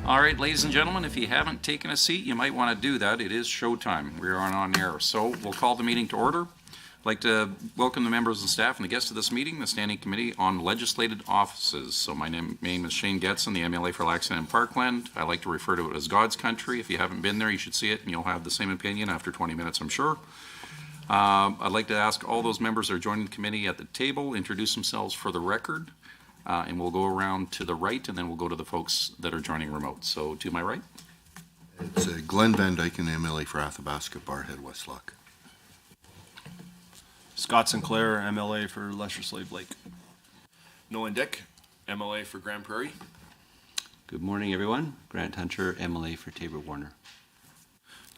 All right, ladies and gentlemen, if you haven't taken a seat, you might want to do that. It is showtime. We are on air. So we'll call the meeting to order. I'd like to welcome the members and staff and the guests of this meeting, the Standing Committee on Legislated Offices. So my name is Shane Getson, the MLA for Laxton and Parkland. I like to refer to it as God's country. If you haven't been there, you should see it, and you'll have the same opinion after 20 minutes, I'm sure. I'd like to ask all those members that are joining the committee at the table, introduce themselves for the record. And we'll go around to the right, and then we'll go to the folks that are joining remote. So to my right. It's Glenn Van Dyken, MLA for Athabasca, Barhead, Westlock. Scott Sinclair, MLA for Lesser Slave Lake. Nolan Dick, MLA for Grand Prairie. Good morning, everyone. Grant Hunter, MLA for Tabor Warner.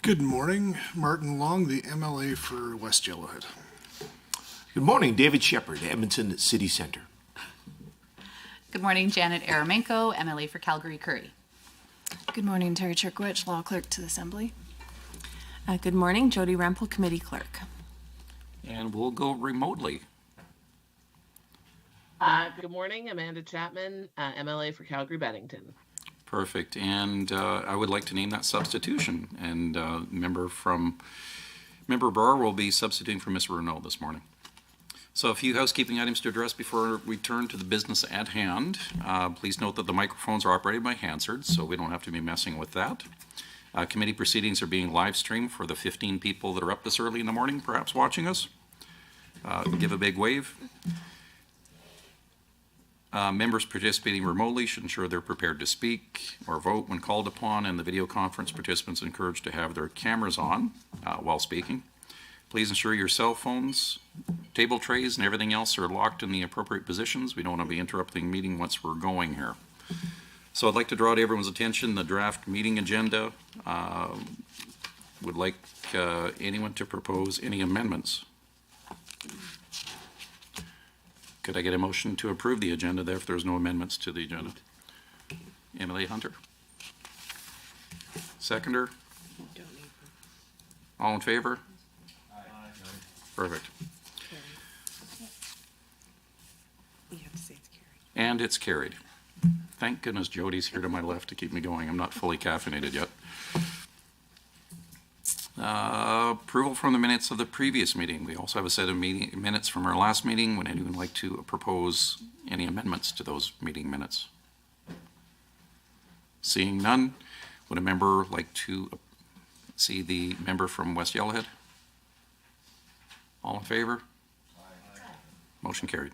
Good morning. Martin Long, the MLA for West Yellowhead. Good morning. David Shepard, Edmonton City Centre. Good morning, Janet Aramenko, MLA for Calgary Currie. Good morning, Terry Chirkowicz, Law Clerk to the Assembly. Good morning, Jody Rempel, Committee Clerk. And we'll go remotely. Good morning, Amanda Chapman, MLA for Calgary Bennington. Perfect. And I would like to name that substitution. And Member Barr will be substituting for Ms. Renault this morning. So a few housekeeping items to address before we turn to the business at hand. Please note that the microphones are operated by Hansard, so we don't have to be messing with that. Committee proceedings are being live streamed for the 15 people that are up this early in the morning, perhaps watching us. Give a big wave. Members participating remotely should ensure they're prepared to speak or vote when called upon, and the video conference participants encouraged to have their cameras on while speaking. Please ensure your cell phones, table trays, and everything else are locked in the appropriate positions. We don't want to be interrupting the meeting once we're going here. So I'd like to draw to everyone's attention the draft meeting agenda. Would like anyone to propose any amendments? Could I get a motion to approve the agenda there if there's no amendments to the agenda? Emily Hunter? Seconder? All in favor? Perfect. You have to say it's carried. And it's carried. Thank goodness Jody's here to my left to keep me going. I'm not fully caffeinated yet. Approval from the minutes of the previous meeting. We also have a set of minutes from our last meeting. Would anyone like to propose any amendments to those meeting minutes? Seeing none, would a member like to see the member from West Yellowhead? All in favor? Aye. Motion carried.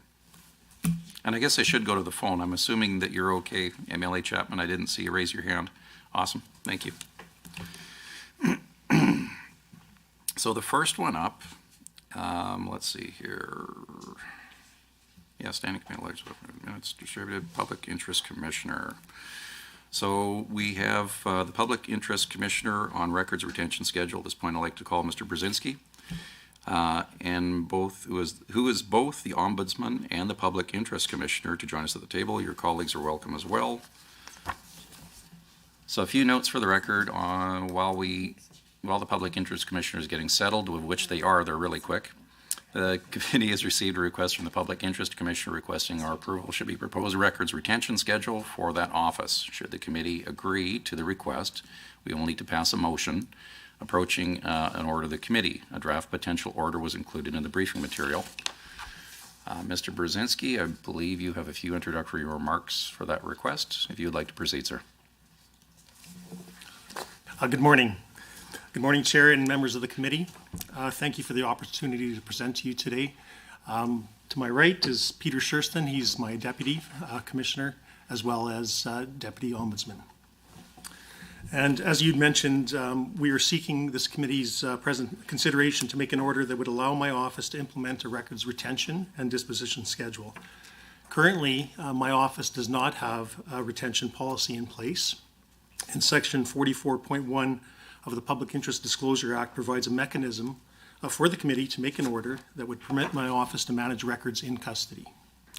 And I guess I should go to the phone. I'm assuming that you're okay, MLA Chapman. I didn't see you raise your hand. Awesome. Thank you. So the first one up, let's see here. Yeah, Standing Committee Large Minutes Distributed Public Interest Commissioner. So we have the Public Interest Commissioner on Records Retention Schedule. At this point, I'd like to call Mr. Brzezinski. And who is both the Ombudsman and the Public Interest Commissioner to join us at the table. Your colleagues are welcome as well. So a few notes for the record on while the Public Interest Commissioner is getting settled, with which they're really quick. The committee has received a request from the Public Interest Commissioner requesting our approval should be proposed records retention schedule for that office. Should the committee agree to the request, we will need to pass a motion approaching an order of the committee. A draft potential order was included in the briefing material. Mr. Brzezinski, I believe you have a few introductory remarks for that request. If you would like to proceed, sir. Good morning. Good morning, Chair and members of the committee. Thank you for the opportunity to present to you today. To my right is Peter Schurston. He's my Deputy Commissioner as well as Deputy Ombudsman. And as you'd mentioned, we are seeking this committee's present consideration to make an order that would allow my office to implement a records retention and disposition schedule. Currently, my office does not have a retention policy in place. And Section 44.1 of the Public Interest Disclosure Act provides a mechanism for the committee to make an order that would permit my office to manage records in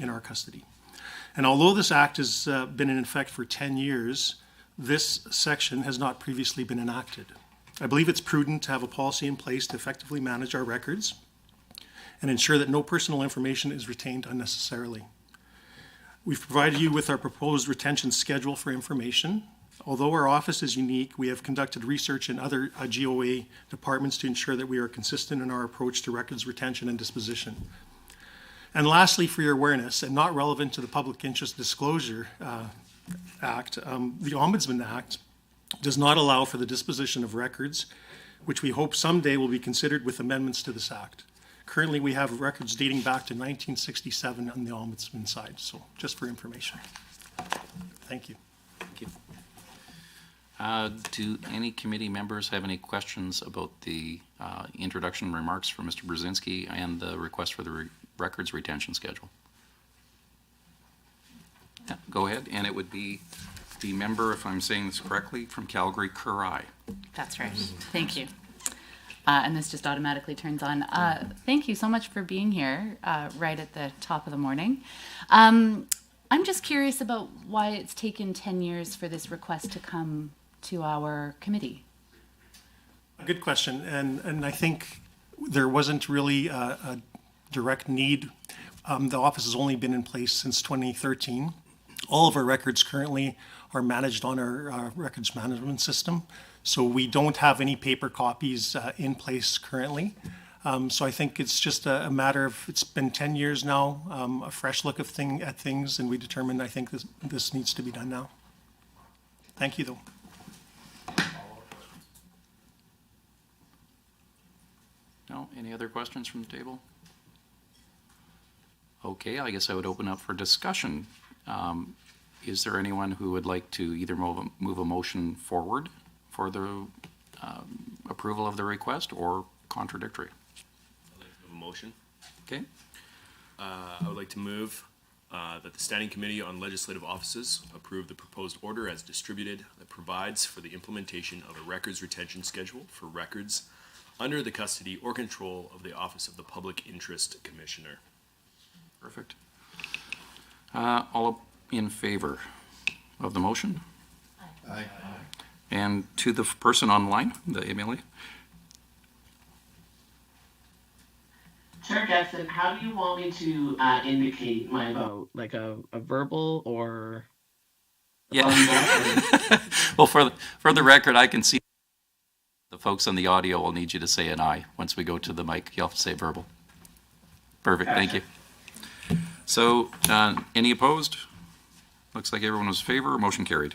our custody. And although this act has been in effect for 10 years, this section has not previously been enacted. I believe it's prudent to have a policy in place to effectively manage our records and ensure that no personal information is retained unnecessarily. We've provided you with our proposed retention schedule for information, Although our office is unique, we have conducted research in other GOA departments to ensure that we are consistent in our approach to records retention and disposition. And lastly, for your awareness, and not relevant to the Public Interest Disclosure Act, the Ombudsman Act does not allow for the disposition of records, which we hope someday will be considered with amendments to this act. Currently, we have records dating back to 1967 on the Ombudsman side, so just for information. Thank you. Thank you. Do any committee members have any questions about the introduction remarks from Mr. Brzezinski and the request for the records retention schedule? Yeah, go ahead, and it would be the member, if I'm saying this correctly, from Calgary, Curai. That's right. Thank you. And this just automatically turns on. Thank you so much for being here right at the top of the morning. I'm just curious about why it's taken 10 years for this request to come to our committee. Good question, and I think there wasn't really a direct need. The office has only been in place since 2013. All of our records currently are managed on our records management system, so we don't have any paper copies in place currently. So I think it's just a matter of, it's been 10 years now, a fresh look at things, and we determined, I think this needs to be done now. Thank you, though. No, any other questions from the table? Okay, I guess I would open up for discussion. Is there anyone who would like to either move a motion forward for the approval of the request or contradictory? I'd like to move a motion. Okay, I would like to move that the Standing Committee on Legislative Offices approve the proposed order as distributed that provides for the implementation of a records retention schedule for records under the custody or control of the Office of the Public Interest Commissioner. perfect. All in favor of the motion? Aye. And to the person online, the MLA? Chair Getson, how do you want me to indicate my vote? Like a verbal or? Yeah. Well, for the record, I can see the folks on the audio will need you to say an aye. Once we go to the mic, you'll have to say verbal. Perfect, thank you. So, any opposed? Looks like everyone was in favor, motion carried.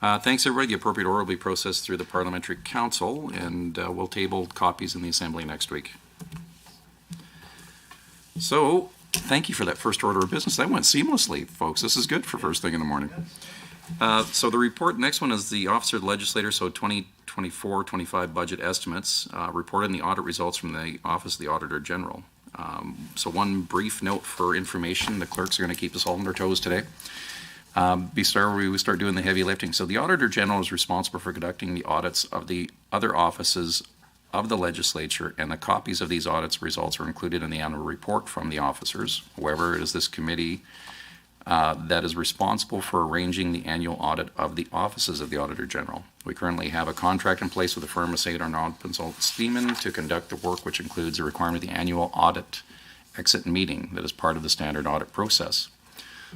Thanks, everybody. The appropriate order will be processed through the Parliamentary Council, and we'll table copies in the Assembly next week. So, thank you for that first order of business. That went seamlessly, folks. This is good for first thing in the morning. So the report, next one is the Officer of the Legislator, so 2024-25 budget estimates, reported in the audit results from the Office of the Auditor General. So one brief note for information, the clerks are going to keep us all on their toes today. Before we start doing the heavy lifting. So the Auditor General is responsible for conducting the audits of the other offices of the legislature, and the copies of these audits results are included in the annual report from the officers. However, it is this committee that is responsible for arranging the annual audit of the offices of the Auditor General. We currently have a contract in place with the firm of St. Arnaud Consult Steeman to conduct the work, which includes the requirement of the annual audit exit meeting that is part of the standard audit process.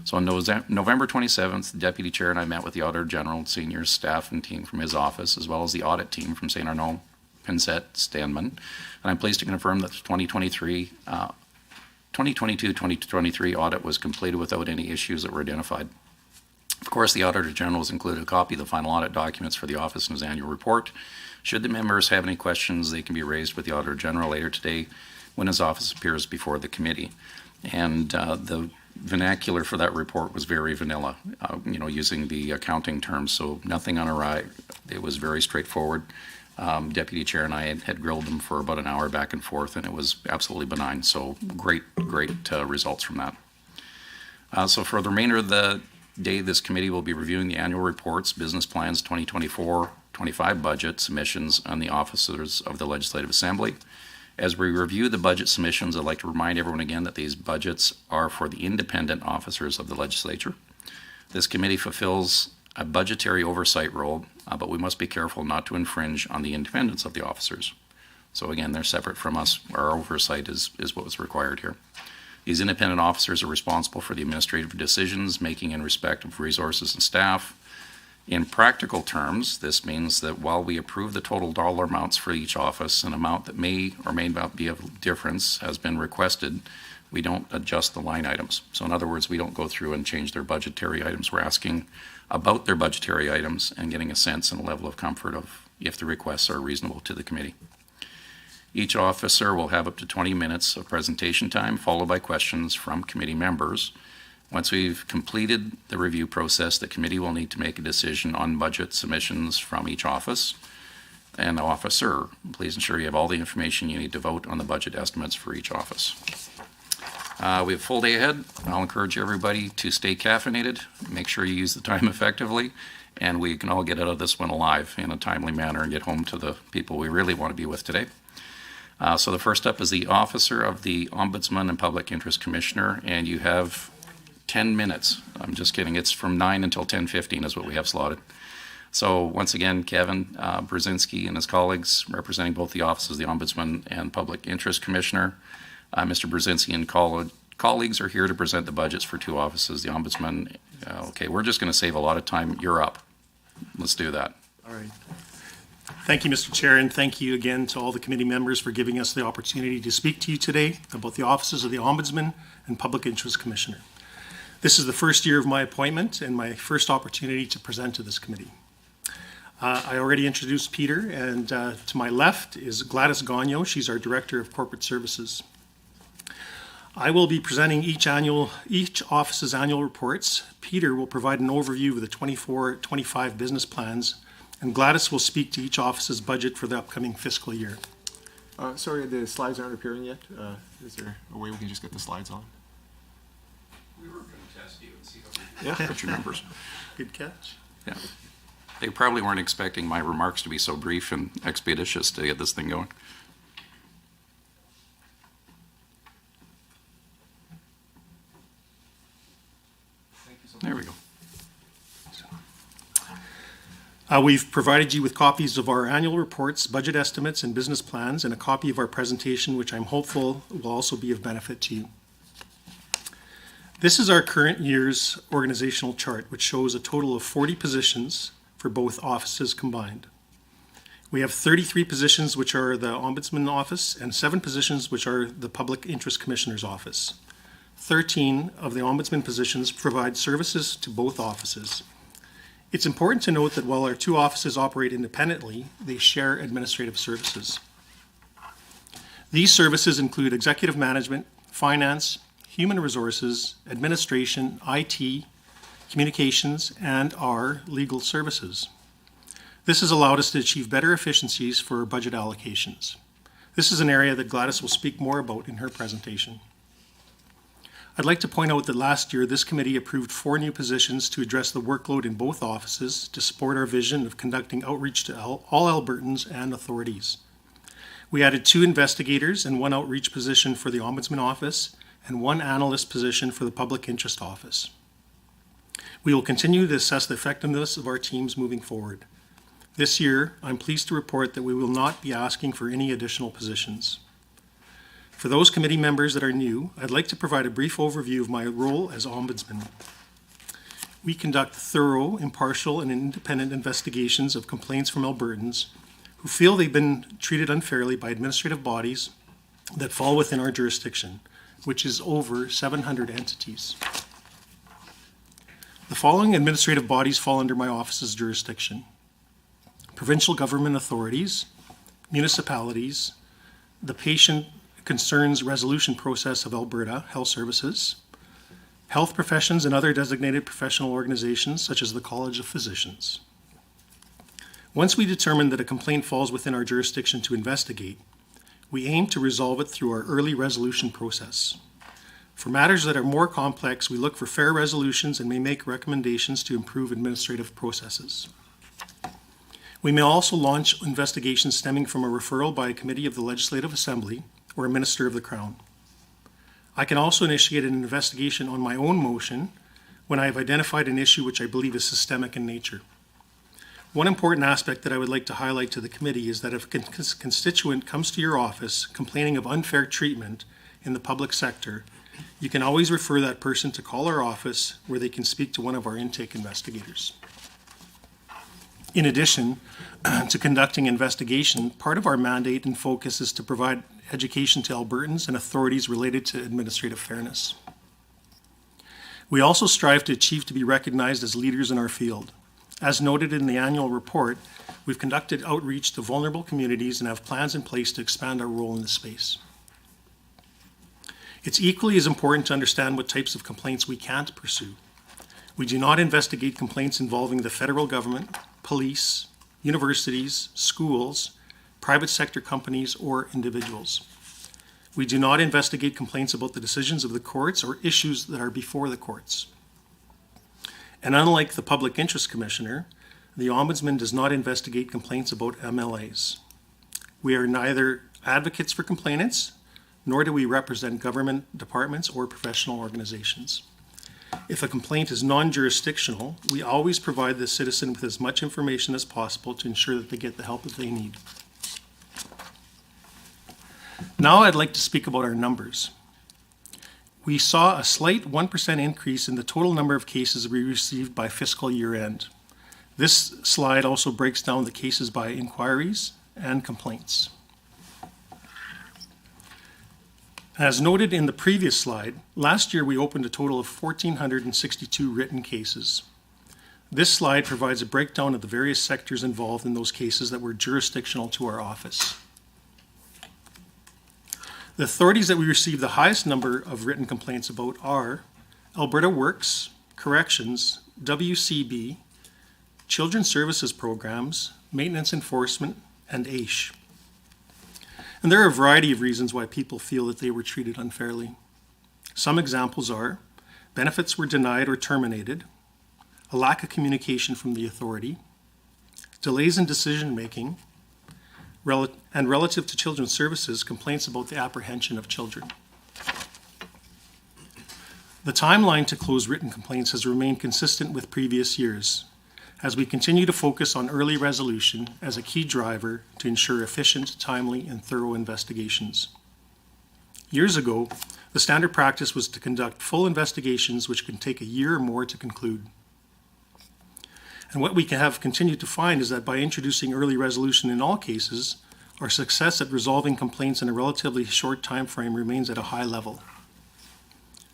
So on November 27th, the Deputy Chair and I met with the Auditor General, senior staff and team from his office, as well as the audit team from St. Arnaud Pinsett Stanman, and I'm pleased to confirm that the 2022-2023 audit was completed without any issues that were identified. Of course, the Auditor General has included a copy of the final audit documents for the office in his annual report. Should the members have any questions, they can be raised with the Auditor General later today when his office appears before the committee. And the vernacular for that report was very vanilla, using the accounting terms, so nothing on awry. It was very straightforward. Deputy Chair and I had grilled them for about an hour back and forth, and it was absolutely benign. So great results from that. So for the remainder of the day, this committee will be reviewing the annual reports, business plans, 2024-25 budget submissions on the officers of the Legislative Assembly. As we review the budget submissions, I'd like to remind everyone again that these budgets are for the independent officers of the legislature. This committee fulfills a budgetary oversight role, but we must be careful not to infringe on the independence of the officers. So again, they're separate from us. Our oversight is what was required here. These independent officers are responsible for the administrative decisions, making in respect of resources and staff. In practical terms, this means that while we approve the total dollar amounts for each office, an amount that may or may not be of difference has been requested, we don't adjust the line items. So in other words, we don't go through and change their budgetary items. We're asking about their budgetary items and getting a sense and a level of comfort of if the requests are reasonable to the committee. Each officer will have up to 20 minutes of presentation time, followed by questions from committee members. Once we've completed the review process, the committee will need to make a decision on budget submissions from each office and officer. Please ensure you have all the information you need to vote on the budget estimates for each office. We have a full day ahead. I'll encourage everybody to stay caffeinated, make sure you use the time effectively, and we can all get out of this one alive in a timely manner and get home to the people we really want to be with today. So the first up is the Officer of the Ombudsman and Public Interest Commissioner, and you have 10 minutes. I'm just kidding. It's from 9 until 10:15 is what we have slotted. So once again, Kevin Brzezinski and his colleagues representing both the offices of the Ombudsman and Public Interest Commissioner. Mr. Brzezinski and colleagues are here to present the budgets for two offices, the Ombudsman. Okay, we're just going to save a lot of time. You're up. Let's do that. All right. Thank you, Mr. Chair, and thank you again to all the committee members for giving us the opportunity to speak to you today about the offices of the Ombudsman and Public Interest Commissioner. This is the first year of my appointment and my first opportunity to present to this committee. I already introduced Peter, and to my left is Gladys Gagnon. She's our Director of Corporate Services. I will be presenting each office's annual reports. Peter will provide an overview of the 24-25 business plans, and Gladys will speak to each office's budget for the upcoming fiscal year. Sorry, the slides aren't appearing yet. Is there a way we can just get the slides on? We were going to test you and see Yeah. what your numbers. Good catch. Yeah. They probably weren't expecting my remarks to be so brief and expeditious to get this thing going. There we go. We've provided you with copies of our annual reports, budget estimates, and business plans, and a copy of our presentation, which I'm hopeful will also be of benefit to you. This is our current year's organizational chart, which shows a total of 40 positions for both offices combined. We have 33 positions, which are the Ombudsman Office, and 7 positions, which are the Public Interest Commissioner's Office. 13 of the Ombudsman positions provide services to both offices. It's important to note that while our two offices operate independently, they share administrative services. These services include executive management, finance, human resources, administration, IT, communications, and our legal services. This has allowed us to achieve better efficiencies for our budget allocations. This is an area that Gladys will speak more about in her presentation. I'd like to point out that last year, this committee approved 4 new positions to address the workload in both offices to support our vision of conducting outreach to all Albertans and authorities. We added 2 investigators and 1 outreach position for the Ombudsman Office and 1 analyst position for the Public Interest Office. We will continue to assess the effectiveness of our teams moving forward. This year, I'm pleased to report that we will not be asking for any additional positions. For those committee members that are new, I'd like to provide a brief overview of my role as Ombudsman. We conduct thorough, impartial, and independent investigations of complaints from Albertans who feel they've been treated unfairly by administrative bodies that fall within our jurisdiction, which is over 700 entities. The following administrative bodies fall under my office's jurisdiction: provincial government authorities, municipalities, the Patient Concerns Resolution Process of Alberta Health Services, health professions and other designated professional organizations such as the College of Physicians. Once we determine that a complaint falls within our jurisdiction to investigate, we aim to resolve it through our early resolution process. For matters that are more complex, we look for fair resolutions and may make recommendations to improve administrative processes. We may also launch investigations stemming from a referral by a committee of the Legislative Assembly or a minister of the Crown. I can also initiate an investigation on my own motion when I have identified an issue which I believe is systemic in nature. One important aspect that I would like to highlight to the committee is that if a constituent comes to your office complaining of unfair treatment in the public sector, you can always refer that person to call our office where they can speak to one of our intake investigators. In addition to conducting investigation, part of our mandate and focus is to provide education to Albertans and authorities related to administrative fairness. We also strive to achieve to be recognized as leaders in our field. As noted in the annual report, we've conducted outreach to vulnerable communities and have plans in place to expand our role in this space. It's equally as important to understand what types of complaints we can't pursue. We do not investigate complaints involving the federal government, police, universities, schools, private sector companies, or individuals. We do not investigate complaints about the decisions of the courts or issues that are before the courts. And unlike the Public Interest Commissioner, the Ombudsman does not investigate complaints about MLAs. We are neither advocates for complainants, nor do we represent government departments or professional organizations. If a complaint is non-jurisdictional, we always provide the citizen with as much information as possible to ensure that they get the help that they need. Now I'd like to speak about our numbers. We saw a slight 1% increase in the total number of cases we received by fiscal year end. This slide also breaks down the cases by inquiries and complaints. As noted in the previous slide, last year we opened a total of 1,462 written cases. This slide provides a breakdown of the various sectors involved in those cases that were jurisdictional to our office. The authorities that we received the highest number of written complaints about are Alberta Works, Corrections, WCB, Children's Services Programs, Maintenance Enforcement, and AISH. And there are a variety of reasons why people feel that they were treated unfairly. Some examples are benefits were denied or terminated, a lack of communication from the authority, delays in decision-making, and relative to children's services, complaints about the apprehension of children. The timeline to close written complaints has remained consistent with previous years, as we continue to focus on early resolution as a key driver to ensure efficient, timely, and thorough investigations. Years ago, the standard practice was to conduct full investigations which can take a year or more to conclude. And what we have continued to find is that by introducing early resolution in all cases, our success at resolving complaints in a relatively short time frame remains at a high level.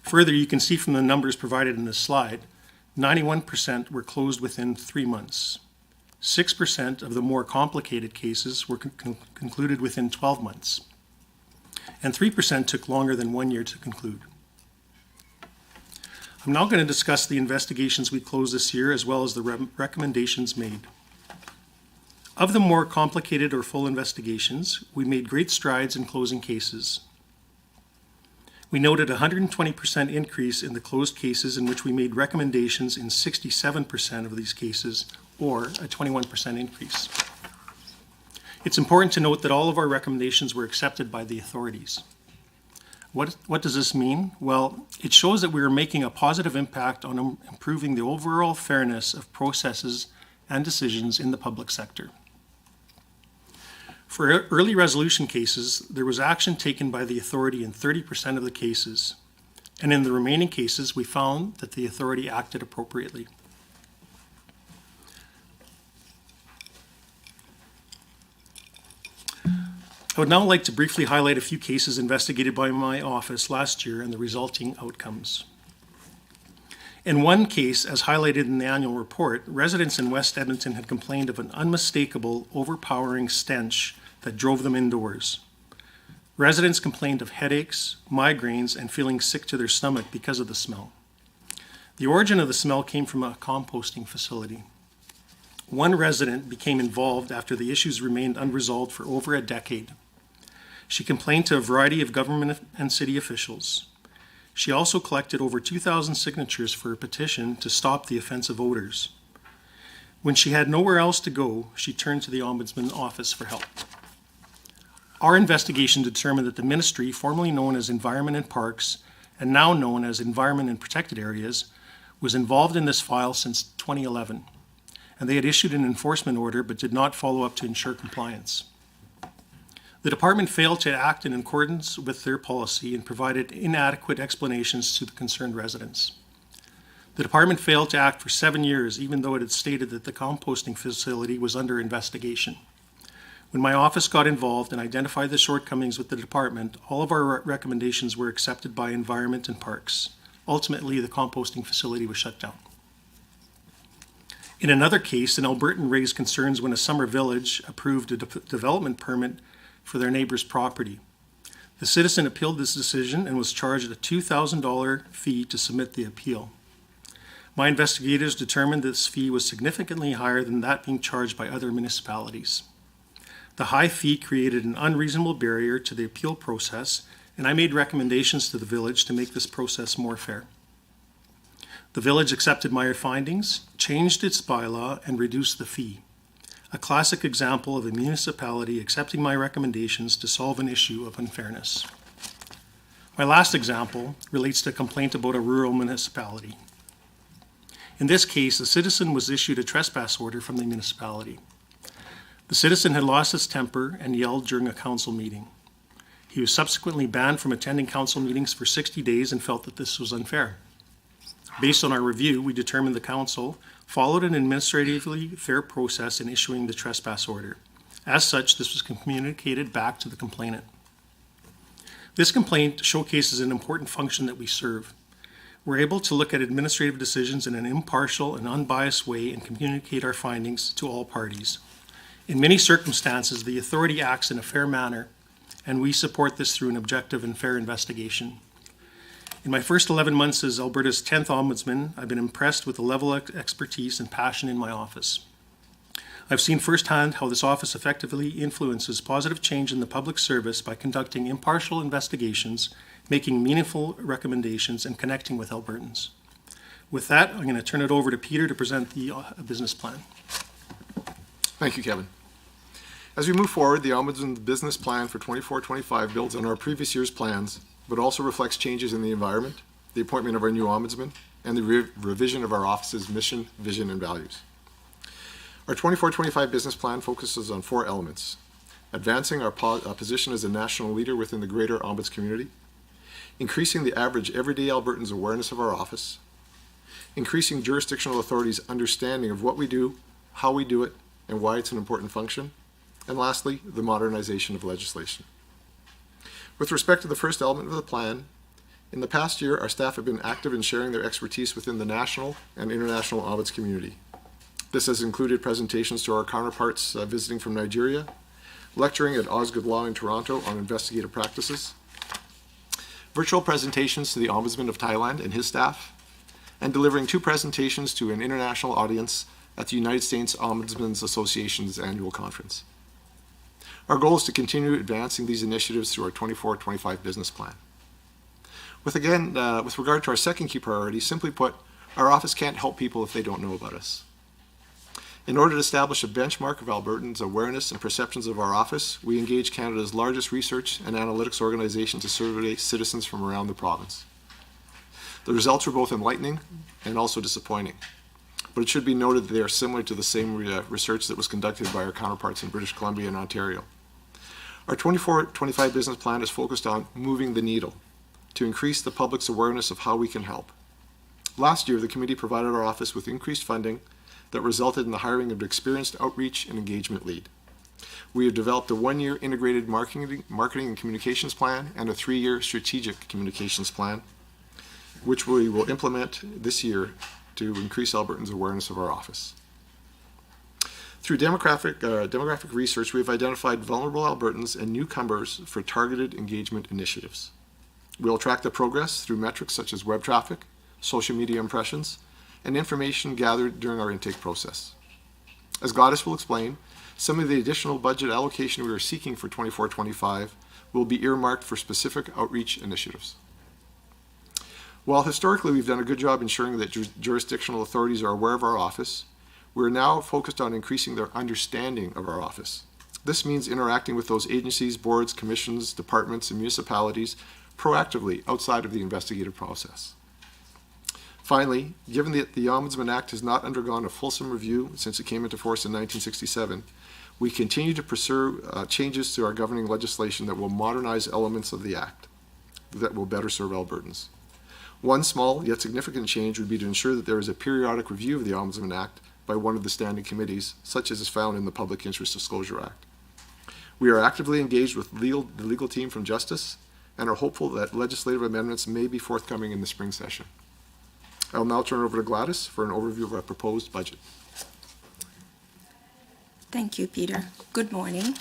Further, you can see from the numbers provided in this slide, 91% were closed within 3 months. 6% of the more complicated cases were concluded within 12 months. And 3% took longer than 1 year to conclude. I'm now going to discuss the investigations we closed this year as well as the recommendations made. Of the more complicated or full investigations, we made great strides in closing cases. We noted a 120% increase in the closed cases in which we made recommendations in 67% of these cases, or a 21% increase. It's important to note that all of our recommendations were accepted by the authorities. What does this mean? Well, it shows that we are making a positive impact on improving the overall fairness of processes and decisions in the public sector. For early resolution cases, there was action taken by the authority in 30% of the cases, and in the remaining cases, we found that the authority acted appropriately. I would now like to briefly highlight a few cases investigated by my office last year and the resulting outcomes. In one case, as highlighted in the annual report, residents in West Edmonton had complained of an unmistakable, overpowering stench that drove them indoors. Residents complained of headaches, migraines, and feeling sick to their stomach because of the smell. The origin of the smell came from a composting facility. One resident became involved after the issues remained unresolved for over a decade. She complained to a variety of government and city officials. She also collected over 2,000 signatures for a petition to stop the offensive odors. When she had nowhere else to go, she turned to the Ombudsman office for help. Our investigation determined that the ministry, formerly known as Environment and Parks, and now known as Environment and Protected Areas, was involved in this file since 2011, and they had issued an enforcement order but did not follow up to ensure compliance. The department failed to act in accordance with their policy and provided inadequate explanations to the concerned residents. The department failed to act for 7 years, even though it had stated that the composting facility was under investigation. When my office got involved and identified the shortcomings with the department, all of our recommendations were accepted by Environment and Parks. Ultimately, the composting facility was shut down. In another case, an Albertan raised concerns when a summer village approved a development permit for their neighbor's property. The citizen appealed this decision and was charged a $2,000 fee to submit the appeal. My investigators determined this fee was significantly higher than that being charged by other municipalities. The high fee created an unreasonable barrier to the appeal process, and I made recommendations to the village to make this process more fair. The village accepted my findings, changed its bylaw, and reduced the fee. A classic example of a municipality accepting my recommendations to solve an issue of unfairness. My last example relates to a complaint about a rural municipality. In this case, a citizen was issued a trespass order from the municipality. The citizen had lost his temper and yelled during a council meeting. He was subsequently banned from attending council meetings for 60 days and felt that this was unfair. Based on our review, we determined the council followed an administratively fair process in issuing the trespass order. As such, this was communicated back to the complainant. This complaint showcases an important function that we serve. We're able to look at administrative decisions in an impartial and unbiased way and communicate our findings to all parties. In many circumstances, the authority acts in a fair manner, and we support this through an objective and fair investigation. In my first 11 months as Alberta's 10th Ombudsman, I've been impressed with the level of expertise and passion in my office. I've seen firsthand how this office effectively influences positive change in the public service by conducting impartial investigations, making meaningful recommendations, and connecting with Albertans. With that, I'm going to turn it over to Peter to present the business plan. Thank you, Kevin. As we move forward, the Ombudsman's business plan for 24-25 builds on our previous year's plans, but also reflects changes in the environment, the appointment of our new Ombudsman, and the revision of our office's mission, vision, and values. Our 24-25 business plan focuses on 4 elements: advancing our position as a national leader within the greater Ombuds community, increasing the average everyday Albertan's awareness of our office, increasing jurisdictional authorities' understanding of what we do, how we do it, and why it's an important function, and lastly, the modernization of legislation. With respect to the first element of the plan, in the past year, our staff have been active in sharing their expertise within the national and international Ombuds community. This has included presentations to our counterparts visiting from Nigeria, lecturing at Osgoode Law in Toronto on investigative practices, virtual presentations to the Ombudsman of Thailand and his staff, and delivering 2 presentations to an international audience at the United States Ombudsmen's Association's annual conference. Our goal is to continue advancing these initiatives through our 24-25 business plan. With regard to our second key priority, simply put, our office can't help people if they don't know about us. In order to establish a benchmark of Albertans' awareness and perceptions of our office, we engaged Canada's largest research and analytics organization to survey citizens from around the province. The results were both enlightening and also disappointing, but it should be noted that they are similar to the same research that was conducted by our counterparts in British Columbia and Ontario. Our 24-25 business plan is focused on moving the needle to increase the public's awareness of how we can help. Last year, the committee provided our office with increased funding that resulted in the hiring of an experienced outreach and engagement lead. We have developed a 1-year integrated marketing and communications plan and a 3-year strategic communications plan, which we will implement this year to increase Albertans' awareness of our office. Through demographic research, we have identified vulnerable Albertans and newcomers for targeted engagement initiatives. We will track the progress through metrics such as web traffic, social media impressions, and information gathered during our intake process. As Gladys will explain, some of the additional budget allocation we are seeking for 24-25 will be earmarked for specific outreach initiatives. While historically we've done a good job ensuring that jurisdictional authorities are aware of our office, we're now focused on increasing their understanding of our office. This means interacting with those agencies, boards, commissions, departments, and municipalities proactively outside of the investigative process. Finally, given that the Ombudsman Act has not undergone a fulsome review since it came into force in 1967, we continue to pursue changes to our governing legislation that will modernize elements of the Act that will better serve Albertans. One small yet significant change would be to ensure that there is a periodic review of the Ombudsman Act by one of the standing committees, such as is found in the Public Interest Disclosure Act. We are actively engaged with the legal team from Justice and are hopeful that legislative amendments may be forthcoming in the spring session. I'll now turn it over to Gladys for an overview of our proposed budget. Thank you, Peter. Good morning.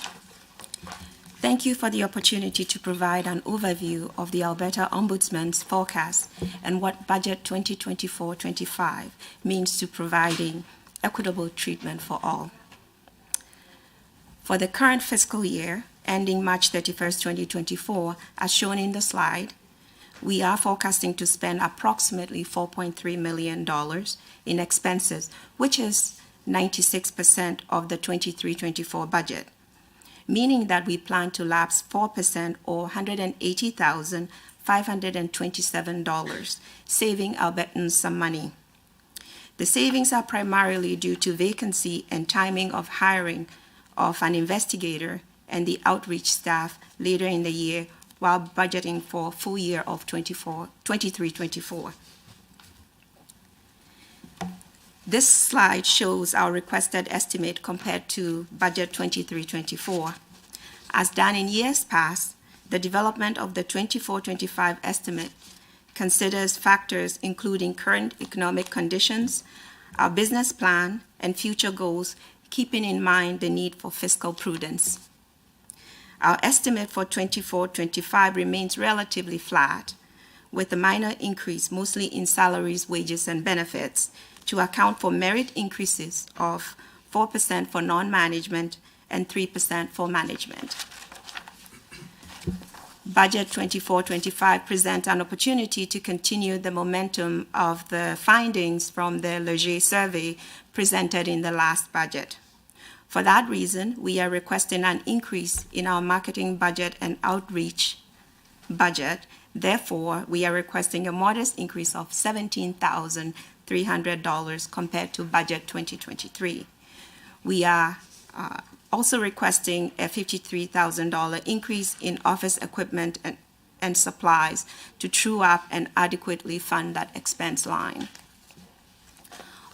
Thank you for the opportunity to provide an overview of the Alberta Ombudsman's forecast and what Budget 2024-25 means to providing equitable treatment for all. For the current fiscal year, ending March 31st, 2024, as shown in the slide, we are forecasting to spend approximately $4.3 million in expenses, which is 96% of the 23-24 budget, meaning that we plan to lapse 4% or $180,527, saving Albertans some money. The savings are primarily due to vacancy and timing of hiring of an investigator and the outreach staff later in the year while budgeting for full year of 23-24. This slide shows our requested estimate compared to budget 23-24. As done in years past, the development of the 24-25 estimate considers factors including current economic conditions, our business plan, and future goals, keeping in mind the need for fiscal prudence. Our estimate for 24-25 remains relatively flat, with a minor increase mostly in salaries, wages, and benefits to account for merit increases of 4% for non-management and 3% for management. Budget 24-25 presents an opportunity to continue the momentum of the findings from the Leger survey presented in the last budget. For that reason, we are requesting an increase in our marketing budget and outreach budget. Therefore, we are requesting a modest increase of $17,300 compared to budget 2023. We are also requesting a $53,000 increase in office equipment and supplies to true up and adequately fund that expense line.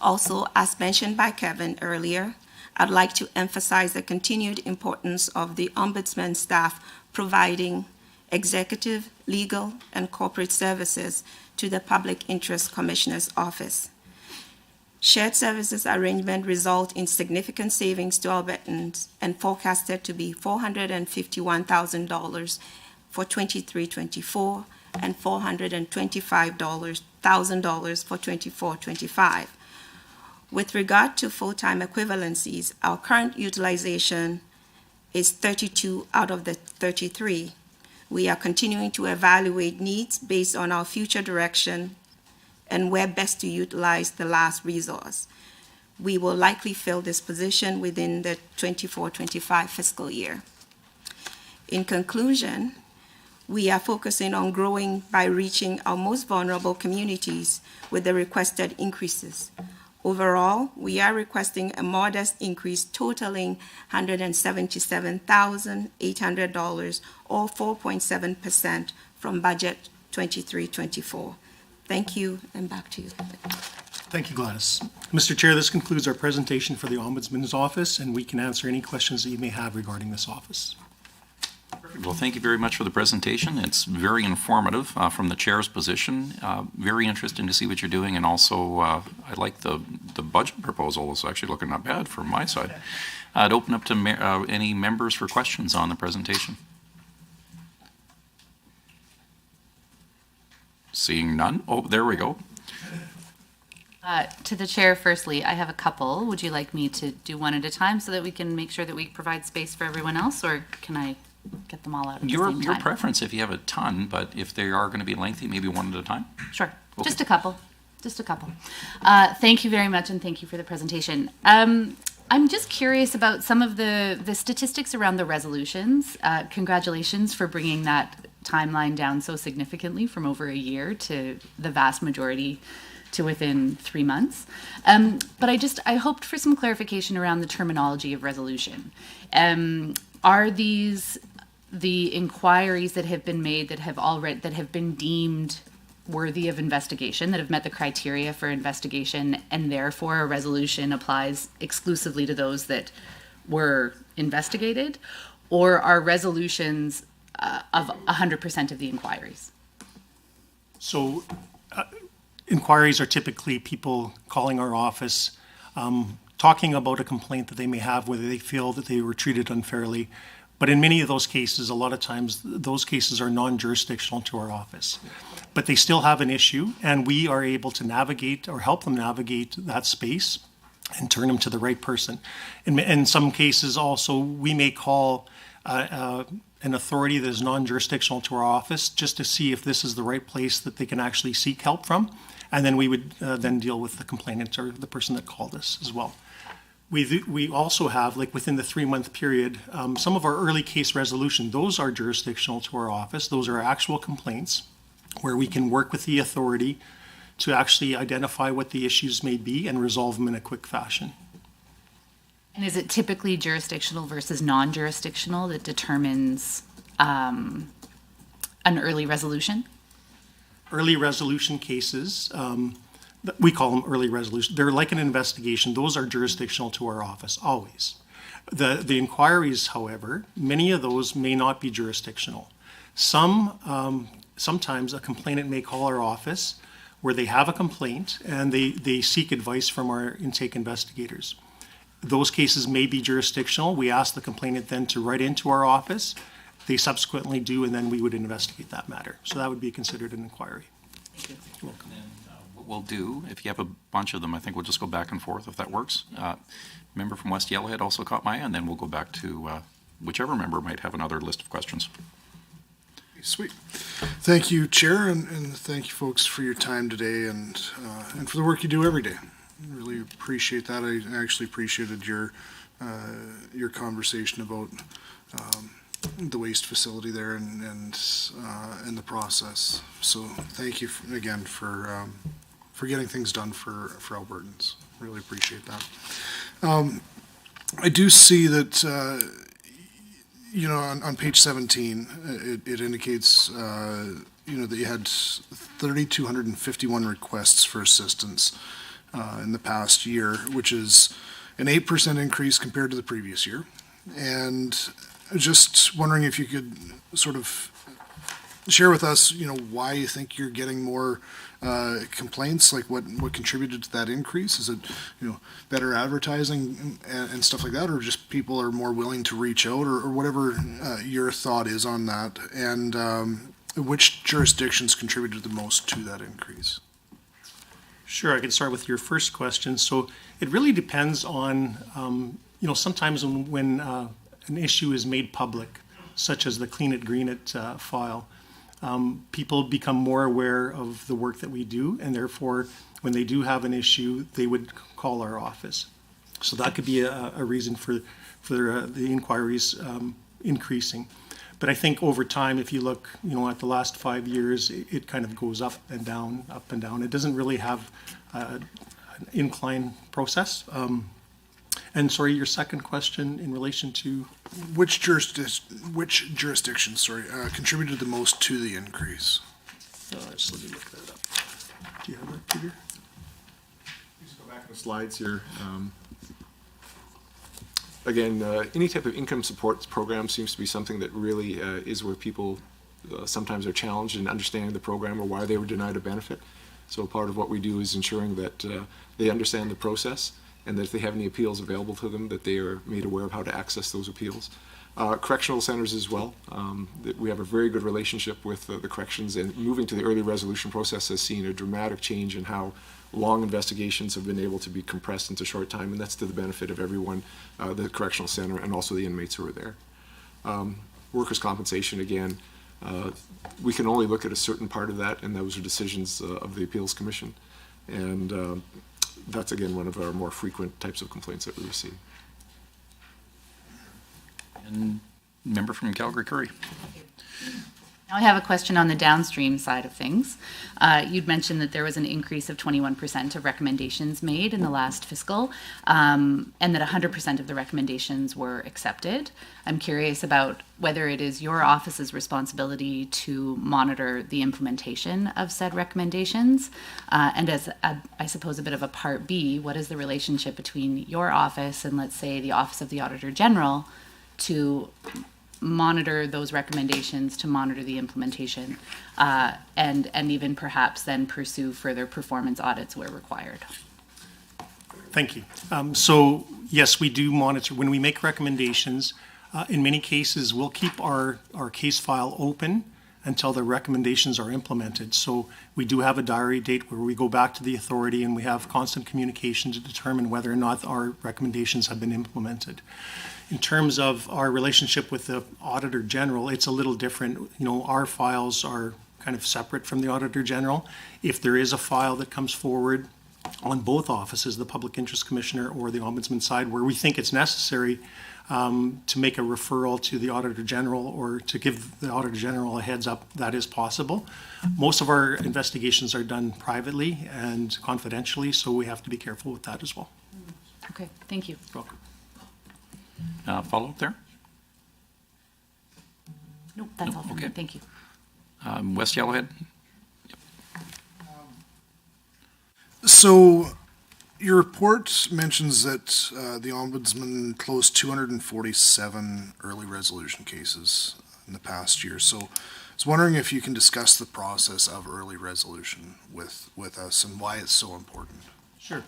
Also, as mentioned by Kevin earlier, I'd like to emphasize the continued importance of the Ombudsman staff providing executive, legal, and corporate services to the Public Interest Commissioner's Office. Shared services arrangement result in significant savings to Albertans and forecasted to be $451,000 for 23-24 and $425,000 for 24-25. With regard to full-time equivalencies, our current utilization is 32 out of the 33. We are continuing to evaluate needs based on our future direction and where best to utilize the last resource. We will likely fill this position within the 24-25 fiscal year. In conclusion, we are focusing on growing by reaching our most vulnerable communities with the requested increases. Overall, we are requesting a modest increase totaling $177,800 or 4.7% from budget 23-24. Thank you, and back to you. Thank you, Gladys. Mr. Chair, this concludes our presentation for the Ombudsman's Office, and we can answer any questions that you may have regarding this office. Well, thank you very much for the presentation. It's very informative from the chair's position. Very interesting to see what you're doing, and also I like the budget proposal. It's actually looking not bad from my side. I'd open up to any members for questions on the presentation. Seeing none. Oh, there we go. To the chair, firstly, I have a couple. Would you like me to do one at a time so that we can make sure that we provide space for everyone else, or can I get them all out at the same time? Your preference if you have a ton, but if they are going to be lengthy, maybe one at a time? Sure. Okay. Just a couple. Thank you very much, and thank you for the presentation. I'm just curious about some of the statistics around the resolutions. Congratulations for bringing that timeline down so significantly from over a year to the vast majority to within 3 months. But I hoped for some clarification around the terminology of resolution. Are these the inquiries that have been made that have been deemed worthy of investigation, that have met the criteria for investigation, and therefore a resolution applies exclusively to those that were investigated? Or are resolutions of 100% of the inquiries? So inquiries are typically people calling our office, talking about a complaint that they may have, whether they feel that they were treated unfairly. But in many of those cases, a lot of times, those cases are non-jurisdictional to our office. But they still have an issue, and we are able to navigate or help them navigate that space and turn them to the right person. In some cases also, we may call an authority that is non-jurisdictional to our office just to see if this is the right place that they can actually seek help from. And then we would then deal with the complainant or the person that called us as well. We also have, like within the 3-month period, some of our early case resolution, those are jurisdictional to our office. Those are actual complaints where we can work with the authority to actually identify what the issues may be and resolve them in a quick fashion. And is it typically jurisdictional versus non-jurisdictional that determines an early resolution? Early resolution cases, we call them early resolution. They're like an investigation. Those are jurisdictional to our office, always. The inquiries, however, many of those may not be jurisdictional. Sometimes a complainant may call our office where they have a complaint and they seek advice from our intake investigators. Those cases may be jurisdictional. We ask the complainant then to write into our office. They subsequently do, and then we would investigate that matter. So that would be considered an inquiry. Thank you. You're welcome. What we'll do, if you have a bunch of them, I think we'll just go back and forth if that works. Member from West Yellowhead also caught my eye, and then we'll go back to whichever member might have another list of questions. Sweet. Thank you, Chair, and thank you folks for your time today and for the work you do every day. Really appreciate that. I actually appreciated your conversation about the waste facility there and the process. So thank you again for getting things done for Albertans. Really appreciate that. I do see that on page 17 it indicates that you had 3,251 requests for assistance in the past year, which is an 8% increase compared to the previous year. And just wondering if you could sort of share with us, why you think you're getting more complaints, like what contributed to that increase? Is it, better advertising and stuff like that, or just people are more willing to reach out, or whatever your thought is on that? And which jurisdictions contributed the most to that increase? Sure, I can start with your first question. So it really depends on, sometimes when an issue is made public, such as the Clean It, Green It file, people become more aware of the work that we do, and therefore, when they do have an issue, they would call our office. So that could be a reason for the inquiries increasing. But I think over time, if you look, at the last 5 years, it kind of goes up and down, up and down. It doesn't really have an incline process. And sorry, your second question in relation to? Which jurisdictions contributed the most to the increase? Just let me look that up. Do you have that, Peter? Just go back to the slides here. Again, any type of income support program seems to be something that really is where people sometimes are challenged in understanding the program or why they were denied a benefit. So part of what we do is ensuring that they understand the process, and that if they have any appeals available to them, that they are made aware of how to access those appeals. Correctional centers as well. We have a very good relationship with the corrections, and moving to the early resolution process has seen a dramatic change in how long investigations have been able to be compressed into short time, and that's to the benefit of everyone, the correctional center, and also the inmates who are there. Workers' compensation, again, we can only look at a certain part of that, and those are decisions of the Appeals Commission. And that's, again, one of our more frequent types of complaints that we receive. And member from Calgary Curry. Now I have a question on the downstream side of things. You'd mentioned that there was an increase of 21% of recommendations made in the last fiscal, and that 100% of the recommendations were accepted. I'm curious about whether it is your office's responsibility to monitor the implementation of said recommendations, and as I suppose a bit of a part B, what is the relationship between your office and, let's say, the Office of the Auditor General to monitor those recommendations, to monitor the implementation, and even perhaps then pursue further performance audits where required? Thank you. So yes, we do monitor. When we make recommendations, in many cases, we'll keep our case file open until the recommendations are implemented. So we do have a diary date where we go back to the authority and we have constant communication to determine whether or not our recommendations have been implemented. In terms of our relationship with the Auditor General, it's a little different. You know, our files are kind of separate from the Auditor General. If there is a file that comes forward on both offices, the Public Interest Commissioner or the Ombudsman side, where we think it's necessary to make a referral to the Auditor General or to give the Auditor General a heads up, that is possible. Most of our investigations are done privately and confidentially, so we have to be careful with that as well. Okay, thank you. You're welcome. Follow up there? Nope, that's all for me. Okay. Thank you. West Yellowhead? So your report mentions that the Ombudsman closed 247 early resolution cases in the past year. So I was wondering if you can discuss the process of early resolution with us and why it's so important. Sure.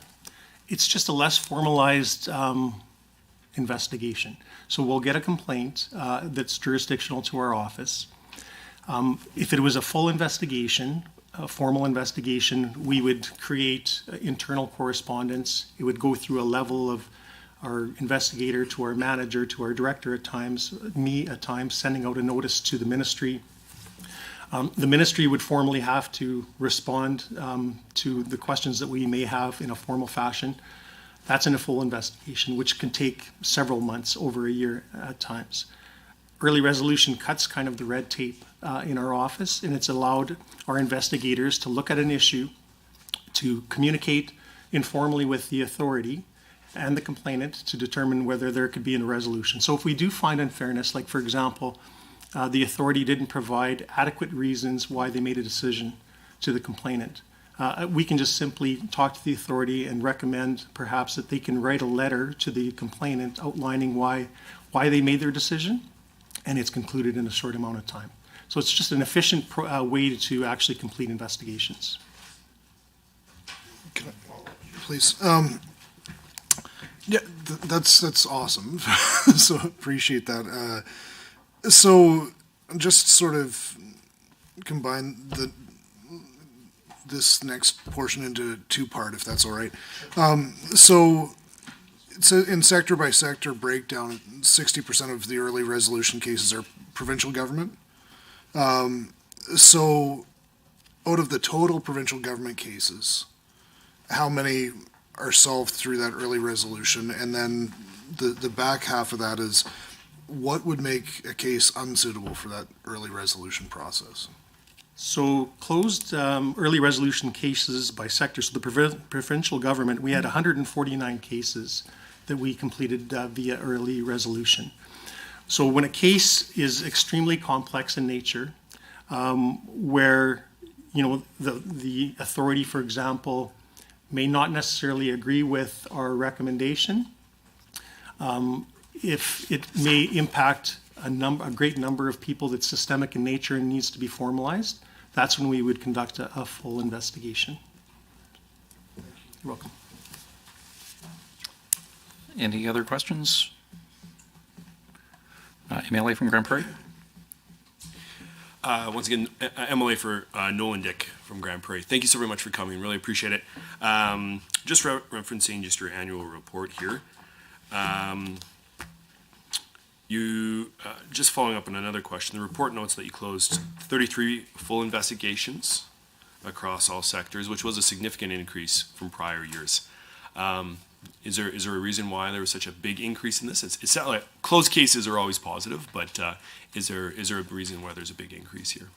It's just a less formalized investigation. So we'll get a complaint that's jurisdictional to our office. If it was a full investigation, a formal investigation, we would create internal correspondence. It would go through a level of our investigator to our manager to our director at times, me at times, sending out a notice to the ministry. The ministry would formally have to respond to the questions that we may have in a formal fashion. That's in a full investigation, which can take several months, over a year at times. Early resolution cuts kind of the red tape in our office, and it's allowed our investigators to look at an issue, to communicate informally with the authority and the complainant to determine whether there could be a resolution. So if we do find unfairness, like for example, the authority didn't provide adequate reasons why they made a decision to the complainant, we can just simply talk to the authority and recommend perhaps that they can write a letter to the complainant outlining why they made their decision, and it's concluded in a short amount of time. So it's just an efficient way to actually complete investigations. Can I follow up, please? Yeah, that's awesome. So appreciate that. So just sort of combine this next portion into two-part, if that's all right. So it's in sector by sector breakdown, 60% of the early resolution cases are provincial government. So out of the total provincial government cases, how many are solved through that early resolution? And then the back half of that is, what would make a case unsuitable for that early resolution process? So closed early resolution cases by sector, so the provincial government, we had 149 cases that we completed via early resolution. So when a case is extremely complex in nature, where the authority, for example, may not necessarily agree with our recommendation, if it may impact a great number of people that's systemic in nature and needs to be formalized, that's when we would conduct a full investigation. You're welcome. Any other questions? MLA from Grand Prairie? Once again, MLA for Nolan Dick from Grand Prairie. Thank you so very much for coming. Really appreciate it. Just referencing just your annual report here. Just following up on another question, the report notes that you closed 33 full investigations across all sectors, which was a significant increase from prior years. Is there a reason why there was such a big increase in this? It's not like closed cases are always positive, but is there a reason why there's a big increase here?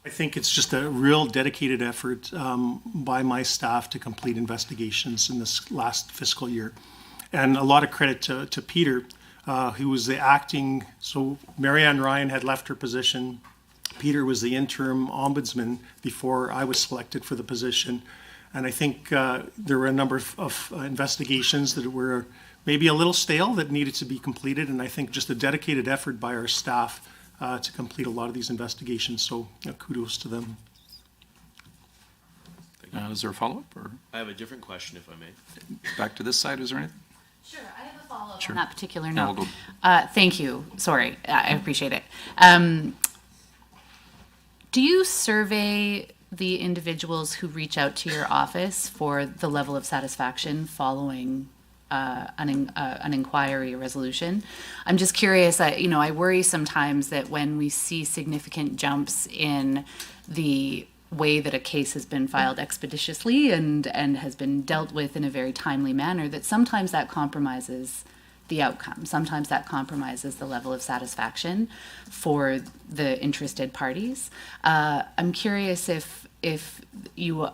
I think it's just a real dedicated effort by my staff to complete investigations in this last fiscal year. And a lot of credit to Peter, who was the acting, so Marianne Ryan had left her position. Peter was the interim ombudsman before I was selected for the position. And I think there were a number of investigations that were maybe a little stale that needed to be completed. And I think just a dedicated effort by our staff to complete a lot of these investigations. So kudos to them. Is there a follow-up, or I have a different question, if I may. back to this side? Is there anything? Sure, I have a follow-up Sure. on that particular Yeah, note. we'll go. Thank you. Sorry, I appreciate it. Do you survey the individuals who reach out to your office for the level of satisfaction following an inquiry or resolution? I'm just curious. I worry sometimes that when we see significant jumps in the way that a case has been filed expeditiously and has been dealt with in a very timely manner, that sometimes that compromises the outcome. Sometimes that compromises the level of satisfaction for the interested parties. I'm curious if you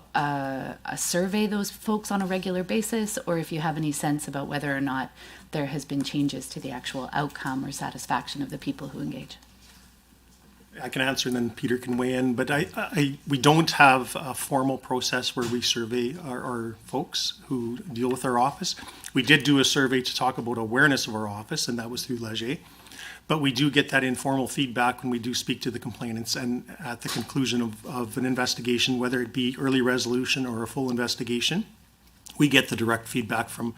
survey those folks on a regular basis, or if you have any sense about whether or not there has been changes to the actual outcome or satisfaction of the people who engage. I can answer and then Peter can weigh in, but we don't have a formal process where we survey our folks who deal with our office. We did do a survey to talk about awareness of our office, and that was through Leger. But we do get that informal feedback when we do speak to the complainants, and at the conclusion of an investigation, whether it be early resolution or a full investigation, we get the direct feedback from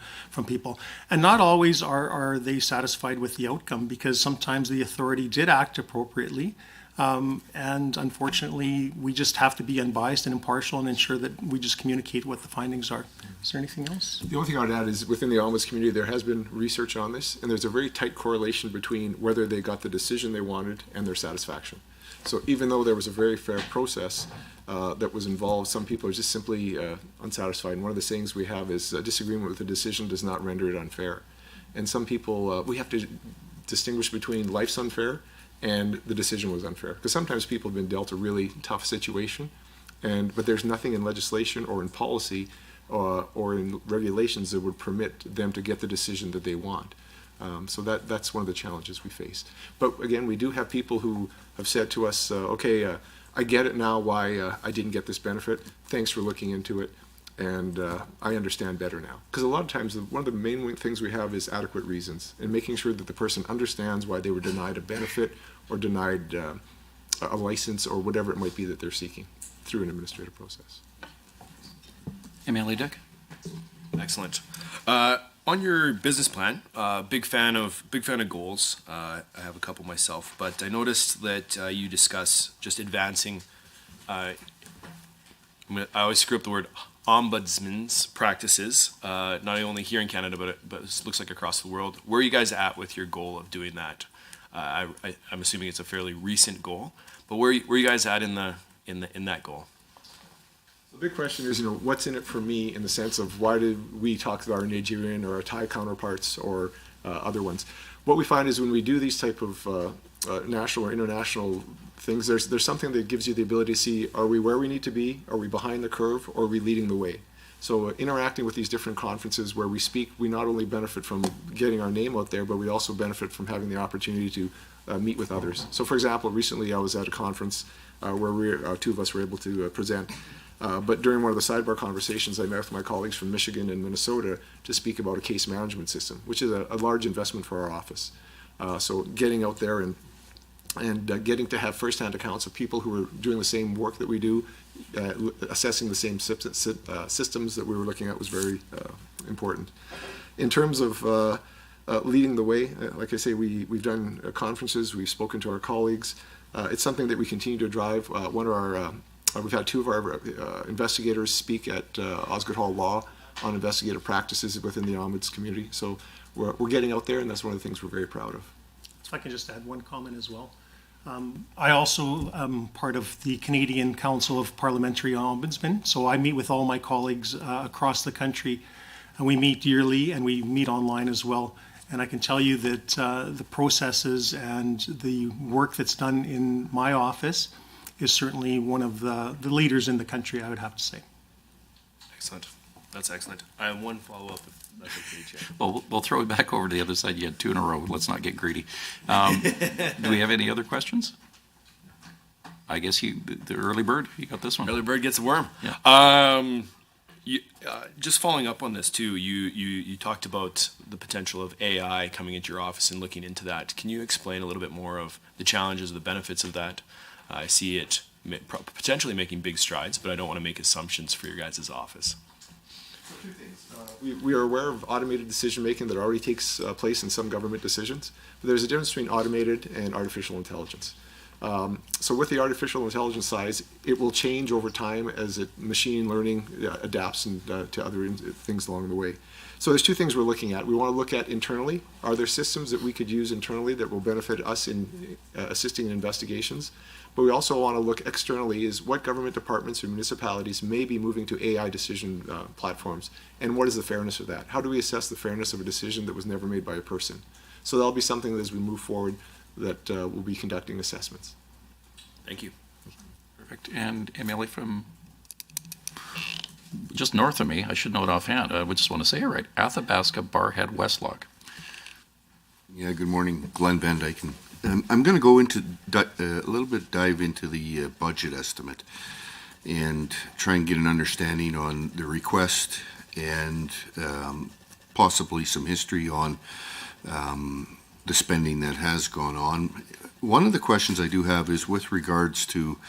people. And not always are they satisfied with the outcome, because sometimes the authority did act appropriately. And unfortunately, we just have to be unbiased and impartial and ensure that we just communicate what the findings are. Is there anything else? The only thing I would add is within the ombuds community, there has been research on this, and there's a very tight correlation between whether they got the decision they wanted and their satisfaction. So even though there was a very fair process that was involved, some people are just simply unsatisfied. And one of the sayings we have is disagreement with a decision does not render it unfair. And some people, we have to distinguish between life's unfair and the decision was unfair. Because sometimes people have been dealt a really tough situation, but there's nothing in legislation or in policy or in regulations that would permit them to get the decision that they want. So that's one of the challenges we face. But again, we do have people who have said to us, okay, I get it now why I didn't get this benefit. Thanks for looking into it. And I understand better now. Because a lot of times, one of the main things we have is adequate reasons, and making sure that the person understands why they were denied a benefit or denied a license or whatever it might be that they're seeking through an administrative process. MLA Dick? Excellent. On your business plan, big fan of goals. I have a couple myself, but I noticed that you discuss just advancing. I always screw up the word ombudsman's practices, not only here in Canada, but it looks like across the world. Where are you guys at with your goal of doing that? I'm assuming it's a fairly recent goal, but where are you guys at in that goal? The big question is, what's in it for me in the sense of why did we talk about our Nigerian or our Thai counterparts or other ones? What we find is when we do these type of national or international things, there's something that gives you the ability to see, are we where we need to be? Are we behind the curve? Or are we leading the way? So interacting with these different conferences where we speak, we not only benefit from getting our name out there, but we also benefit from having the opportunity to meet with others. So for example, recently I was at a conference where two of us were able to present. But during one of the sidebar conversations, I met with my colleagues from Michigan and Minnesota to speak about a case management system, which is a large investment for our office. So getting out there and getting to have firsthand accounts of people who are doing the same work that we do, assessing the same systems that we were looking at was very important. In terms of leading the way, like I say, we've done conferences, we've spoken to our colleagues. It's something that we continue to drive. We've had two of our investigators speak at Osgoode Hall Law on investigative practices within the ombuds community. So we're getting out there, and that's one of the things we're very proud of. If I can just add one comment as well. I also am part of the Canadian Council of Parliamentary Ombudsmen, so I meet with all my colleagues across the country And we meet yearly and we meet online as well. And I can tell you that the processes and the work that's done in my office is certainly one of the leaders in the country, I would have to say. Excellent. That's excellent. I have one follow-up, if that's okay, Chair. Well, we'll throw it back over to the other side. You had two in a row. Let's not get greedy. Do we have any other questions? I guess the early bird, you got this one. Early bird gets a worm. Yeah. Just following up on this too, you talked about the potential of AI coming into your office and looking into that. Can you explain a little bit more of the challenges, the benefits of that? I see it potentially making big strides, but I don't want to make assumptions for your guys' office. Two things. We are aware of automated decision-making that already takes place in some government decisions, but there's a difference between automated and artificial intelligence. So with the artificial intelligence side, it will change over time as machine learning adapts to other things along the way. So there's two things we're looking at. We want to look at internally. Are there systems that we could use internally that will benefit us in assisting in investigations? But we also want to look externally is what government departments or municipalities may be moving to AI decision platforms, and what is the fairness of that? How do we assess the fairness of a decision that was never made by a person? So that'll be something that as we move forward that we'll be conducting assessments. Thank you. Perfect. And Emily from just north of me, I should know it offhand. I would just want to say it right. Athabasca, Barhead, Westlock. Yeah, good morning, Glenn Van Dyken. I'm going to go into a little bit dive into the budget estimate and try and get an understanding on the request and possibly some history on the spending that has gone on. One of the questions I do have is with regards to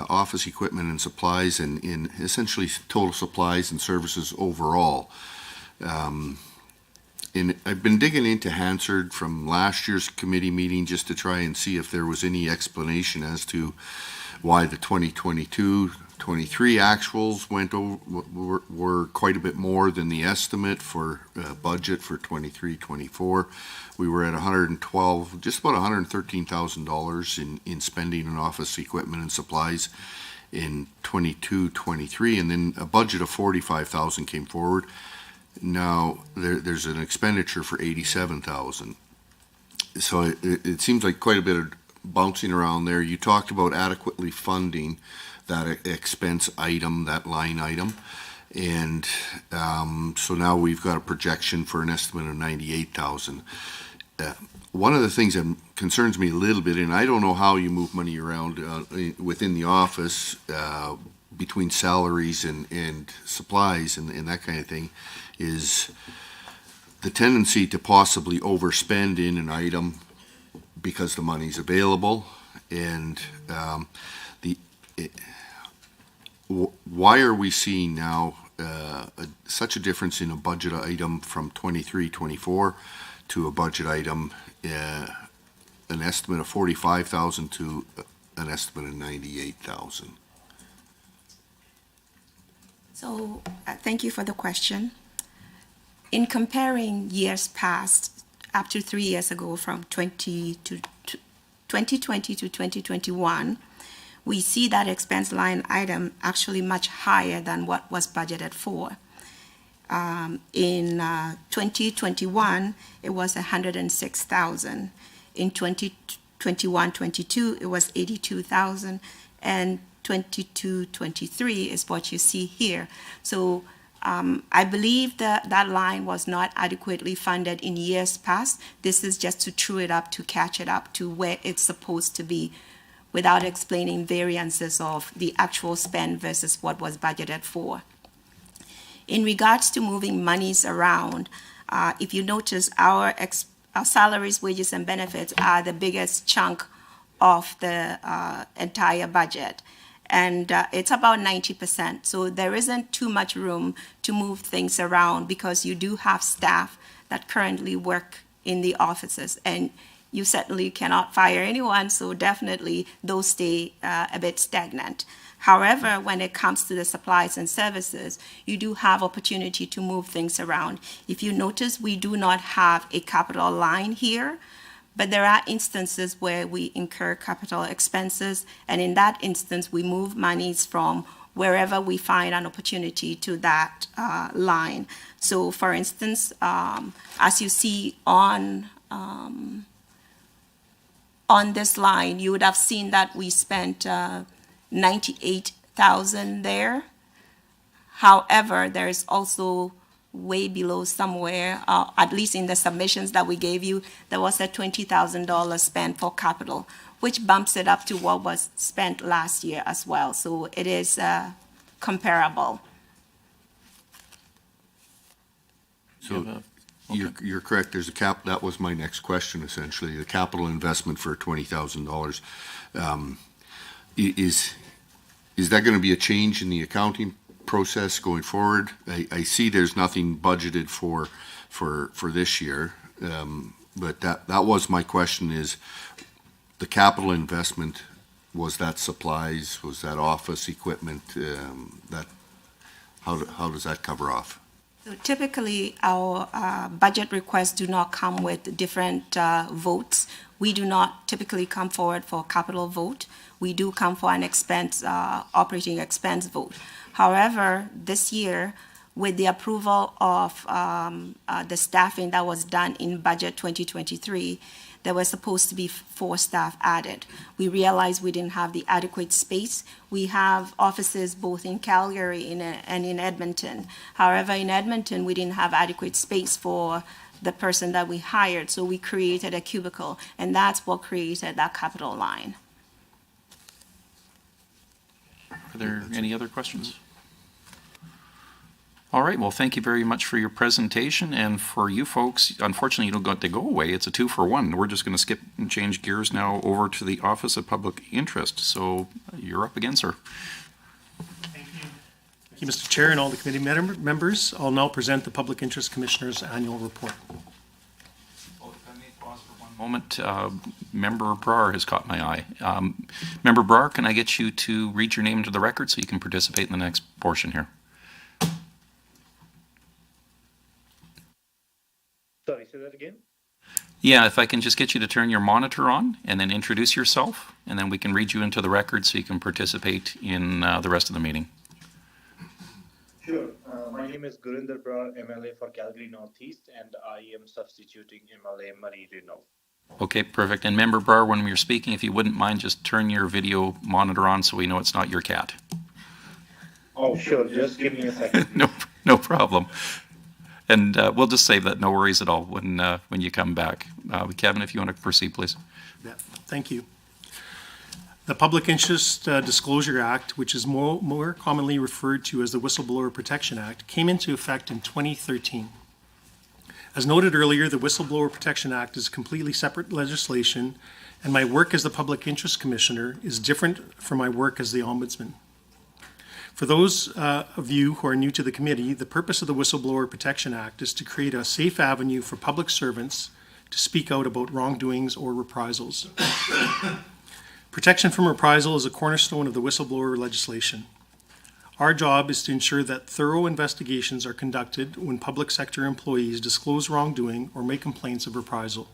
office equipment and supplies and in essentially total supplies and services overall. And I've been digging into Hansard from last year's committee meeting just to try and see if there was any explanation as to why the 2022-23 actuals were quite a bit more than the estimate for budget for 23-24. We were at 112, just about $113,000 in spending on office equipment and supplies in 22-23, and then a budget of $45,000 came forward. Now there's an expenditure for $87,000. So it seems like quite a bit of bouncing around there. You talked about adequately funding that expense item, that line item. And so now we've got a projection for an estimate of $98,000. One of the things that concerns me a little bit, and I don't know how you move money around within the office between salaries and supplies and that kind of thing, is the tendency to possibly overspend in an item because the money's available. And why are we seeing now such a difference in a budget item from 23-24 to a budget item, an estimate of $45,000 to an estimate of $98,000? So thank you for the question. In comparing years past, up to 3 years ago, from 2020 to 2021, we see that expense line item actually much higher than what was budgeted for. In 2021, it was $106,000. In 2021-22, it was $82,000, and 22-23 is what you see here. So I believe that that line was not adequately funded in years past. This is just to true it up, to catch it up to where it's supposed to be, without explaining variances of the actual spend versus what was budgeted for. In regards to moving monies around, if you notice, our salaries, wages, and benefits are the biggest chunk of the entire budget. And it's about 90%. So there isn't too much room to move things around because you do have staff that currently work in the offices. And you certainly cannot fire anyone, so definitely those stay a bit stagnant. However, when it comes to the supplies and services, you do have opportunity to move things around. If you notice, we do not have a capital line here, but there are instances where we incur capital expenses, and in that instance, we move monies from wherever we find an opportunity to that line. So for instance, as you see on this line, you would have seen that we spent 98,000 there. However, there is also way below somewhere, at least in the submissions that we gave you, there was a $20,000 spent for capital, which bumps it up to what was spent last year as well. So it is comparable. So you're correct, there's a that was my next question, essentially, the capital investment for $20,000. Is that going to be a change in the accounting process going forward? I see there's nothing budgeted for this year, but that was my question, is the capital investment, was that supplies, was that office equipment, how does that cover off? So typically, our budget requests do not come with different votes. We do not typically come forward for a capital vote. We do come for an operating expense vote. However, this year, with the approval of the staffing that was done in budget 2023, there was supposed to be 4 staff added. We realized we didn't have the adequate space. We have offices both in Calgary and in Edmonton. However, in Edmonton, we didn't have adequate space for the person that we hired, so we created a cubicle, and that's what created that capital line. Are there any other questions? All right, well, thank you very much for your presentation, and for you folks, unfortunately, you don't get to go away. It's a 2-for-1. We're just going to skip and change gears now over to the Office of Public Interest. So you're up again, sir. Thank you, Mr. Chair, and all the committee members. I'll now present the Public Interest Commissioner's annual report. Well, if I may pause for one moment, Member Brar has caught my eye. Member Brar, can I get you to read your name into the record so you can participate in the next portion here? Sorry, say that again? Yeah, if I can just get you to turn your monitor on and then introduce yourself, and then we can read you into the record so you can participate in the rest of the meeting. Sure. My name is Gurinder Brar, MLA for Calgary Northeast, and I am substituting MLA Marie Renault. Okay, perfect. And Member Brar, when you're speaking, if you wouldn't mind, just turn your video monitor on so we know it's not your cat. Oh, sure. Just give me a second. No problem. And we'll just save that, no worries at all, when you come back. Kevin, if you want to proceed, please. Yeah, thank you. The Public Interest Disclosure Act, which is more commonly referred to as the Whistleblower Protection Act, came into effect in 2013. As noted earlier, the Whistleblower Protection Act is completely separate legislation, and my work as the Public Interest Commissioner is different from my work as the Ombudsman. For those of you who are new to the committee, the purpose of the Whistleblower Protection Act is to create a safe avenue for public servants to speak out about wrongdoings or reprisals. Protection from reprisal is a cornerstone of the whistleblower legislation. Our job is to ensure that thorough investigations are conducted when public sector employees disclose wrongdoing or make complaints of reprisal.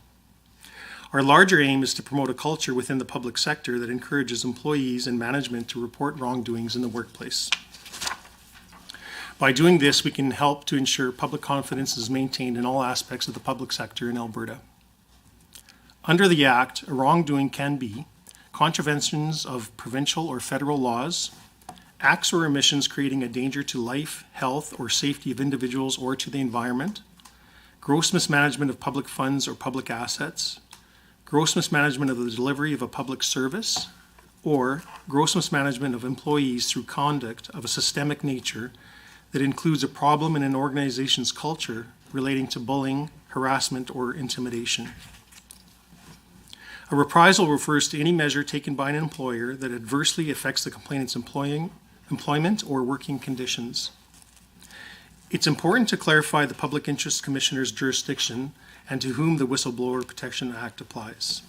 Our larger aim is to promote a culture within the public sector that encourages employees and management to report wrongdoings in the workplace. By doing this, we can help to ensure public confidence is maintained in all aspects of the public sector in Alberta. Under the Act, a wrongdoing can be contraventions of provincial or federal laws, acts or omissions creating a danger to life, health, or safety of individuals or to the environment, gross mismanagement of public funds or public assets, gross mismanagement of the delivery of a public service, or gross mismanagement of employees through conduct of a systemic nature that includes a problem in an organization's culture relating to bullying, harassment, or intimidation. A reprisal refers to any measure taken by an employer that adversely affects the complainant's employment or working conditions. It's important to clarify the Public Interest Commissioner's jurisdiction and to whom the Whistleblower Protection Act applies.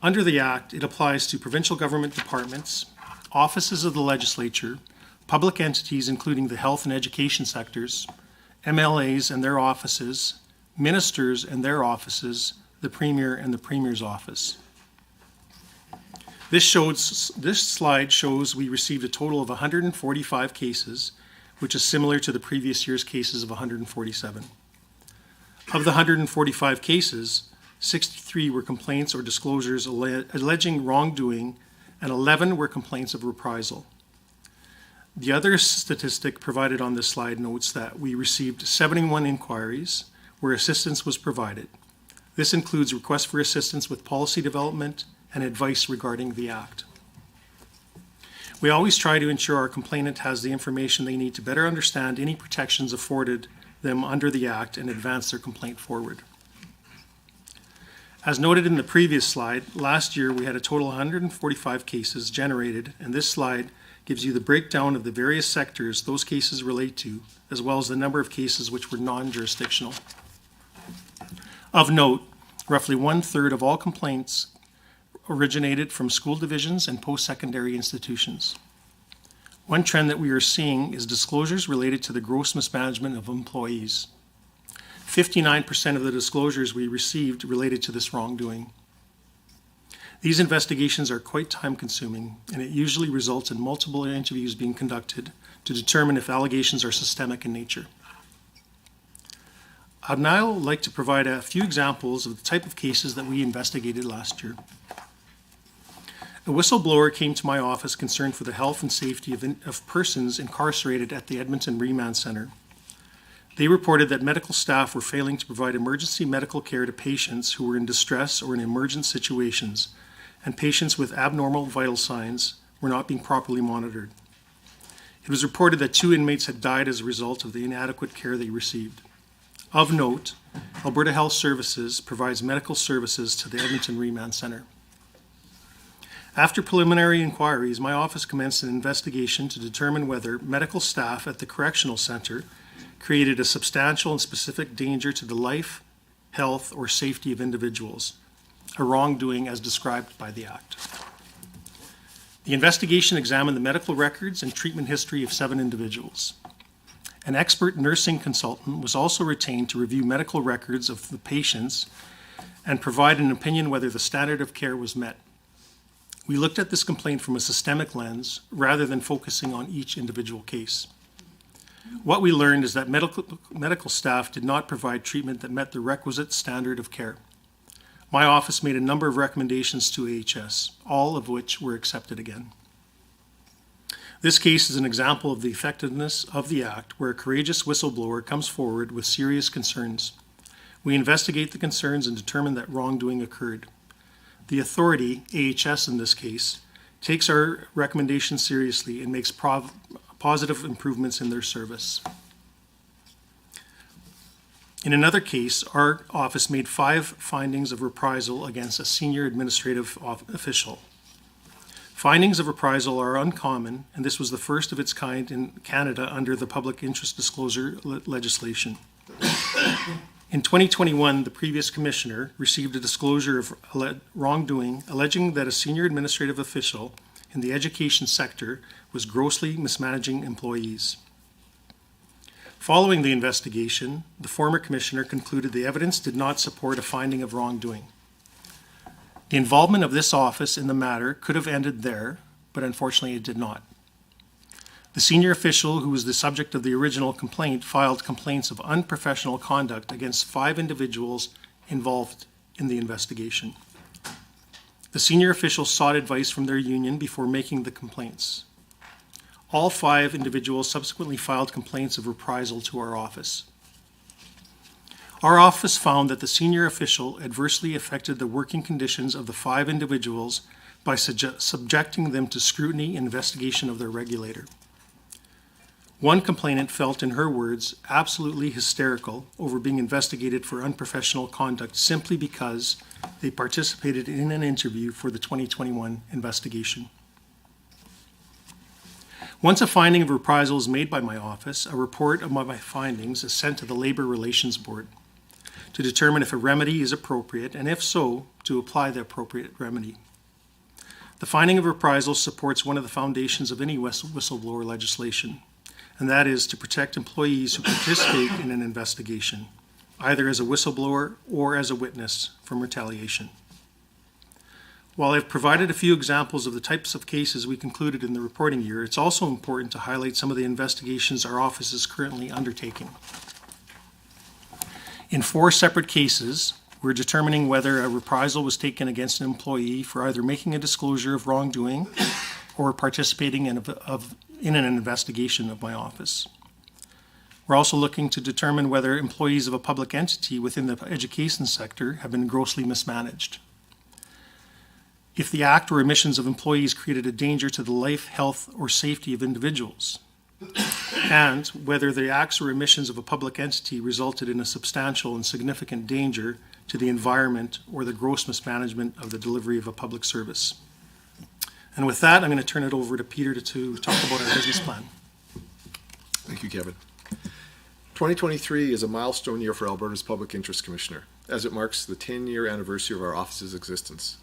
Under the Act, it applies to provincial government departments, offices of the legislature, public entities including the health and education sectors, MLAs and their offices, ministers and their offices, the Premier and the Premier's office. This slide shows we received a total of 145 cases, which is similar to the previous year's cases of 147. Of the 145 cases, 63 were complaints or disclosures alleging wrongdoing, and 11 were complaints of reprisal. The other statistic provided on this slide notes that we received 71 inquiries where assistance was provided. This includes requests for assistance with policy development and advice regarding the Act. We always try to ensure our complainant has the information they need to better understand any protections afforded them under the Act and advance their complaint forward. As noted in the previous slide, last year we had a total of 145 cases generated, and this slide gives you the breakdown of the various sectors those cases relate to, as well as the number of cases which were non-jurisdictional. Of note, roughly 1/3 of all complaints originated from school divisions and post-secondary institutions. One trend that we are seeing is disclosures related to the gross mismanagement of employees. 59% of the disclosures we received related to this wrongdoing. These investigations are quite time-consuming, and it usually results in multiple interviews being conducted to determine if allegations are systemic in nature. I'd now like to provide a few examples of the type of cases that we investigated last year. A whistleblower came to my office concerned for the health and safety of persons incarcerated at the Edmonton Remand Centre. They reported that medical staff were failing to provide emergency medical care to patients who were in distress or in emergent situations, and patients with abnormal vital signs were not being properly monitored. It was reported that 2 inmates had died as a result of the inadequate care they received. Of note, Alberta Health Services provides medical services to the Edmonton Remand Centre. After preliminary inquiries, my office commenced an investigation to determine whether medical staff at the correctional centre created a substantial and specific danger to the life, health, or safety of individuals, a wrongdoing as described by the Act. The investigation examined the medical records and treatment history of 7 individuals. An expert nursing consultant was also retained to review medical records of the patients and provide an opinion whether the standard of care was met. We looked at this complaint from a systemic lens rather than focusing on each individual case. What we learned is that medical staff did not provide treatment that met the requisite standard of care. My office made a number of recommendations to AHS, all of which were accepted again. This case is an example of the effectiveness of the Act, where a courageous whistleblower comes forward with serious concerns. We investigate the concerns and determine that wrongdoing occurred. The authority, AHS in this case, takes our recommendations seriously and makes positive improvements in their service. In another case, our office made 5 findings of reprisal against a senior administrative official. Findings of reprisal are uncommon, and this was the first of its kind in Canada under the public interest disclosure legislation. In 2021, the previous commissioner received a disclosure of wrongdoing alleging that a senior administrative official in the education sector was grossly mismanaging employees. Following the investigation, the former commissioner concluded the evidence did not support a finding of wrongdoing. The involvement of this office in the matter could have ended there, but unfortunately it did not. The senior official who was the subject of the original complaint filed complaints of unprofessional conduct against 5 individuals involved in the investigation. The senior officials sought advice from their union before making the complaints. All 5 individuals subsequently filed complaints of reprisal to our office. Our office found that the senior official adversely affected the working conditions of the 5 individuals by subjecting them to scrutiny and investigation of their regulator. One complainant felt, in her words, absolutely hysterical over being investigated for unprofessional conduct simply because they participated in an interview for the 2021 investigation. Once a finding of reprisal is made by my office, a report of my findings is sent to the Labor Relations Board to determine if a remedy is appropriate, and if so, to apply the appropriate remedy. The finding of reprisal supports one of the foundations of any whistleblower legislation, and that is to protect employees who participate in an investigation, either as a whistleblower or as a witness, from retaliation. While I've provided a few examples of the types of cases we concluded in the reporting year, it's also important to highlight some of the investigations our office is currently undertaking. In 4 separate cases, we're determining whether a reprisal was taken against an employee for either making a disclosure of wrongdoing or participating in an investigation of my office. We're also looking to determine whether employees of a public entity within the education sector have been grossly mismanaged. If the act or omissions of employees created a danger to the life, health, or safety of individuals, and whether the acts or omissions of a public entity resulted in a substantial and significant danger to the environment or the gross mismanagement of the delivery of a public service. And with that, I'm going to turn it over to Peter to talk about our business plan. Thank you, Kevin. 2023 is a milestone year for Alberta's Public Interest Commissioner, as it marks the 10-year anniversary of our office's existence.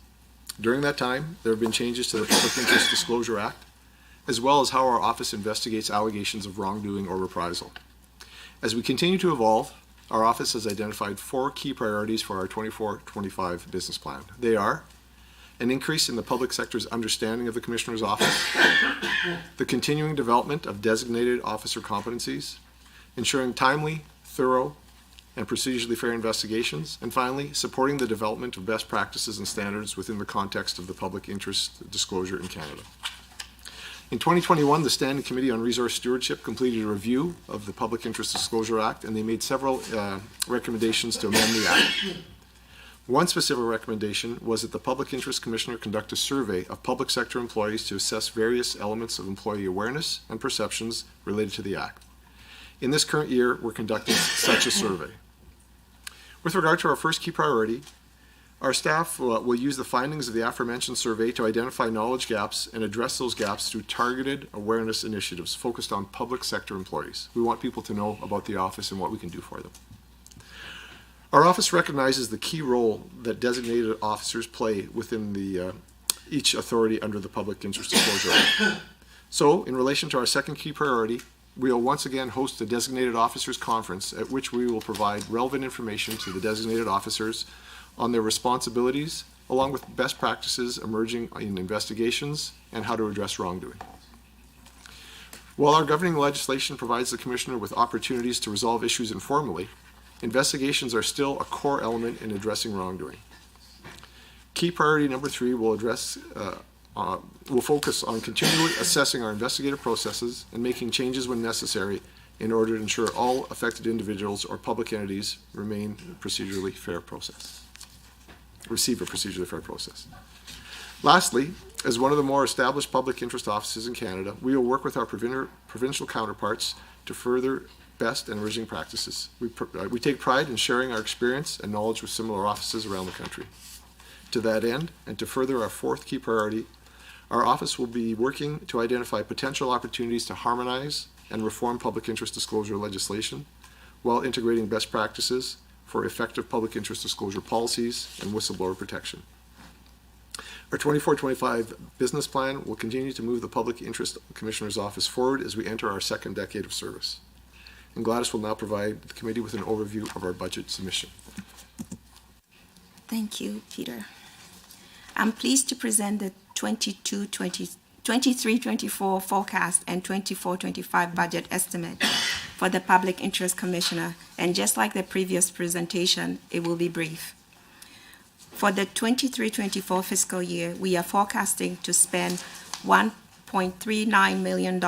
During that time, there have been changes to the Public Interest Disclosure Act, as well as how our office investigates allegations of wrongdoing or reprisal. As we continue to evolve, our office has identified 4 key priorities for our 24-25 business plan. They are an increase in the public sector's understanding of the Commissioner's office, the continuing development of designated officer competencies, ensuring timely, thorough, and procedurally fair investigations, and finally, supporting the development of best practices and standards within the context of the public interest disclosure in Canada. In 2021, the Standing Committee on Resource Stewardship completed a review of the Public Interest Disclosure Act, and they made several recommendations to amend the Act. One specific recommendation was that the Public Interest Commissioner conduct a survey of public sector employees to assess various elements of employee awareness and perceptions related to the Act. In this current year, we're conducting such a survey. With regard to our first key priority, our staff will use the findings of the aforementioned survey to identify knowledge gaps and address those gaps through targeted awareness initiatives focused on public sector employees. We want people to know about the office and what we can do for them. Our office recognizes the key role that designated officers play within each authority under the Public Interest Disclosure Act. So, in relation to our second key priority, we will once again host a Designated Officers Conference at which we will provide relevant information to the designated officers on their responsibilities, along with best practices emerging in investigations and how to address wrongdoing. While our governing legislation provides the Commissioner with opportunities to resolve issues informally, investigations are still a core element in addressing wrongdoing. Key priority number 3 will focus on continually assessing our investigative processes and making changes when necessary in order to ensure all affected individuals or public entities receive a procedurally fair process. Lastly, as one of the more established public interest offices in Canada, we will work with our provincial counterparts to further best and emerging practices. We take pride in sharing our experience and knowledge with similar offices around the country. To that end, and to further our fourth key priority, our office will be working to identify potential opportunities to harmonize and reform public interest disclosure legislation while integrating best practices for effective public interest disclosure policies and whistleblower protection. Our 24-25 business plan will continue to move the Public Interest Commissioner's Office forward as we enter our second decade of service. And Gladys will now provide the committee with an overview of our budget submission. Thank you, Peter. I'm pleased to present the 23-24 forecast and 24-25 budget estimate for the Public Interest Commissioner, and just like the previous presentation, it will be brief. For the 23-24 fiscal year, we are forecasting to spend $1.39 million,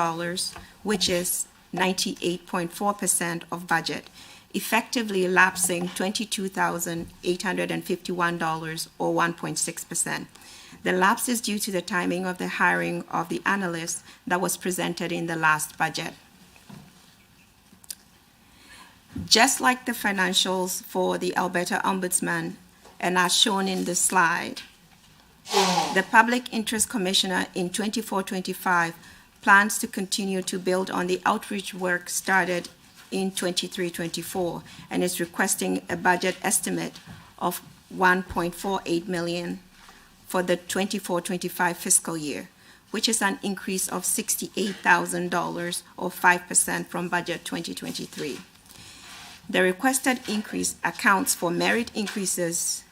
which is 98.4% of budget, effectively lapsing $22,851 or 1.6%. The lapse is due to the timing of the hiring of the analyst that was presented in the last budget. Just like the financials for the Alberta Ombudsman, and as shown in the slide, the Public Interest Commissioner in 24-25 plans to continue to build on the outreach work started in 23-24 and is requesting a budget estimate of $1.48 million for the 24-25 fiscal year, which is an increase of $68,000 or 5% from budget 2023. The requested increase accounts for merit increases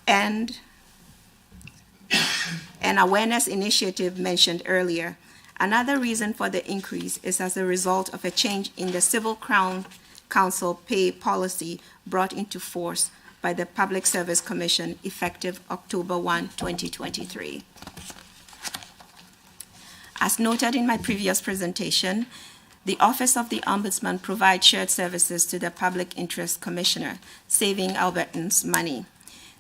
and and awareness initiative mentioned earlier. Another reason for the increase is as a result of a change in the Civil Crown Council pay policy brought into force by the Public Service Commission effective October 1, 2023. As noted in my previous presentation, the Office of the Ombudsman provides shared services to the Public Interest Commissioner, saving Albertans money.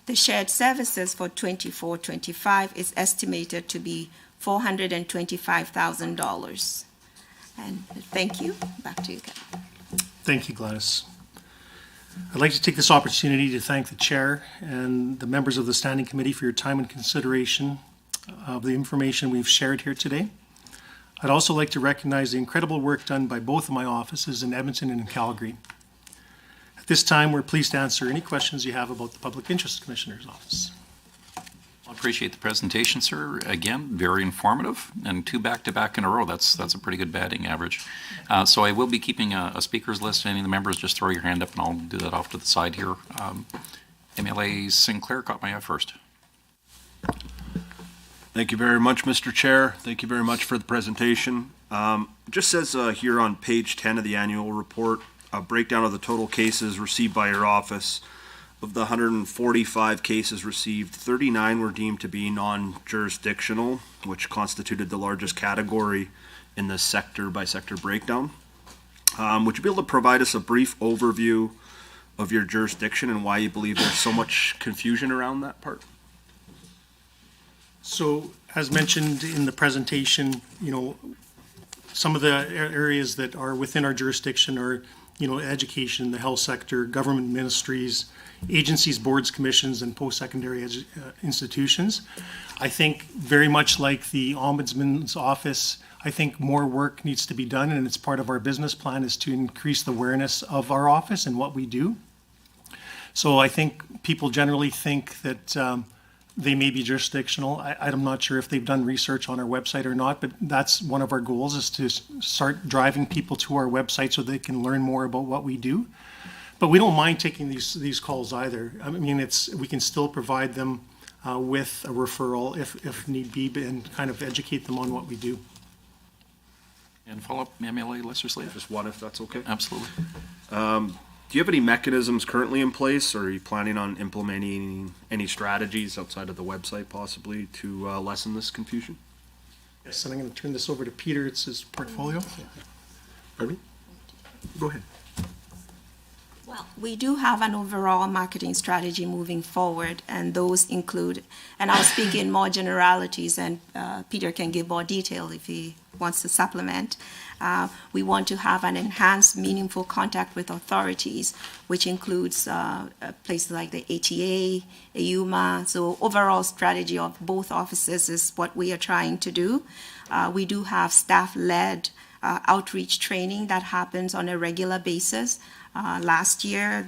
The shared services for 24-25 is estimated to be $425,000. And thank you. Back to you, Kevin. Thank you, Gladys. I'd like to take this opportunity to thank the chair and the members of the Standing Committee for your time and consideration of the information we've shared here today. I'd also like to recognize the incredible work done by both of my offices in Edmonton and in Calgary. At this time, we're pleased to answer any questions you have about the Public Interest Commissioner's Office. I appreciate the presentation, sir. Again, very informative, and 2 back-to-back in a row. That's a pretty good batting average. So I will be keeping a speakers list. Any of the members, just throw your hand up, and I'll do that off to the side here. MLA Sinclair caught my eye first. Thank you very much, Mr. Chair. Thank you very much for the presentation. Just says here on page 10 of the annual report, a breakdown of the total cases received by your office. Of the 145 cases received, 39 were deemed to be non-jurisdictional, which constituted the largest category in the sector-by-sector breakdown. Would you be able to provide us a brief overview of your jurisdiction and why you believe there's so much confusion around that part? So, as mentioned in the presentation, some of the areas that are within our jurisdiction are, education, the health sector, government ministries, agencies, boards, commissions, and post-secondary institutions. I think very much like the Ombudsman's office, I think more work needs to be done, and it's part of our business plan is to increase the awareness of our office and what we do. So I think people generally think that they may be jurisdictional. I'm not sure if they've done research on our website or not, but that's one of our goals is to start driving people to our website so they can learn more about what we do. But we don't mind taking these calls either. I mean, we can still provide them with a referral if need be, and kind of educate them on what we do. And follow up, MLA Lesser-Slave? Just one, if that's okay. Absolutely. Do you have any mechanisms currently in place, or are you planning on implementing any strategies outside of the website possibly to lessen this confusion? Yes, and I'm going to turn this over to Peter. It's his portfolio. Pardon me? Go ahead. Well, we do have an overall marketing strategy moving forward, and those include, and I'll speak in more generalities, and Peter can give more detail if he wants to supplement. We want to have an enhanced, meaningful contact with authorities, which includes places like the ATA, EUMA. So overall strategy of both offices is what we are trying to do. We do have staff-led outreach training that happens on a regular basis. Last year,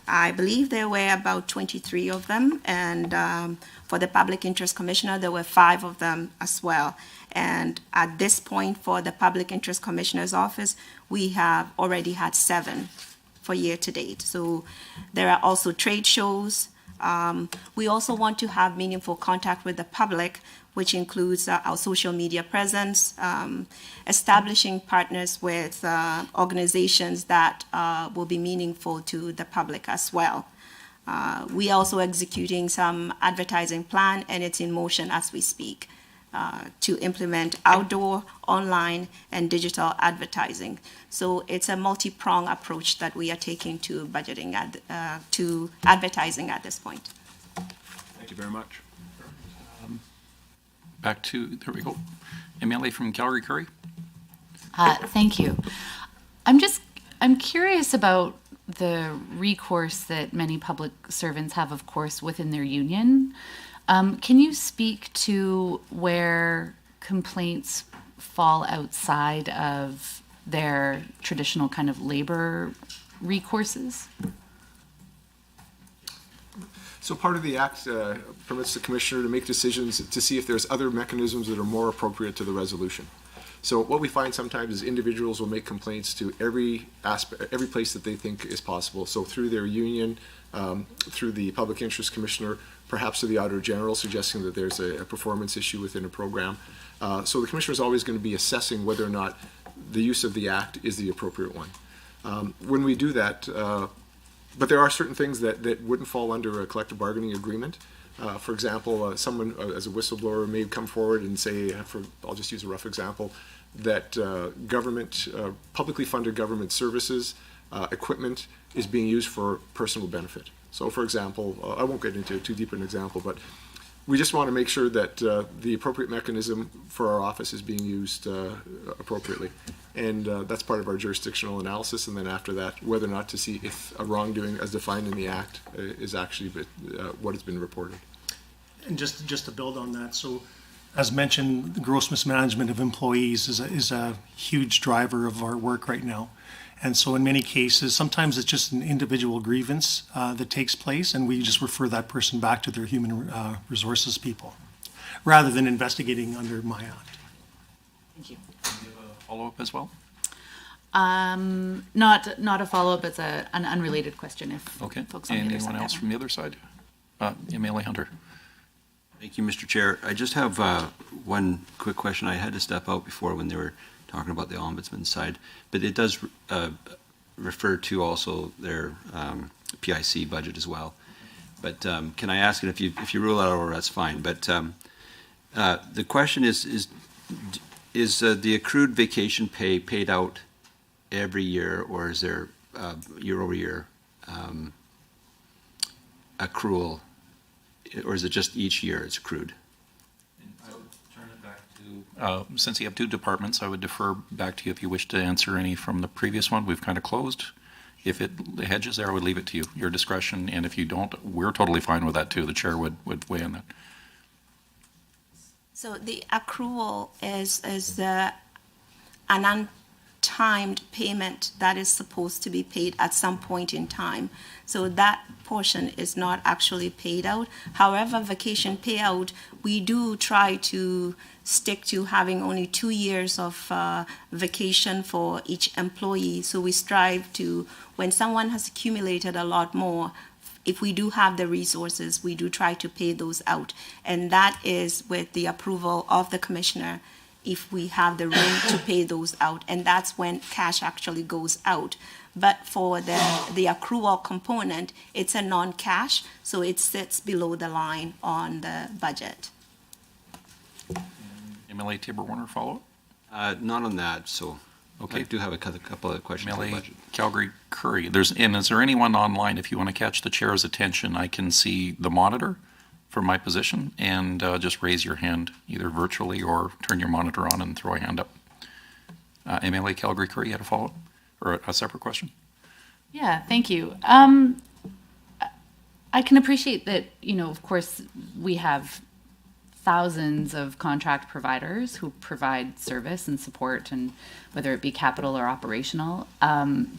I believe there were about 23 of them, and for the Public Interest Commissioner, there were 5 of them as well. And at this point, for the Public Interest Commissioner's office, we have already had 7 for year to date. So there are also trade shows. We also want to have meaningful contact with the public, which includes our social media presence, establishing partners with organizations that will be meaningful to the public as well. We are also executing some advertising plan, and it's in motion as we speak, to implement outdoor, online, and digital advertising. So it's a multi-pronged approach that we are taking to budgeting, to advertising at this point. Thank you very much. Back to, there we go. MLA from Calgary Curry. Thank you. I'm curious about the recourse that many public servants have, of course, within their union. Can you speak to where complaints fall outside of their traditional kind of labor recourses? So part of the Act permits the Commissioner to make decisions to see if there's other mechanisms that are more appropriate to the resolution. So what we find sometimes is individuals will make complaints to every place that they think is possible. So through their union, through the Public Interest Commissioner, perhaps to the Auditor General, suggesting that there's a performance issue within a program. So the Commissioner is always going to be assessing whether or not the use of the Act is the appropriate one. When we do that, but there are certain things that wouldn't fall under a collective bargaining agreement. For example, someone as a whistleblower may come forward and say, I'll just use a rough example, that publicly funded government services, equipment is being used for personal benefit. So for example, I won't get into too deep an example, but we just want to make sure that the appropriate mechanism for our office is being used appropriately. And that's part of our jurisdictional analysis. And then after that, whether or not to see if a wrongdoing as defined in the Act is actually what has been reported. And just to build on that, so as mentioned, the gross mismanagement of employees is a huge driver of our work right now. And so in many cases, sometimes it's just an individual grievance that takes place, and we just refer that person back to their human resources people, rather than investigating under my Act. Thank you. Follow-up as well? Not a follow-up, it's an unrelated question if Okay. folks on the other side Anyone else have from the other side? Emily Hunter. Thank you, Mr. Chair. I just have one quick question. I had to step out before when they were talking about the ombudsman side, but it does refer to also their PIC budget as well. But can I ask, and if you rule that over, that's fine. But the question is the accrued vacation pay paid out every year, or is there year-over-year accrual, or is it just each year it's accrued? I would turn it back to, since you have two departments, I would defer back to you if you wish to answer any from the previous one. We've kind of closed. If it hedges there, I would leave it to you, your discretion. And if you don't, we're totally fine with that too. The chair would weigh in that. So the accrual is an untimed payment that is supposed to be paid at some point in time. So that portion is not actually paid out. However, vacation payout, we do try to stick to having only 2 years of vacation for each employee. So we strive to, when someone has accumulated a lot more, if we do have the resources, we do try to pay those out. And that is with the approval of the commissioner, if we have the room to pay those out. And that's when cash actually goes out. But for the accrual component, it's a non-cash, so it sits below the line on the budget. MLA Tabor Warner, follow-up? Not on that, so Okay. I do have a couple of questions on the MLA budget. Calgary Curry. Is there anyone online, if you want to catch the chair's attention, I can see the monitor from my position, and just raise your hand, either virtually or turn your monitor on and throw a hand up. MLA Calgary Curry, you had a follow-up or a separate question? Yeah, thank you. I can appreciate that, of course, we have thousands of contract providers who provide service and support, and whether it be capital or operational,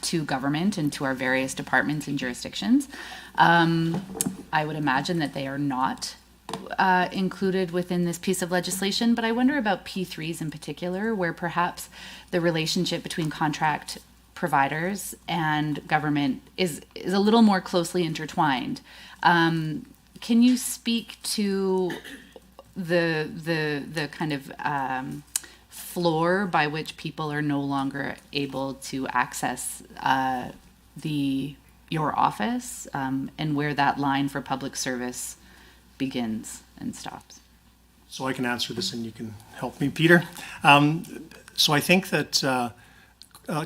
to government and to our various departments and jurisdictions. I would imagine that they are not included within this piece of legislation, but I wonder about P3s in particular, where perhaps the relationship between contract providers and government is a little more closely intertwined. Can you speak to the kind of floor by which people are no longer able to access your office, and where that line for public service begins and stops? So I can answer this and you can help me, Peter. So I think that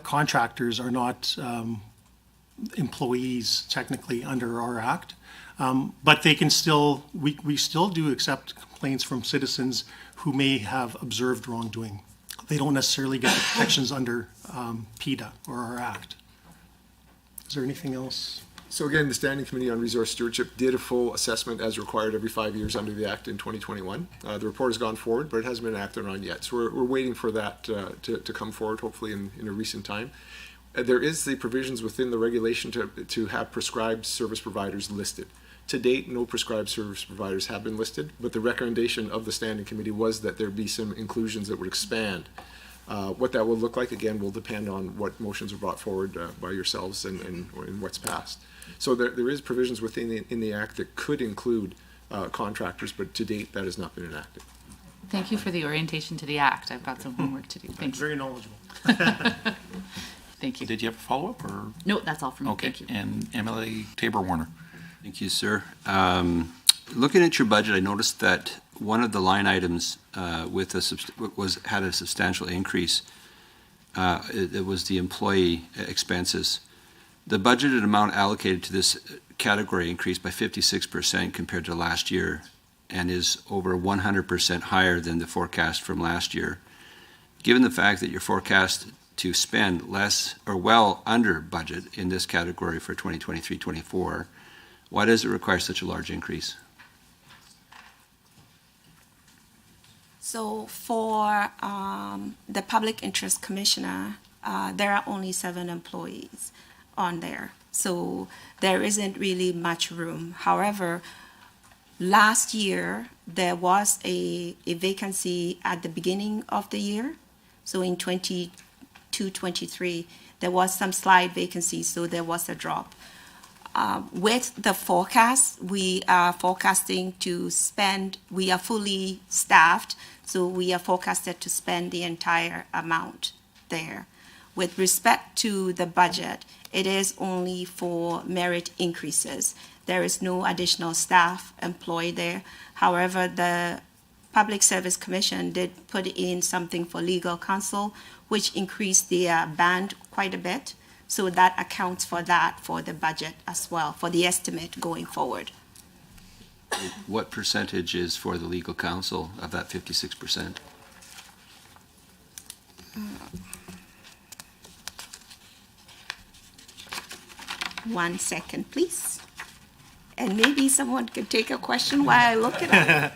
contractors are not employees technically under our Act, but they can still, we still do accept complaints from citizens who may have observed wrongdoing. They don't necessarily get the protections under PETA or our Act. Is there anything else? So again, the Standing Committee on Resource Stewardship did a full assessment as required every 5 years under the Act in 2021. The report has gone forward, but it hasn't been acted on yet. So we're waiting for that to come forward, hopefully in a recent time. There is the provisions within the regulation to have prescribed service providers listed. To date, no prescribed service providers have been listed, but the recommendation of the Standing Committee was that there be some inclusions that would expand. What that will look like, again, will depend on what motions are brought forward by yourselves and what's passed. So there is provisions within the Act that could include contractors, but to date, that has not been enacted. Thank you for the orientation to the act. I've got some homework to do. Thank you. Very knowledgeable. Thank you. Did you have a follow-up, or? No, that's all from me. Okay, Thank you. and MLA Tabor Warner. Thank you, sir. Looking at your budget, I noticed that one of the line items with had a substantial increase. It was the employee expenses. The budgeted amount allocated to this category increased by 56% compared to last year, and is over 100% higher than the forecast from last year. Given the fact that you're forecast to spend less or well under budget in this category for 2023-24, why does it require such a large increase? So for the Public Interest Commissioner, there are only 7 employees on there. So there isn't really much room. However, last year, there was a vacancy at the beginning of the year. So in 22-23, there was some slight vacancies, so there was a drop. With the forecast, we are forecasting to spend, we are fully staffed, so we are forecasted to spend the entire amount there. With respect to the budget, it is only for merit increases. There is no additional staff employed there. However, the Public Service Commission did put in something for legal counsel, which increased their band quite a bit. So that accounts for that for the budget as well, for the estimate going forward. What percentage is for the legal counsel of that 56%? One second, please. And maybe someone could take a question while I look it up.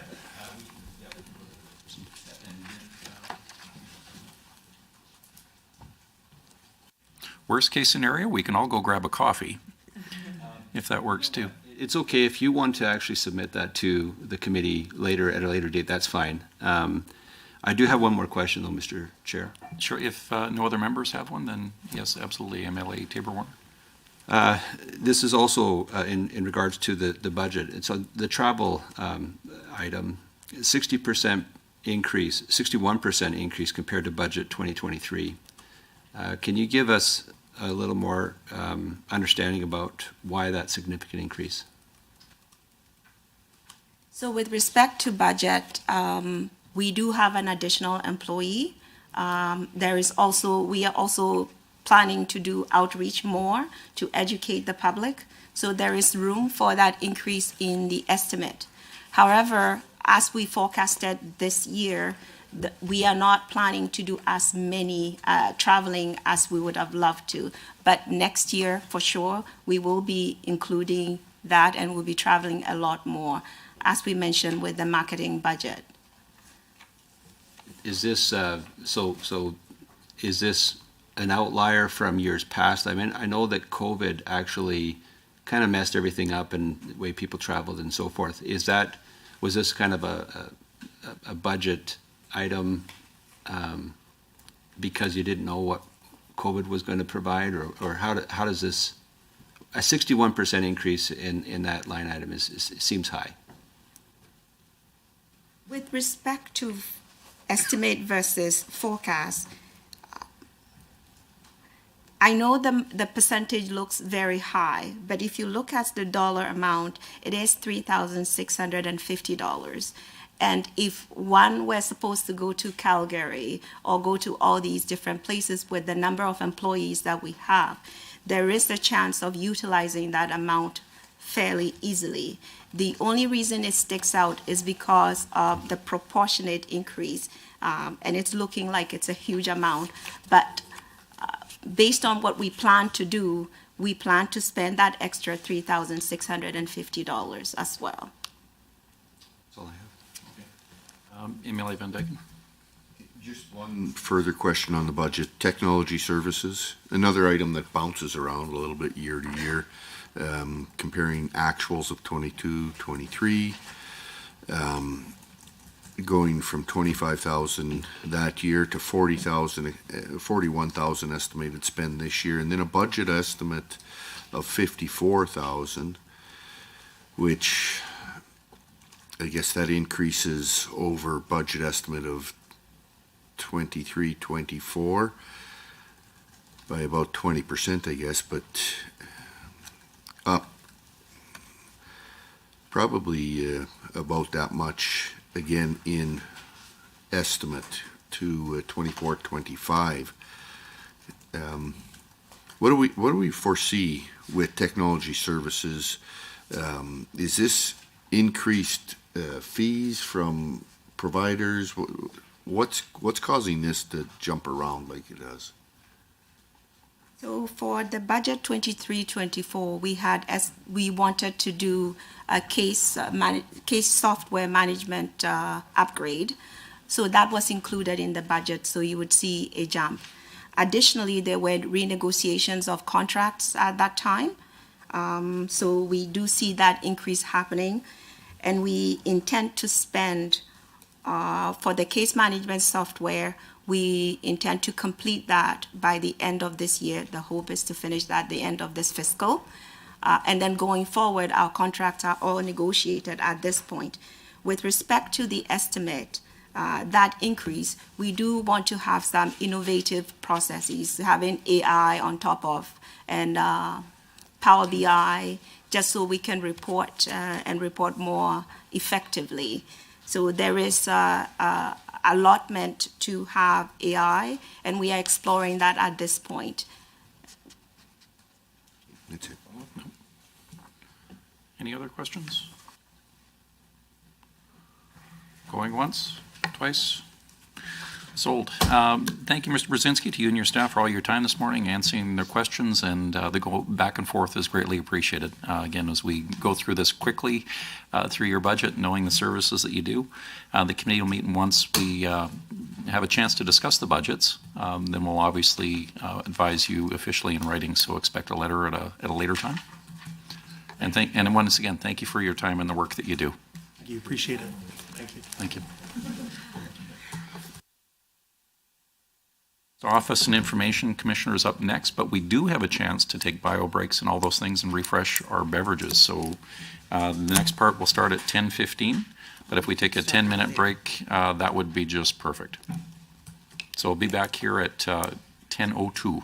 Worst case scenario, we can all go grab a coffee, if that works too. It's okay if you want to actually submit that to the committee later, at a later date, that's fine. I do have one more question though, Mr. Chair. Sure, if no other members have one, then yes, absolutely, MLA Tabor Warner. This is also in regards to the budget. It's on the travel item, 60% increase, 61% increase compared to budget 2023. Can you give us a little more understanding about why that significant increase? So with respect to budget, we do have an additional employee. We are also planning to do outreach more to educate the public. So there is room for that increase in the estimate. However, as we forecasted this year, we are not planning to do as many traveling as we would have loved to. But next year, for sure, we will be including that and we'll be traveling a lot more, as we mentioned with the marketing budget. Is this is this an outlier from years past? I mean, I know that COVID actually kind of messed everything up and the way people traveled and so forth. Was this kind of a budget item because you didn't know what COVID was going to provide, or how does this, a 61% increase in that line item seems high? With respect to estimate versus forecast, I know the percentage looks very high, but if you look at the dollar amount, it is $3,650. And if one were supposed to go to Calgary or go to all these different places with the number of employees that we have, there is a chance of utilizing that amount fairly easily. The only reason it sticks out is because of the proportionate increase, and it's looking like it's a huge amount. But based on what we plan to do, we plan to spend that extra $3,650 as well. That's all I have. MLA Van Dyken. Just one further question on the budget. Technology services, another item that bounces around a little bit year to year, comparing actuals of 22, 23, going from 25,000 that year to 41,000 estimated spend this year, and then a budget estimate of 54,000, which I guess that increases over budget estimate of 23, 24 by about 20%, I guess, but up probably about that much again in estimate to 24, 25. What do we foresee with technology services? Is this increased fees from providers? What's causing this to jump around like it does? So for the budget 23-24, we wanted to do a case software management upgrade. So that was included in the budget, so you would see a jump. Additionally, there were renegotiations of contracts at that time. So we do see that increase happening, and we intend to spend for the case management software. We intend to complete that by the end of this year. The hope is to finish that at the end of this fiscal. And then going forward, our contracts are all negotiated at this point. With respect to the estimate, that increase, we do want to have some innovative processes, having AI on top of, and Power BI, just so we can report and report more effectively. So there is allotment to have AI, and we are exploring that at this point. That's it. Any other questions? Going once, twice? Sold. Thank you, Mr. Brzezinski, to you and your staff for all your time this morning, answering their questions, and the go back and forth is greatly appreciated. Again, as we go through this quickly through your budget, knowing the services that you do, the committee will meet, and once we have a chance to discuss the budgets, then we'll obviously advise you officially in writing, so expect a letter at a later time. And once again, thank you for your time and the work that you do. Thank you, appreciate it. Thank you. Thank you. So Office and Information Commissioner is up next, but we do have a chance to take bio breaks and all those things and refresh our beverages. So the next part will start at 10:15, but if we take a 10-minute break, that would be just perfect. So we'll be back here at 10:02.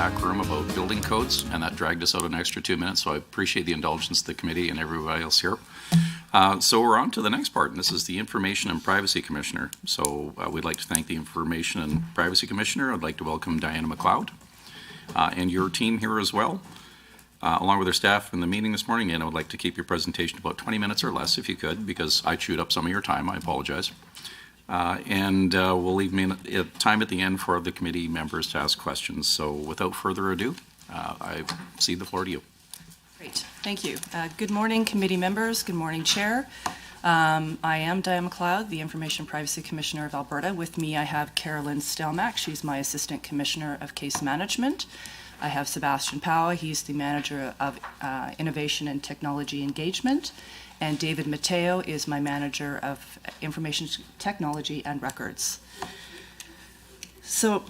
back room about building codes, and that dragged us out an extra 2 minutes, so I appreciate the indulgence of the committee and everybody else here. So we're on to the next part, and this is the Information and Privacy Commissioner. So we'd like to thank the Information and Privacy Commissioner. I'd like to welcome Diana McLeod and your team here as well, along with their staff in the meeting this morning. And I would like to keep your presentation about 20 minutes or less if you could, because I chewed up some of your time. I apologize. And we'll leave time at the end for the committee members to ask questions. So without further ado, I cede the floor to you. Great, thank you. Good morning, committee members. Good morning, Chair. I am Diana McLeod, the Information Privacy Commissioner of Alberta. With me, I have Carolyn Stelmach. She's my Assistant Commissioner of Case Management. I have Sebastian Powa. He's the Manager of Innovation and Technology Engagement. And David Mateo is my Manager of Information Technology and Records. So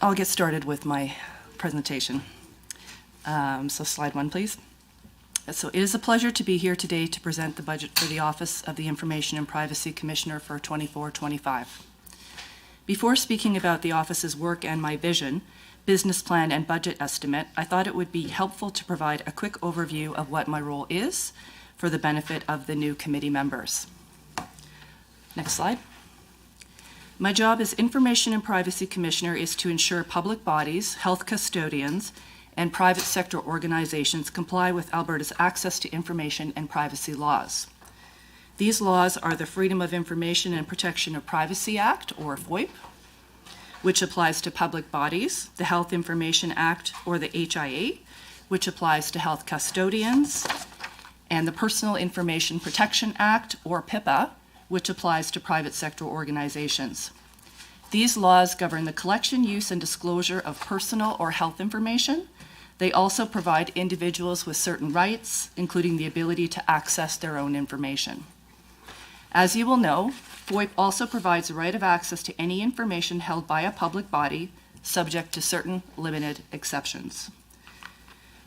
I'll get started with my presentation. So slide 1, please. So it is a pleasure to be here today to present the budget for the Office of the Information and Privacy Commissioner for 24-25. Before speaking about the office's work and my vision, business plan and budget estimate, I thought it would be helpful to provide a quick overview of what my role is for the benefit of the new committee members. Next slide. My job as Information and Privacy Commissioner is to ensure public bodies, health custodians, and private sector organizations comply with Alberta's Access to Information and Privacy laws. These laws are the Freedom of Information and Protection of Privacy Act, or FOIP, which applies to public bodies, the Health Information Act, or the HIA, which applies to health custodians, and the Personal Information Protection Act, or PIPA, which applies to private sector organizations. These laws govern the collection, use, and disclosure of personal or health information. They also provide individuals with certain rights, including the ability to access their own information. As you will know, FOIP also provides the right of access to any information held by a public body, subject to certain limited exceptions.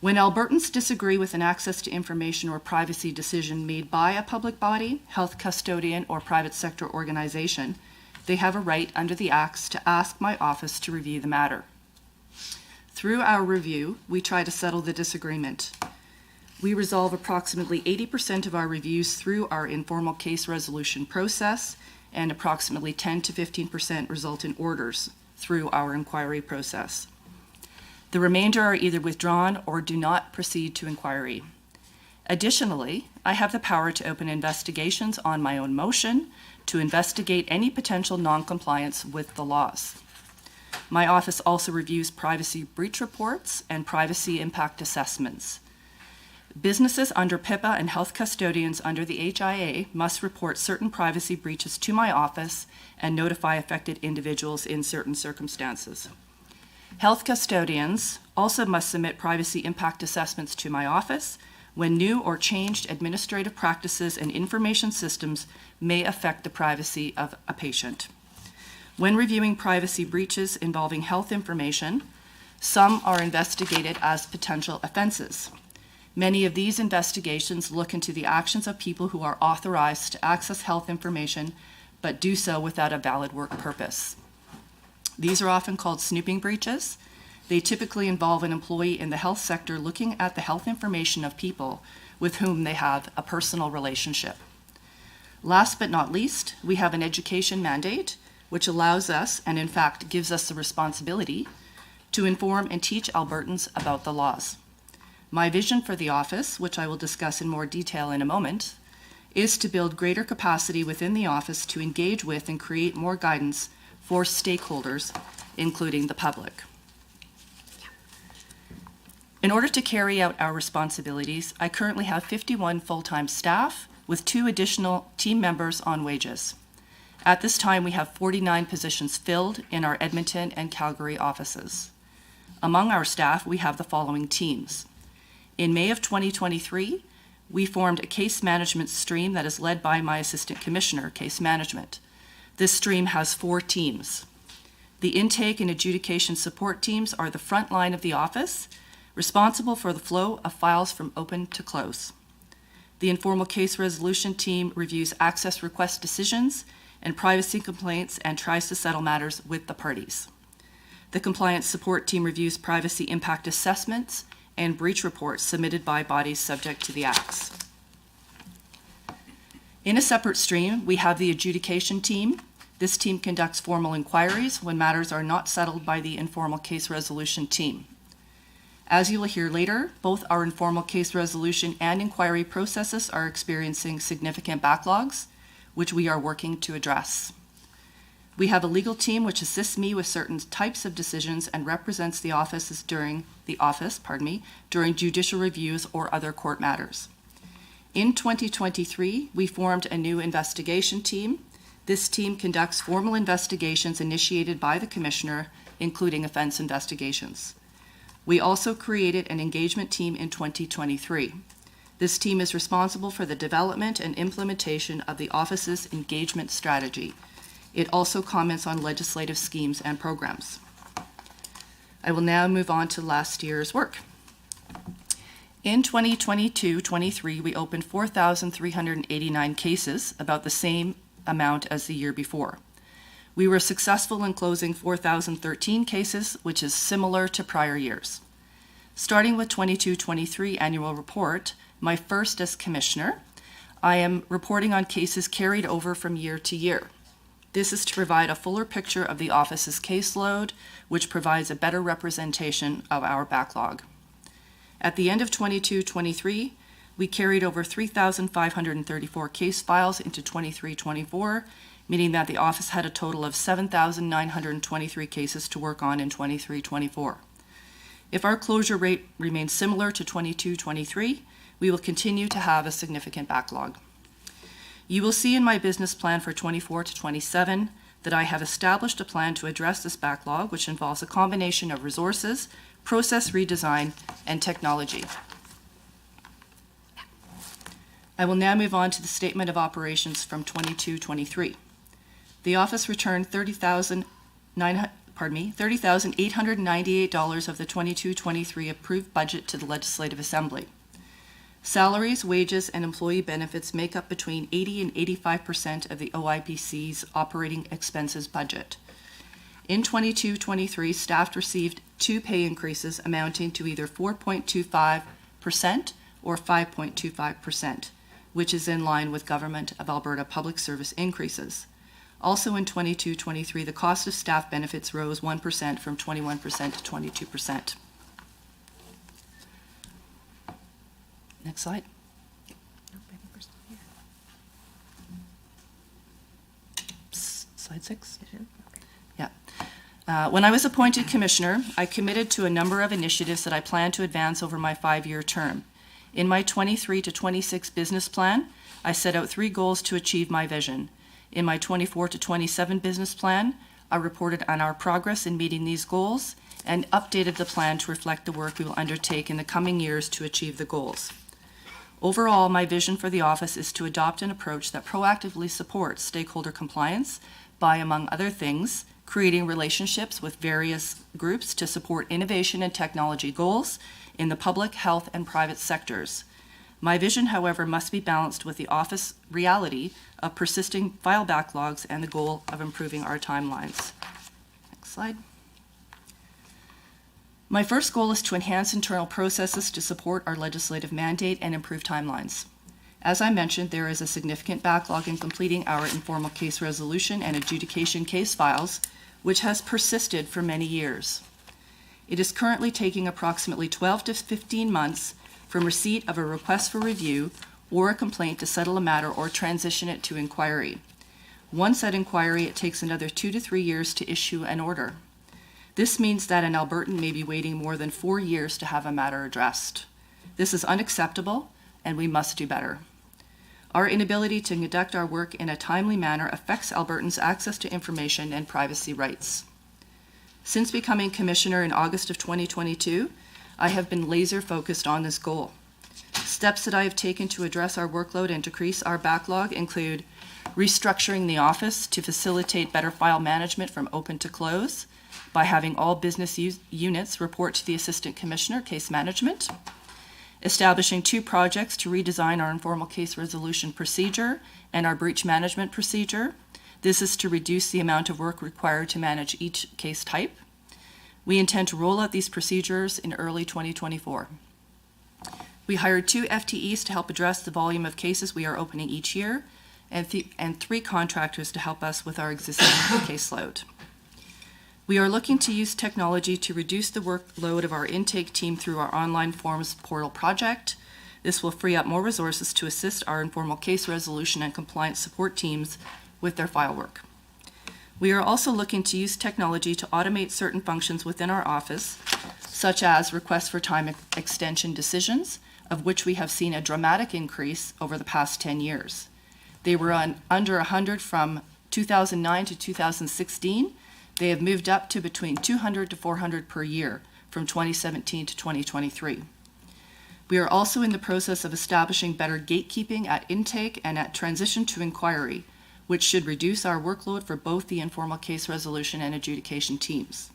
When Albertans disagree with an access to information or privacy decision made by a public body, health custodian, or private sector organization, they have a right under the Acts to ask my office to review the matter. Through our review, we try to settle the disagreement. We resolve approximately 80% of our reviews through our informal case resolution process, and approximately 10 to 15% result in orders through our inquiry process. The remainder are either withdrawn or do not proceed to inquiry. Additionally, I have the power to open investigations on my own motion to investigate any potential non-compliance with the laws. My office also reviews privacy breach reports and privacy impact assessments. Businesses under PIPA and health custodians under the HIA must report certain privacy breaches to my office and notify affected individuals in certain circumstances. Health custodians also must submit privacy impact assessments to my office when new or changed administrative practices and information systems may affect the privacy of a patient. When reviewing privacy breaches involving health information, some are investigated as potential offenses. Many of these investigations look into the actions of people who are authorized to access health information, but do so without a valid work purpose. These are often called snooping breaches. They typically involve an employee in the health sector looking at the health information of people with whom they have a personal relationship. Last but not least, we have an education mandate, which allows us, and in fact gives us the responsibility, to inform and teach Albertans about the laws. My vision for the office, which I will discuss in more detail in a moment, is to build greater capacity within the office to engage with and create more guidance for stakeholders, including the public. In order to carry out our responsibilities, I currently have 51 full-time staff with 2 additional team members on wages. At this time, we have 49 positions filled in our Edmonton and Calgary offices. Among our staff, we have the following teams. In May of 2023, we formed a case management stream that is led by my Assistant Commissioner, Case Management. This stream has 4 teams. The intake and adjudication support teams are the front line of the office, responsible for the flow of files from open to close. The informal case resolution team reviews access request decisions and privacy complaints and tries to settle matters with the parties. The compliance support team reviews privacy impact assessments and breach reports submitted by bodies subject to the acts. In a separate stream, we have the adjudication team. This team conducts formal inquiries when matters are not settled by the informal case resolution team. As you will hear later, both our informal case resolution and inquiry processes are experiencing significant backlogs, which we are working to address. We have a legal team which assists me with certain types of decisions and represents the office during judicial reviews or other court matters. In 2023, we formed a new investigation team. This team conducts formal investigations initiated by the Commissioner, including offense investigations. We also created an engagement team in 2023. This team is responsible for the development and implementation of the office's engagement strategy. It also comments on legislative schemes and programs. I will now move on to last year's work. In 2022-23, we opened 4,389 cases, about the same amount as the year before. We were successful in closing 4,013 cases, which is similar to prior years. Starting with 22-23 annual report, my first as Commissioner, I am reporting on cases carried over from year to year. This is to provide a fuller picture of the office's caseload, which provides a better representation of our backlog. At the end of 22-23, we carried over 3,534 case files into 23-24, meaning that the office had a total of 7,923 cases to work on in 23-24. If our closure rate remains similar to 22-23, we will continue to have a significant backlog. You will see in my business plan for 24-27 that I have established a plan to address this backlog, which involves a combination of resources, process redesign, and technology. I will now move on to the statement of operations from 22-23. The office returned $30,898 of the 22-23 approved budget to the Legislative Assembly. Salaries, wages, and employee benefits make up between 80 and 85% of the OIPC's operating expenses budget. In 22-23, staff received 2 pay increases amounting to either 4.25% or 5.25%, which is in line with Government of Alberta public service increases. Also in 22-23, the cost of staff benefits rose 1% from 21% to 22%. Next slide. Slide 6. Yeah. When I was appointed Commissioner, I committed to a number of initiatives that I plan to advance over my 5-year term. In my 23-26 business plan, I set out 3 goals to achieve my vision. In my 24-27 business plan, I reported on our progress in meeting these goals and updated the plan to reflect the work we will undertake in the coming years to achieve the goals. Overall, my vision for the office is to adopt an approach that proactively supports stakeholder compliance by, among other things, creating relationships with various groups to support innovation and technology goals in the public, health, and private sectors. My vision, however, must be balanced with the office reality of persisting file backlogs and the goal of improving our timelines. Next slide. My first goal is to enhance internal processes to support our legislative mandate and improve timelines. As I mentioned, there is a significant backlog in completing our informal case resolution and adjudication case files, which has persisted for many years. It is currently taking approximately 12 to 15 months from receipt of a request for review or a complaint to settle a matter or transition it to inquiry. Once at inquiry, it takes another 2 to 3 years to issue an order. This means that an Albertan may be waiting more than 4 years to have a matter addressed. This is unacceptable, and we must do better. Our inability to conduct our work in a timely manner affects Albertans' access to information and privacy rights. Since becoming Commissioner in August of 2022, I have been laser focused on this goal. Steps that I have taken to address our workload and decrease our backlog include restructuring the office to facilitate better file management from open to close by having all business units report to the Assistant Commissioner, Case Management, establishing 2 projects to redesign our informal case resolution procedure and our breach management procedure. This is to reduce the amount of work required to manage each case type. We intend to roll out these procedures in early 2024. We hired 2 FTEs to help address the volume of cases we are opening each year, and 3 contractors to help us with our existing caseload. We are looking to use technology to reduce the workload of our intake team through our online forms portal project. This will free up more resources to assist our informal case resolution and compliance support teams with their file work. We are also looking to use technology to automate certain functions within our office, such as requests for time extension decisions, of which we have seen a dramatic increase over the past 10 years. They were under 100 from 2009 to 2016. They have moved up to between 200 to 400 per year from 2017 to 2023. We are also in the process of establishing better gatekeeping at intake and at transition to inquiry, which should reduce our workload for both the informal case resolution and adjudication teams.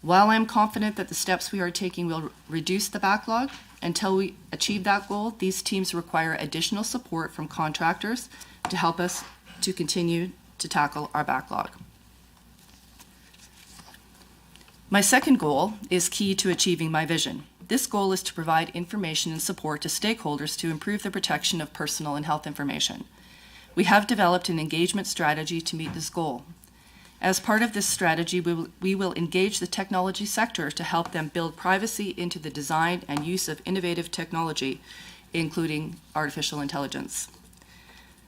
While I am confident that the steps we are taking will reduce the backlog, until we achieve that goal, these teams require additional support from contractors to help us to continue to tackle our backlog. My second goal is key to achieving my vision. This goal is to provide information and support to stakeholders to improve the protection of personal and health information. We have developed an engagement strategy to meet this goal. As part of this strategy, we will engage the technology sector to help them build privacy into the design and use of innovative technology, including artificial intelligence.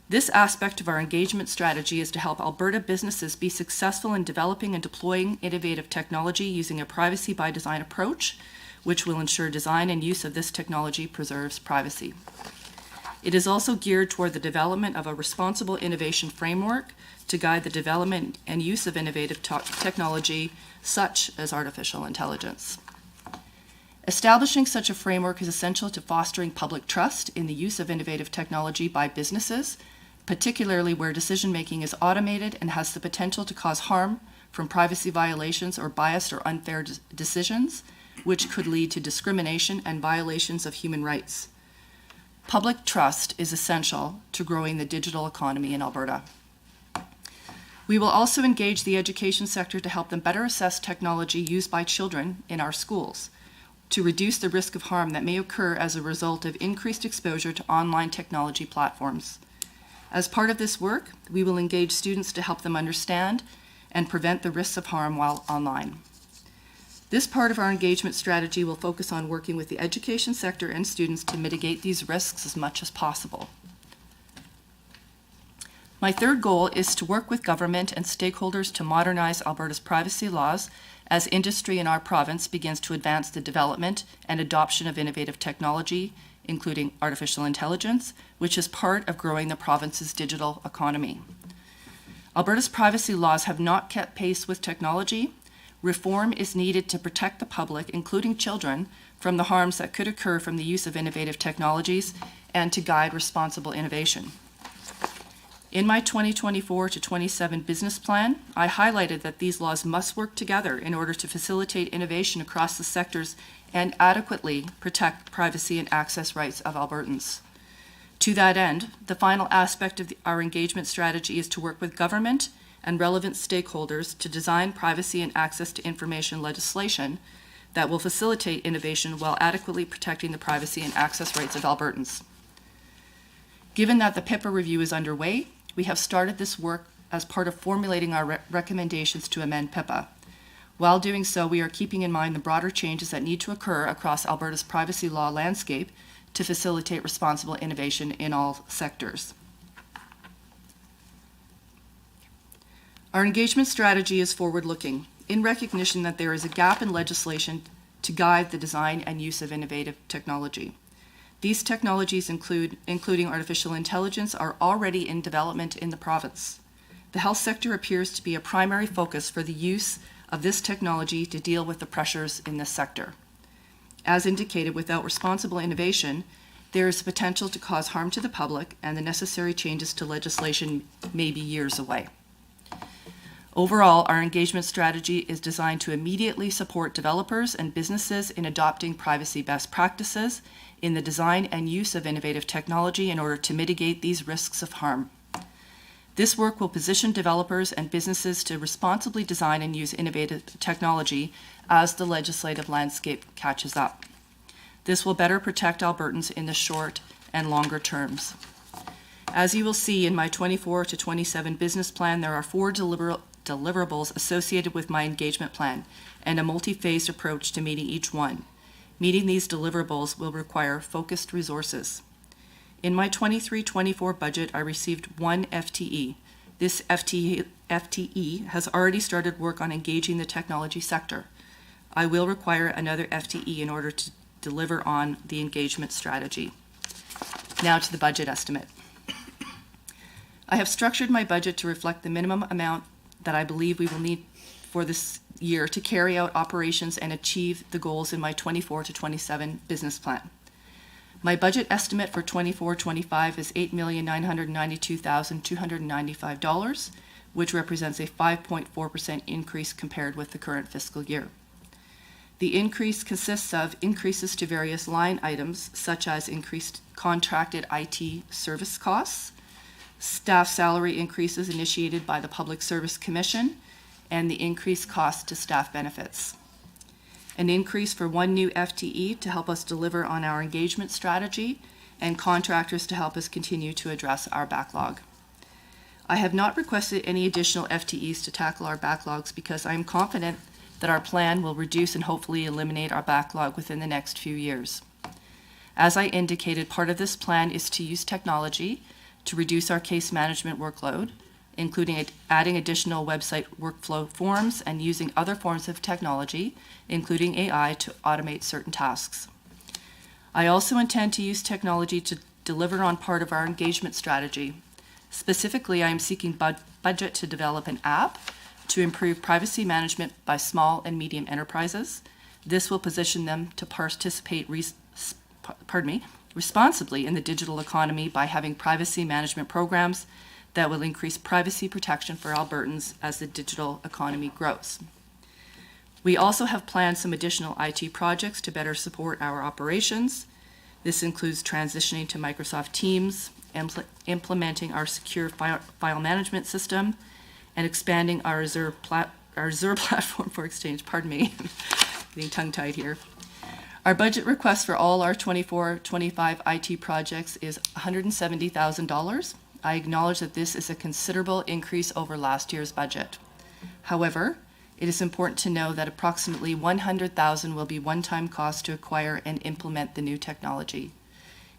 This aspect of our engagement strategy is to help Alberta businesses be successful in developing and deploying innovative technology using a privacy by design approach, which will ensure design and use of this technology preserves privacy. It is also geared toward the development of a responsible innovation framework to guide the development and use of innovative technology, such as artificial intelligence. Establishing such a framework is essential to fostering public trust in the use of innovative technology by businesses, particularly where decision-making is automated and has the potential to cause harm from privacy violations or biased or unfair decisions, which could lead to discrimination and violations of human rights. Public trust is essential to growing the digital economy in Alberta. We will also engage the education sector to help them better assess technology used by children in our schools, to reduce the risk of harm that may occur as a result of increased exposure to online technology platforms. As part of this work, we will engage students to help them understand and prevent the risks of harm while online. This part of our engagement strategy will focus on working with the education sector and students to mitigate these risks as much as possible. My third goal is to work with government and stakeholders to modernize Alberta's privacy laws as industry in our province begins to advance the development and adoption of innovative technology, including artificial intelligence, which is part of growing the province's digital economy. Alberta's privacy laws have not kept pace with technology. Reform is needed to protect the public, including children, from the harms that could occur from the use of innovative technologies and to guide responsible innovation. In my 2024 to 27 business plan, I highlighted that these laws must work together in order to facilitate innovation across the sectors and adequately protect privacy and access rights of Albertans. To that end, the final aspect of our engagement strategy is to work with government and relevant stakeholders to design privacy and access to information legislation that will facilitate innovation while adequately protecting the privacy and access rights of Albertans. Given that the PIPA review is underway, we have started this work as part of formulating our recommendations to amend PIPA. While doing so, we are keeping in mind the broader changes that need to occur across Alberta's privacy law landscape to facilitate responsible innovation in all sectors. Our engagement strategy is forward-looking, in recognition that there is a gap in legislation to guide the design and use of innovative technology. These technologies, including artificial intelligence, are already in development in the province. The health sector appears to be a primary focus for the use of this technology to deal with the pressures in this sector. As indicated, without responsible innovation, there is potential to cause harm to the public, and the necessary changes to legislation may be years away. Overall, our engagement strategy is designed to immediately support developers and businesses in adopting privacy best practices in the design and use of innovative technology in order to mitigate these risks of harm. This work will position developers and businesses to responsibly design and use innovative technology as the legislative landscape catches up. This will better protect Albertans in the short and longer terms. As you will see in my 24 to 27 business plan, there are 4 deliverables associated with my engagement plan and a multi-phased approach to meeting each one. Meeting these deliverables will require focused resources. In my 23-24 budget, I received 1 FTE. This FTE has already started work on engaging the technology sector. I will require another FTE in order to deliver on the engagement strategy. Now to the budget estimate. I have structured my budget to reflect the minimum amount that I believe we will need for this year to carry out operations and achieve the goals in my 24 to 27 business plan. My budget estimate for 24-25 is $8,992,295, which represents a 5.4% increase compared with the current fiscal year. The increase consists of increases to various line items, such as increased contracted IT service costs, staff salary increases initiated by the Public Service Commission, and the increased cost to staff benefits. An increase for 1 new FTE to help us deliver on our engagement strategy, and contractors to help us continue to address our backlog. I have not requested any additional FTEs to tackle our backlogs because I am confident that our plan will reduce and hopefully eliminate our backlog within the next few years. As I indicated, part of this plan is to use technology to reduce our case management workload, including adding additional website workflow forms and using other forms of technology, including AI, to automate certain tasks. I also intend to use technology to deliver on part of our engagement strategy. Specifically, I am seeking budget to develop an app to improve privacy management by small and medium enterprises. This will position them to participate responsibly in the digital economy by having privacy management programs that will increase privacy protection for Albertans as the digital economy grows. We also have planned some additional IT projects to better support our operations. This includes transitioning to Microsoft Teams, implementing our secure file management system, and expanding our Azure platform for Exchange. Pardon me, getting tongue-tied here. Our budget request for all our 24-25 IT projects is $170,000. I acknowledge that this is a considerable increase over last year's budget. However, it is important to know that approximately $100,000 will be one-time cost to acquire and implement the new technology.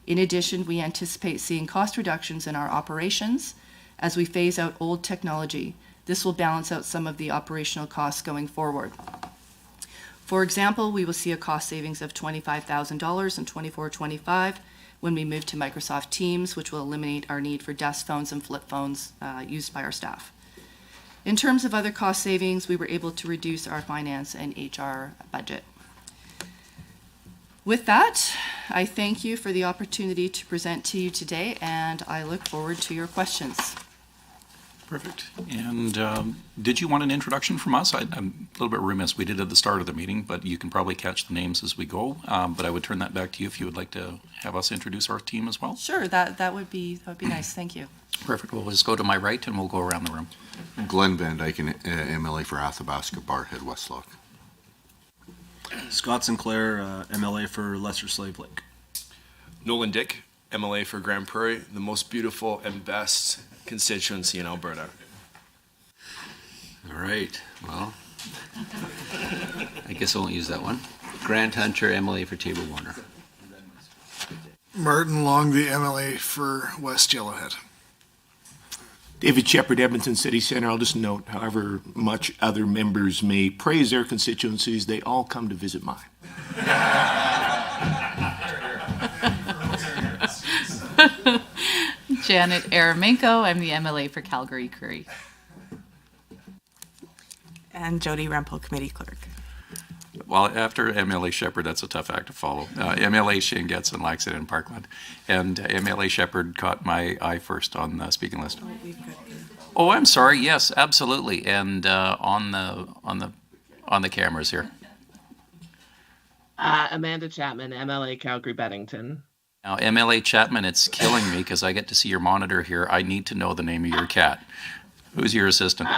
In addition, we anticipate seeing cost reductions in our operations as we phase out old technology. This will balance out some of the operational costs going forward. For example, we will see a cost savings of $25,000 in 24-25 when we move to Microsoft Teams, which will eliminate our need for desk phones and flip phones used by our staff. In terms of other cost savings, we were able to reduce our finance and HR budget. With that, I thank you for the opportunity to present to you today, and I look forward to your questions. Perfect. And did you want an introduction from us? I'm a little bit remiss. We did at the start of the meeting, but you can probably catch the names as we go. But I would turn that back to you if you would like to have us introduce our team as well. Sure, that would be nice. Thank you. Perfect. We'll just go to my right and we'll go around the room. Glenn Van Dyken, MLA for Athabasca, Barhead, Westlock. Scott Sinclair, MLA for Lesser Slave Lake. Nolan Dick, MLA for Grand Prairie, the most beautiful and best constituency in Alberta. All right, well, I guess I won't use that one. Grant Hunter, MLA for Table Warner. Martin Long, the MLA for West Yellowhead. David Shepard, Edmonton City Centre. I'll just note, however much other members may praise their constituencies, they all come to visit mine. Janet Aramenko, I'm the MLA for Calgary Curry. And Jody Rempel, Committee Clerk. Well, after MLA Shepard, that's a tough act to follow. MLA Shane Getson, Laxton and Parkland. And MLA Shepard caught my eye first on the speaking list. Oh, I'm sorry. Yes, absolutely. And on the cameras here. Amanda Chapman, MLA Calgary Bennington. Now, MLA Chapman, it's killing me because I get to see your monitor here. I need to know the name of your cat. Who's your assistant?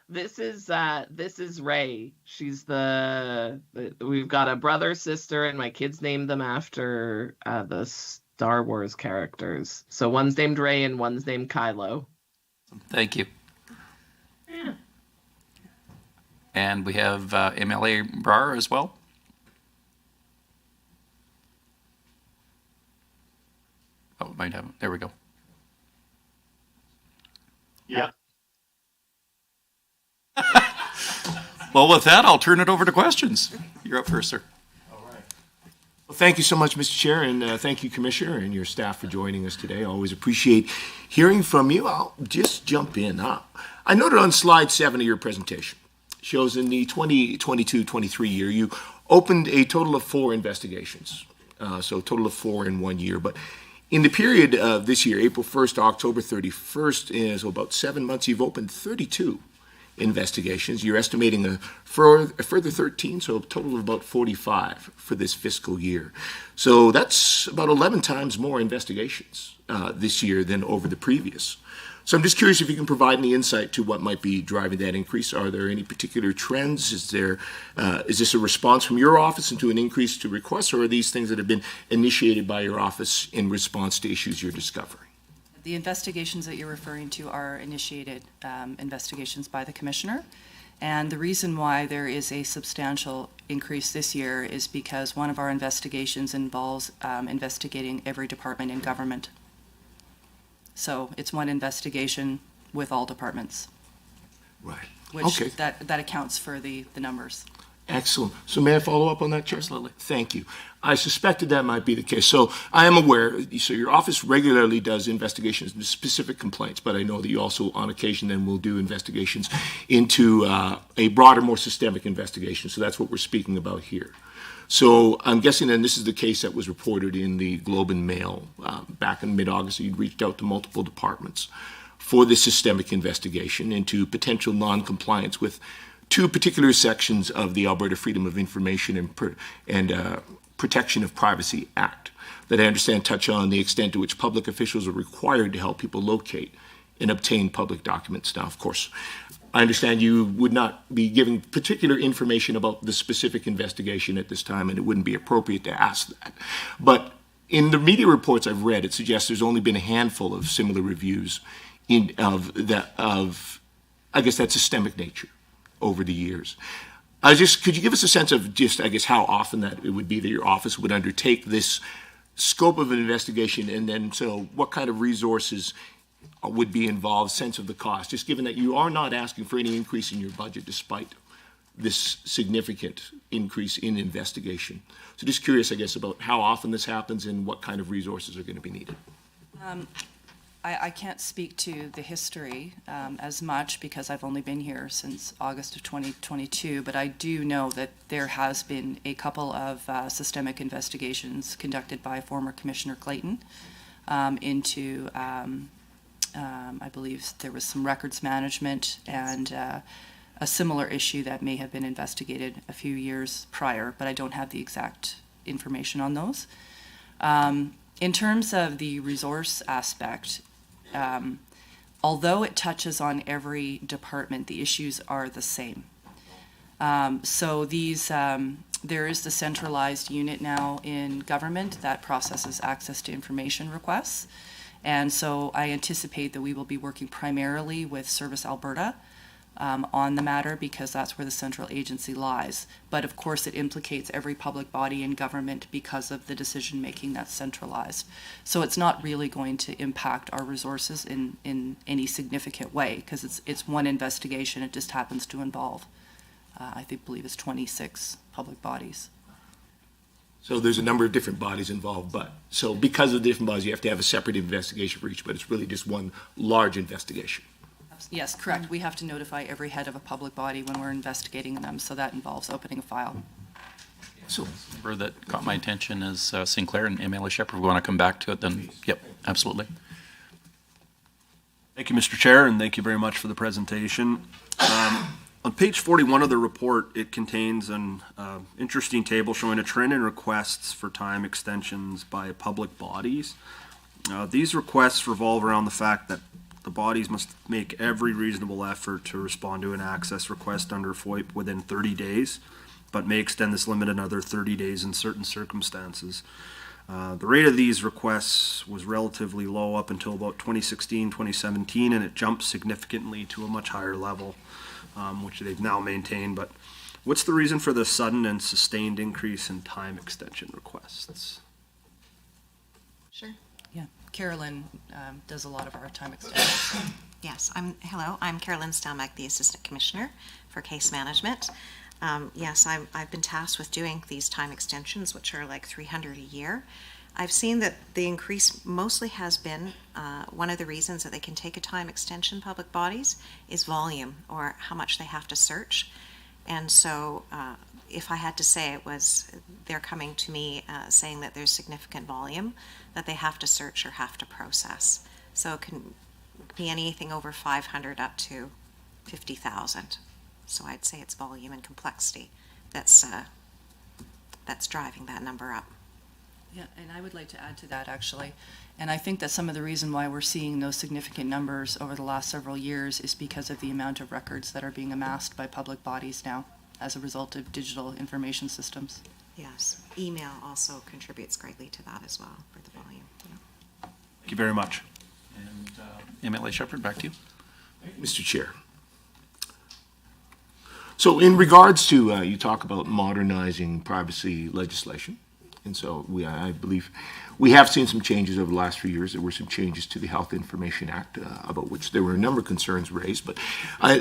This is Ray. She's we've got a brother, sister, and my kids named them after the Star Wars characters. So one's named Ray and one's named Kylo. Thank you. Yeah. And we have MLA Brar as well. Oh, might have. There we go. Yeah. Well, with that, I'll turn it over to questions. You're up first, sir. Well, thank you so much, Mr. Chair, and thank you, Commissioner, and your staff for joining us today. I always appreciate hearing from you. I'll just jump in. I noted on slide 7 of your presentation, shows in the 2022-23 year, you opened a total of 4 investigations, so a total of 4 in 1 year. But in the period of this year, April 1st to October 31st, so about 7 months, you've opened 32 investigations. You're estimating a further 13, so a total of about 45 for this fiscal year. So that's about 11 times more investigations this year than over the previous. So I'm just curious if you can provide any insight to what might be driving that increase. Are there any particular trends? Is this a response from your office into an increase to requests, or are these things that have been initiated by your office in response to issues you're discovering? The investigations that you're referring to are initiated investigations by the Commissioner. And the reason why there is a substantial increase this year is because one of our investigations involves investigating every department in government. So it's one investigation with all departments. Right. Which Okay. that accounts for the numbers. Excellent. So may I follow up on that, Chair? Absolutely. Thank you. I suspected that might be the case. So I am aware, so your office regularly does investigations into specific complaints, but I know that you also on occasion then will do investigations into a broader, more systemic investigation. So that's what we're speaking about here. So I'm guessing then this is the case that was reported in the Globe and Mail back in mid-August. You'd reached out to multiple departments for this systemic investigation into potential non-compliance with 2 particular sections of the Alberta Freedom of Information and Protection of Privacy Act that I understand touch on the extent to which public officials are required to help people locate and obtain public documents. Now, of course, I understand you would not be giving particular information about the specific investigation at this time, and it wouldn't be appropriate to ask that. But in the media reports I've read, it suggests there's only been a handful of similar reviews of I guess that systemic nature over the years. Could you give us a sense of just, I guess, how often that it would be that your office would undertake this scope of an investigation, and then so what kind of resources would be involved, sense of the cost, just given that you are not asking for any increase in your budget despite this significant increase in investigation. So just curious, I guess, about how often this happens and what kind of resources are going to be needed. I can't speak to the history as much because I've only been here since August of 2022, but I do know that there has been a couple of systemic investigations conducted by former Commissioner Clayton into, I believe there was some records management and a similar issue that may have been investigated a few years prior, but I don't have the exact information on those. In terms of the resource aspect, although it touches on every department, the issues are the same. So there is the centralized unit now in government that processes access to information requests. And so I anticipate that we will be working primarily with Service Alberta on the matter because that's where the central agency lies. But of course it implicates every public body in government because of the decision making that's centralized. So it's not really going to impact our resources in any significant way because it's one investigation. It just happens to involve, I believe it's 26 public bodies. So there's a number of different bodies involved, but so because of the different bodies, you have to have a separate investigation for each, but it's really just one large investigation. Yes, correct. We have to notify every head of a public body when we're investigating them, so that involves opening a file. So, where that caught my attention is Sinclair and MLA Shepherd. If we want to come back to it, then yep, absolutely. Thank you, Mr. Chair, and thank you very much for the presentation. On page 41 of the report, it contains an interesting table showing a trend in requests for time extensions by public bodies. These requests revolve around the fact that the bodies must make every reasonable effort to respond to an access request under FOIP within 30 days, but may extend this limit another 30 days in certain circumstances. The rate of these requests was relatively low up until about 2016, 2017, and it jumped significantly to a much higher level, which they've now maintained. But what's the reason for the sudden and sustained increase in time extension requests? Sure. Yeah, Carolyn does a lot of our time extensions. Yes, hello, I'm Carolyn Stelmach, the Assistant Commissioner for Case Management. Yes, I've been tasked with doing these time extensions, which are like 300 a year. I've seen that the increase mostly has been, one of the reasons that they can take a time extension, public bodies, is volume, or how much they have to search. And so if I had to say, it was, they're coming to me saying that there's significant volume that they have to search or have to process. So it can be anything over 500 up to 50,000. So I'd say it's volume and complexity that's driving that number up. Yeah, and I would like to add to that, actually. And I think that some of the reason why we're seeing those significant numbers over the last several years is because of the amount of records that are being amassed by public bodies now as a result of digital information systems. Yes, email also contributes greatly to that as well for the volume. Yeah. Thank you very much. And MLA Shepherd, back to you. Mr. Chair. So in regards to, you talk about modernizing privacy legislation. And so I believe we have seen some changes over the last few years. There were some changes to the Health Information Act, about which there were a number of concerns raised. But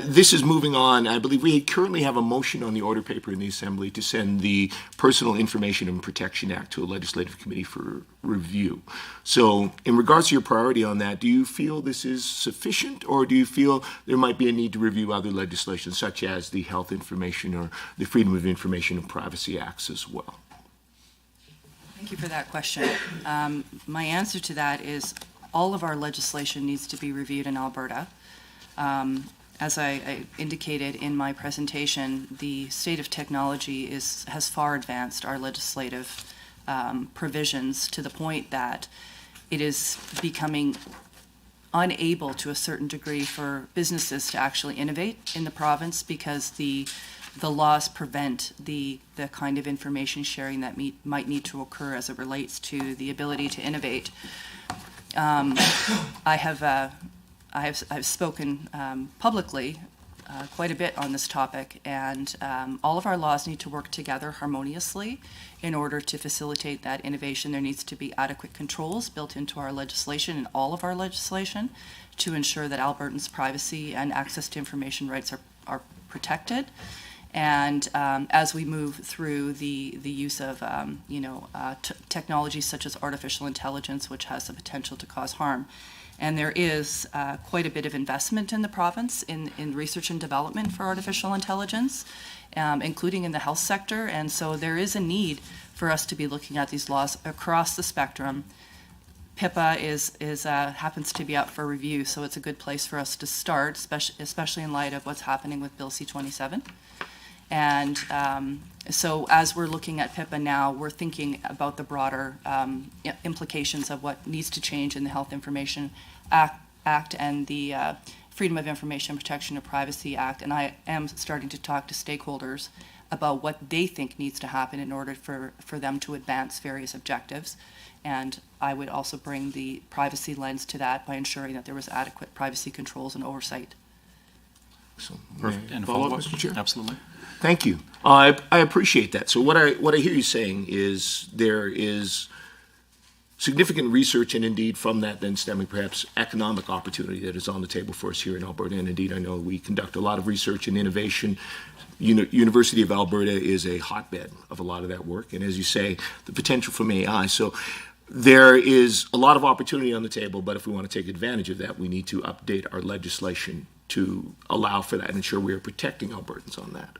this is moving on. I believe we currently have a motion on the order paper in the Assembly to send the Personal Information and Protection Act to a legislative committee for review. So in regards to your priority on that, do you feel this is sufficient, or do you feel there might be a need to review other legislation, such as the Health Information or the Freedom of Information and Privacy Acts as well? Thank you for that question. My answer to that is all of our legislation needs to be reviewed in Alberta. As I indicated in my presentation, the state of technology has far advanced our legislative provisions to the point that it is becoming unable to a certain degree for businesses to actually innovate in the province because the laws prevent the kind of information sharing that might need to occur as it relates to the ability to innovate. I've spoken publicly quite a bit on this topic, and all of our laws need to work together harmoniously in order to facilitate that innovation. There needs to be adequate controls built into our legislation and all of our legislation to ensure that Albertans' privacy and access to information rights are protected. And as we move through the use of technologies such as artificial intelligence, which has the potential to cause harm, and there is quite a bit of investment in the province in research and development for artificial intelligence, including in the health sector, and so there is a need for us to be looking at these laws across the spectrum. PIPA happens to be up for review, so it's a good place for us to start, especially in light of what's happening with Bill C-27. And so as we're looking at PIPA now, we're thinking about the broader implications of what needs to change in the Health Information Act and the Freedom of Information Protection and Privacy Act. And I am starting to talk to stakeholders about what they think needs to happen in order for them to advance various objectives. And I would also bring the privacy lens to that by ensuring that there was adequate privacy controls and oversight. Perfect. And follow-up, follow-up? Mr. Chair? Absolutely. Thank you. I appreciate that. So what I hear you saying is there is significant research, and indeed from that then stemming perhaps economic opportunity that is on the table for us here in Alberta. And indeed, I know we conduct a lot of research and innovation. University of Alberta is a hotbed of a lot of that work. And as you say, the potential from AI. So there is a lot of opportunity on the table, but if we want to take advantage of that, we need to update our legislation to allow for that and ensure we are protecting Albertans on that.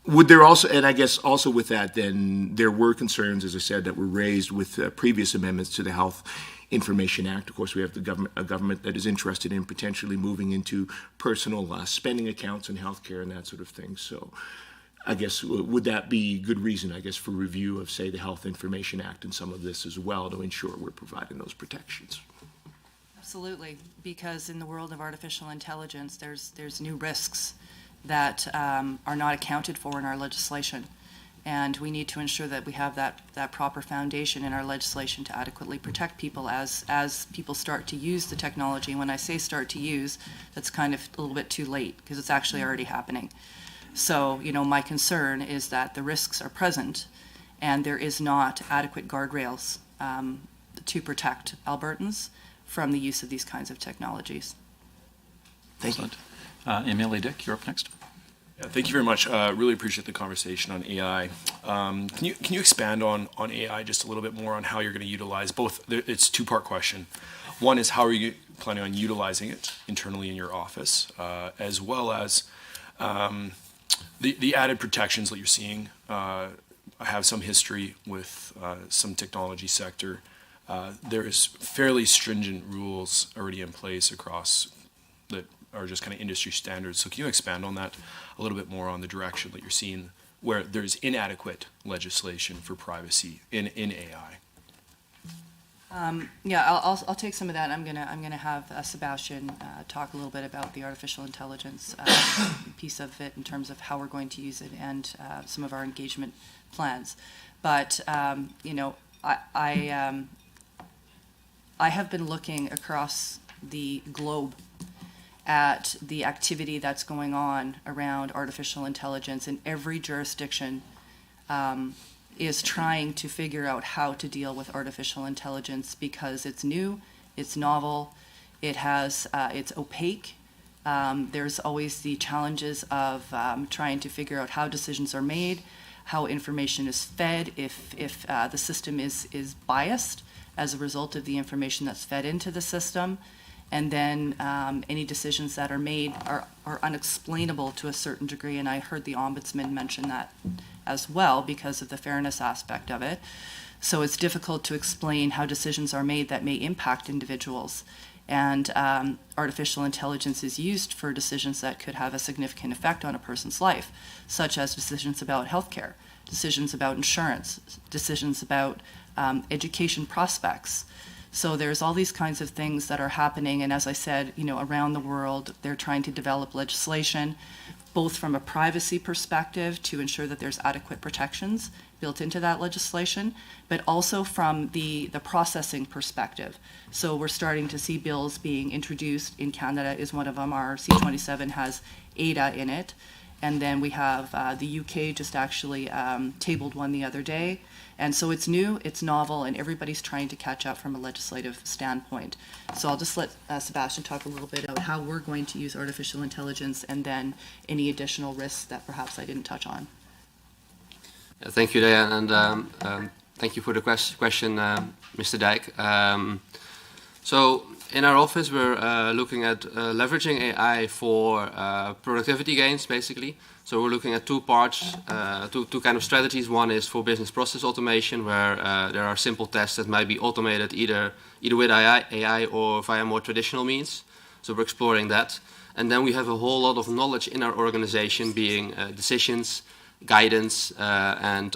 Would there also, and I guess also with that, then there were concerns, as I said, that were raised with previous amendments to the Health Information Act. Of course, we have a government that is interested in potentially moving into personal spending accounts and healthcare and that sort of thing. So I guess, would that be good reason, I guess, for review of, say, the Health Information Act and some of this as well to ensure we're providing those protections? Absolutely, because in the world of artificial intelligence, there's new risks that are not accounted for in our legislation. And we need to ensure that we have that proper foundation in our legislation to adequately protect people as people start to use the technology. When I say start to use, that's kind of a little bit too late because it's actually already happening. So, my concern is that the risks are present and there is not adequate guardrails to protect Albertans from the use of these kinds of technologies. Thank you. Emily Dick, you're up next. Yeah, thank you very much. Really appreciate the conversation on AI. Can you expand on AI just a little bit more on how you're going to utilize both? It's a two-part question. One is how are you planning on utilizing it internally in your office, as well as the added protections that you're seeing. I have some history with some technology sector. There is fairly stringent rules already in place across that are just kind of industry standards. So can you expand on that a little bit more on the direction that you're seeing where there's inadequate legislation for privacy in AI? Yeah, I'll take some of that. I'm gonna have Sebastian talk a little bit about the artificial intelligence piece of it in terms of how we're going to use it and some of our engagement plans. But I have been looking across the globe at the activity that's going on around artificial intelligence, and every jurisdiction is trying to figure out how to deal with artificial intelligence because it's new, it's novel, it's opaque. There's always the challenges of trying to figure out how decisions are made, how information is fed, if the system is biased as a result of the information that's fed into the system. And then any decisions that are made are unexplainable to a certain degree, and I heard the Ombudsman mention that as well because of the fairness aspect of it. So it's difficult to explain how decisions are made that may impact individuals. And artificial intelligence is used for decisions that could have a significant effect on a person's life, such as decisions about healthcare, decisions about insurance, decisions about education prospects. So there's all these kinds of things that are happening, and as I said, around the world, they're trying to develop legislation, both from a privacy perspective to ensure that there's adequate protections built into that legislation, but also from the processing perspective. So we're starting to see bills being introduced. In Canada is one of them. Our C27 has ADA in it, and then we have the UK just actually tabled one the other day. And so it's new, it's novel, and everybody's trying to catch up from a legislative standpoint. So I'll just let Sebastian talk a little bit about how we're going to use artificial intelligence and then any additional risks that perhaps I didn't touch on. Yeah, thank you, Diane, and thank you for the question, Mr. Dijk. So in our office, we're looking at leveraging AI for productivity gains, basically. So we're looking at two parts, two kind of strategies. One is for business process automation, where there are simple tests that might be automated either with AI or via more traditional means. So we're exploring that. And then we have a whole lot of knowledge in our organization, being decisions, guidance, and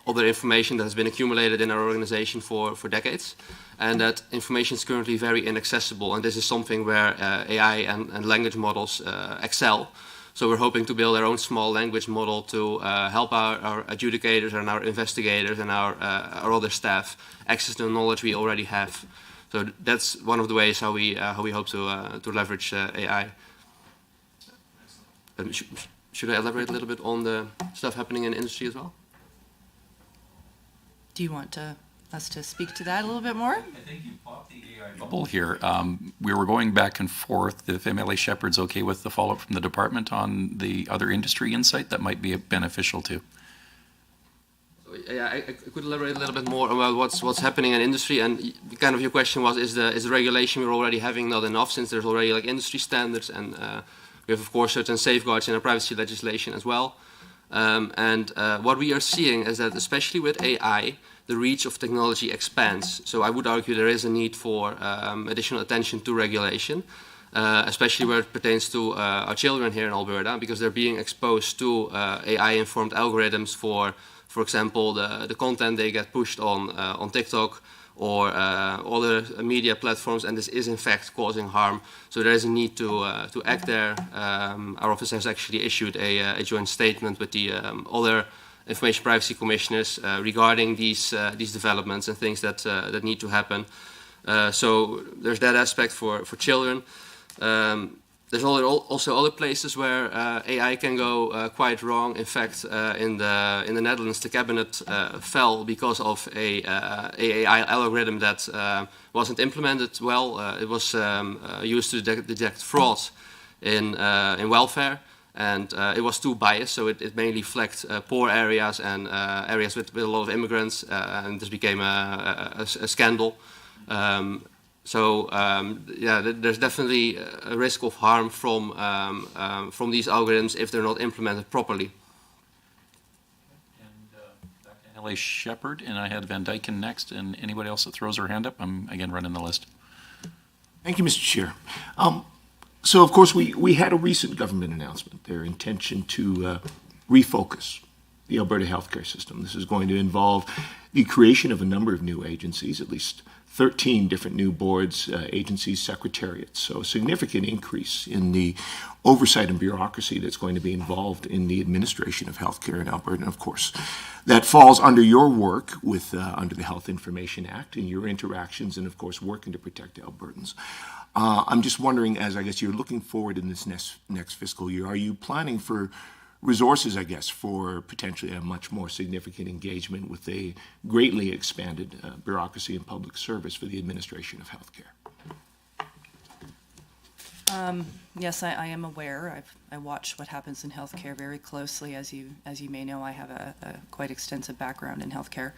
other information that has been accumulated in our organization for decades. And that information is currently very inaccessible. And this is something where AI and language models excel. So we're hoping to build our own small language model to help our adjudicators and our investigators and our other staff access the knowledge we already have. So that's one of the ways how we hope to leverage AI. Should I elaborate a little bit on the stuff happening in the industry as well? Do you want us to speak to that a little bit more? I think you popped the AI bubble here. We were going back and forth if MLA Shepherd's okay with the follow-up from the department on the other industry insight that might be beneficial too. Yeah, I could elaborate a little bit more about what's happening in industry, and kind of your question was, is the regulation we're already having not enough, since there's already like industry standards, and we have of course certain safeguards in our privacy legislation as well. And what we are seeing is that especially with AI, the reach of technology expands. So I would argue there is a need for additional attention to regulation, especially where it pertains to our children here in Alberta, because they're being exposed to AI-informed algorithms for example, the content they get pushed on TikTok or other media platforms, and this is in fact causing harm. So there is a need to act there. Our office has actually issued a joint statement with the other information privacy commissioners regarding these developments and things that need to happen. So there's that aspect for children. There's also other places where AI can go quite wrong. In fact, in the Netherlands, the cabinet fell because of a AI algorithm that wasn't implemented well. It was used to detect fraud in welfare, and it was too biased, so it mainly flagged poor areas and areas with a lot of immigrants, and this became a scandal. Yeah, there's definitely a risk of harm from these algorithms if they're not implemented properly. Ellie Shepherd, and I had Van Dyken next, and anybody else that throws their hand up, I'm again running the list. Thank you, Mr. Chair. So, of course, we had a recent government announcement, their intention to refocus the Alberta healthcare system. This is going to involve the creation of a number of new agencies, at least 13 different new boards, agencies, secretariats. So a significant increase in the oversight and bureaucracy that's going to be involved in the administration of healthcare in Alberta. And of course, that falls under your work with under the Health Information Act and your interactions and, of course, working to protect Albertans. I'm just wondering, as I guess you're looking forward in this next fiscal year, are you planning for resources, I guess, for potentially a much more significant engagement with a greatly expanded bureaucracy and public service for the administration of healthcare? Yes, I am aware. I watch what happens in healthcare very closely. As you may know, I have a quite extensive background in healthcare.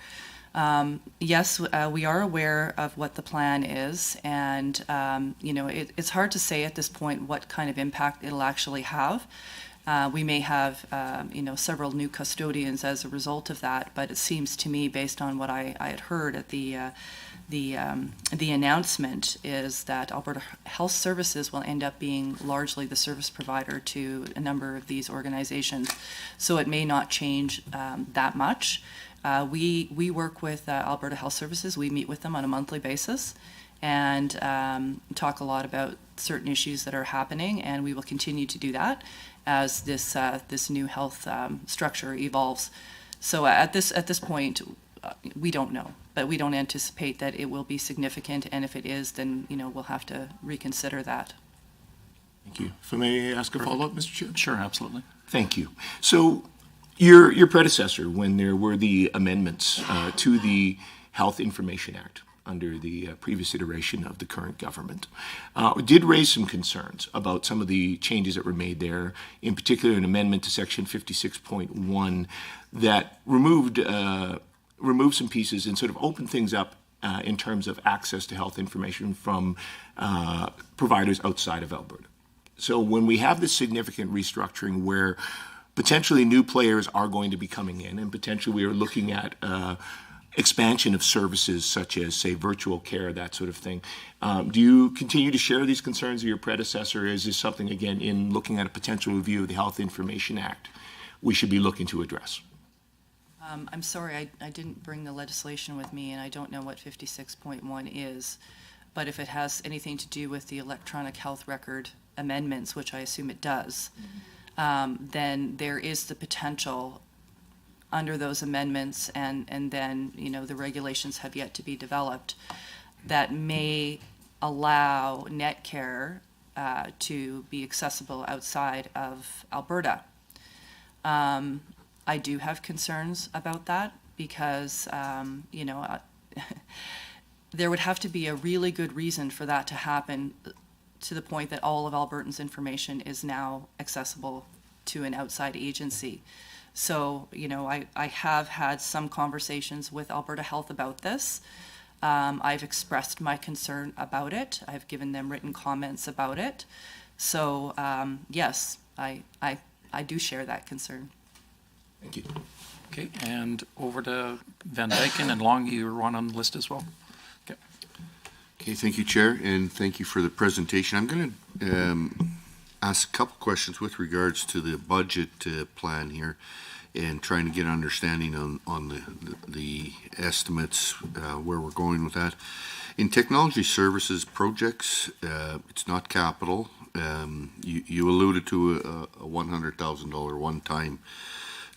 Yes, we are aware of what the plan is, and it's hard to say at this point what kind of impact it'll actually have. We may have, several new custodians as a result of that, but it seems to me, based on what I had heard at the announcement, is that Alberta Health Services will end up being largely the service provider to a number of these organizations. So it may not change that much. We work with Alberta Health Services. We meet with them on a monthly basis and talk a lot about certain issues that are happening, and we will continue to do that as this new health structure evolves. So at this point, we don't know, but we don't anticipate that it will be significant, and if it is, then we'll have to reconsider that. Thank you. If I may ask a follow-up, Mr. Chair? Sure, absolutely. Thank you. So your predecessor, when there were the amendments to the Health Information Act under the previous iteration of the current government, did raise some concerns about some of the changes that were made there, in particular an amendment to Section 56.1 that removed some pieces and sort of opened things up in terms of access to health information from providers outside of Alberta. So when we have this significant restructuring where potentially new players are going to be coming in, and potentially we are looking at expansion of services such as, say, virtual care, that sort of thing. Do you continue to share these concerns of your predecessor? Is this something, again, in looking at a potential review of the Health Information Act, we should be looking to address? I'm sorry, I didn't bring the legislation with me, and I don't know what 56.1 is. But if it has anything to do with the electronic health record amendments, which I assume it does, then there is the potential under those amendments, and then the regulations have yet to be developed, that may allow Netcare to be accessible outside of Alberta. I do have concerns about that because there would have to be a really good reason for that to happen, to the point that all of Albertans' information is now accessible to an outside agency. So, I have had some conversations with Alberta Health about this. I've expressed my concern about it. I've given them written comments about it. So, yes, I do share that concern. Thank you. Okay, and over to Van Dyken and Long, you were one on the list as well. Okay. Okay, thank you, Chair, and thank you for the presentation. I'm going to ask a couple questions with regards to the budget plan here and trying to get an understanding on the estimates, where we're going with that. In technology services projects, it's not capital. You alluded to a $100,000 one-time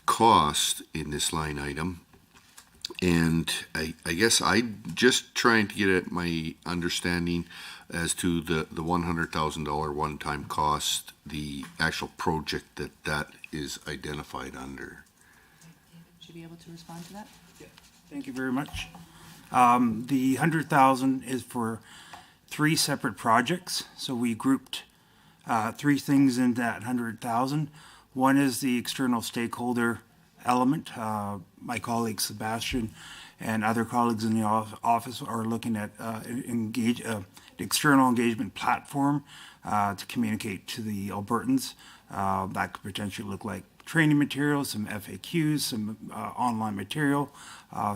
cost in this line item. And I guess I'm just trying to get at my understanding as to the $100,000 one-time cost, the actual project that is identified under. Should be able to respond to that? Thank you very much. The 100,000 is for 3 separate projects. So we grouped 3 things in that 100,000. One is the external stakeholder element. My colleague Sebastian and other colleagues in the office are looking at the external engagement platform to communicate to the Albertans. That could potentially look like training materials, some FAQs, some online material,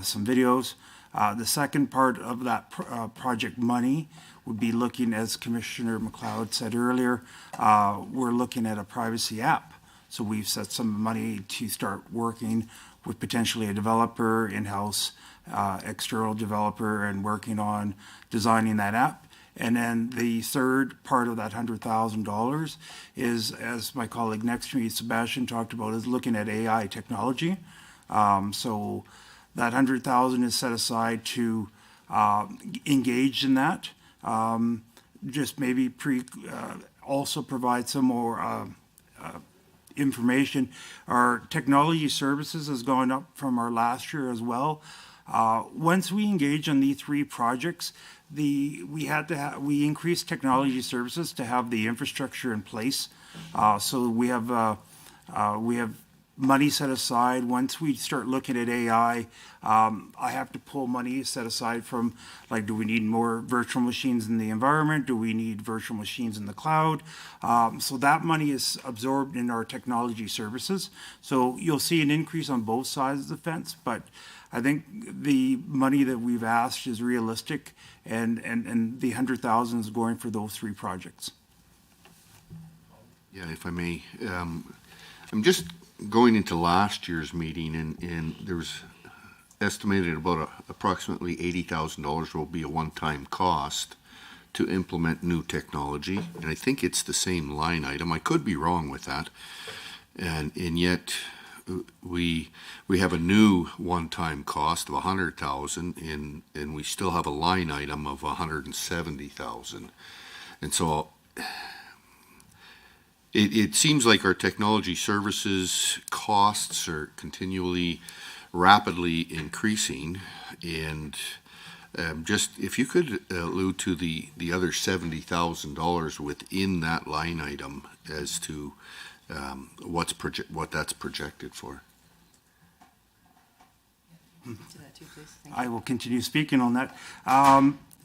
some videos. The second part of that project money would be looking, as Commissioner McLeod said earlier, we're looking at a privacy app. So we've set some money to start working with potentially a developer, in-house external developer, and working on designing that app. And then the third part of that $100,000 is, as my colleague next to me, Sebastian, talked about, is looking at AI technology. So that $100,000 is set aside to engage in that. Just maybe also provide some more information. Our technology services has gone up from our last year as well. Once we engage on these 3 projects, we increased technology services to have the infrastructure in place. So we have money set aside. Once we start looking at AI, I have to pull money set aside from, like, do we need more virtual machines in the environment? Do we need virtual machines in the cloud? So that money is absorbed in our technology services. So you'll see an increase on both sides of the fence, but I think the money that we've asked is realistic, and the 100,000 is going for those 3 projects. Yeah, if I may, I'm just going into last year's meeting, and there was estimated about approximately $80,000 will be a one-time cost to implement new technology, and I think it's the same line item. I could be wrong with that, and yet we have a new one-time cost of $100,000, and we still have a line item of $170,000, and so it seems like our technology services costs are continually rapidly increasing, and just if you could allude to the other $70,000 within that line item as to what that's projected for. I will continue speaking on that.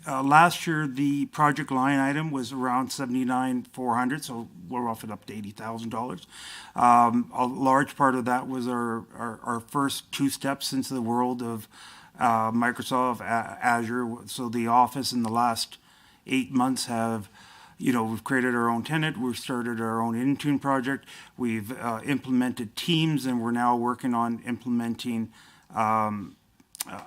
Last year, the project line item was around $79,400, so we're roughing up to $80,000. A large part of that was our first 2 steps into the world of Microsoft Azure. So the office in the last 8 months have, we've created our own tenant, we've started our own Intune project, we've implemented Teams, and we're now working on implementing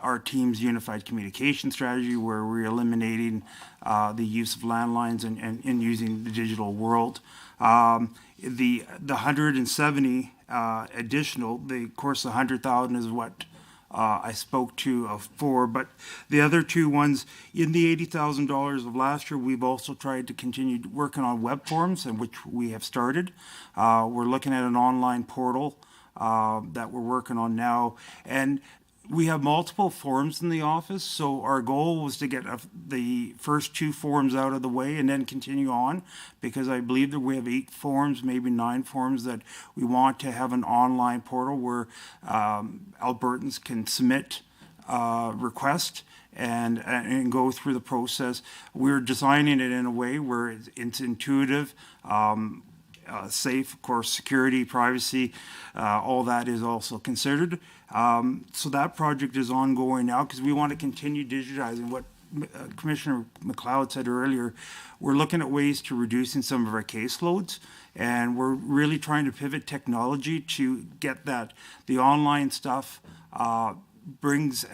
our team's unified communication strategy, where we're eliminating the use of landlines and using the digital world. The 170 additional, of course, the 100,000 is what I spoke to for, but the other 2 ones in the $80,000 of last year, we've also tried to continue working on web forms, and which we have started. We're looking at an online portal that we're working on now, and we have multiple forms in the office, so our goal was to get the first 2 forms out of the way and then continue on, because I believe that we have 8 forms, maybe 9 forms, that we want to have an online portal where Albertans can submit request and go through the process. We're designing it in a way where it's intuitive. safe. Of course, security, privacy, all that is also considered. So that project is ongoing now because we want to continue digitizing. What Commissioner McLeod said earlier, we're looking at ways to reducing some of our caseloads, and we're really trying to pivot technology to get that. The online stuff brings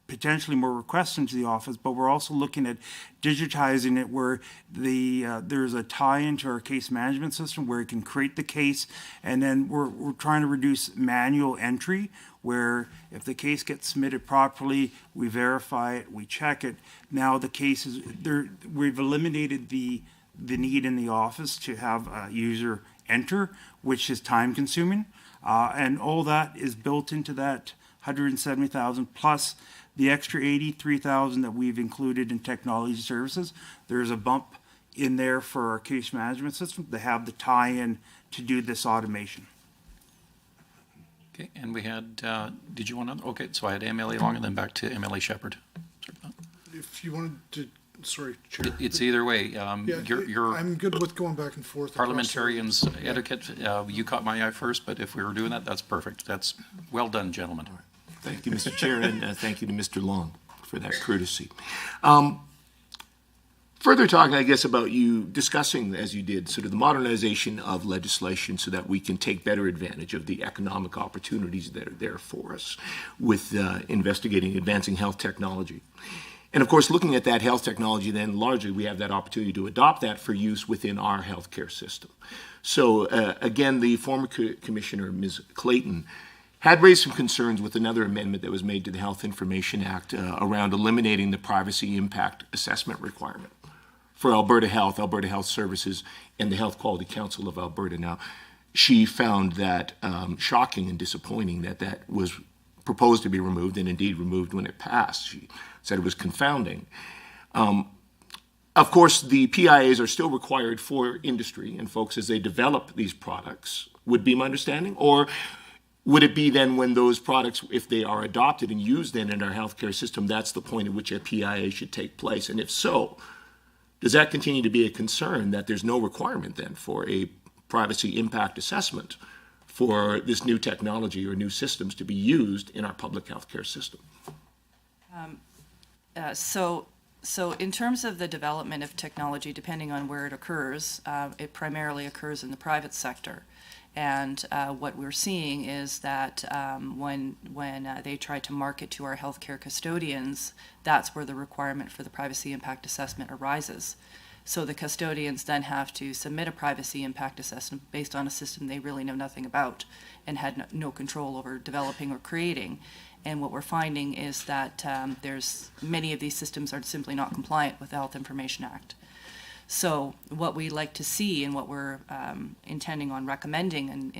potentially more requests into the office, but we're also looking at digitizing it where there's a tie into our case management system where it can create the case, and then we're trying to reduce manual entry where if the case gets submitted properly, we verify it, we check it. Now the case is there. We've eliminated the need in the office to have a user enter, which is time consuming, and all that is built into that 170,000 plus the extra 83,000 that we've included in technology services. There's a bump in there for our case management system to have the tie-in to do this automation. Okay, and we had, did you want to, okay, so I had MLA Long and then back to MLA Shepherd. If you wanted to, sorry, Chair. It's either way. Yeah, You're I'm good with going back and forth. parliamentarians etiquette. You caught my eye first, but if we were doing that, that's perfect. That's well done, gentlemen. Thank you, Mr. Chair, and thank you to Mr. Long for that courtesy. Further talking, I guess, about you discussing, as you did, sort of the modernization of legislation so that we can take better advantage of the economic opportunities that are there for us with investigating advancing health technology. And of course, looking at that health technology, then largely we have that opportunity to adopt that for use within our healthcare system. So again, the former Commissioner, Ms. Clayton, had raised some concerns with another amendment that was made to the Health Information Act around eliminating the privacy impact assessment requirement for Alberta Health Services, and the Health Quality Council of Alberta. Now, she found that shocking and disappointing that that was proposed to be removed, and indeed removed when it passed. She said it was confounding. Of course, the PIAs are still required for industry and folks as they develop these products, would be my understanding, or would it be then when those products, if they are adopted and used then in our healthcare system, that's the point at which a PIA should take place? And if so, does that continue to be a concern that there's no requirement then for a privacy impact assessment for this new technology or new systems to be used in our public healthcare system? So in terms of the development of technology, depending on where it occurs, it primarily occurs in the private sector. And what we're seeing is that when they try to market to our healthcare custodians, that's where the requirement for the privacy impact assessment arises. So the custodians then have to submit a privacy impact assessment based on a system they really know nothing about and had no control over developing or creating. And what we're finding is that there's many of these systems are simply not compliant with the Health Information Act. So what we like to see and what we're intending on recommending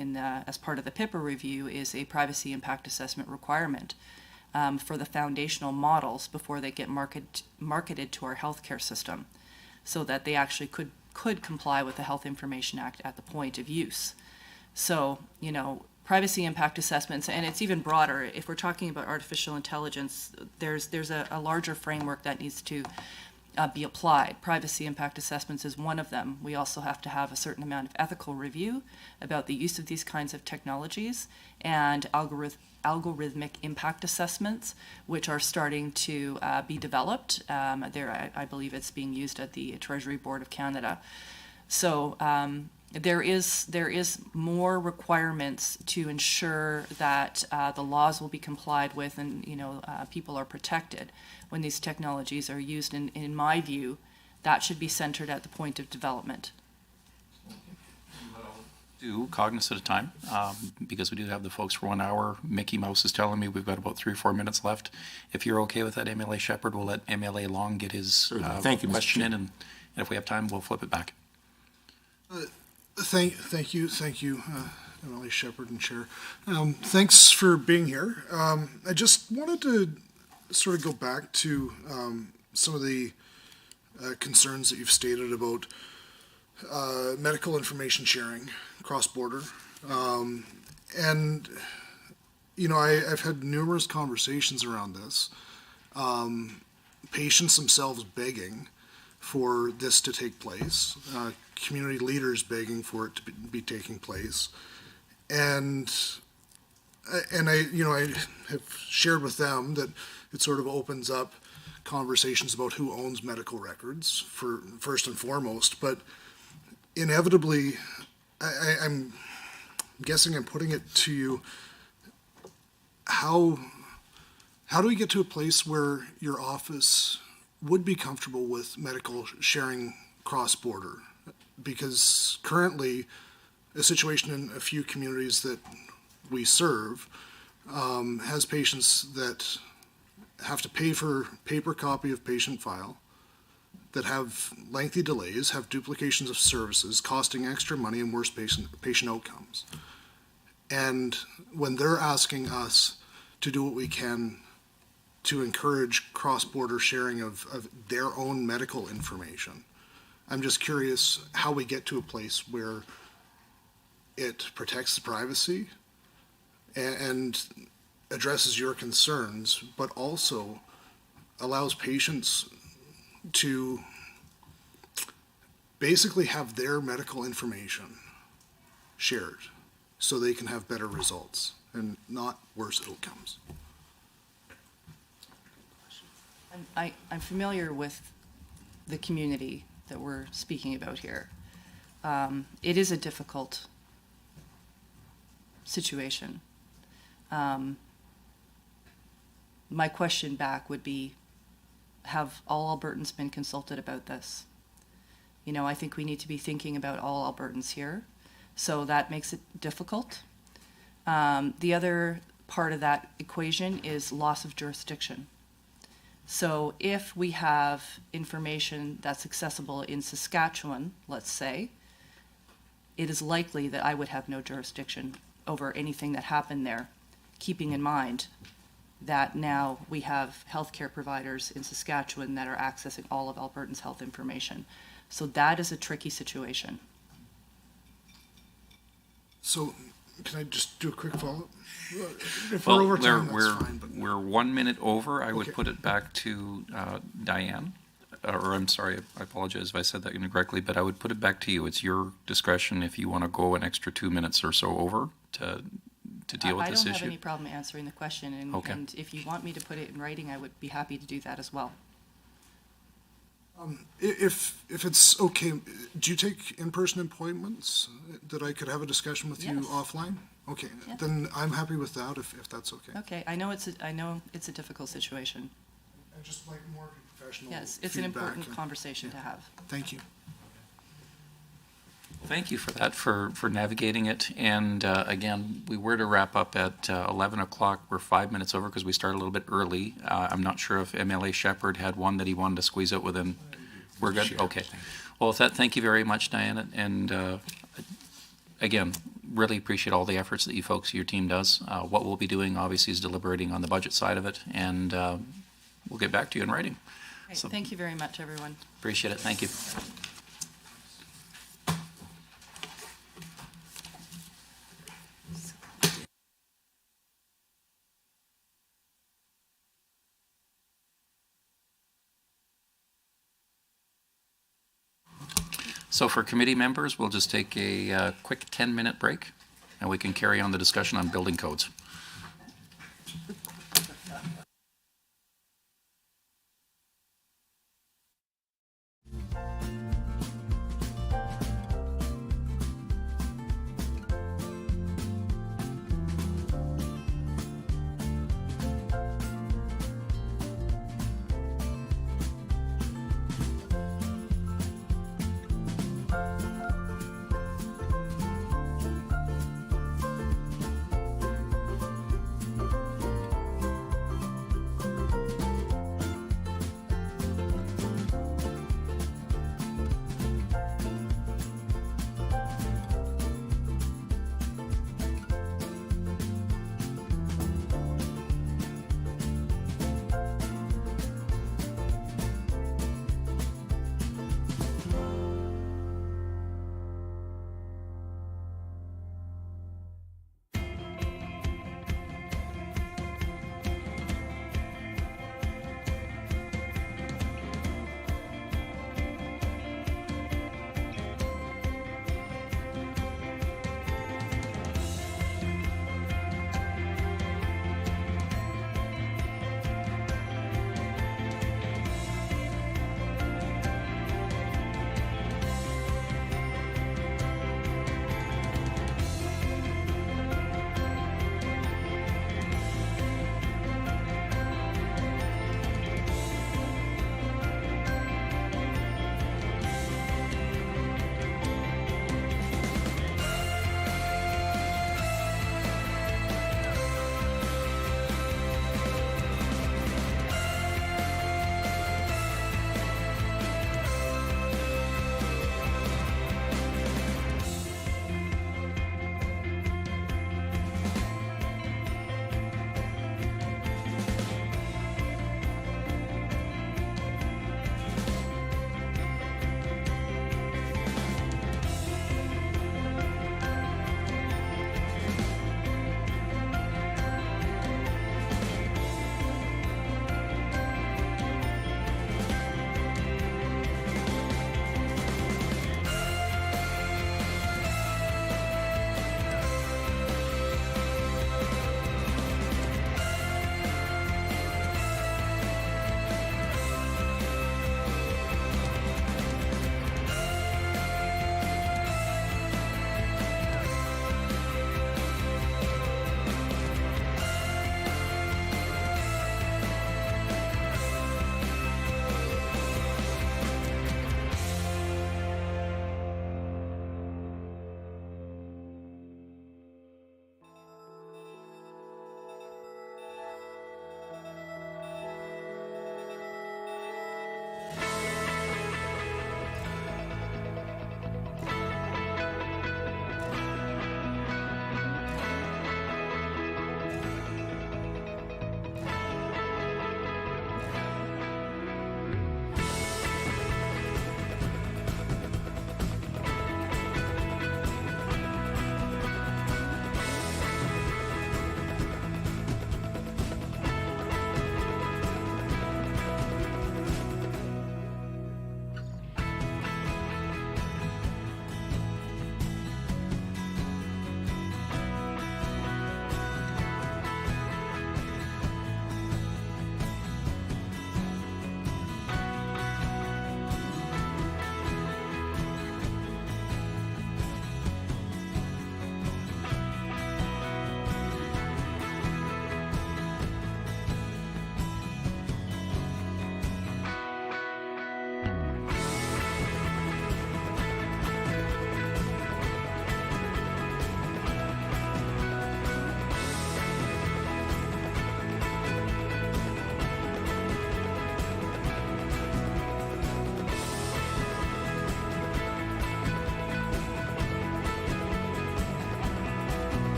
as part of the PIPA review is a privacy impact assessment requirement for the foundational models before they get marketed to our healthcare system, so that they actually could comply with the Health Information Act at the point of use. So, you know, privacy impact assessments, and it's even broader. If we're talking about artificial intelligence, there's a larger framework that needs to be applied. Privacy impact assessments is one of them. We also have to have a certain amount of ethical review about the use of these kinds of technologies, and algorithmic impact assessments, which are starting to be developed. I believe it's being used at the Treasury Board of Canada. So there is more requirements to ensure that the laws will be complied with, and people are protected when these technologies are used. In my view, that should be centered at the point of development. Cognizant of time, because we do have the folks for 1 hour. Mickey Mouse is telling me we've got about 3 or 4 minutes left. If you're okay with that, MLA Shepherd, we'll let MLA Long get his question in, and if we have time, we'll flip it back. Thank you, MLA Shepherd and Chair. Thanks for being here. I just wanted to sort of go back to some of the concerns that you've stated about medical information sharing cross-border. And, I've had numerous conversations around this. Patients themselves begging for this to take place. community leaders begging for it to be taking place. And I have shared with them that it sort of opens up conversations about who owns medical records for first and foremost, but inevitably, I'm guessing I'm putting it to you, how do we get to a place where your office would be comfortable with medical sharing cross-border? Because currently, a situation in a few communities that we serve has patients that have to pay for paper copy of patient file, that have lengthy delays, have duplications of services, costing extra money and worse patient outcomes. And when they're asking us to do what we can to encourage cross-border sharing of their own medical information, I'm just curious how we get to a place where it protects the privacy and addresses your concerns, but also allows patients to basically have their medical information shared so they can have better results and not worse outcomes. I'm familiar with the community that we're speaking about here. It is a difficult situation. My question back would be, have all Albertans been consulted about this? You know, I think we need to be thinking about all Albertans here, so that makes it difficult. The other part of that equation is loss of jurisdiction. So if we have information that's accessible in Saskatchewan, let's say, it is likely that I would have no jurisdiction over anything that happened there, keeping in mind that now we have healthcare providers in Saskatchewan that are accessing all of Albertans' health information. So that is a tricky situation. So can I just do a quick follow-up? If Well, we're over time, that's fine. But we're 1 minute over. I would Okay. put it back to Diane. Or I'm sorry, I apologize if I said that incorrectly, but I would put it back to you. It's your discretion if you want to go an extra 2 minutes or so over to deal with this I don't issue. have any problem answering the question, and, Okay. and if you want me to put it in writing, I would be happy to do that as well. if it's okay, do you take in-person appointments that I could have a discussion with you Yes. offline? Okay, Yeah. then I'm happy with that if that's okay. Okay, I know it's a difficult situation. I just like more of a professional Yes, it's an feedback important and- conversation to have. Thank you. Thank you for that, for navigating it. And again, we were to wrap up at 11 o'clock. We're 5 minutes over because we started a little bit early. I'm not sure if MLA Shepherd had one that he wanted to squeeze out within. We're good? Okay. Well, with that, thank you very much, Diana. And again, really appreciate all the efforts that you folks, your team does. What we'll be doing, obviously, is deliberating on the budget side of it. And we'll get back to you in writing. Great. So- Thank you very much, everyone. Appreciate it. Thank you. So for committee members, we'll just take a quick 10-minute break, and we can carry on the discussion on building codes.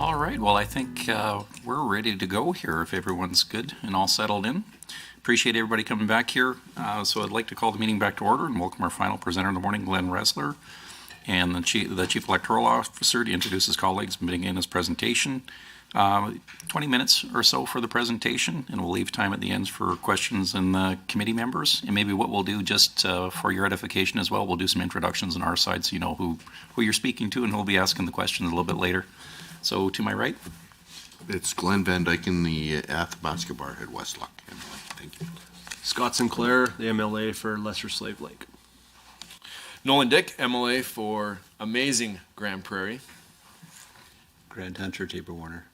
All right, well, I think we're ready to go here if everyone's good and all settled in. Appreciate everybody coming back here. So I'd like to call the meeting back to order and welcome our final presenter in the morning, Glenn Ressler, and the Chief Electoral Officer to introduce his colleagues and begin his presentation. 20 minutes or so for the presentation, and we'll leave time at the end for questions and the committee members. And maybe what we'll do, just for your edification as well, we'll do some introductions on our side so you know who you're speaking to and who'll be asking the questions a little bit later. So to my right. It's Glenn Van Dyken, the Athabasca Bar at Westlock. Thank you. Scott Sinclair, the MLA for Lesser Slave Lake. Nolan Dick, MLA for amazing Grand Prairie. Grand Hunter, Tabor Warner.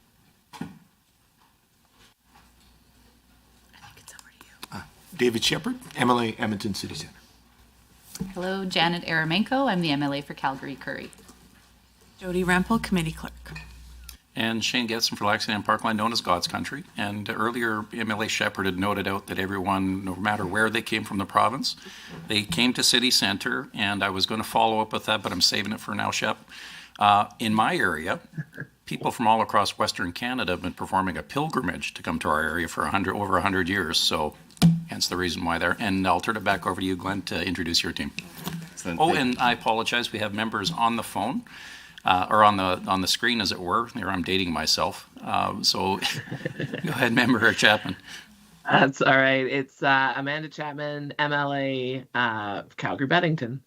David Shepard, MLA, Edmonton City Centre. Hello, Janet Aramenko. I'm the MLA for Calgary Curry. Jody Rempel, Committee Clerk. And Shane Getson for Laxton and Parkland, known as God's Country. And earlier, MLA Shepard had noted out that everyone, no matter where they came from the province, they came to City Centre, and I was going to follow up with that, but I'm saving it for now, Shep. In my area, people from all across Western Canada have been performing a pilgrimage to come to our area for over 100 years, so hence the reason why there. And I'll turn it back over to you, Glenn, to introduce your team. Oh, and I apologize, we have members on the phone, or on the screen, as it were. Here, I'm dating myself. So go ahead, Member Chapman. That's all right. It's Amanda Chapman, MLA, Calgary Beddington.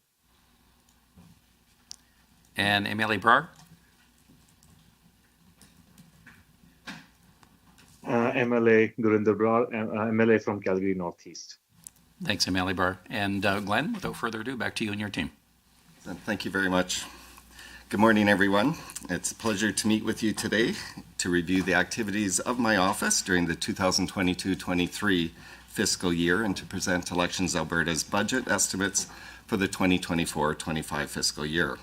And MLA Brar. MLA Gurinder Brar, MLA from Calgary Northeast. Thanks, MLA Brar. And Glenn, without further ado, back to you and your team. Thank you very much. Good morning, everyone. It's a pleasure to meet with you today to review the activities of my office during the 2022-23 fiscal year and to present Elections Alberta's budget estimates for the 2024-25 fiscal year.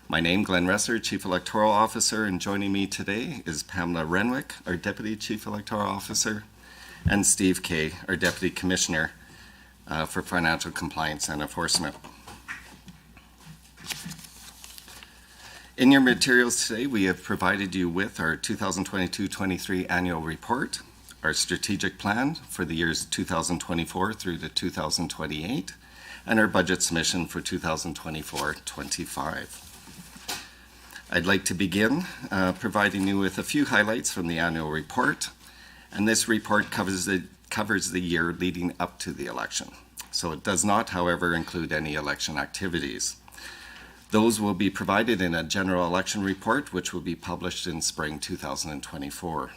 My name, Glenn Ressler, Chief Electoral Officer, and joining me today is Pamela Renwick, our Deputy Chief Electoral Officer, and Steve Kay, our Deputy Commissioner for Financial Compliance and Enforcement. In your materials today, we have provided you with our 2022-23 annual report, our strategic plan for the years 2024 through to 2028, and our budget submission for 2024-25. I'd like to begin providing you with a few highlights from the annual report, and this report covers the year leading up to the election. So it does not, however, include any election activities. Those will be provided in a general election report, which will be published in spring 2024.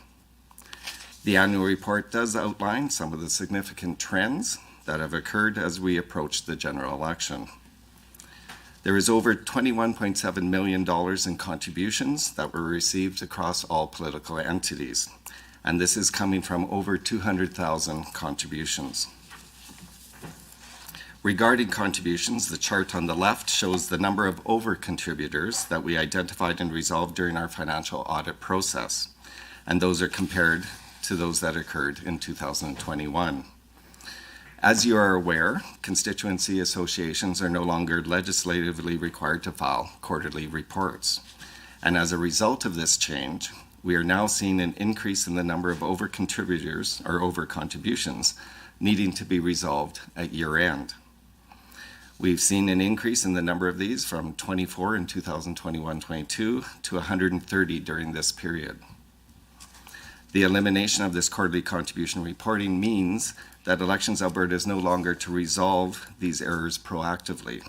The annual report does outline some of the significant trends that have occurred as we approach the general election. There is over $21.7 million in contributions that were received across all political entities, and this is coming from over 200,000 contributions. Regarding contributions, the chart on the left shows the number of over-contributors that we identified and resolved during our financial audit process, and those are compared to those that occurred in 2021. As you are aware, constituency associations are no longer legislatively required to file quarterly reports, and as a result of this change, we are now seeing an increase in the number of over-contributors or over-contributions needing to be resolved at year-end. We've seen an increase in the number of these from 24 in 2021-22 to 130 during this period. The elimination of this quarterly contribution reporting means that Elections Alberta is no longer to resolve these errors proactively,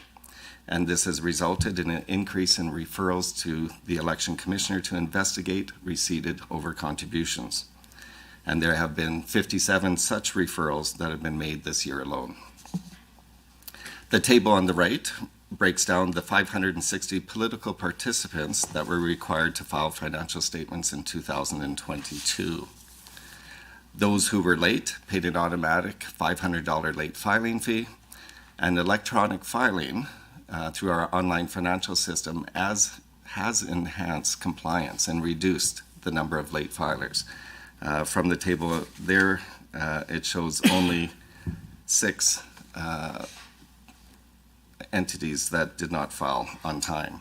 and this has resulted in an increase in referrals to the Election Commissioner to investigate receipted over-contributions. And there have been 57 such referrals that have been made this year alone. The table on the right breaks down the 560 political participants that were required to file financial statements in 2022. Those who were late paid an automatic $500 late filing fee, and electronic filing through our online financial system has enhanced compliance and reduced the number of late filers. From the table there, it shows only 6 entities that did not file on time.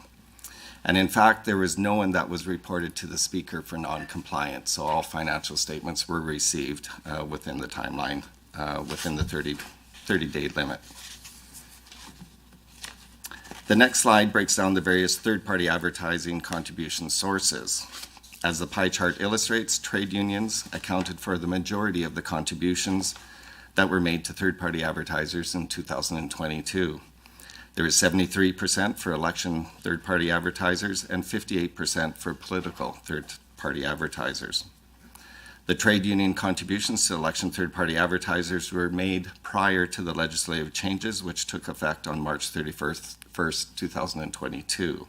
And in fact, there was no one that was reported to the Speaker for non-compliance, so all financial statements were received within the timeline, within the 30-day limit. The next slide breaks down the various third-party advertising contribution sources. As the pie chart illustrates, trade unions accounted for the majority of the contributions that were made to third-party advertisers in 2022. There is 73% for election third-party advertisers and 58% for political third-party advertisers. The trade union contributions to election third-party advertisers were made prior to the legislative changes, which took effect on March 31st, 2022.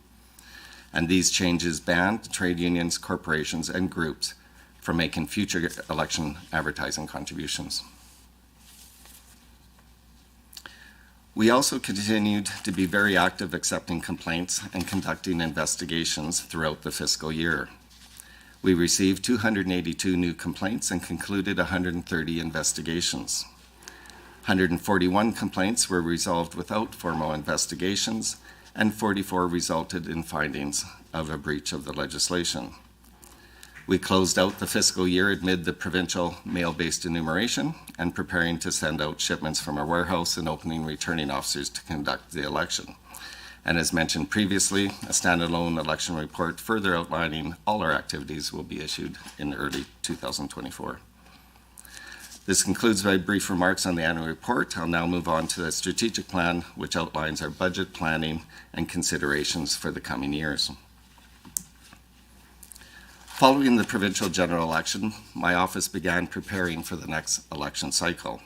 And these changes banned trade unions, corporations, and groups from making future election advertising contributions. We also continued to be very active accepting complaints and conducting investigations throughout the fiscal year. We received 282 new complaints and concluded 130 investigations. 141 complaints were resolved without formal investigations, and 44 resulted in findings of a breach of the legislation. We closed out the fiscal year amid the provincial mail-based enumeration and preparing to send out shipments from our warehouse and opening returning officers to conduct the election. And as mentioned previously, a standalone election report further outlining all our activities will be issued in early 2024. This concludes my brief remarks on the annual report. I'll now move on to the strategic plan, which outlines our budget planning and considerations for the coming years. Following the provincial general election, my office began preparing for the next election cycle.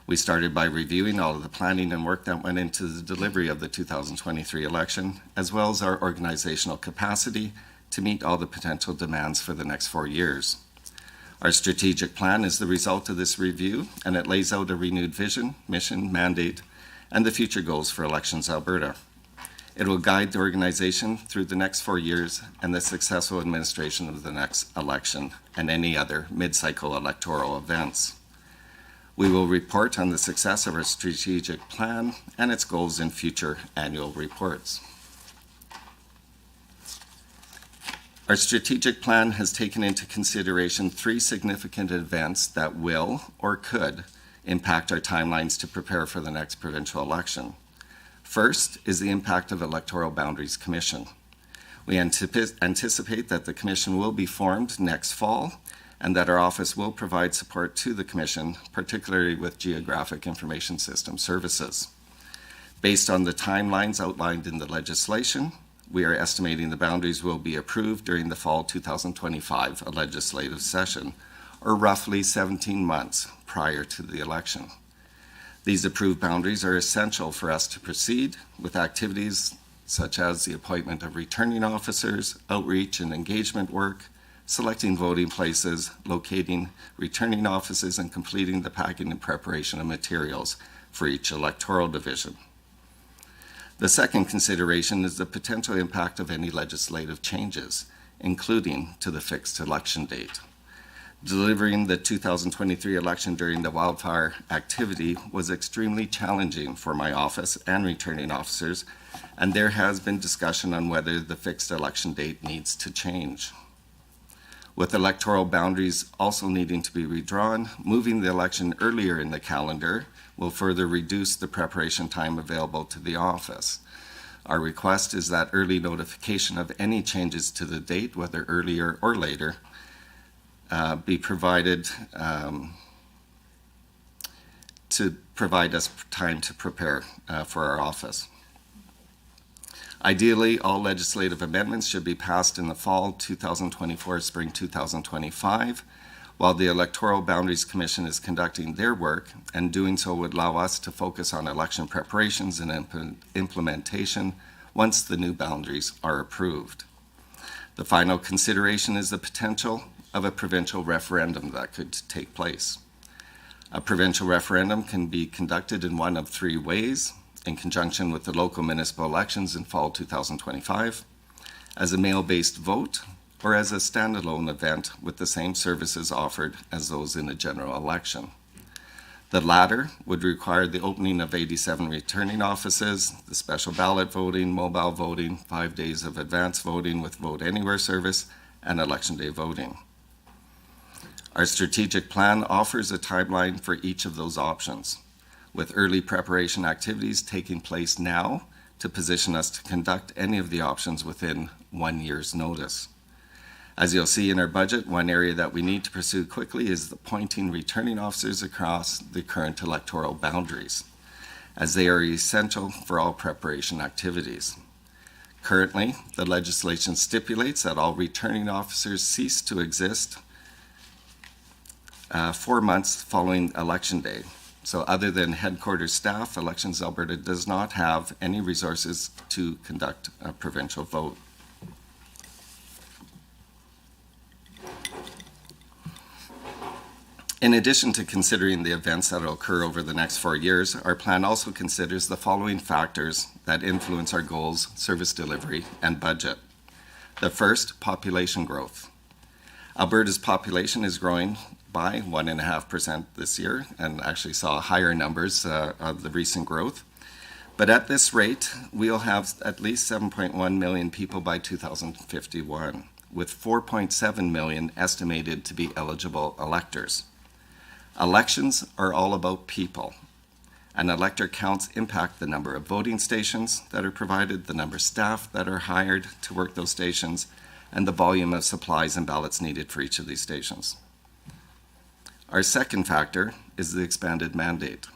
We started by reviewing all of the planning and work that went into the delivery of the 2023 election, as well as our organizational capacity to meet all the potential demands for the next 4 years. Our strategic plan is the result of this review, and it lays out a renewed vision, mission, mandate, and the future goals for Elections Alberta. It will guide the organization through the next 4 years and the successful administration of the next election and any other mid-cycle electoral events. We will report on the success of our strategic plan and its goals in future annual reports. Our strategic plan has taken into consideration 3 significant events that will or could impact our timelines to prepare for the next provincial election. First is the impact of Electoral Boundaries Commission. We anticipate that the Commission will be formed next fall and that our office will provide support to the Commission, particularly with Geographic Information System services. Based on the timelines outlined in the legislation, we are estimating the boundaries will be approved during the fall 2025 legislative session, or roughly 17 months prior to the election. These approved boundaries are essential for us to proceed with activities such as the appointment of returning officers, outreach and engagement work, selecting voting places, locating returning offices, and completing the packing and preparation of materials for each electoral division. The second consideration is the potential impact of any legislative changes, including to the fixed election date. Delivering the 2023 election during the wildfire activity was extremely challenging for my office and returning officers, and there has been discussion on whether the fixed election date needs to change. With electoral boundaries also needing to be redrawn, moving the election earlier in the calendar will further reduce the preparation time available to the office. Our request is that early notification of any changes to the date, whether earlier or later, be provided to provide us time to prepare for our office. Ideally, all legislative amendments should be passed in the fall 2024, spring 2025, while the Electoral Boundaries Commission is conducting their work, and doing so would allow us to focus on election preparations and implementation once the new boundaries are approved. The final consideration is the potential of a provincial referendum that could take place. A provincial referendum can be conducted in one of 3 ways: in conjunction with the local municipal elections in fall 2025, as a mail-based vote, or as a standalone event with the same services offered as those in a general election. The latter would require the opening of 87 returning offices, the special ballot voting, mobile voting, 5 days of advance voting with Vote Anywhere service, and Election Day voting. Our strategic plan offers a timeline for each of those options, with early preparation activities taking place now to position us to conduct any of the options within 1 year's notice. As you'll see in our budget, one area that we need to pursue quickly is appointing returning officers across the current electoral boundaries, as they are essential for all preparation activities. Currently, the legislation stipulates that all returning officers cease to exist 4 months following Election Day. So other than headquarters staff, Elections Alberta does not have any resources to conduct a provincial vote. In addition to considering the events that will occur over the next 4 years, our plan also considers the following factors that influence our goals, service delivery, and budget. The first, population growth. Alberta's population is growing by 1.5% this year, and actually saw higher numbers of the recent growth. But at this rate, we'll have at least 7.1 million people by 2051, with 4.7 million estimated to be eligible electors. Elections are all about people, and elector counts impact the number of voting stations that are provided, the number of staff that are hired to work those stations, and the volume of supplies and ballots needed for each of these stations. Our second factor is the expanded mandate.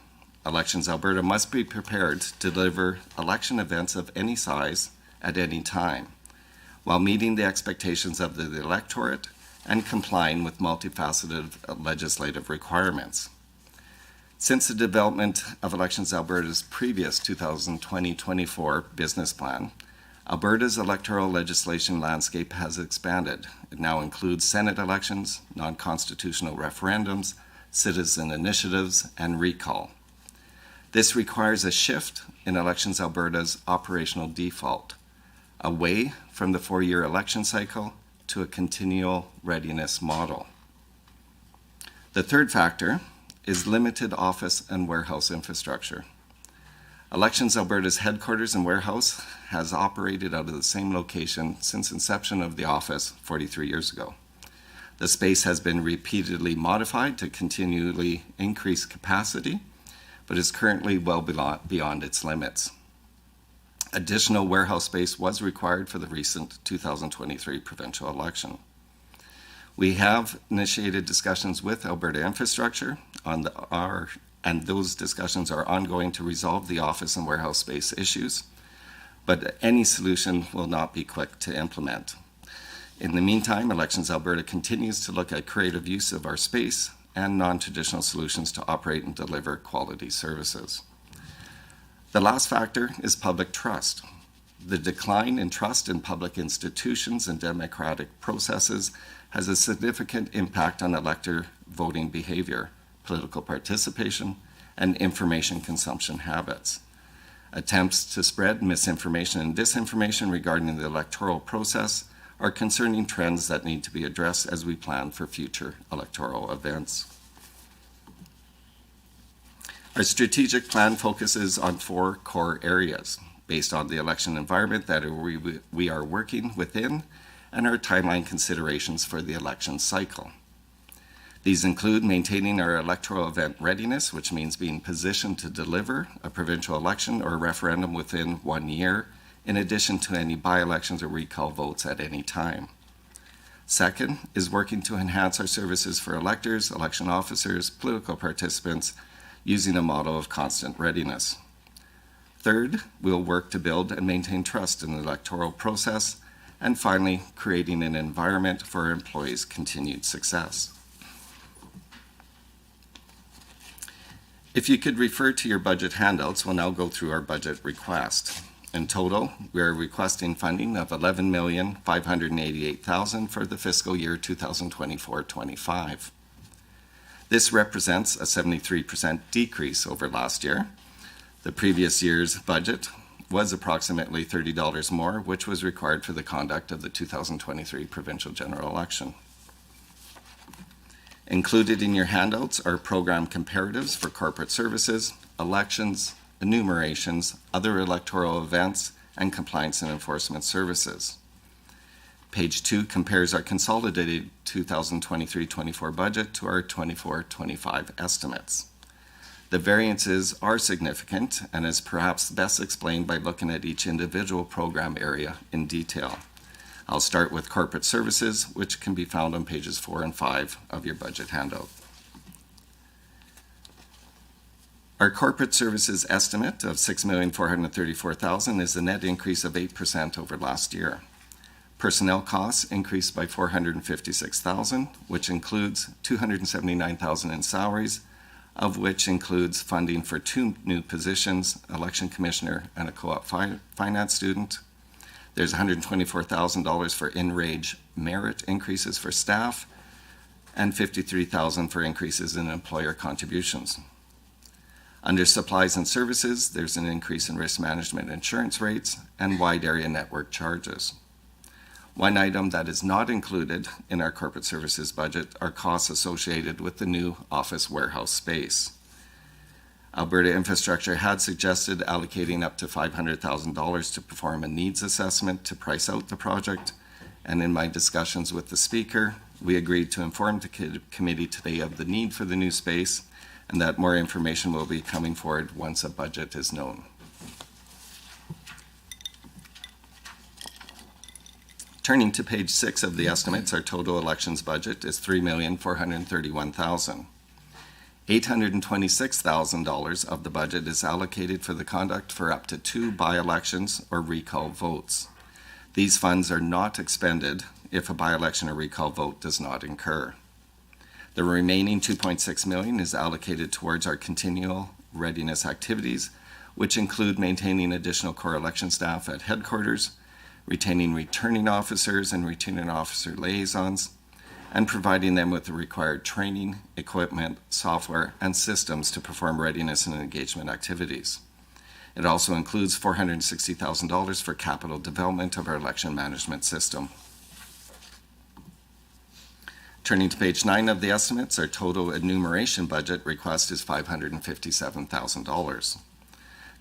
Elections Alberta must be prepared to deliver election events of any size at any time, while meeting the expectations of the electorate and complying with multifaceted legislative requirements. Since the development of Elections Alberta's previous 2020-24 business plan, Alberta's electoral legislation landscape has expanded. It now includes Senate elections, non-constitutional referendums, citizen initiatives, and recall. This requires a shift in Elections Alberta's operational default, away from the 4-year election cycle to a continual readiness model. The third factor is limited office and warehouse infrastructure. Elections Alberta's headquarters and warehouse has operated out of the same location since inception of the office 43 years ago. The space has been repeatedly modified to continually increase capacity, but is currently well beyond its limits. Additional warehouse space was required for the recent 2023 provincial election. We have initiated discussions with Alberta Infrastructure and those discussions are ongoing to resolve the office and warehouse space issues, but any solution will not be quick to implement. In the meantime, Elections Alberta continues to look at creative use of our space and non-traditional solutions to operate and deliver quality services. The last factor is public trust. The decline in trust in public institutions and democratic processes has a significant impact on elector voting behavior, political participation, and information consumption habits. Attempts to spread misinformation and disinformation regarding the electoral process are concerning trends that need to be addressed as we plan for future electoral events. Our strategic plan focuses on 4 core areas based on the election environment that we are working within and our timeline considerations for the election cycle. These include maintaining our electoral event readiness, which means being positioned to deliver a provincial election or referendum within 1 year, in addition to any by-elections or recall votes at any time. Second is working to enhance our services for electors, election officers, political participants, using a model of constant readiness. Third, we'll work to build and maintain trust in the electoral process. And finally, creating an environment for our employees' continued success. If you could refer to your budget handouts, we'll now go through our budget request. In total, we are requesting funding of $11,588,000 for the fiscal year 2024-25. This represents a 73% decrease over last year. The previous year's budget was approximately $30 more, which was required for the conduct of the 2023 provincial general election. Included in your handouts are program comparatives for corporate services, elections, enumerations, other electoral events, and compliance and enforcement services. Page 2 compares our consolidated 2023-24 budget to our 24-25 estimates. The variances are significant and is perhaps best explained by looking at each individual program area in detail. I'll start with corporate services, which can be found on pages 4 and 5 of your budget handout. Our corporate services estimate of $6,434,000 is a net increase of 8% over last year. Personnel costs increased by $456,000, which includes $279,000 in salaries, of which includes funding for 2 new positions, election commissioner and a co-op finance student. There's $124,000 for in-range merit increases for staff and $53,000 for increases in employer contributions. Under supplies and services, there's an increase in risk management insurance rates and wide area network charges. One item that is not included in our corporate services budget are costs associated with the new office warehouse space. Alberta Infrastructure had suggested allocating up to $500,000 to perform a needs assessment to price out the project, and in my discussions with the Speaker, we agreed to inform the committee today of the need for the new space and that more information will be coming forward once a budget is known. Turning to page 6 of the estimates, our total elections budget is $3,431,000. $826,000 of the budget is allocated for the conduct for up to 2 by-elections or recall votes. These funds are not expended if a by-election or recall vote does not incur. The remaining $2.6 million is allocated towards our continual readiness activities, which include maintaining additional core election staff at headquarters, retaining returning officers and returning officer liaisons, and providing them with the required training, equipment, software, and systems to perform readiness and engagement activities. It also includes $460,000 for capital development of our election management system. Turning to page 9 of the estimates, our total enumeration budget request is $557,000.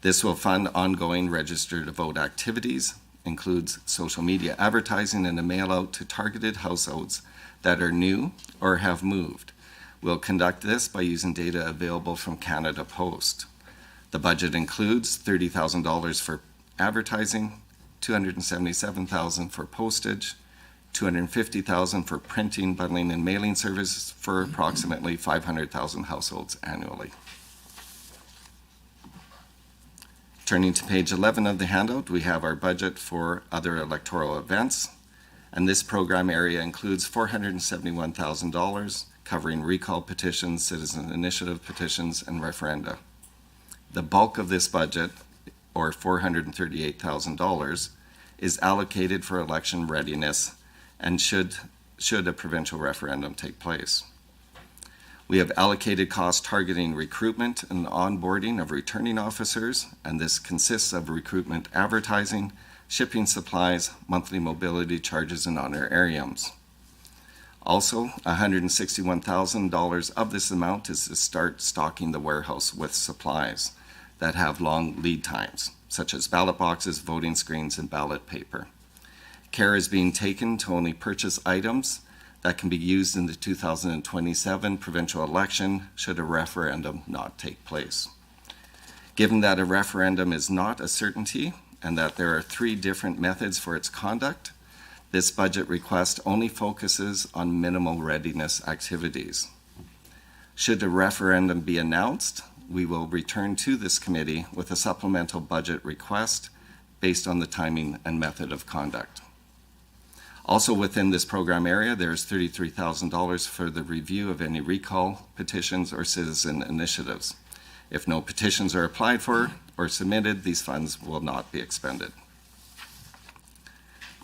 This will fund ongoing register to vote activities, includes social media advertising and a mail out to targeted households that are new or have moved. We'll conduct this by using data available from Canada Post. The budget includes $30,000 for advertising, $277,000 for postage, $250,000 for printing, bundling, and mailing services for approximately 500,000 households annually. Turning to page 11 of the handout, we have our budget for other electoral events, and this program area includes $471,000 covering recall petitions, citizen initiative petitions, and referenda. The bulk of this budget, or $438,000, is allocated for election readiness and should a provincial referendum take place. We have allocated costs targeting recruitment and onboarding of returning officers, and this consists of recruitment advertising, shipping supplies, monthly mobility charges, and honorariums. Also, $161,000 of this amount is to start stocking the warehouse with supplies that have long lead times, such as ballot boxes, voting screens, and ballot paper. Care is being taken to only purchase items that can be used in the 2027 provincial election should a referendum not take place. Given that a referendum is not a certainty and that there are 3 different methods for its conduct, this budget request only focuses on minimal readiness activities. Should a referendum be announced, we will return to this committee with a supplemental budget request based on the timing and method of conduct. Also within this program area, there's $33,000 for the review of any recall petitions or citizen initiatives. If no petitions are applied for or submitted, these funds will not be expended.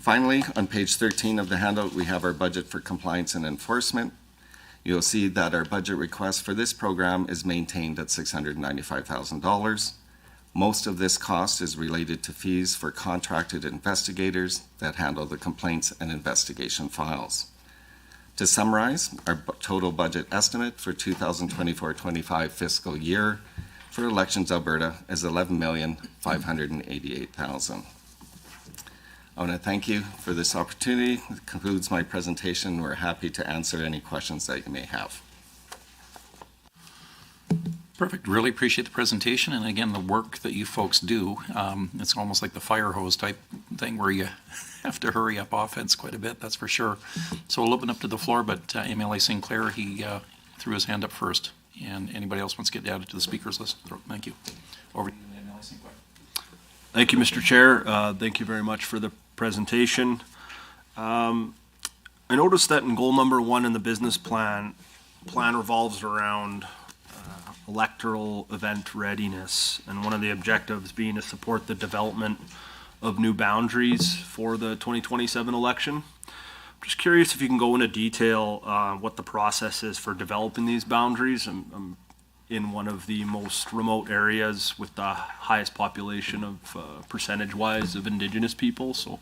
Finally, on page 13 of the handout, we have our budget for compliance and enforcement. You'll see that our budget request for this program is maintained at $695,000. Most of this cost is related to fees for contracted investigators that handle the complaints and investigation files. To summarize, our total budget estimate for 2024-25 fiscal year for Elections Alberta is $11,588,000. I want to thank you for this opportunity. It concludes my presentation. We're happy to answer any questions that you may have. Perfect. Really appreciate the presentation and again, the work that you folks do. It's almost like the fire hose type thing where you have to hurry up offense quite a bit, that's for sure. So we'll open up to the floor, but MLA Sinclair, he threw his hand up first. And anybody else wants to get added to the speakers list? Thank you. Over to you, MLA Sinclair. Thank you, Mr. Chair. Thank you very much for the presentation. I noticed that in goal number 1 in the business plan revolves around electoral event readiness, and one of the objectives being to support the development of new boundaries for the 2027 election. I'm just curious if you can go into detail what the process is for developing these boundaries. I'm in one of the most remote areas with the highest population of percentage-wise of Indigenous people. So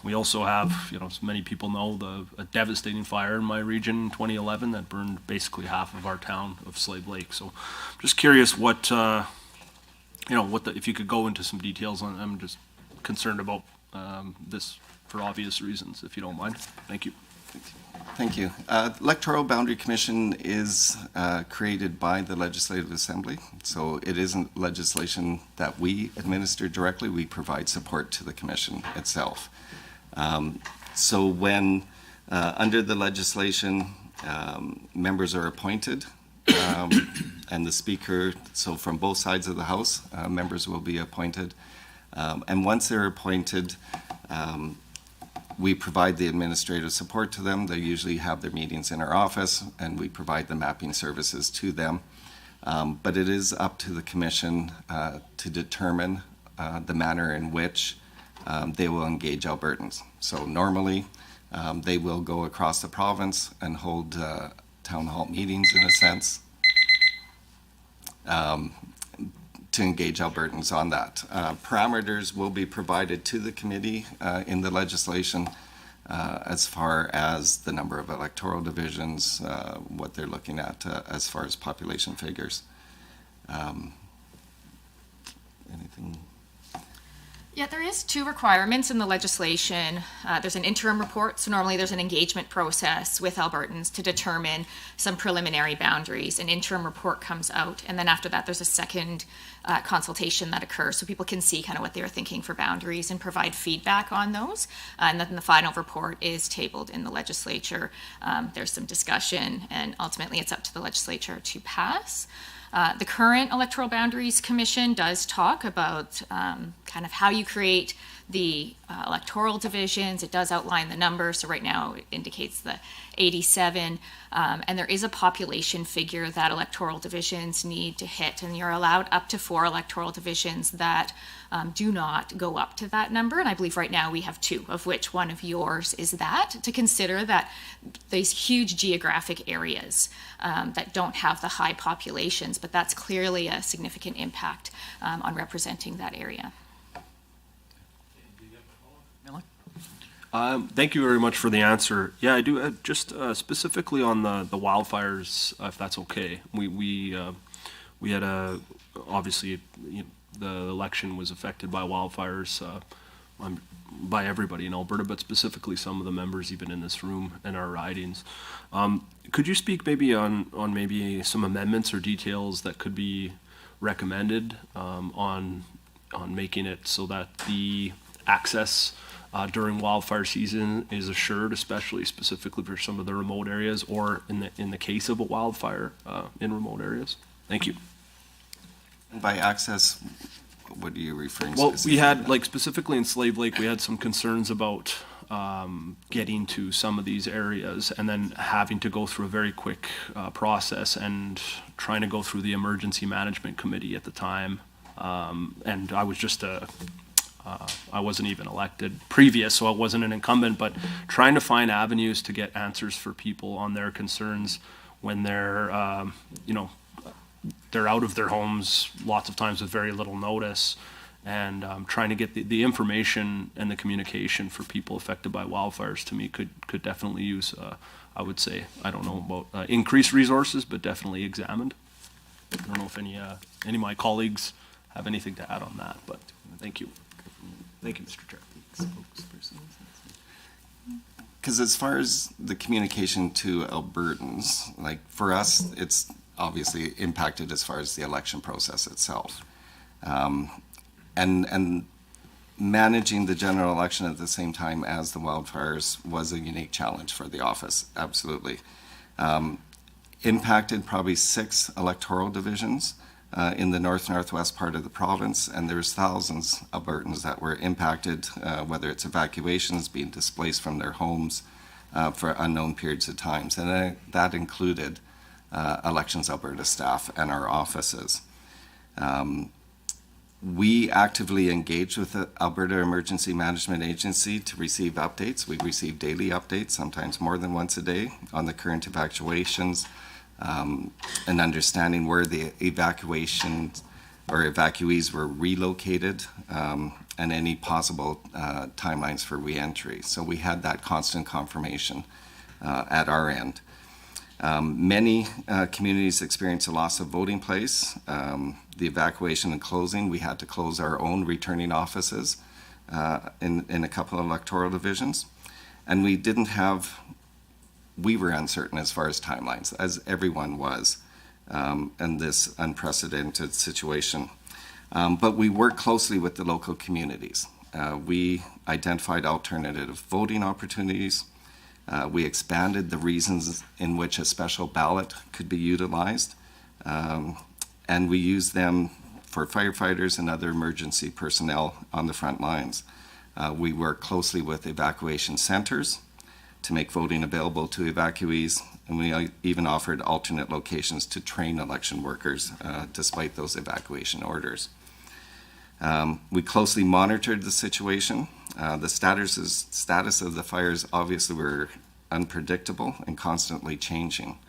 we also have, as many people know, a devastating fire in my region in 2011 that burned basically half of our town of Slave Lake. So I'm just curious if you could go into some details on. I'm just concerned about this for obvious reasons, if you don't mind. Thank you. Thank you. Electoral Boundary Commission is created by the Legislative Assembly, so it isn't legislation that we administer directly. We provide support to the Commission itself. So when, under the legislation, members are appointed, and the Speaker, so from both sides of the House, members will be appointed. And once they're appointed, we provide the administrative support to them. They usually have their meetings in our office, and we provide the mapping services to them. But it is up to the Commission to determine the manner in which they will engage Albertans. So normally, they will go across the province and hold town hall meetings, in a sense, to engage Albertans on that. Parameters will be provided to the committee in the legislation as far as the number of electoral divisions, what they're looking at as far as population figures. Anything? Yeah, there is 2 requirements in the legislation. There's an interim report, so normally there's an engagement process with Albertans to determine some preliminary boundaries. An interim report comes out, and then after that there's a second consultation that occurs, so people can see kind of what they were thinking for boundaries and provide feedback on those. And then the final report is tabled in the legislature. There's some discussion, and ultimately it's up to the legislature to pass. The current Electoral Boundaries Commission does talk about kind of how you create the electoral divisions. It does outline the numbers. So right now it indicates the 87. And there is a population figure that electoral divisions need to hit. And you're allowed up to 4 electoral divisions that do not go up to that number. And I believe right now we have 2, of which one of yours is that, to consider that these huge geographic areas that don't have the high populations, but that's clearly a significant impact on representing that area. Thank you very much for the answer. Yeah, I do. Just specifically on the wildfires, if that's okay. We had obviously the election was affected by wildfires by everybody in Alberta, but specifically some of the members even in this room and our ridings. Could you speak maybe on maybe some amendments or details that could be recommended on making it so that the access during wildfire season is assured, especially specifically for some of the remote areas, or in the case of a wildfire in remote areas? Thank you. And by access, what are you referring to? Well, we had, like specifically in Slave Lake, we had some concerns about getting to some of these areas and then having to go through a very quick process and trying to go through the emergency management committee at the time. And I was just I wasn't even elected previous, so I wasn't an incumbent, but trying to find avenues to get answers for people on their concerns when they're, they're out of their homes lots of times with very little notice, and trying to get the information and the communication for people affected by wildfires, to me, could definitely use, I would say, I don't know about increased resources, but definitely examined. I don't know if any of my colleagues have anything to add on that, but thank you. Thank you, Mr. Chair. Because as far as the communication to Albertans, like for us, it's obviously impacted as far as the election process itself. And managing the general election at the same time as the wildfires was a unique challenge for the office, absolutely. Impacted probably 6 electoral divisions in the northwest part of the province, and there's thousands of Albertans that were impacted, whether it's evacuations, being displaced from their homes for unknown periods of times, and that included Elections Alberta staff and our offices. We actively engage with the Alberta Emergency Management Agency to receive updates. We receive daily updates, sometimes more than once a day, on the current evacuations, and understanding where the evacuations or evacuees were relocated, and any possible timelines for reentry. So we had that constant confirmation at our end. Many communities experienced a loss of voting place. The evacuation and closing, we had to close our own returning offices in a couple of electoral divisions. And we were uncertain as far as timelines, as everyone was, in this unprecedented situation. But we worked closely with the local communities. We identified alternative voting opportunities. We expanded the reasons in which a special ballot could be utilized, and we used them for firefighters and other emergency personnel on the front lines. We worked closely with evacuation centers to make voting available to evacuees, and we even offered alternate locations to train election workers despite those evacuation orders. We closely monitored the situation. The status of the fires obviously were unpredictable and constantly changing.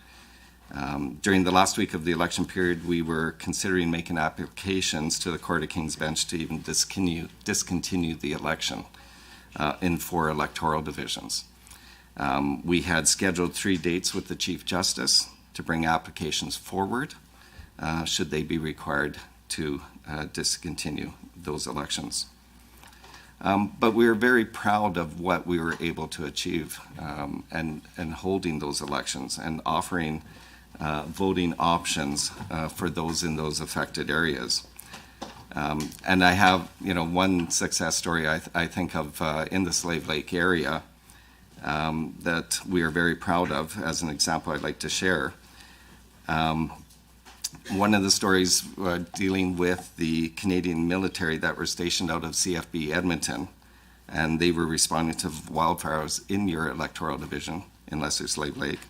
During the last week of the election period, we were considering making applications to the Court of King's Bench to even discontinue the election in 4 electoral divisions. We had scheduled 3 dates with the Chief Justice to bring applications forward should they be required to discontinue those elections. But we are very proud of what we were able to achieve and holding those elections and offering voting options for those in those affected areas. And I have, one success story I think of in the Slave Lake area that we are very proud of. As an example, I'd like to share. One of the stories dealing with the Canadian military that were stationed out of CFB Edmonton, and they were responding to wildfires in your electoral division in Lesser Slave Lake.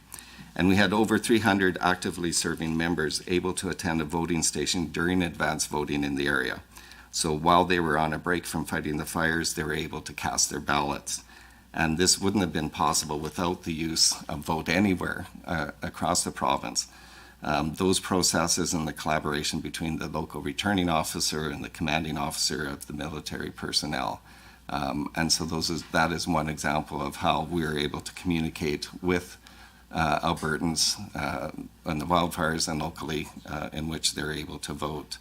And we had over 300 actively serving members able to attend a voting station during advanced voting in the area. So while they were on a break from fighting the fires, they were able to cast their ballots. And this wouldn't have been possible without the use of Vote Anywhere across the province. Those processes and the collaboration between the local returning officer and the commanding officer of the military personnel. And so that is one example of how we are able to communicate with Albertans on the wildfires and locally in which they're able to vote.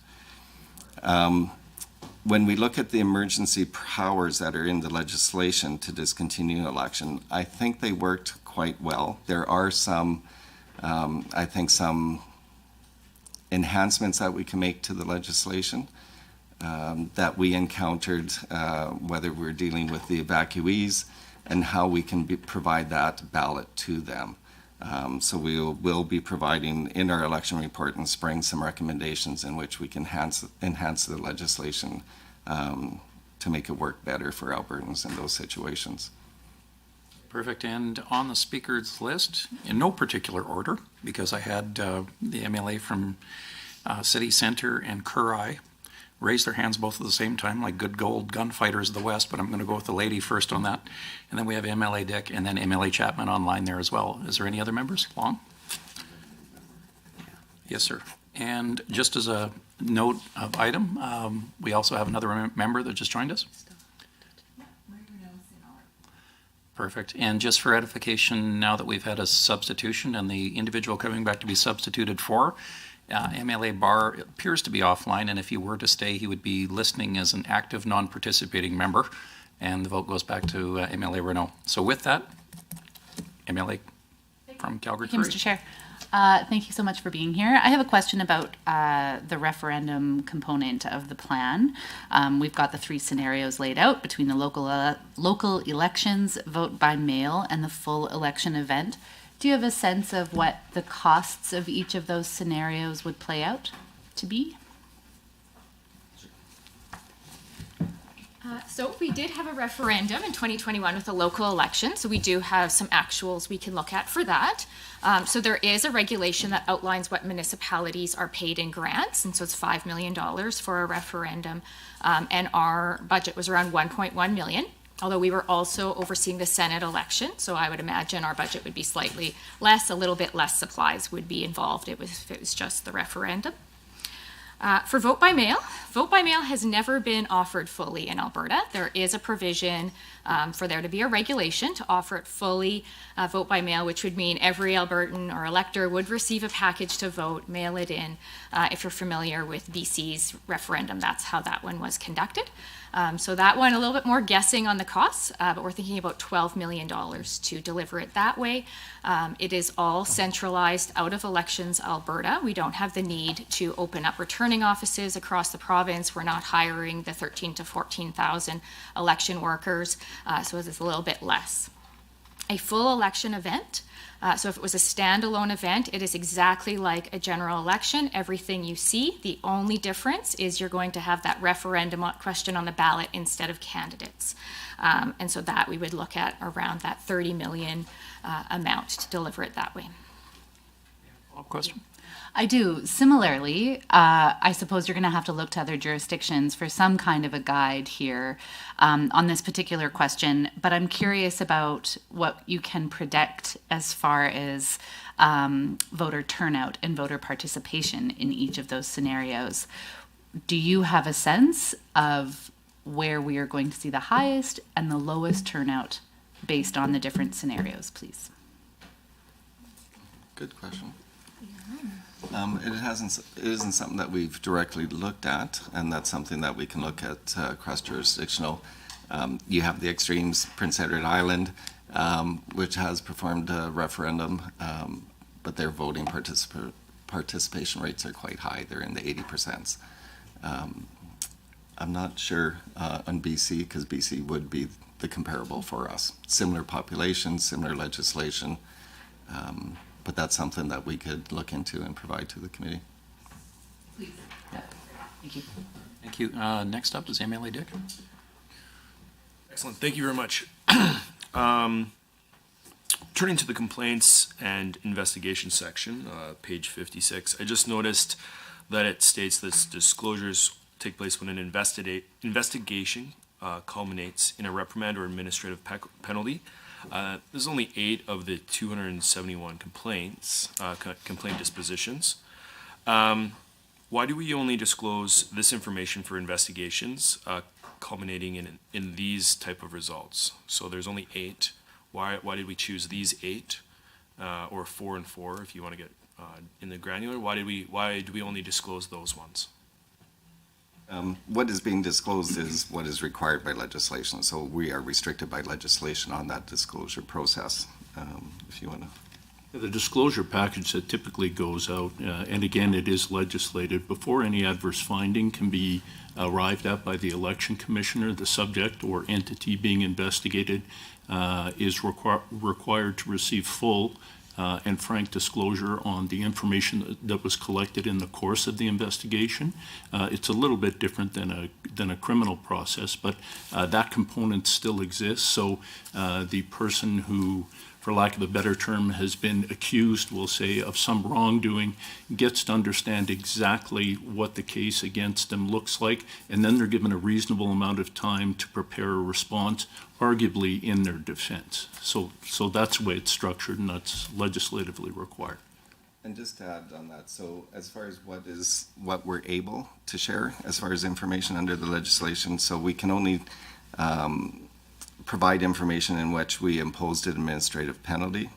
When we look at the emergency powers that are in the legislation to discontinue election, I think they worked quite well. There are some enhancements that we can make to the legislation that we encountered, whether we're dealing with the evacuees and how we can provide that ballot to them. So we will be providing in our election report in spring some recommendations in which we can enhance the legislation to make it work better for Albertans in those situations. Perfect. And on the speakers list, in no particular order, because I had the MLA from City Centre and Curai raise their hands both at the same time, like good gold gunfighters of the West, but I'm going to go with the lady first on that. And then we have MLA Dick and then MLA Chapman online there as well. Is there any other members? Long? Yes, sir. And just as a note of item, we also have another member that just joined us. Perfect. And just for edification, now that we've had a substitution and the individual coming back to be substituted for, MLA Barr appears to be offline, and if he were to stay, he would be listening as an active, non-participating member, and the vote goes back to MLA Renault. So with that, MLA from Calgary. Thank you, Mr. Chair. Thank you so much for being here. I have a question about the referendum component of the plan. We've got the three scenarios laid out between the local elections, vote by mail, and the full election event. Do you have a sense of what the costs of each of those scenarios would play out to be? So we did have a referendum in 2021 with a local election, so we do have some actuals we can look at for that. So there is a regulation that outlines what municipalities are paid in grants, and so it's $5 million for a referendum, and our budget was around $1.1 million, although we were also overseeing the Senate election, so I would imagine our budget would be slightly less, a little bit less supplies would be involved if it was just the referendum. For vote by mail has never been offered fully in Alberta. There is a provision for there to be a regulation to offer it fully vote by mail, which would mean every Albertan or elector would receive a package to vote, mail it in. If you're familiar with BC's referendum, that's how that one was conducted. So that one, a little bit more guessing on the costs, but we're thinking about $12 million to deliver it that way. It is all centralized out of Elections Alberta. We don't have the need to open up returning offices across the province. We're not hiring the 13,000 to 14,000 election workers, so it's a little bit less. A full election event. So if it was a standalone event, it is exactly like a general election. Everything you see, the only difference is you're going to have that referendum question on the ballot instead of candidates. And so that we would look at around that 30 million amount to deliver it that way. Question? I do. Similarly, I suppose you're going to have to look to other jurisdictions for some kind of a guide here on this particular question, but I'm curious about what you can predict as far as voter turnout and voter participation in each of those scenarios. Do you have a sense of where we are going to see the highest and the lowest turnout based on the different scenarios, please? Good question. It isn't something that we've directly looked at, and that's something that we can look at cross-jurisdictional. You have the extremes, Prince Edward Island, which has performed a referendum, but their voting participation rates are quite high. They're in the 80%. I'm not sure on BC, because BC would be the comparable for us. Similar population, similar legislation. But that's something that we could look into and provide to the committee. Please. Yeah. Thank you. Thank you. Next up is MLA Dick. Excellent. Thank you very much. Turning to the complaints and investigation section, page 56, I just noticed that it states that disclosures take place when an investigation culminates in a reprimand or administrative penalty. There's only 8 of the 271 complaint dispositions. Why do we only disclose this information for investigations culminating in these type of results? So there's only 8. Why did we choose these 8, or 4 and 4 if you want to get in the granular? Why do we only disclose those ones? What is being disclosed is what is required by legislation, so we are restricted by legislation on that disclosure process, if you want to. The disclosure package that typically goes out, and again, it is legislated, before any adverse finding can be arrived at by the election commissioner, the subject or entity being investigated is required to receive full and frank disclosure on the information that was collected in the course of the investigation. It's a little bit different than a criminal process, but that component still exists. So the person who, for lack of a better term, has been accused, we'll say, of some wrongdoing, gets to understand exactly what the case against them looks like, and then they're given a reasonable amount of time to prepare a response, arguably in their defense. So that's the way it's structured, and that's legislatively required. And just to add on that, so as far as what we're able to share, as far as information under the legislation, so we can only provide information in which we imposed an administrative penalty,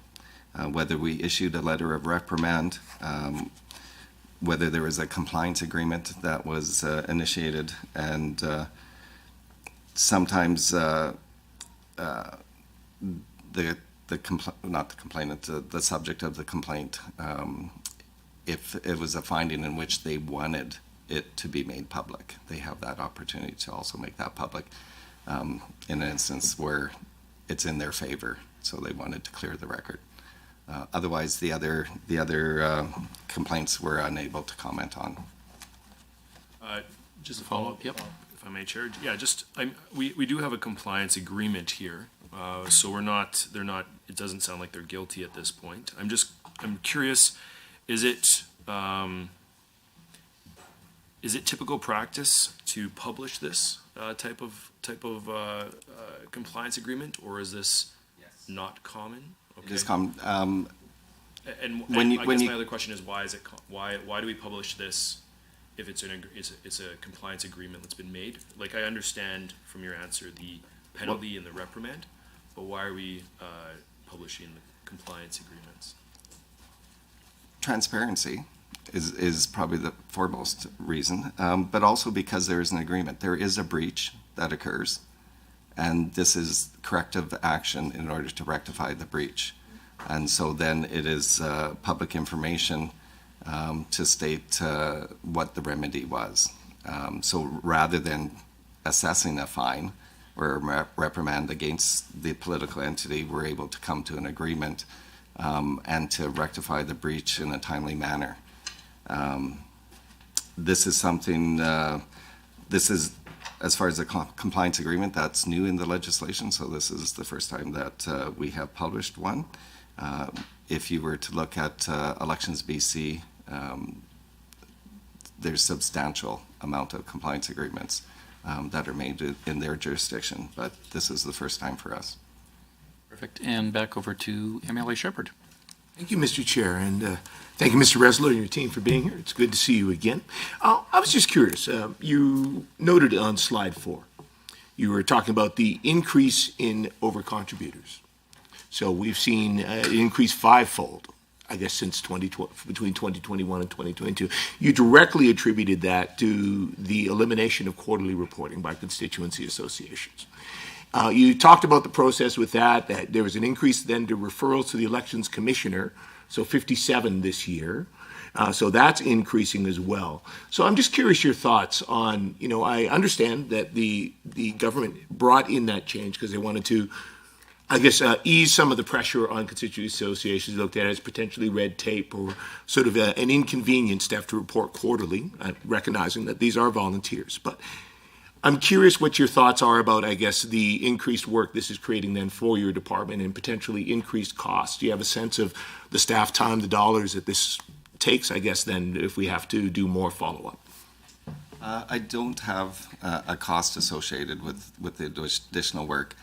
whether we issued a letter of reprimand, whether there was a compliance agreement that was initiated, and sometimes the subject of the complaint, if it was a finding in which they wanted it to be made public, they have that opportunity to also make that public in an instance where it's in their favor, so they wanted to clear the record. Otherwise, the other complaints we're unable to comment on. Just a follow-up, if I may, Chair. Yeah, we do have a compliance agreement here, so they're not, it doesn't sound like they're guilty at this point. I'm curious, is it typical practice to publish this type of compliance agreement, or is this not common? It is common. And I guess my other question is, why do we publish this if it's a compliance agreement that's been made? Like, I understand from your answer the penalty and the reprimand, but why are we publishing the compliance agreements? Transparency is probably the foremost reason, but also because there is an agreement. There is a breach that occurs, and this is corrective action in order to rectify the breach. And so then it is public information to state what the remedy was. So rather than assessing a fine or a reprimand against the political entity, we're able to come to an agreement and to rectify the breach in a timely manner. This is something, as far as the compliance agreement, that's new in the legislation, so this is the first time that we have published one. If you were to look at Elections BC, there's substantial amount of compliance agreements that are made in their jurisdiction, but this is the first time for us. Perfect. And back over to MLA Shepherd. Thank you, Mr. Chair, and thank you, Mr. Resler and your team for being here. It's good to see you again. I was just curious. You noted on slide 4, you were talking about the increase in overcontributors. So we've seen it increase 5-fold, I guess, since between 2021 and 2022. You directly attributed that to the elimination of quarterly reporting by constituency associations. You talked about the process with that there was an increase then to referrals to the elections commissioner, so 57 this year. So that's increasing as well. So I'm just curious your thoughts on, I understand that the government brought in that change because they wanted to, I guess, ease some of the pressure on constituency associations, looked at it as potentially red tape or sort of an inconvenience to have to report quarterly, recognizing that these are volunteers. But I'm curious what your thoughts are about, I guess, the increased work this is creating then for your department and potentially increased costs. Do you have a sense of the staff time, the dollars that this takes, I guess, then if we have to do more follow-up? I don't have a cost associated with the additional work.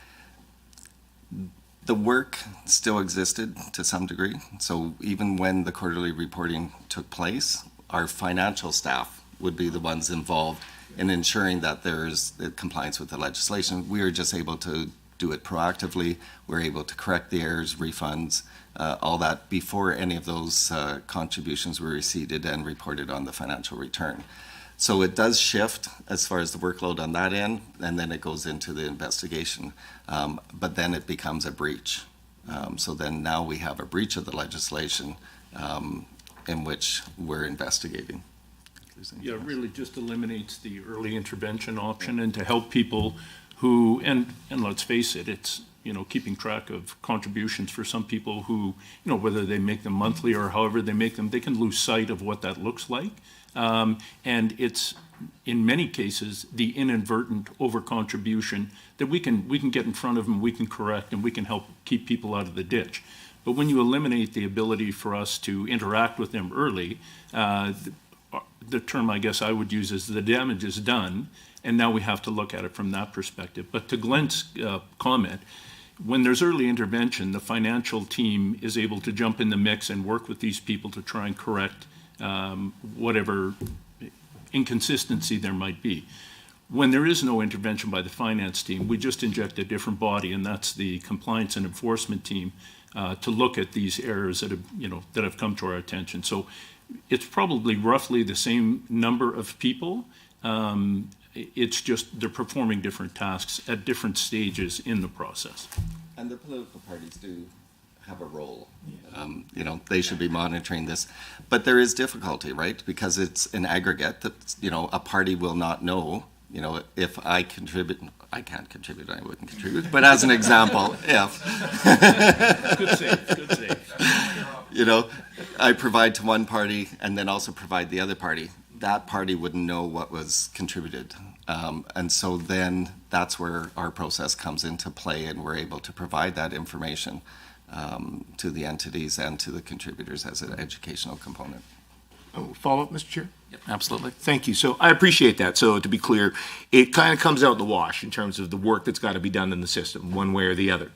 The work still existed to some degree. So even when the quarterly reporting took place, our financial staff would be the ones involved in ensuring that there is compliance with the legislation. We were just able to do it proactively. We're able to correct the errors, refunds, all that before any of those contributions were received and reported on the financial return. So it does shift as far as the workload on that end, and then it goes into the investigation. But then it becomes a breach. So then now we have a breach of the legislation in which we're investigating. Yeah, it really just eliminates the early intervention option, and to help people who, and let's face it, it's, keeping track of contributions for some people who, whether they make them monthly or however they make them, they can lose sight of what that looks like. And it's, in many cases, the inadvertent overcontribution that we can get in front of them, we can correct, and we can help keep people out of the ditch. But when you eliminate the ability for us to interact with them early, the term I guess I would use is the damage is done, and now we have to look at it from that perspective. But to Glenn's comment, when there's early intervention, the financial team is able to jump in the mix and work with these people to try and correct whatever inconsistency there might be. When there is no intervention by the finance team, we just inject a different body, and that's the compliance and enforcement team to look at these errors that have come to our attention. So it's probably roughly the same number of people. It's just they're performing different tasks at different stages in the process. And the political parties do have a role. They should be monitoring this. But there is difficulty, right? Because it's an aggregate that, a party will not know, if I contribute, I can't contribute, I wouldn't contribute. But as an example, if. Good save. I provide to one party and then also provide the other party. That party wouldn't know what was contributed. And so then that's where our process comes into play, and we're able to provide that information to the entities and to the contributors as an educational component. Follow up, Mr. Chair? Yep, absolutely. Thank you. So I appreciate that. So to be clear, it kind of comes out in the wash in terms of the work that's got to be done in the system, one way or the other.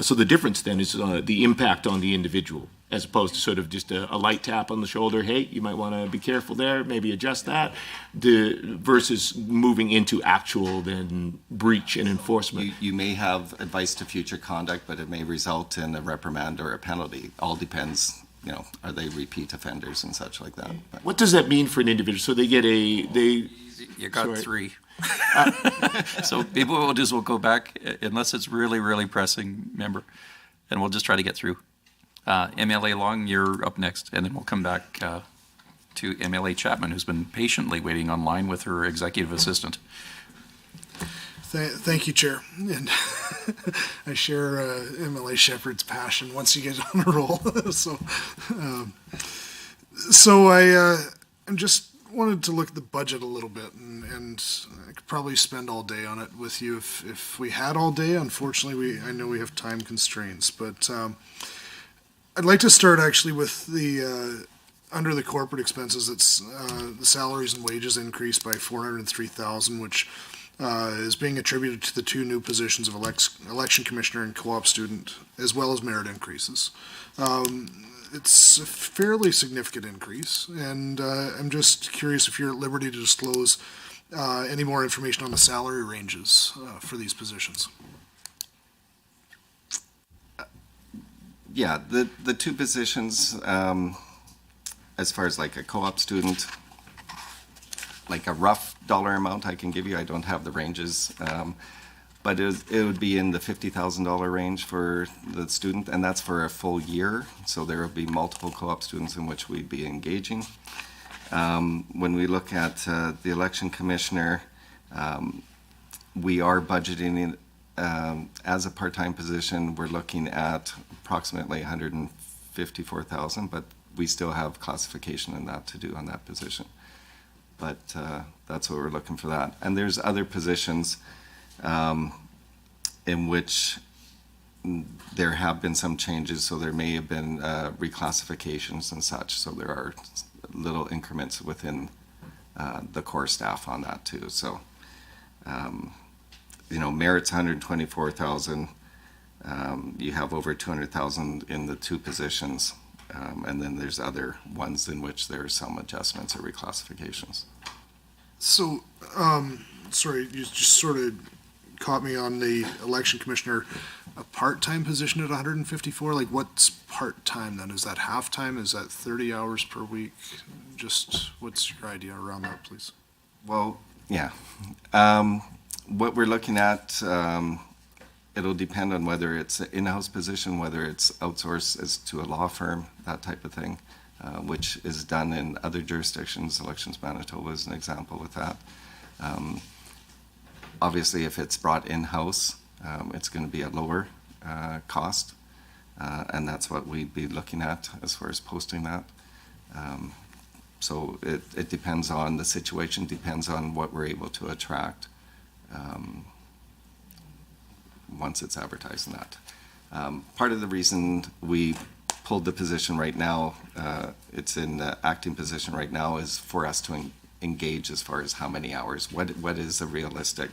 So the difference then is the impact on the individual, as opposed to sort of just a light tap on the shoulder. Hey, you might want to be careful there, maybe adjust that, versus moving into actual then breach and enforcement. You may have advice to future conduct, but it may result in a reprimand or a penalty. All depends. Are they repeat offenders and such like that? But what does that mean for an individual? So they get You got sorry. 3. So people will just will go back, unless it's really, really pressing, member, and we'll just try to get through. MLA Long, you're up next, and then we'll come back to MLA Chapman, who's been patiently waiting online with her executive assistant. Thank you, Chair. And I share MLA Shepherd's passion once you get on a roll. So I just wanted to look at the budget a little bit, and I could probably spend all day on it with you if we had all day. Unfortunately, I know we have time constraints, but I'd like to start actually with the under the corporate expenses. It's the salaries and wages increased by $403,000, which is being attributed to the 2 new positions of election commissioner and co-op student, as well as merit increases. It's a fairly significant increase, and I'm just curious if you're at liberty to disclose any more information on the salary ranges for these positions. Yeah, the 2 positions, as far as like a co-op student, like a rough dollar amount I can give you. I don't have the ranges, but it would be in the $50,000 range for the student, and that's for a full year. So there will be multiple co-op students in which we'd be engaging. When we look at the election commissioner, we are budgeting as a part-time position. We're looking at approximately $154,000, but we still have classification in that to do on that position. But that's what we're looking for that. And there's other positions in which there have been some changes, so there may have been reclassifications and such. So there are little increments within the core staff on that too. So, merit's $124,000. You have over $200,000 in the 2 positions. And then there's other ones in which there are some adjustments or reclassifications. So, sorry, you just sort of caught me on the election commissioner, a part-time position at 154. Like, what's part-time then? Is that half-time? Is that 30 hours per week? Just what's your idea around that, please? Well, yeah. What we're looking at, it'll depend on whether it's an in-house position, whether it's outsourced as to a law firm, that type of thing, which is done in other jurisdictions. Elections Manitoba is an example with that. Obviously, if it's brought in-house, it's going to be a lower cost, and that's what we'd be looking at as far as posting that. So it depends on the situation, depends on what we're able to attract once it's advertised in that. Part of the reason we pulled the position right now, it's in the acting position right now, is for us to engage as far as how many hours, what is a realistic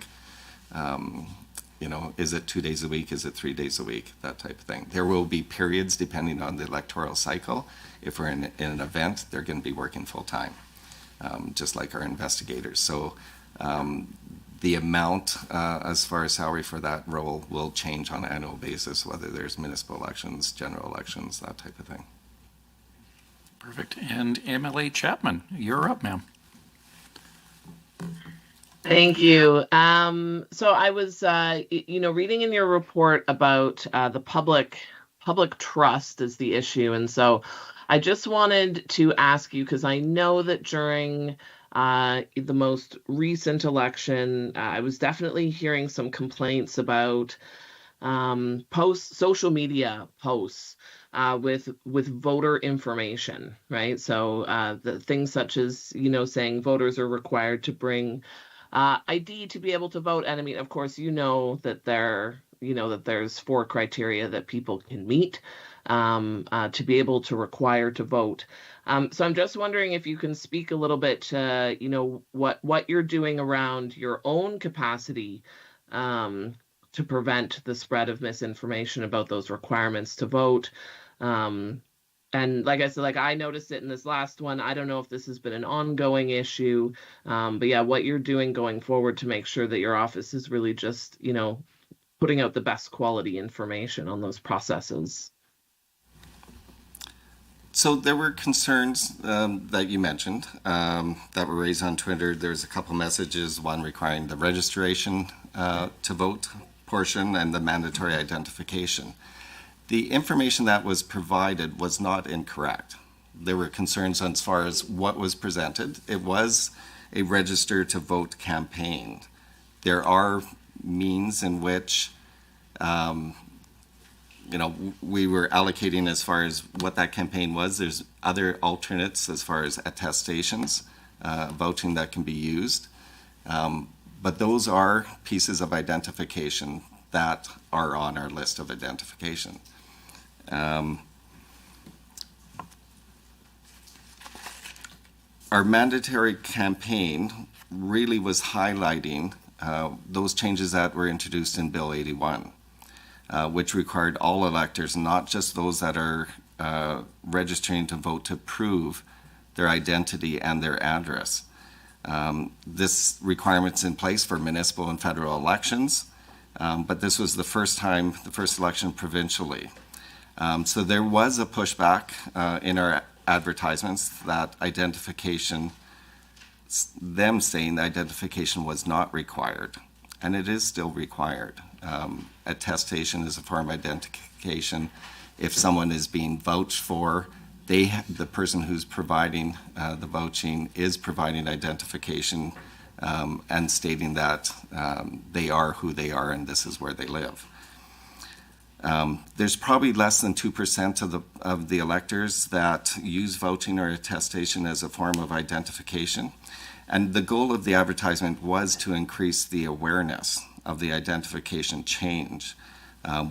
You know, is it 2 days a week? Is it 3 days a week? That type of thing. There will be periods depending on the electoral cycle. If we're in an event, they're going to be working full time, just like our investigators. So the amount as far as salary for that role will change on an annual basis, whether there's municipal elections, general elections, that type of thing. Perfect. And MLA Chapman, you're up, ma'am. Thank you. So I was, reading in your report about the public trust is the issue, and so I just wanted to ask you, because I know that during the most recent election, I was definitely hearing some complaints about social media posts with voter information, right? So the things such as saying voters are required to bring ID to be able to vote. And I mean, of course, that there's 4 criteria that people can meet to be able to require to vote. So I'm just wondering if you can speak a little bit to, what you're doing around your own capacity to prevent the spread of misinformation about those requirements to vote. And like I said, like I noticed it in this last one. I don't know if this has been an ongoing issue, but yeah, what you're doing going forward to make sure that your office is really just, putting out the best quality information on those processes. So there were concerns that you mentioned that were raised on Twitter. There's a couple messages, one requiring the registration to vote portion and the mandatory identification. The information that was provided was not incorrect. There were concerns as far as what was presented. It was a register to vote campaign. There are means in which we were allocating as far as what that campaign was. There's other alternates as far as attestations, voting that can be used. But those are pieces of identification that are on our list of identification. Our mandatory campaign really was highlighting those changes that were introduced in Bill 81, which required all electors, not just those that are registering to vote, to prove their identity and their address. This requirement's in place for municipal and federal elections, but this was the first election provincially. So there was a pushback in our advertisements that identification, them saying the identification was not required, and it is still required. Attestation is a form of identification. If someone is being vouched for, the person who's providing the vouching is providing identification and stating that they are who they are and this is where they live. There's probably less than 2% of the electors that use vouching or attestation as a form of identification. And the goal of the advertisement was to increase the awareness of the identification change.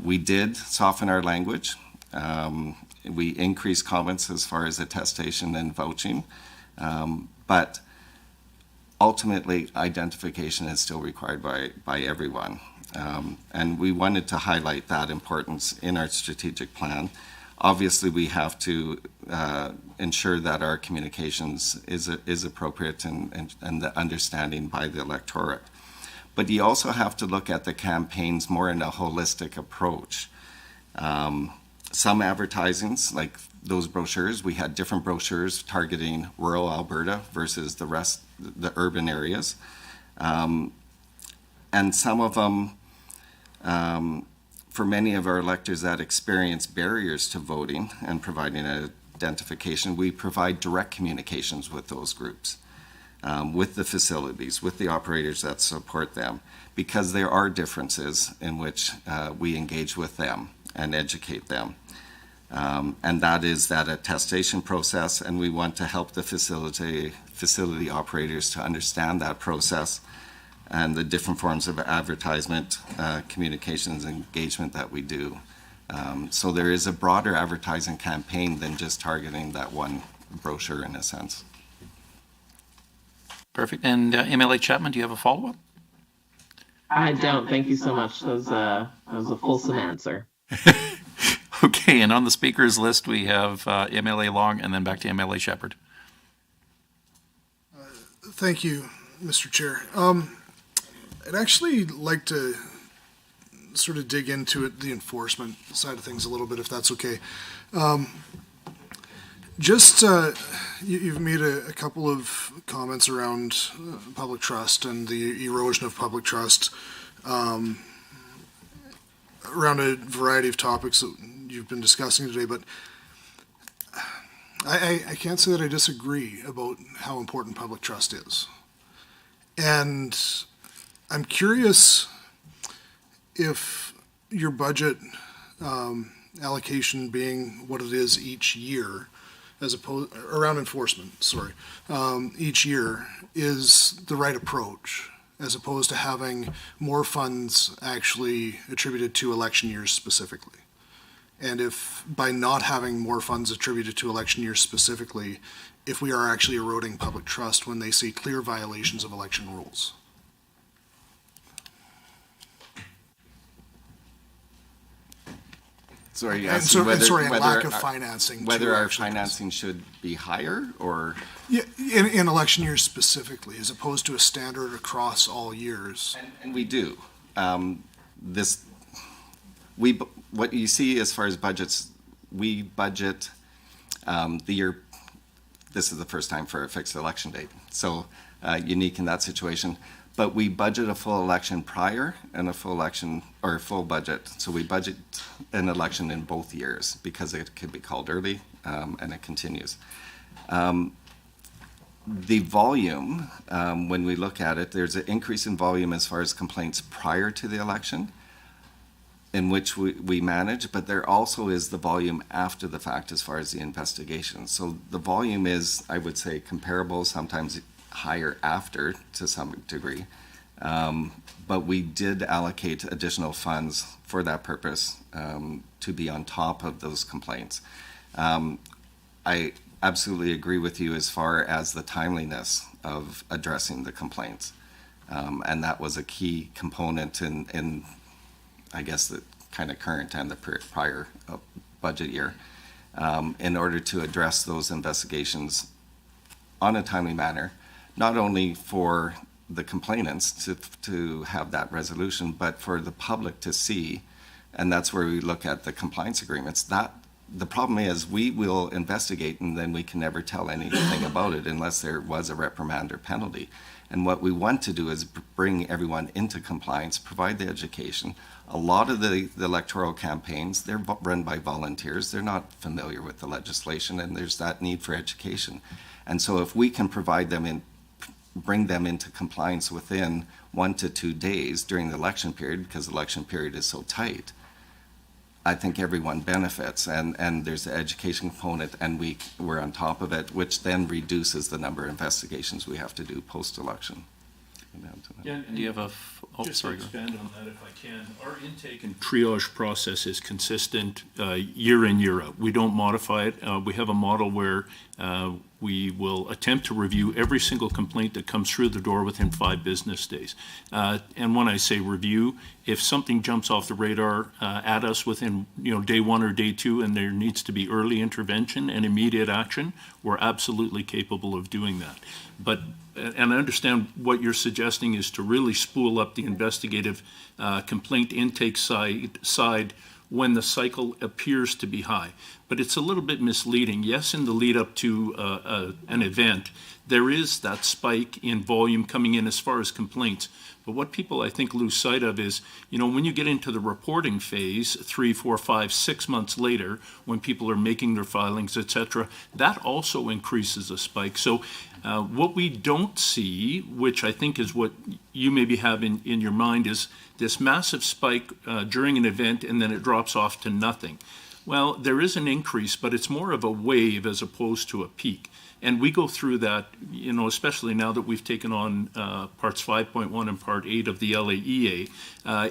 We did soften our language. We increased comments as far as attestation and vouching. But ultimately, identification is still required by everyone. And we wanted to highlight that importance in our strategic plan. Obviously, we have to ensure that our communications is appropriate and the understanding by the electorate. But you also have to look at the campaigns more in a holistic approach. Some advertisings, like those brochures, we had different brochures targeting rural Alberta versus the urban areas. And some of them, for many of our electors that experience barriers to voting and providing identification, we provide direct communications with those groups, with the facilities, with the operators that support them, because there are differences in which we engage with them and educate them. And that is that attestation process, and we want to help the facility operators to understand that process and the different forms of advertisement, communications, engagement that we do. So there is a broader advertising campaign than just targeting that one brochure in a sense. Perfect. And MLA Chapman, do you have a follow-up? I don't. Thank you so much. That was a fulsome answer. Okay, and on the speakers list, we have MLA Long and then back to MLA Shepherd. Thank you, Mr. Chair. I'd actually like to sort of dig into it, the enforcement side of things a little bit, if that's okay. You've made a couple of comments around public trust and the erosion of public trust around a variety of topics that you've been discussing today, but I can't say that I disagree about how important public trust is. And I'm curious if your budget allocation being what it is each year, as opposed around enforcement, each year is the right approach, as opposed to having more funds actually attributed to election years specifically. And if by not having more funds attributed to election years specifically, if we are actually eroding public trust when they see clear violations of election rules. Sorry, And asking lack of financing. Whether our financing should be higher or? Yeah, in election years specifically, as opposed to a standard across all years. And we do. What you see as far as budgets, we budget the year, this is the first time for a fixed election date, so unique in that situation. But we budget a full election prior and a full election, or a full budget. So we budget an election in both years because it could be called early and it continues. The volume, when we look at it, there's an increase in volume as far as complaints prior to the election, in which we manage, but there also is the volume after the fact as far as the investigation. So the volume is, I would say, comparable, sometimes higher after to some degree. But we did allocate additional funds for that purpose to be on top of those complaints. I absolutely agree with you as far as the timeliness of addressing the complaints. And that was a key component in I guess, the kind of current and the prior budget year, in order to address those investigations on a timely manner, not only for the complainants to have that resolution, but for the public to see, and that's where we look at the compliance agreements. The problem is we will investigate and then we can never tell anything about it unless there was a reprimand or penalty. And what we want to do is bring everyone into compliance, provide the education. A lot of the electoral campaigns, they're run by volunteers. They're not familiar with the legislation, and there's that need for education. And so if we can bring them into compliance within 1 to 2 days during the election period, because the election period is so tight, I think everyone benefits, and there's the education component, and we're on top of it, which then reduces the number of investigations we have to do post-election. Yeah, Do you have just to expand on that if I can, our intake and triage process is consistent year in, year out. We don't modify it. We have a model where we will attempt to review every single complaint that comes through the door within 5 business days. And when I say review, if something jumps off the radar at us within day 1 or day 2 and there needs to be early intervention and immediate action, we're absolutely capable of doing that. And I understand what you're suggesting is to really spool up the investigative complaint intake side when the cycle appears to be high. But it's a little bit misleading. Yes, in the lead up to an event, there is that spike in volume coming in as far as complaints. But what people, I think, lose sight of is, when you get into the reporting phase, 3, 4, 5, 6 months later, when people are making their filings, et cetera, that also increases a spike. So what we don't see, which I think is what you maybe have in your mind, is this massive spike during an event and then it drops off to nothing. Well, there is an increase, but it's more of a wave as opposed to a peak. And we go through that, especially now that we've taken on parts 5.1 and part 8 of the LAEA.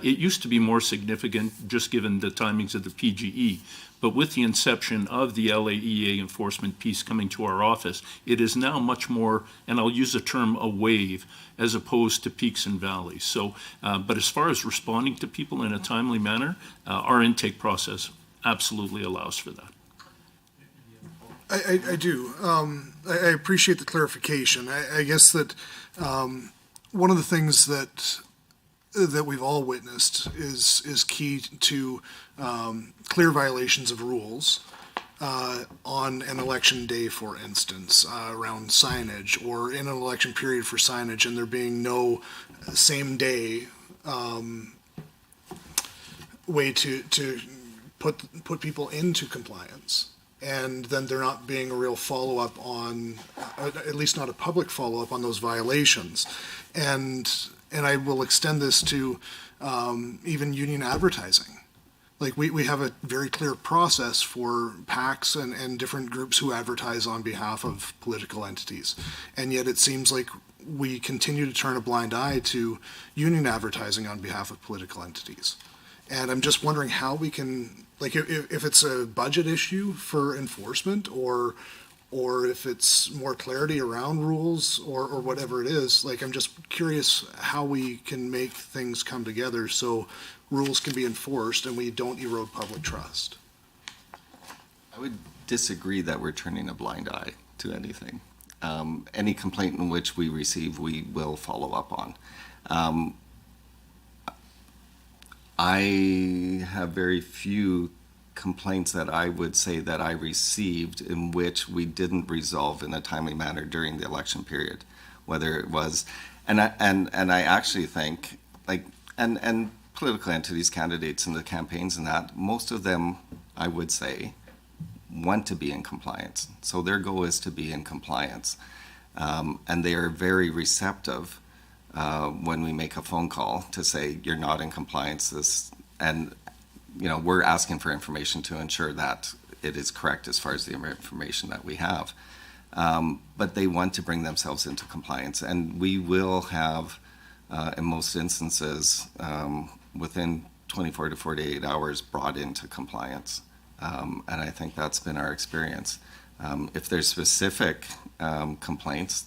It used to be more significant just given the timings of the PGE. But with the inception of the LAEA enforcement piece coming to our office, it is now much more, and I'll use the term a wave, as opposed to peaks and valleys. So, but as far as responding to people in a timely manner, our intake process absolutely allows for that. I do. I appreciate the clarification. I guess that one of the things that we've all witnessed is key to clear violations of rules on an election day, for instance, around signage, or in an election period for signage, and there being no same day way to put people into compliance. And then there not being a real follow-up on, at least not a public follow-up on those violations. And I will extend this to even union advertising. Like we have a very clear process for PACs and different groups who advertise on behalf of political entities. And yet it seems like we continue to turn a blind eye to union advertising on behalf of political entities. And I'm just wondering how we can, like, if it's a budget issue for enforcement, or if it's more clarity around rules, or whatever it is. Like, I'm just curious how we can make things come together so rules can be enforced and we don't erode public trust. I would disagree that we're turning a blind eye to anything. Any complaint in which we receive, we will follow up on. I have very few complaints that I would say that I received in which we didn't resolve in a timely manner during the election period, whether it was, and I actually think, like, and political entities, candidates in the campaigns and that, most of them, I would say, want to be in compliance. So their goal is to be in compliance. And they are very receptive when we make a phone call to say, you're not in compliance, and we're asking for information to ensure that it is correct as far as the information that we have. But they want to bring themselves into compliance, and we will have, in most instances, within 24 to 48 hours, brought into compliance. And I think that's been our experience. If there's specific complaints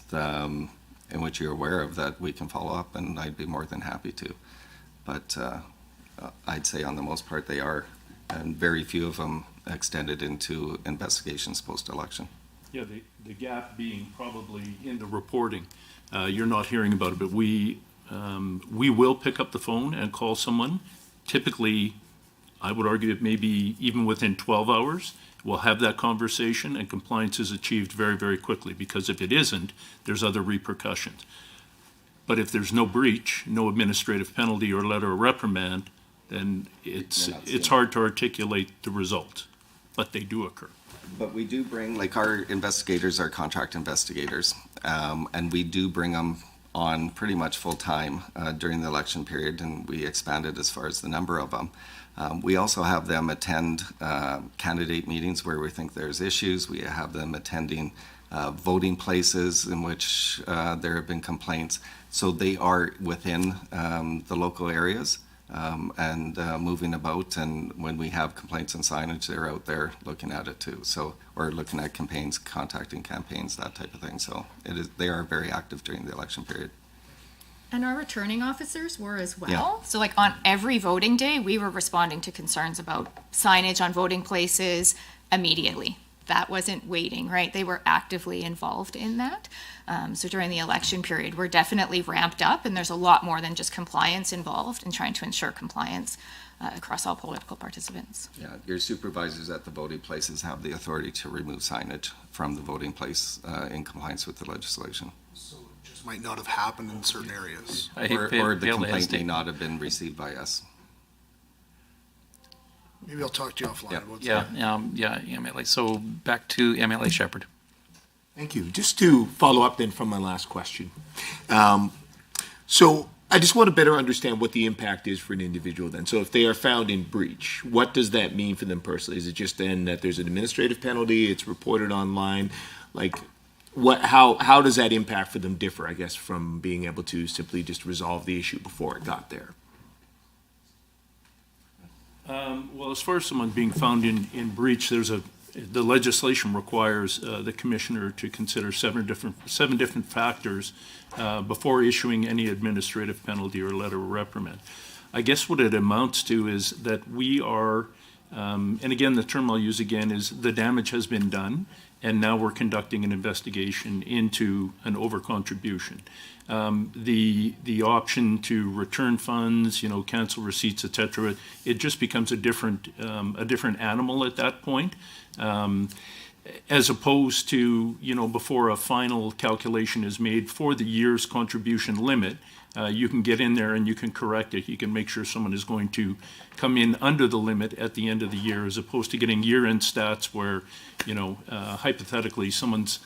in which you're aware of that we can follow up, and I'd be more than happy to. But I'd say on the most part they are, and very few of them extended into investigations post-election. Yeah, the gap being probably in the reporting. You're not hearing about it, but we will pick up the phone and call someone. Typically, I would argue that maybe even within 12 hours, we'll have that conversation and compliance is achieved very, very quickly, because if it isn't, there's other repercussions. But if there's no breach, no administrative penalty or letter of reprimand, then it's hard to articulate the result, but they do occur. But we do bring, like, our investigators are contract investigators, and we do bring them on pretty much full-time during the election period, and we expanded as far as the number of them. We also have them attend candidate meetings where we think there's issues. We have them attending voting places in which there have been complaints. So they are within the local areas and moving about. And when we have complaints and signage, they're out there looking at it too. So we're looking at campaigns, contacting campaigns, that type of thing. So they are very active during the election period. And our returning officers were as well. Yeah. So like on every voting day, we were responding to concerns about signage on voting places immediately. That wasn't waiting, right? They were actively involved in that. So during the election period, we're definitely ramped up, and there's a lot more than just compliance involved in trying to ensure compliance across all political participants. Yeah, your supervisors at the voting places have the authority to remove signage from the voting place in compliance with the legislation. So it just might not have happened in certain areas. Or the complaint may not have been received by us. Maybe I'll talk to you offline about that. MLA. So back to MLA Shepherd. Thank you. Just to follow up then from my last question. So I just want to better understand what the impact is for an individual then. So if they are found in breach, what does that mean for them personally? Is it just then that there's an administrative penalty, it's reported online? Like, how does that impact for them differ, I guess, from being able to simply just resolve the issue before it got there? Well, as far as someone being found in breach, the legislation requires the commissioner to consider seven different factors before issuing any administrative penalty or letter of reprimand. I guess what it amounts to is that we are, and again, the term I'll use again is the damage has been done, and now we're conducting an investigation into an overcontribution. The option to return funds, cancel receipts, et cetera, it just becomes a different animal at that point. As opposed to, before a final calculation is made for the year's contribution limit, you can get in there and you can correct it. You can make sure someone is going to come in under the limit at the end of the year, as opposed to getting year-end stats where, hypothetically, someone's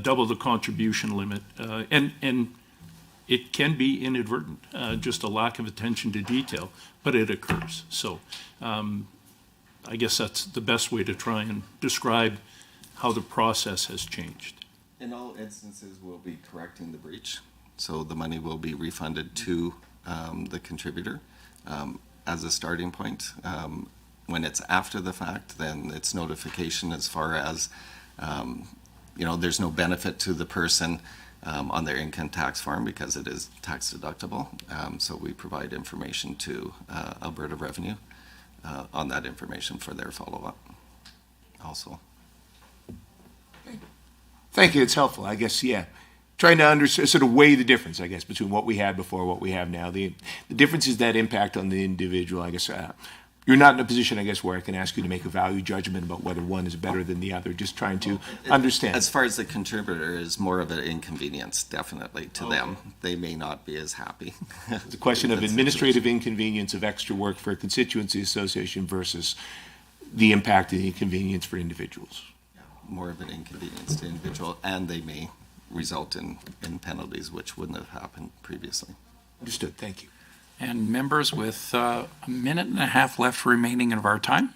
double the contribution limit. And it can be inadvertent, just a lack of attention to detail, but it occurs. So I guess that's the best way to try and describe how the process has changed. In all instances, we'll be correcting the breach. So the money will be refunded to the contributor as a starting point. When it's after the fact, then it's notification as far as, there's no benefit to the person on their income tax form because it is tax deductible. So we provide information to Alberta Revenue on that information for their follow-up also. Thank you, it's helpful, I guess, yeah. Trying to understand, sort of weigh the difference, I guess, between what we had before and what we have now. The difference is that impact on the individual, I guess. You're not in a position, I guess, where I can ask you to make a value judgment about whether one is better than the other, just trying to understand. As far as the contributor is more of an inconvenience, definitely, to them. They may not be as happy. It's a question of administrative inconvenience of extra work for a constituency association versus the impact and the inconvenience for individuals. More of an inconvenience to individual, and they may result in penalties which wouldn't have happened previously. Understood, thank you. And members, with a minute and a half left remaining of our time,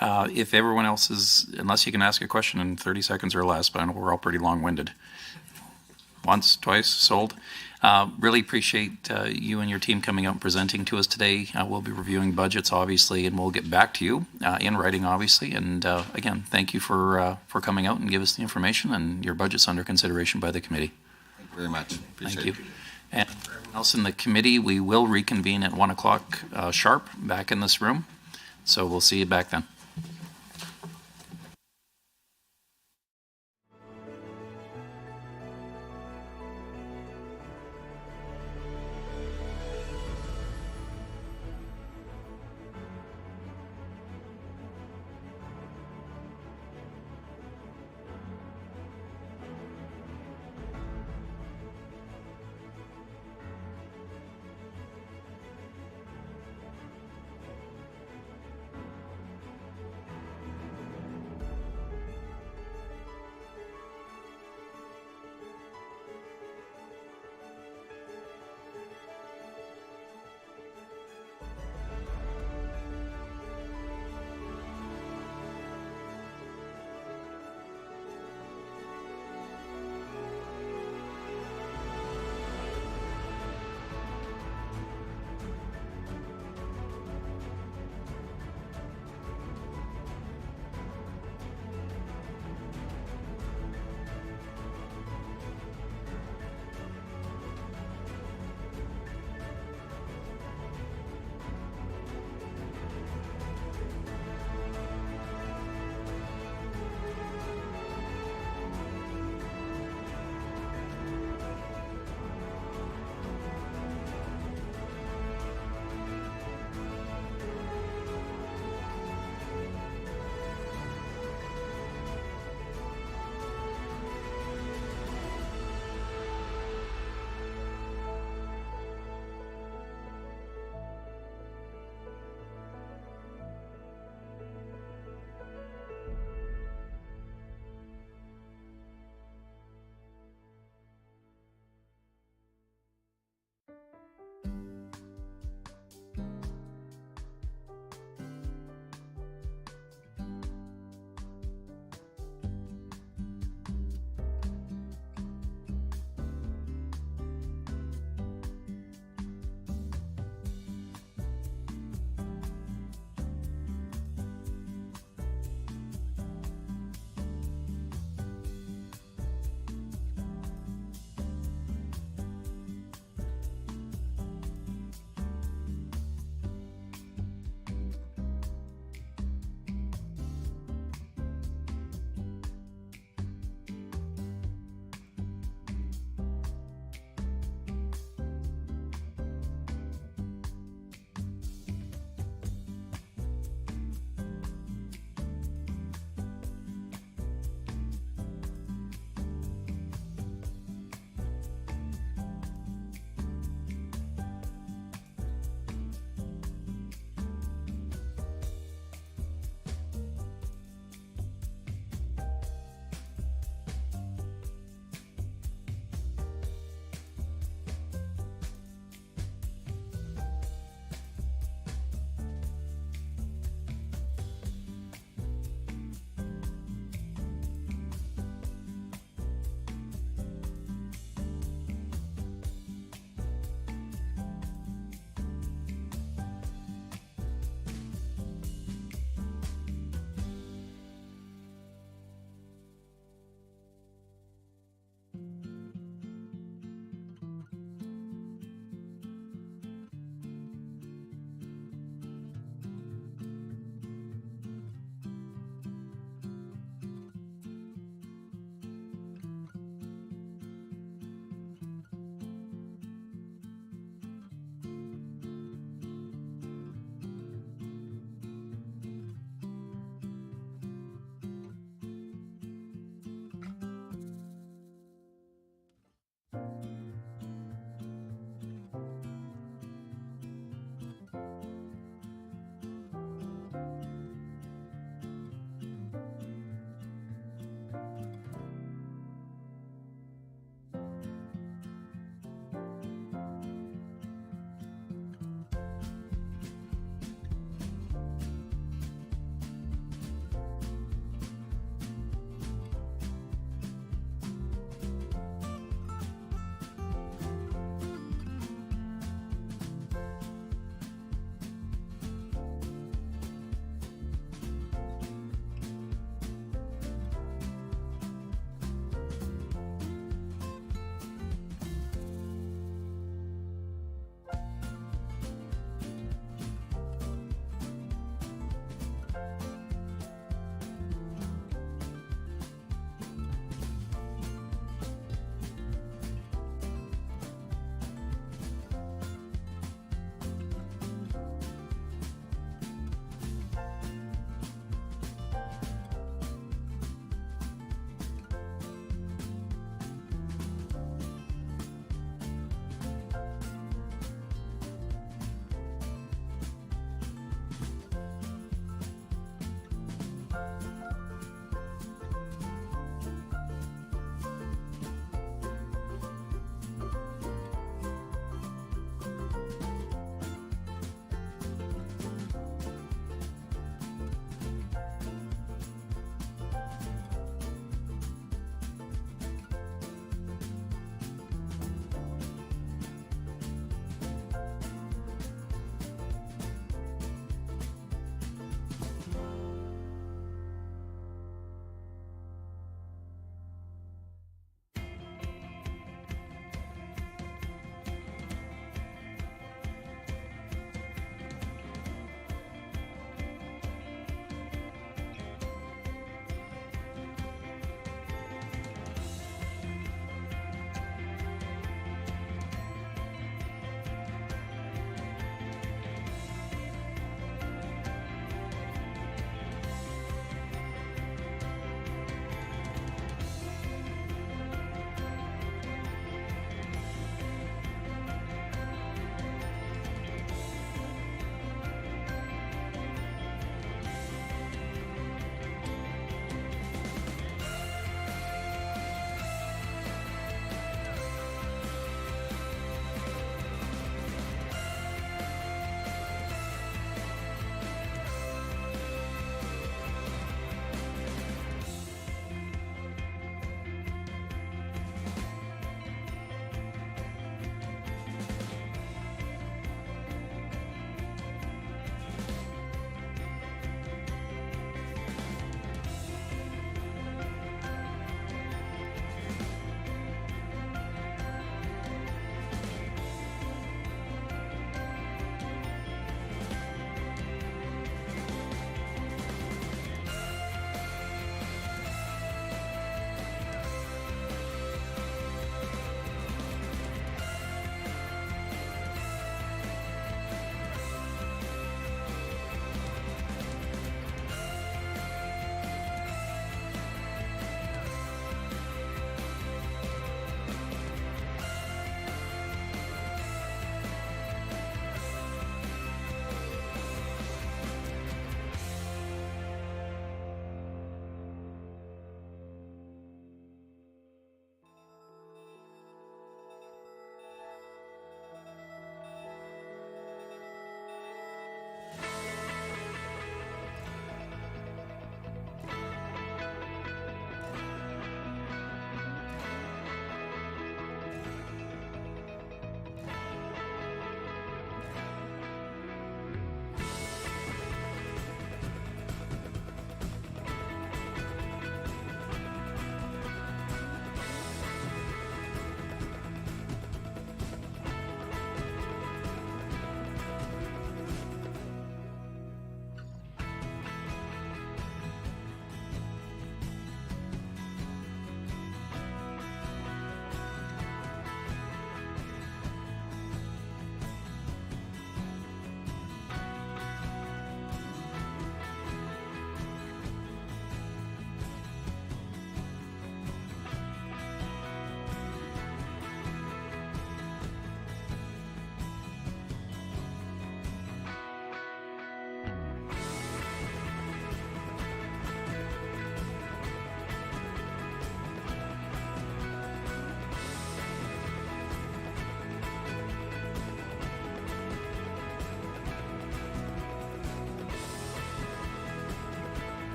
if everyone else is, unless you can ask a question in 30 seconds or less, but I know we're all pretty long-winded. Once, twice, sold. Really appreciate you and your team coming out and presenting to us today. We'll be reviewing budgets, obviously, and we'll get back to you in writing, obviously. And again, thank you for coming out and give us the information, and your budget's under consideration by the committee. Thank you very much. Appreciate Thank you. it. And for everyone else in the committee, we will reconvene at 1 o'clock sharp back in this room. So we'll see you back then.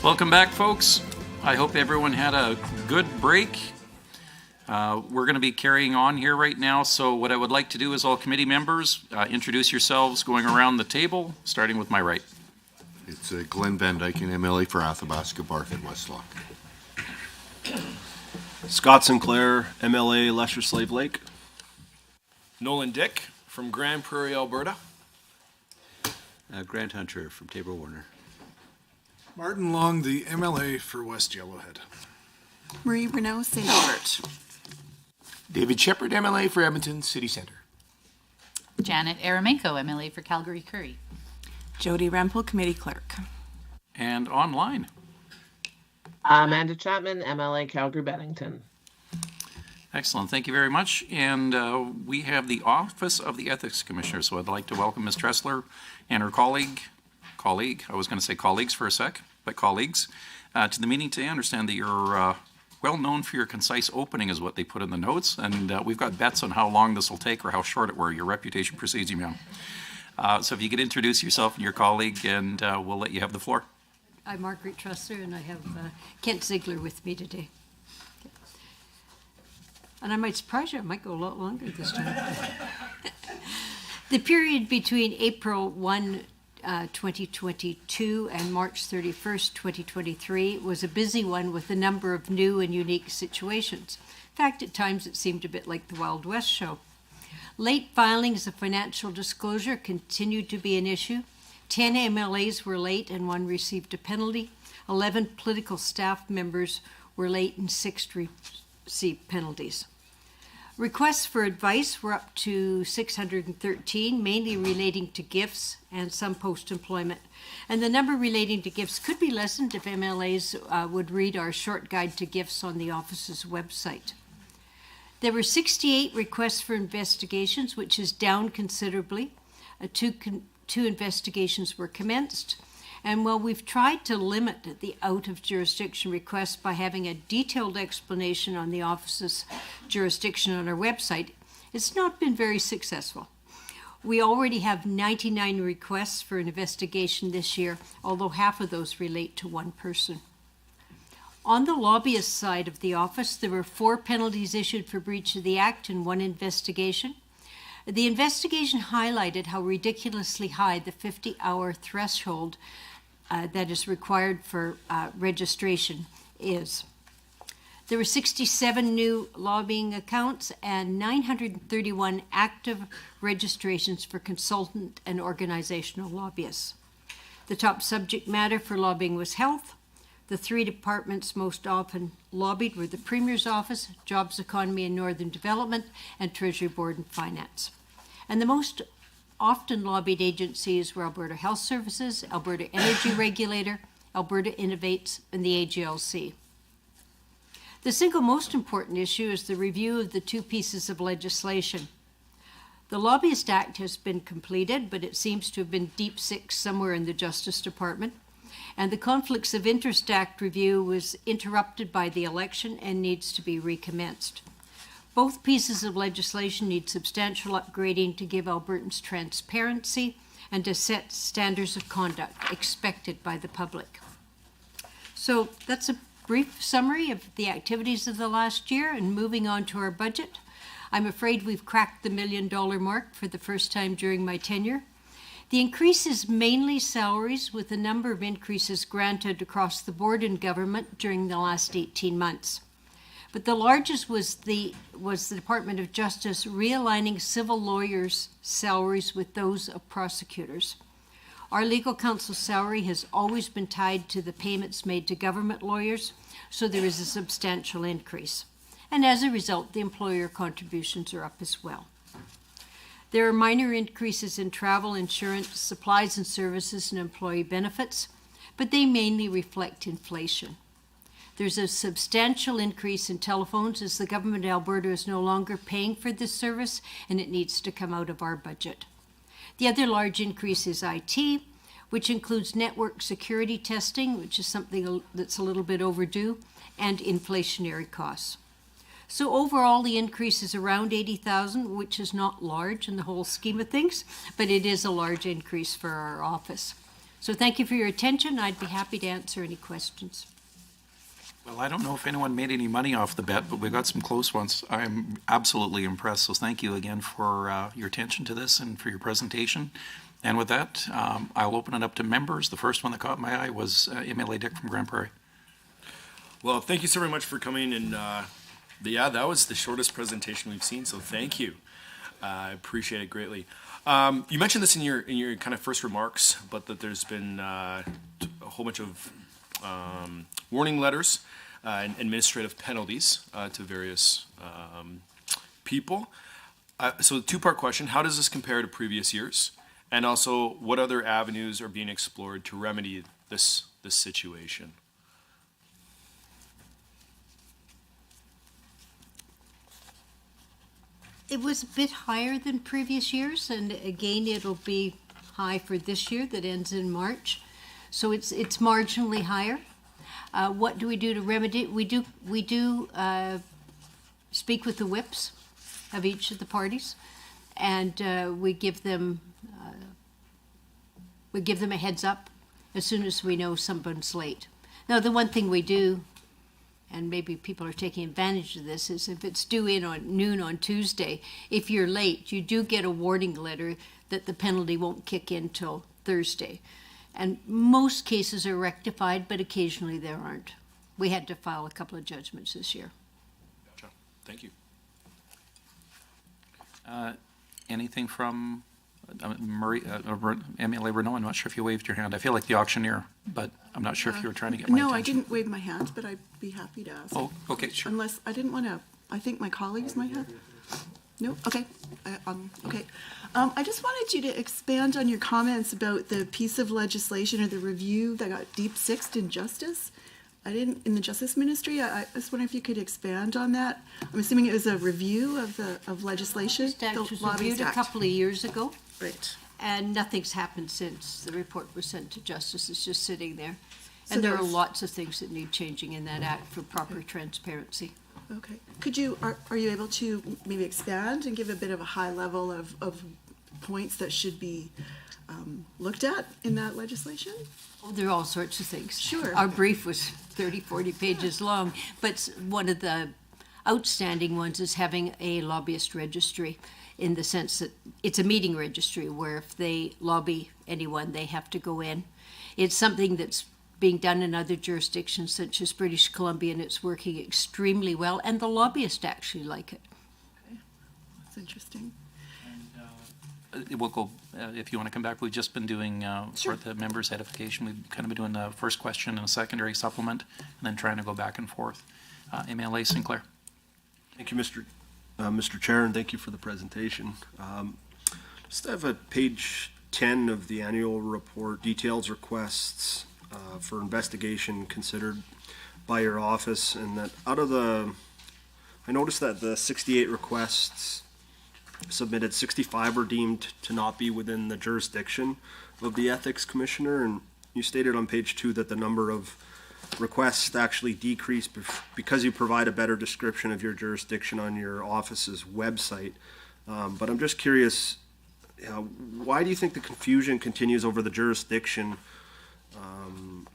Welcome back, folks. I hope everyone had a good break. We're going to be carrying on here right now, so what I would like to do is all committee members, introduce yourselves going around the table, starting with my right. It's Glenn Van Dyken, MLA for Athabasca, Barth, and Westlock. Scott Sinclair, MLA, Lesser Slave Lake. Nolan Dick from Grand Prairie, Alberta. Grant Hunter from Tabor Warner. Martin Long, the MLA for West Yellowhead. Marie Renault, St. Albert. David Shepherd, MLA for Edmonton City Centre. Janet Aramenko, MLA for Calgary Curry. Jody Rempel, Committee Clerk. And online. Amanda Chapman, MLA Calgary Bennington. Excellent, thank you very much. And we have the Office of the Ethics Commissioner, so I'd like to welcome Ms. Tressler and her colleague, I was going to say colleagues for a sec, but colleagues, to the meeting today. I understand that you're well known for your concise opening is what they put in the notes, and we've got bets on how long this will take or how short it were. Your reputation precedes you, ma'am. So if you could introduce yourself and your colleague, and we'll let you have the floor. I'm Margaret Tressler, and I have Kent Ziegler with me today. And I might surprise you, I might go a lot longer this time. The period between April 1, 2022 and March 31st, 2023 was a busy one with a number of new and unique situations. In fact, at times it seemed a bit like the Wild West show. Late filings of financial disclosure continued to be an issue. 10 MLAs were late and 1 received a penalty. 11 political staff members were late and 6 received penalties. Requests for advice were up to 613, mainly relating to gifts and some post-employment. And the number relating to gifts could be lessened if MLAs would read our short guide to gifts on the office's website. There were 68 requests for investigations, which is down considerably. Two investigations were commenced. And while we've tried to limit the out-of-jurisdiction requests by having a detailed explanation on the office's jurisdiction on our website, it's not been very successful. We already have 99 requests for an investigation this year, although half of those relate to one person. On the lobbyist side of the office, there were 4 penalties issued for breach of the Act and 1 investigation. The investigation highlighted how ridiculously high the 50-hour threshold that is required for registration is. There were 67 new lobbying accounts and 931 active registrations for consultant and organizational lobbyists. The top subject matter for lobbying was health. The 3 departments most often lobbied were the Premier's Office, Jobs, Economy and Northern Development, and Treasury Board and Finance. And the most often lobbied agencies were Alberta Health Services, Alberta Energy Regulator, Alberta Innovates, and the AGLC. The single most important issue is the review of the 2 pieces of legislation. The Lobbyist Act has been completed, but it seems to have been deep sick somewhere in the Justice Department. And the Conflicts of Interest Act review was interrupted by the election and needs to be recommenced. Both pieces of legislation need substantial upgrading to give Albertans transparency and to set standards of conduct expected by the public. So that's a brief summary of the activities of the last year, and moving on to our budget. I'm afraid we've cracked the $1 million mark for the first time during my tenure. The increase is mainly salaries, with a number of increases granted across the board in government during the last 18 months. But the largest was the Department of Justice realigning civil lawyers' salaries with those of prosecutors. Our legal counsel salary has always been tied to the payments made to government lawyers, so there is a substantial increase. And as a result, the employer contributions are up as well. There are minor increases in travel, insurance, supplies and services, and employee benefits, but they mainly reflect inflation. There's a substantial increase in telephones as the government of Alberta is no longer paying for this service, and it needs to come out of our budget. The other large increase is IT, which includes network security testing, which is something that's a little bit overdue, and inflationary costs. So overall, the increase is around $80,000, which is not large in the whole scheme of things, but it is a large increase for our office. So thank you for your attention. I'd be happy to answer any questions. Well, I don't know if anyone made any money off the bet, but we got some close ones. I'm absolutely impressed. So thank you again for your attention to this and for your presentation. And with that, I'll open it up to members. The first one that caught my eye was MLA Dick from Grand Prairie. Well, thank you so very much for coming, and yeah, that was the shortest presentation we've seen, so thank you. I appreciate it greatly. You mentioned this in your kind of first remarks, but that there's been a whole bunch of warning letters and administrative penalties to various people. So two-part question, how does this compare to previous years? And also, what other avenues are being explored to remedy this situation? It was a bit higher than previous years, and again, it'll be high for this year that ends in March. So it's marginally higher. What do we do to remedy it? We do speak with the whips of each of the parties, and we give them a heads up as soon as we know someone's late. Now, the one thing we do, and maybe people are taking advantage of this, is if it's due in on noon on Tuesday, if you're late, you do get a warning letter that the penalty won't kick in till Thursday. And most cases are rectified, but occasionally there aren't. We had to file a couple of judgments this year. Gotcha. Thank you. Anything from MLA Renault? I'm not sure if you waved your hand. I feel like the auctioneer, but I'm not sure if you were trying to get my attention. No, I didn't wave my hand, but I'd be happy to ask. Oh, okay, sure. Unless, I didn't want to, I think my colleagues might have. No? Okay. Okay. I just wanted you to expand on your comments about the piece of legislation or the review that got deep-sixed in justice. In the Justice Ministry. I was wondering if you could expand on that. I'm assuming it was a review of legislation. It was reviewed a couple of years ago. Right. And nothing's happened since the report was sent to Justice. It's just sitting there. So And there are there's- lots of things that need changing in that act for proper transparency. Okay. Could you, are you able to maybe expand and give a bit of a high level of points that should be looked at in that legislation? Oh, there are all sorts of things. Sure. Our brief was 30, 40 pages long, but one of the outstanding ones is having a lobbyist registry, in the sense that it's a meeting registry where if they lobby anyone, they have to go in. It's something that's being done in other jurisdictions such as British Columbia, and it's working extremely well, and the lobbyists actually like it. That's interesting. We'll go, if you want to come back, we've just been doing, for the members' edification, we've kind of been doing the first question and a secondary supplement, and then trying to go back and forth. MLA Sinclair. Thank you, Mr. Chair, and thank you for the presentation. Just have a page 10 of the annual report, details requests for investigation considered by your office, and that I noticed that the 68 requests submitted, 65 were deemed to not be within the jurisdiction of the Ethics Commissioner, and you stated on page 2 that the number of requests actually decreased because you provide a better description of your jurisdiction on your office's website. But I'm just curious, why do you think the confusion continues over the jurisdiction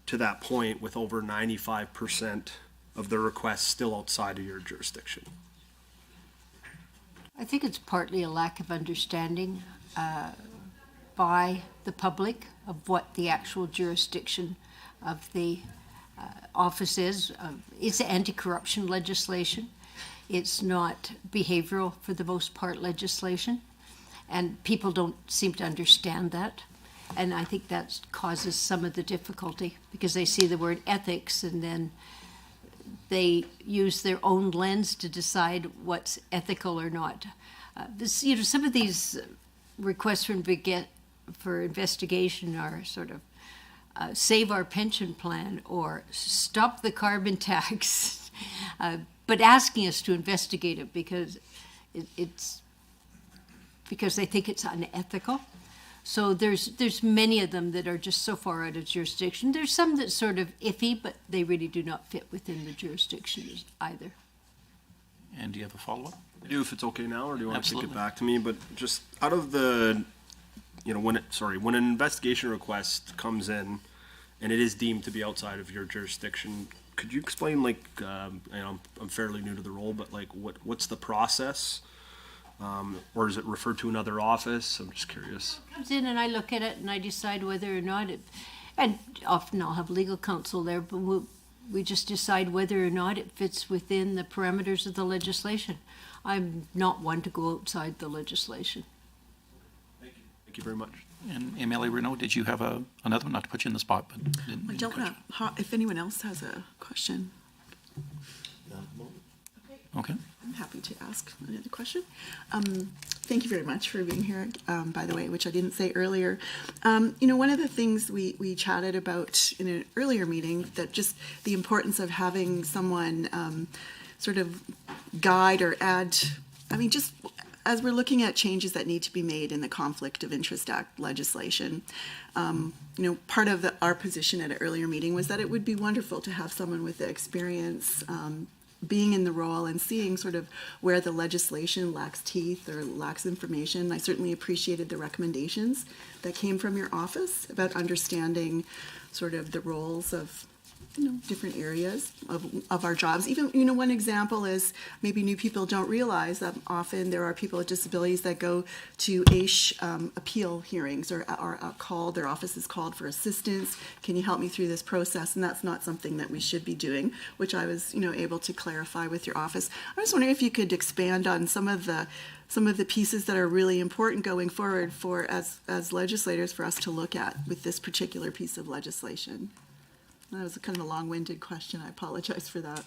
to that point, with over 95% of the requests still outside of your jurisdiction? I think it's partly a lack of understanding by the public of what the actual jurisdiction of the office is. It's anti-corruption legislation. It's not behavioral, for the most part, legislation. And people don't seem to understand that. And I think that causes some of the difficulty, because they see the word ethics and then they use their own lens to decide what's ethical or not. Some of these requests for investigation are sort of save our pension plan or stop the carbon tax, but asking us to investigate it because they think it's unethical. So there's many of them that are just so far out of jurisdiction. There's some that's sort of iffy, but they really do not fit within the jurisdiction either. And do you have a follow-up? I do, if it's okay now, or do you want Absolutely. to kick it back to me? But just out of the when an investigation request comes in and it is deemed to be outside of your jurisdiction, could you explain, like, I'm fairly new to the role, but like, what's the process? Or is it referred to another office? I'm just curious. Comes in and I look at it and I decide whether or not it, and often I'll have legal counsel there, but we just decide whether or not it fits within the parameters of the legislation. I'm not one to go outside the legislation. Thank you very much. And Emily Renault, did you have another one? Not to put you in the spot, but I don't know if anyone else has a question. Okay. I'm happy to ask another question. Thank you very much for being here, by the way, which I didn't say earlier. One of the things we chatted about in an earlier meeting, that just the importance of having someone sort of guide or add, just as we're looking at changes that need to be made in the Conflict of Interest Act legislation, part of our position at an earlier meeting was that it would be wonderful to have someone with the experience being in the role and seeing sort of where the legislation lacks teeth or lacks information. I certainly appreciated the recommendations that came from your office about understanding sort of the roles of different areas of our jobs. Even, one example is maybe new people don't realize that often there are people with disabilities that go to AISH appeal hearings or are called, their office is called for assistance. Can you help me through this process? And that's not something that we should be doing, which I was, able to clarify with your office. I was wondering if you could expand on some of the pieces that are really important going forward for as legislators for us to look at with this particular piece of legislation. That was kind of a long-winded question. I apologize for that.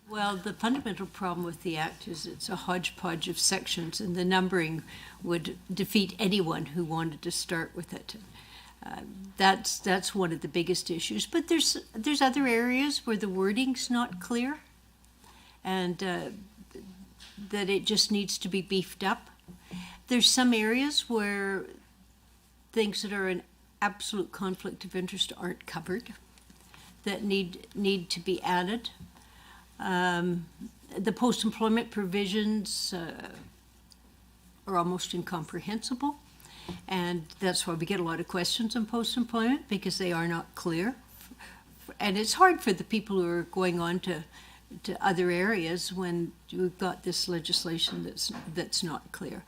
Well, the fundamental problem with the Act is it's a hodgepodge of sections, and the numbering would defeat anyone who wanted to start with it. That's one of the biggest issues. But there's other areas where the wording's not clear, and that it just needs to be beefed up. There's some areas where things that are an absolute conflict of interest aren't covered, that need to be added. The post-employment provisions are almost incomprehensible, and that's why we get a lot of questions on post-employment, because they are not clear. And it's hard for the people who are going on to other areas when we've got this legislation that's not clear.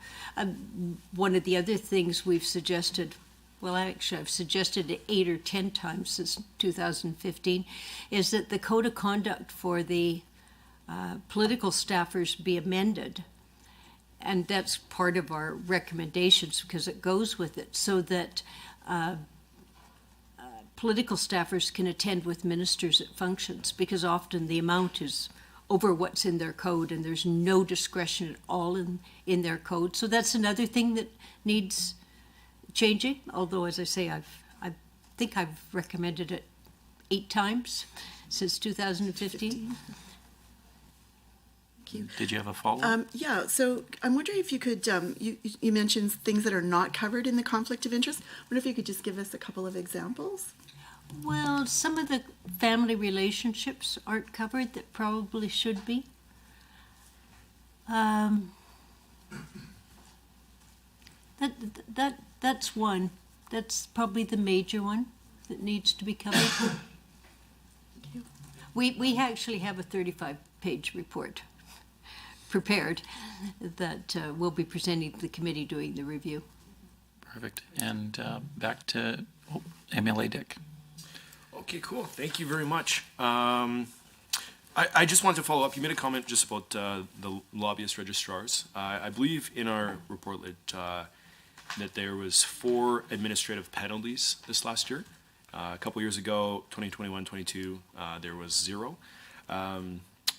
One of the other things we've suggested, well, actually, I've suggested it 8 or 10 times since 2015, is that the code of conduct for the political staffers be amended. And that's part of our recommendations because it goes with it, so that political staffers can attend with ministers at functions, because often the amount is over what's in their code and there's no discretion at all in their code. So that's another thing that needs changing, although, as I say, I think I've recommended it 8 times since 2015. Thank you. Did you have a follow-up? Yeah, so I'm wondering if you could, you mentioned things that are not covered in the conflict of interest. I wonder if you could just give us a couple of examples. Well, some of the family relationships aren't covered that probably should be. That's one. That's probably the major one that needs to be covered. We actually have a 35-page report prepared that we'll be presenting to the committee doing the review. Perfect. And back to MLA Dick. Okay, cool. Thank you very much. I just wanted to follow up. You made a comment just about the lobbyist registrars. I believe in our report that there was 4 administrative penalties this last year. A couple years ago, 2021-22, there was 0.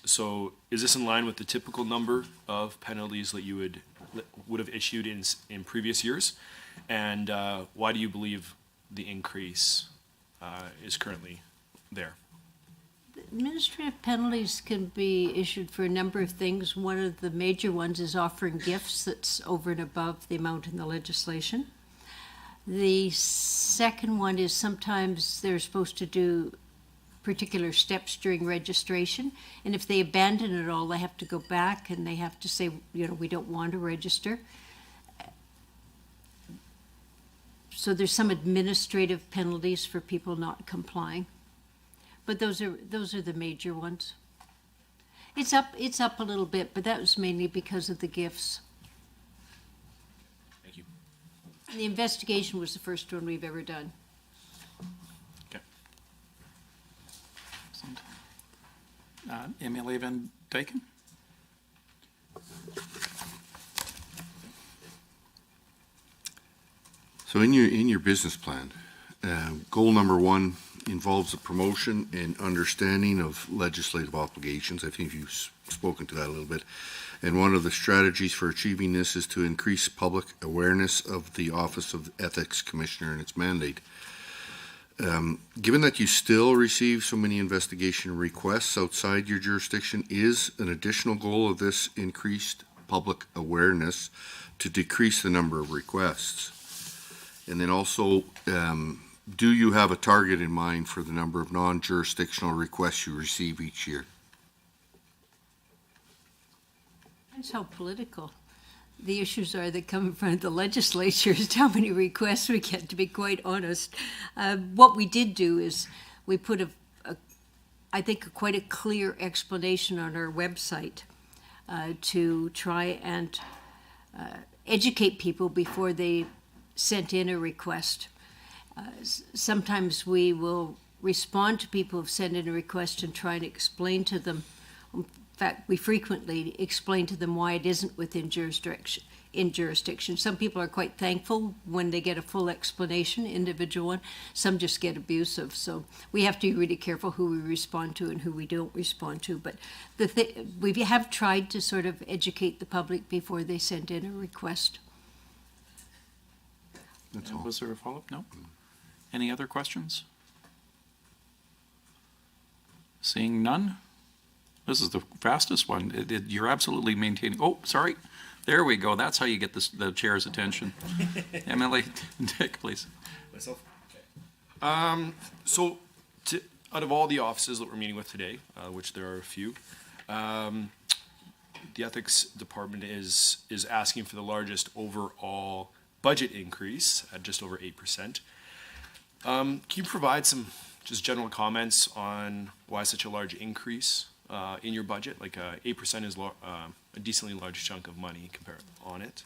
So is this in line with the typical number of penalties that you would have issued in previous years? And why do you believe the increase is currently there? Administrative penalties can be issued for a number of things. One of the major ones is offering gifts that's over and above the amount in the legislation. The second one is sometimes they're supposed to do particular steps during registration, and if they abandon it all, they have to go back and they have to say, we don't want to register. So there's some administrative penalties for people not complying. But those are the major ones. It's up a little bit, but that was mainly because of the gifts. Thank you. And the investigation was the first one we've ever done. MLA Van Dyken? So in your business plan, goal number 1 involves the promotion and understanding of legislative obligations. I think you've spoken to that a little bit. And one of the strategies for achieving this is to increase public awareness of the Office of Ethics Commissioner and its mandate. Given that you still receive so many investigation requests outside your jurisdiction, is an additional goal of this increased public awareness to decrease the number of requests? And then also, do you have a target in mind for the number of non-jurisdictional requests you receive each year? That's how political the issues are that come in front of the legislature, is how many requests we get, to be quite honest. What we did do is we put I think quite a clear explanation on our website to try and educate people before they sent in a request. Sometimes we will respond to people who've sent in a request and try and explain to them. In fact, we frequently explain to them why it isn't within jurisdiction. Some people are quite thankful when they get a full explanation, individual one. Some just get abusive. So we have to be really careful who we respond to and who we don't respond to. But we have tried to sort of educate the public before they send in a request. That's all. Was there a follow-up? No? Any other questions? Seeing none? This is the fastest one. You're absolutely maintaining. Oh, sorry. There we go. That's how you get the chair's attention. MLA Dick, please. Myself? Okay. So, out of all the offices that we're meeting with today, which there are a few, the Ethics Department is asking for the largest overall budget increase at just over 8%. Can you provide some just general comments on why such a large increase in your budget? Like 8% is a decently large chunk of money compared on it.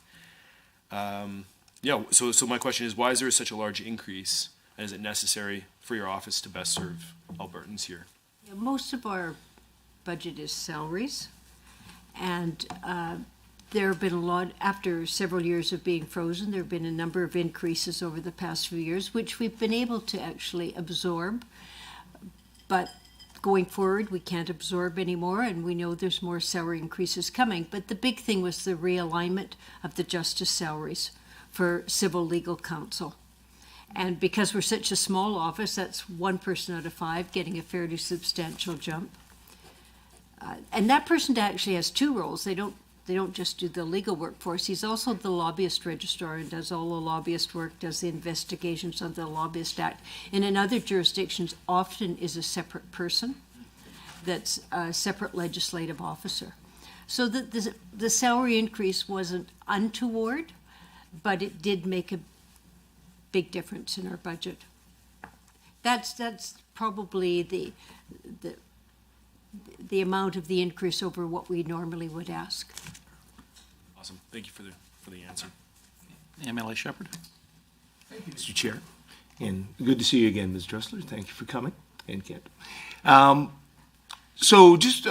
Yeah, so my question is, why is there such a large increase, and is it necessary for your office to best serve Albertans here? Yeah, most of our budget is salaries, and there have been a lot, after several years of being frozen, there have been a number of increases over the past few years, which we've been able to actually absorb. But going forward, we can't absorb anymore, and we know there's more salary increases coming. But the big thing was the realignment of the justice salaries for civil legal counsel. And because we're such a small office, that's 1 person out of 5 getting a fairly substantial jump. And that person actually has 2 roles. They don't just do the legal work for us. He's also the lobbyist registrar and does all the lobbyist work, does the investigations of the Lobbyist Act. And in other jurisdictions, often is a separate person that's a separate legislative officer. So the salary increase wasn't untoward, but it did make a big difference in our budget. That's probably the amount of the increase over what we normally would ask. Awesome. Thank you for the answer. MLA Shepherd. Thank you, Mr. Chair. And good to see you again, Ms. Dressler. Thank you for coming. And Kent. So just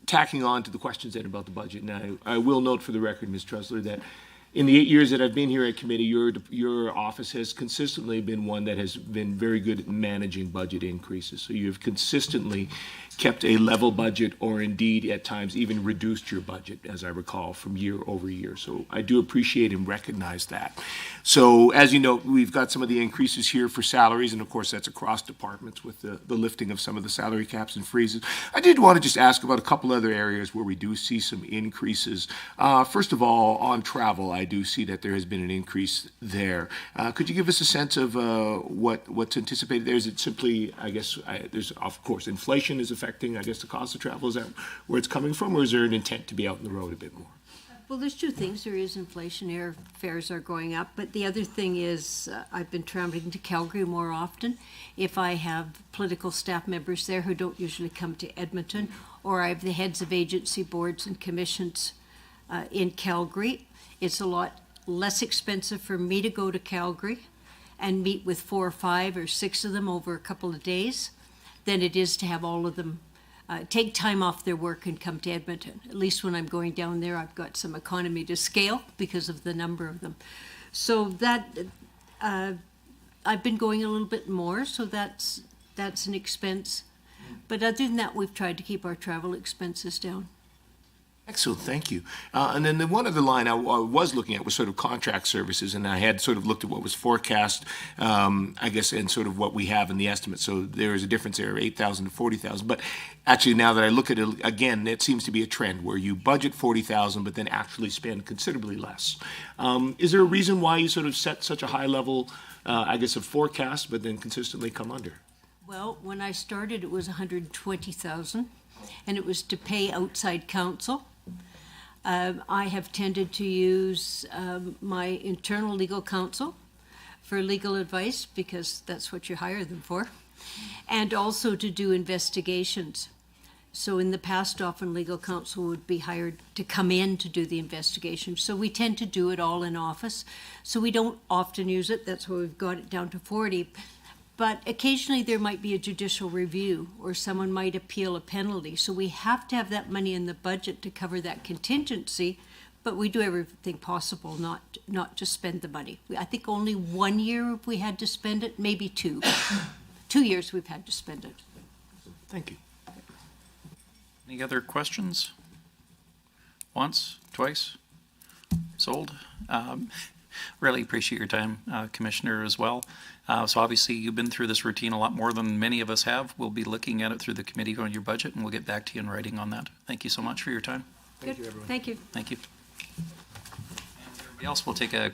tacking on to the questions then about the budget. Now, I will note for the record, Ms. Dressler, that in the 8 years that I've been here at committee, your office has consistently been one that has been very good at managing budget increases. So you've consistently kept a level budget, or indeed at times even reduced your budget, as I recall, from year over year. So I do appreciate and recognize that. So as you know, we've got some of the increases here for salaries, and of course that's across departments with the lifting of some of the salary caps and freezes. I did want to just ask about a couple other areas where we do see some increases. First of all, on travel, I do see that there has been an increase there. Could you give us a sense of what's anticipated there? Is it simply, I guess, there's of course inflation is affecting, I guess, the cost of travel? Is that where it's coming from, or is there an intent to be out on the road a bit more? Well, there's two things. There is inflation, airfares are going up, but the other thing is I've been traveling to Calgary more often. If I have political staff members there who don't usually come to Edmonton, or I have the heads of agency boards and commissions in Calgary, it's a lot less expensive for me to go to Calgary and meet with 4 or 5 or 6 of them over a couple of days than it is to have all of them take time off their work and come to Edmonton. At least when I'm going down there, I've got some economy to scale because of the number of them. So that I've been going a little bit more, so that's an expense. But other than that, we've tried to keep our travel expenses down. Excellent, thank you. And then the one other line I was looking at was sort of contract services, and I had sort of looked at what was forecast, I guess, and sort of what we have in the estimate. So there is a difference there, 8,000 to 40,000. But actually, now that I look at it again, it seems to be a trend where you budget 40,000, but then actually spend considerably less. Is there a reason why you sort of set such a high level, I guess, of forecast, but then consistently come under? Well, when I started, it was 120,000, and it was to pay outside counsel. I have tended to use my internal legal counsel for legal advice because that's what you hire them for, and also to do investigations. So in the past, often legal counsel would be hired to come in to do the investigation. So we tend to do it all in office. So we don't often use it. That's why we've got it down to 40. But occasionally there might be a judicial review or someone might appeal a penalty. So we have to have that money in the budget to cover that contingency, but we do everything possible not to spend the money. I think only 1 year we had to spend it, maybe 2. 2 years we've had to spend it. Thank you. Any other questions? Once, twice? Sold? Really appreciate your time, Commissioner, as well. So obviously you've been through this routine a lot more than many of us have. We'll be looking at it through the committee on your budget, and we'll get back to you in writing on that. Thank you so much for your time. Good. Thank you. Thank you. Everybody else, we'll take a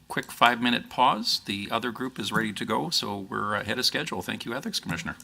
quick 5-minute pause. The other group is ready to go, so we're ahead of schedule. Thank you, Ethics Commissioner.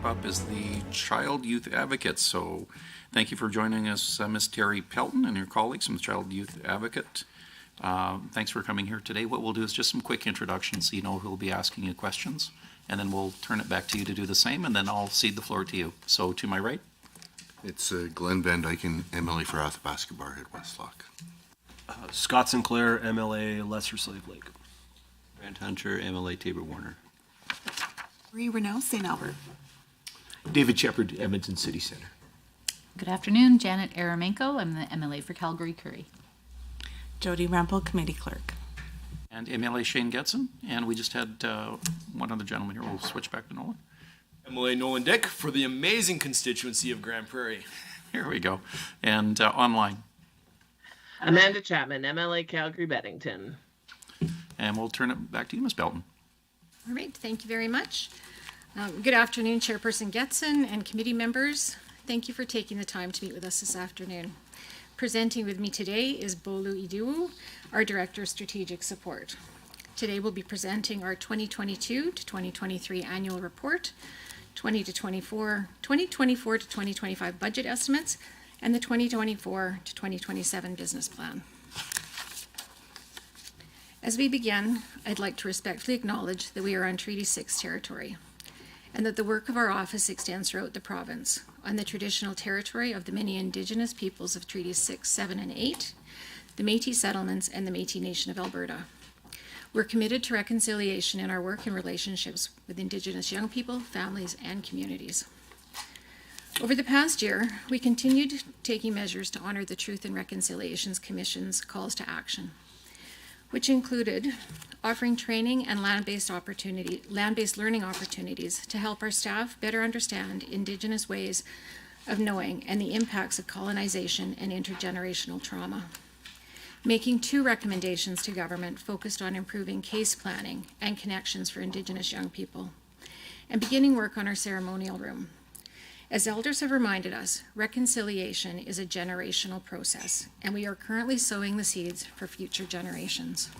up is the Child Youth Advocate. So thank you for joining us, Ms. Terry Pelton and your colleagues from the Child Youth Advocate. Thanks for coming here today. What we'll do is just some quick introductions so you know who will be asking you questions, and then we'll turn it back to you to do the same, and then I'll cede the floor to you. So to my right. It's Glenn Van Dyken, MLA for Athabasca Barhead Westlock. Scott Sinclair, MLA Lesser Slave Lake. Grant Hunter, MLA Tabor Warner. Marie Renaud, St. Albert. David Shepard, Edmonton City Centre. Good afternoon, Janet Aramenko. I'm the MLA for Calgary Currie. Jody Rampel, Committee Clerk. And MLA Shane Getson. And we just had one other gentleman here. We'll switch back to Nolan. MLA Nolan Dick for the amazing constituency of Grand Prairie. Here we go. And online. Amanda Chapman, MLA Calgary Beddington. And we'll turn it back to you, Ms. Belton. All right, thank you very much. Good afternoon, Chairperson Getson and committee members. Thank you for taking the time to meet with us this afternoon. Presenting with me today is Bolu Idiwu, our Director of Strategic Support. Today we'll be presenting our 2022 to 2023 annual report, 2024 to 2025 budget estimates, and the 2024 to 2027 business plan. As we begin, I'd like to respectfully acknowledge that we are on Treaty 6 territory, and that the work of our office extends throughout the province, on the traditional territory of the many Indigenous peoples of Treaties 6, 7, and 8, the Métis settlements, and the Métis Nation of Alberta. We're committed to reconciliation in our work and relationships with Indigenous young people, families, and communities. Over the past year, we continued taking measures to honor the Truth and Reconciliation Commission's calls to action, which included offering training and land-based learning opportunities to help our staff better understand Indigenous ways of knowing and the impacts of colonization and intergenerational trauma. Making 2 recommendations to government focused on improving case planning and connections for Indigenous young people, and beginning work on our ceremonial room. As elders have reminded us, reconciliation is a generational process, and we are currently sowing the seeds for future generations.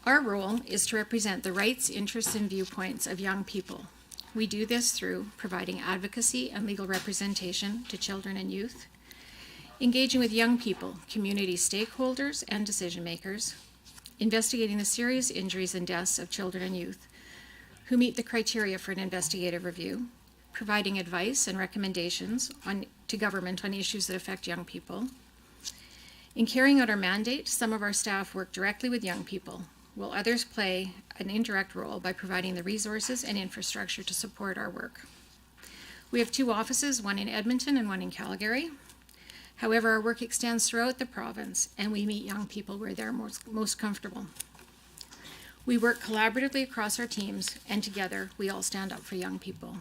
Our role is to represent the rights, interests, and viewpoints of young people. We do this through providing advocacy and legal representation to children and youth, engaging with young people, community stakeholders, and decision makers, investigating the serious injuries and deaths of children and youth who meet the criteria for an investigative review, providing advice and recommendations to government on issues that affect young people. In carrying out our mandate, some of our staff work directly with young people, while others play an indirect role by providing the resources and infrastructure to support our work. We have 2 offices, one in Edmonton and one in Calgary. However, our work extends throughout the province, and we meet young people where they're most comfortable. We work collaboratively across our teams, and together we all stand up for young people.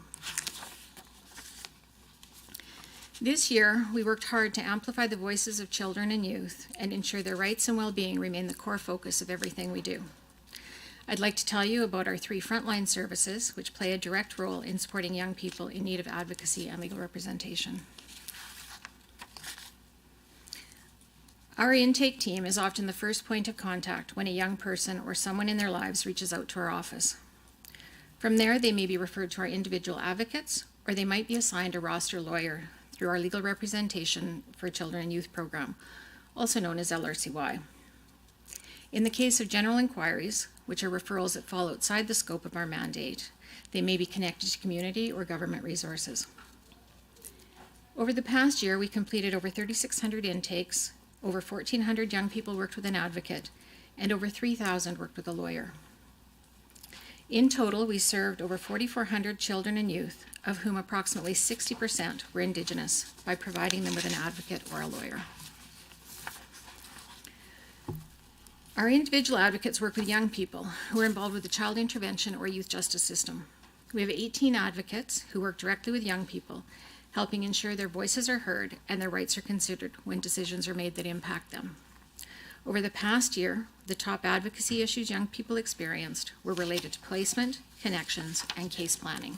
This year, we worked hard to amplify the voices of children and youth and ensure their rights and well-being remain the core focus of everything we do. I'd like to tell you about our 3 frontline services, which play a direct role in supporting young people in need of advocacy and legal representation. Our intake team is often the first point of contact when a young person or someone in their lives reaches out to our office. From there, they may be referred to our individual advocates, or they might be assigned a roster lawyer through our Legal Representation for Children and Youth program, also known as LRCY. In the case of general inquiries, which are referrals that fall outside the scope of our mandate, they may be connected to community or government resources. Over the past year, we completed over 3,600 intakes, over 1,400 young people worked with an advocate, and over 3,000 worked with a lawyer. In total, we served over 4,400 children and youth, of whom approximately 60% were Indigenous, by providing them with an advocate or a lawyer. Our individual advocates work with young people who are involved with the child intervention or youth justice system. We have 18 advocates who work directly with young people, helping ensure their voices are heard and their rights are considered when decisions are made that impact them. Over the past year, the top advocacy issues young people experienced were related to placement, connections, and case planning.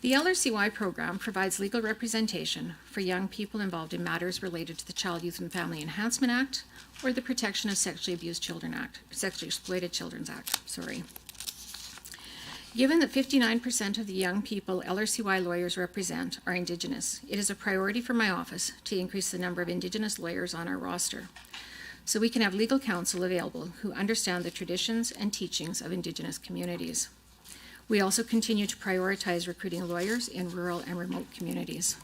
The LRCY program provides legal representation for young people involved in matters related to the Child, Youth, and Family Enhancement Act or the Protection of Sexually Abused Children Act, Sexually Exploited Children's Act, Given that 59% of the young people LRCY lawyers represent are Indigenous, it is a priority for my office to increase the number of Indigenous lawyers on our roster, so we can have legal counsel available who understand the traditions and teachings of Indigenous communities. We also continue to prioritize recruiting lawyers in rural and remote communities.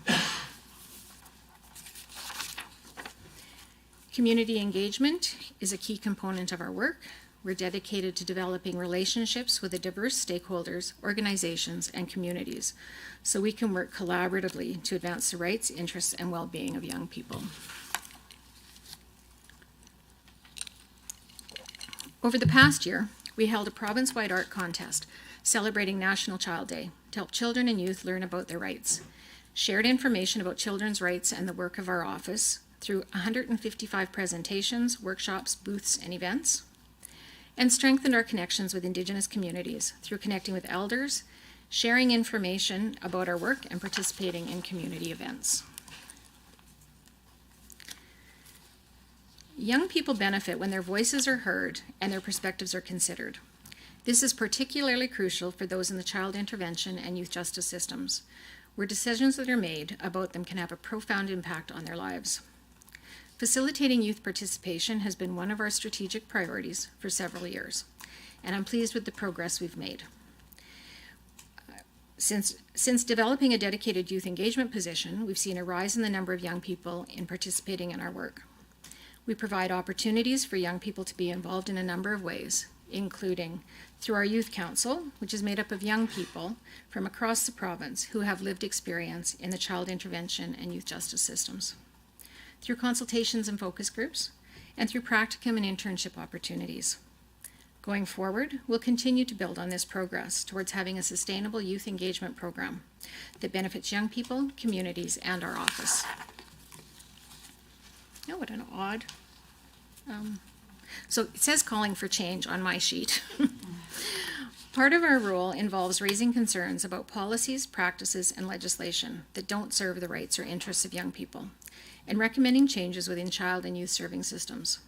Community engagement is a key component of our work. We're dedicated to developing relationships with the diverse stakeholders, organizations, and communities, so we can work collaboratively to advance the rights, interests, and well-being of young people. Over the past year, we held a province-wide art contest celebrating National Child Day to help children and youth learn about their rights, shared information about children's rights and the work of our office through 155 presentations, workshops, booths, and events, and strengthened our connections with Indigenous communities through connecting with elders, sharing information about our work, and participating in community events. Young people benefit when their voices are heard and their perspectives are considered. This is particularly crucial for those in the child intervention and youth justice systems, where decisions that are made about them can have a profound impact on their lives. Facilitating youth participation has been one of our strategic priorities for several years, and I'm pleased with the progress we've made. Since developing a dedicated youth engagement position, we've seen a rise in the number of young people in participating in our work. We provide opportunities for young people to be involved in a number of ways, including through our youth council, which is made up of young people from across the province who have lived experience in the child intervention and youth justice systems, through consultations and focus groups, and through practicum and internship opportunities. Going forward, we'll continue to build on this progress towards having a sustainable youth engagement program that benefits young people, communities, and our office. Oh, what an odd. So it says calling for change on my sheet. Part of our role involves raising concerns about policies, practices, and legislation that don't serve the rights or interests of young people, and recommending changes within child and youth serving systems.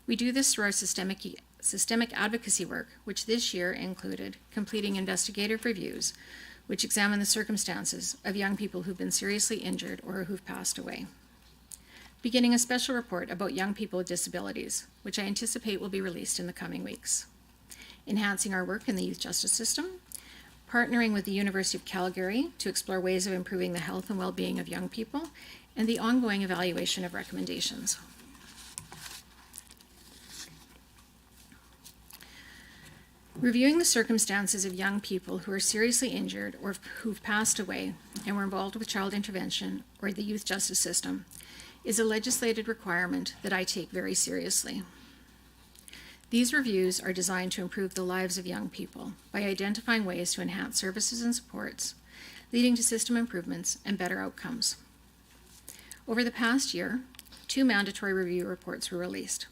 We do this through our systemic advocacy work, which this year included completing investigative reviews, which examine the circumstances of young people who've been seriously injured or who've passed away. Beginning a special report about young people with disabilities, which I anticipate will be released in the coming weeks. Enhancing our work in the youth justice system, partnering with the University of Calgary to explore ways of improving the health and well-being of young people, and the ongoing evaluation of recommendations. Reviewing the circumstances of young people who are seriously injured or who've passed away and were involved with child intervention or the youth justice system is a legislated requirement that I take very seriously. These reviews are designed to improve the lives of young people by identifying ways to enhance services and supports, leading to system improvements and better outcomes. Over the past year, 2 mandatory review reports were released.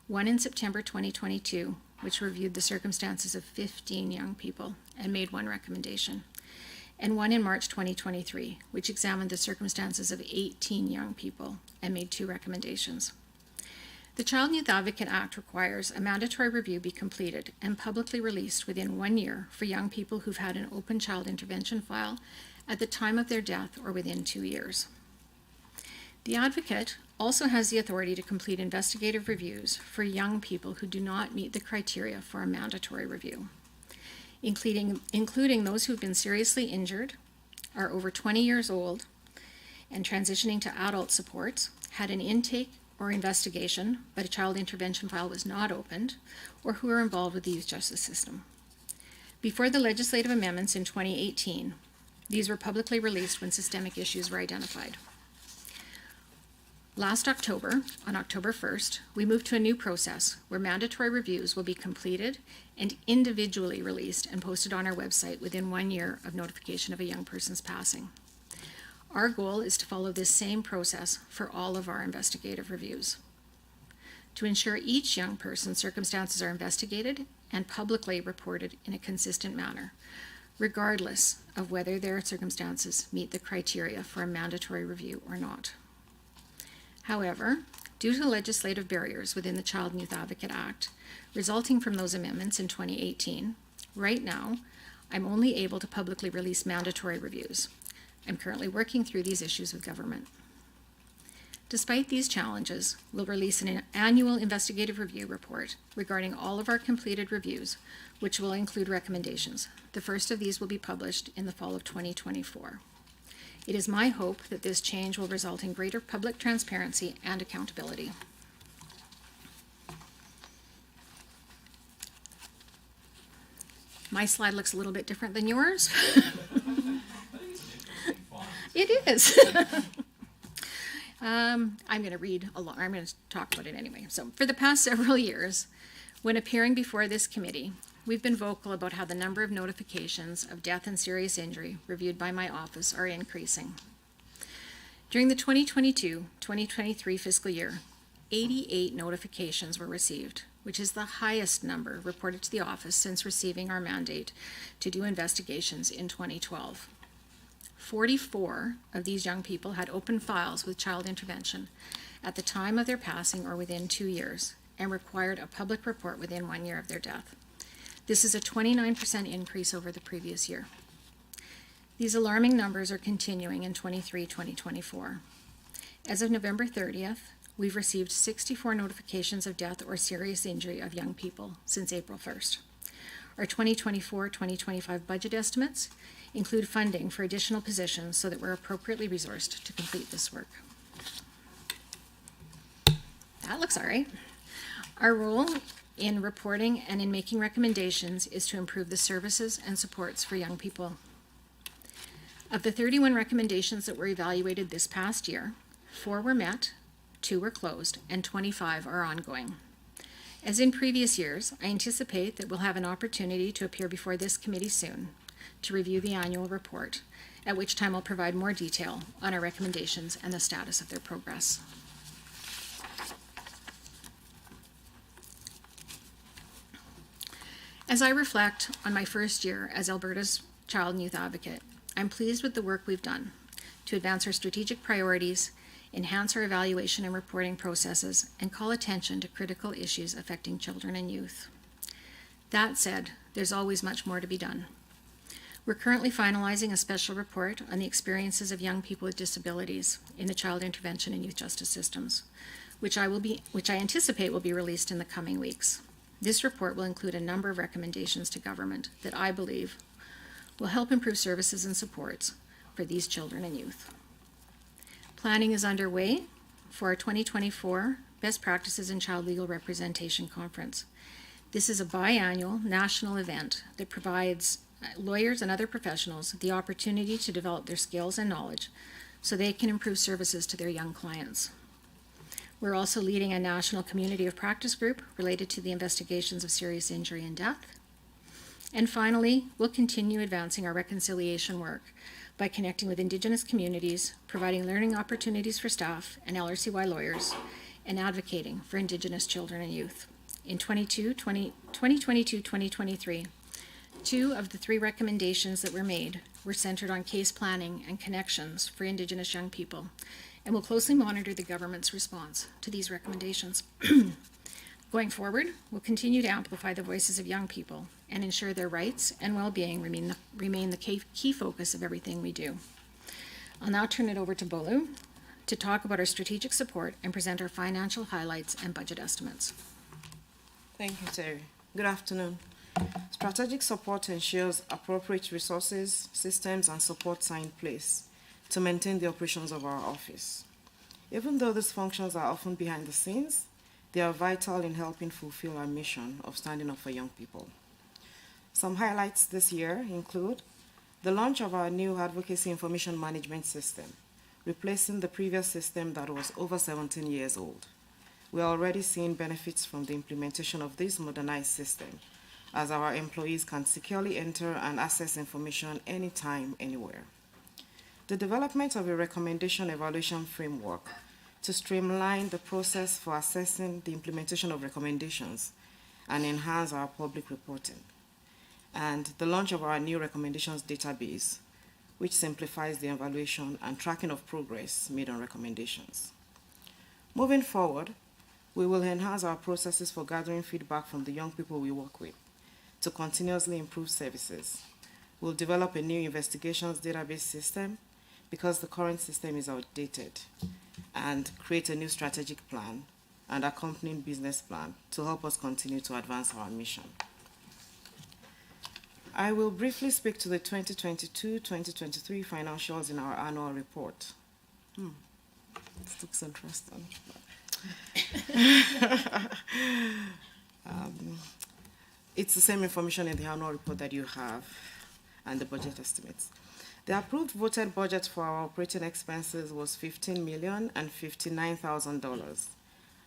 One in September 2022, which reviewed the circumstances of 15 young people and made 1 recommendation, and one in March 2023, which examined the circumstances of 18 young people and made 2 recommendations. The Child and Youth Advocate Act requires a mandatory review be completed and publicly released within 1 year for young people who've had an open child intervention file at the time of their death or within 2 years. The Advocate also has the authority to complete investigative reviews for young people who do not meet the criteria for a mandatory review, including those who have been seriously injured, are over 20 years old, and transitioning to adult supports, had an intake or investigation, but a child intervention file was not opened, or who are involved with the youth justice system. Before the legislative amendments in 2018, these were publicly released when systemic issues were identified. Last October, on October 1st, we moved to a new process where mandatory reviews will be completed and individually released and posted on our website within 1 year of notification of a young person's passing. Our goal is to follow this same process for all of our investigative reviews, to ensure each young person's circumstances are investigated and publicly reported in a consistent manner, regardless of whether their circumstances meet the criteria for a mandatory review or not. However, due to legislative barriers within the Child and Youth Advocate Act, resulting from those amendments in 2018, right now, I'm only able to publicly release mandatory reviews. I'm currently working through these issues with government. Despite these challenges, we'll release an annual investigative review report regarding all of our completed reviews, which will include recommendations. The first of these will be published in the fall of 2024. It is my hope that this change will result in greater public transparency and accountability. My slide looks a little bit different than yours. It is. I'm going to read a lot. I'm going to talk about it anyway. So, for the past several years, when appearing before this committee, we've been vocal about how the number of notifications of death and serious injury reviewed by my office are increasing. During the 2022-2023 fiscal year, 88 notifications were received, which is the highest number reported to the office since receiving our mandate to do investigations in 2012. 44 of these young people had open files with child intervention at the time of their passing or within 2 years and required a public report within 1 year of their death. This is a 29% increase over the previous year. These alarming numbers are continuing in 2024. As of November 30th, we've received 64 notifications of death or serious injury of young people since April 1st. Our 2024-2025 budget estimates include funding for additional positions so that we're appropriately resourced to complete this work. That looks all right. Our role in reporting and in making recommendations is to improve the services and supports for young people. Of the 31 recommendations that were evaluated this past year, 4 were met, 2 were closed, and 25 are ongoing. As in previous years, I anticipate that we'll have an opportunity to appear before this committee soon to review the annual report, at which time I'll provide more detail on our recommendations and the status of their progress. As I reflect on my first year as Alberta's Child and Youth Advocate, I'm pleased with the work we've done to advance our strategic priorities, enhance our evaluation and reporting processes, and call attention to critical issues affecting children and youth. That said, there's always much more to be done. We're currently finalizing a special report on the experiences of young people with disabilities in the child intervention and youth justice systems, which I anticipate will be released in the coming weeks. This report will include a number of recommendations to government that I believe will help improve services and supports for these children and youth. Planning is underway for our 2024 Best Practices in Child Legal Representation Conference. This is a biannual national event that provides lawyers and other professionals the opportunity to develop their skills and knowledge so they can improve services to their young clients. We're also leading a national community of practice group related to the investigations of serious injury and death. And finally, we'll continue advancing our reconciliation work by connecting with Indigenous communities, providing learning opportunities for staff and LRCY lawyers, and advocating for Indigenous children and youth. In 2022-2023, 2 of the 3 recommendations that were made were centered on case planning and connections for Indigenous young people, and will closely monitor the government's response to these recommendations. Going forward, we'll continue to amplify the voices of young people and ensure their rights and well-being remain the key focus of everything we do. I'll now turn it over to Bolu to talk about our strategic support and present our financial highlights and budget estimates. Thank you, Terry. Good afternoon. Strategic support ensures appropriate resources, systems, and supports are in place to maintain the operations of our office. Even though these functions are often behind the scenes, they are vital in helping fulfill our mission of standing up for young people. Some highlights this year include the launch of our new advocacy information management system, replacing the previous system that was over 17 years old. We are already seeing benefits from the implementation of this modernized system, as our employees can securely enter and access information anytime, anywhere. The development of a recommendation evaluation framework to streamline the process for assessing the implementation of recommendations and enhance our public reporting. And the launch of our new recommendations database, which simplifies the evaluation and tracking of progress made on recommendations. Moving forward, we will enhance our processes for gathering feedback from the young people we work with to continuously improve services. We'll develop a new investigations database system because the current system is outdated, and create a new strategic plan and accompanying business plan to help us continue to advance our mission. I will briefly speak to the 2022-2023 financials in our annual report. This looks interesting. It's the same information in the annual report that you have and the budget estimates. The approved voted budget for our operating expenses was $15,059,000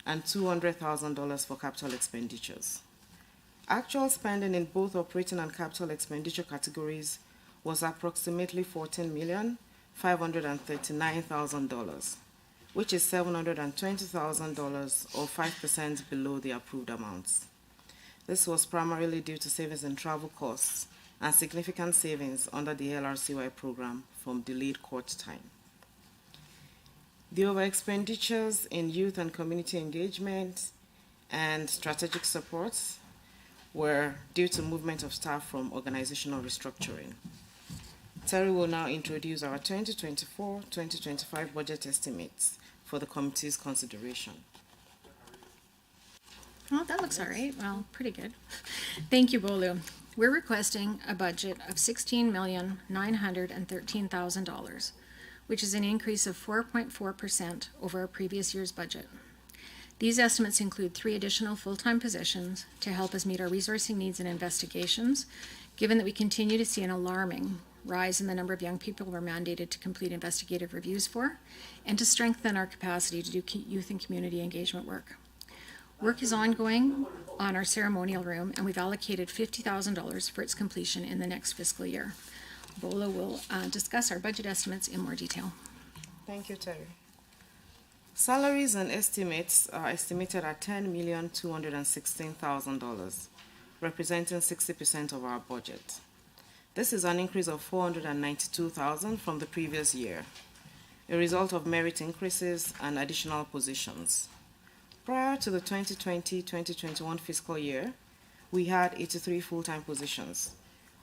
and $200,000 for capital expenditures. Actual spending in both operating and capital expenditure categories was approximately $14,539,000, which is $720,000 or 5% below the approved amounts. This was primarily due to savings in travel costs and significant savings under the LRCY program from delayed court time. The over-expenditures in youth and community engagement and strategic supports were due to movement of staff from organizational restructuring. Terry will now introduce our 2024-2025 budget estimates for the committee's consideration. Well, that looks all right. Well, pretty good. Thank you, Bolu. We're requesting a budget of $16,913,000, which is an increase of 4.4% over our previous year's budget. These estimates include 3 additional full-time positions to help us meet our resourcing needs and investigations, given that we continue to see an alarming rise in the number of young people we're mandated to complete investigative reviews for, and to strengthen our capacity to do youth and community engagement work. Work is ongoing on our ceremonial room, and we've allocated $50,000 for its completion in the next fiscal year. Bola will discuss our budget estimates in more detail. Thank you, Terry. Salaries and estimates are estimated at $10,216,000, representing 60% of our budget. This is an increase of $492,000 from the previous year, a result of merit increases and additional positions. Prior to the 2020-2021 fiscal year, we had 83 full-time positions,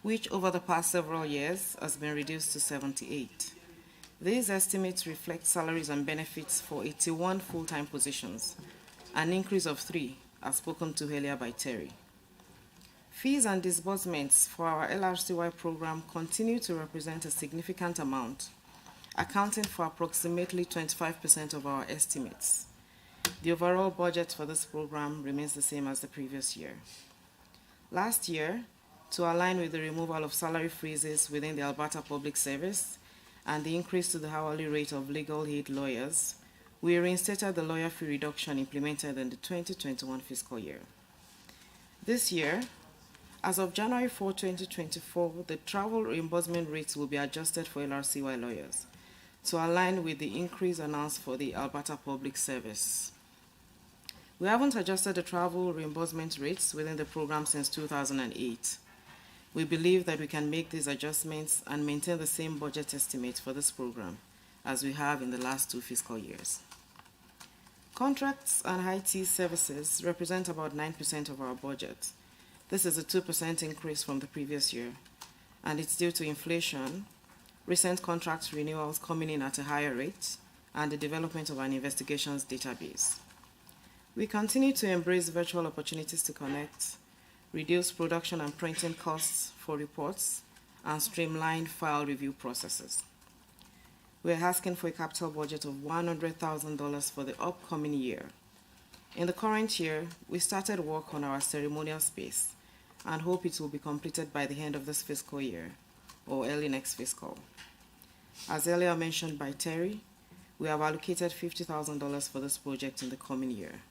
which over the past several years has been reduced to 78. These estimates reflect salaries and benefits for 81 full-time positions, an increase of 3, as spoken to earlier by Terry. Fees and disbursements for our LRCY program continue to represent a significant amount, accounting for approximately 25% of our estimates. The overall budget for this program remains the same as the previous year. Last year, to align with the removal of salary freezes within the Alberta Public Service and the increase to the hourly rate of legal aid lawyers, we reinstated the lawyer fee reduction implemented in the 2021 fiscal year. This year, as of January 4, 2024, the travel reimbursement rates will be adjusted for LRCY lawyers to align with the increase announced for the Alberta Public Service. We haven't adjusted the travel reimbursement rates within the program since 2008. We believe that we can make these adjustments and maintain the same budget estimate for this program as we have in the last 2 fiscal years. Contracts and IT services represent about 9% of our budget. This is a 2% increase from the previous year, and it's due to inflation, recent contract renewals coming in at a higher rate, and the development of an investigations database. We continue to embrace virtual opportunities to connect, reduce production and printing costs for reports, and streamline file review processes. We are asking for a capital budget of $100,000 for the upcoming year. In the current year, we started work on our ceremonial space and hope it will be completed by the end of this fiscal year or early next fiscal. As earlier mentioned by Terry, we have allocated $50,000 for this project in the coming year.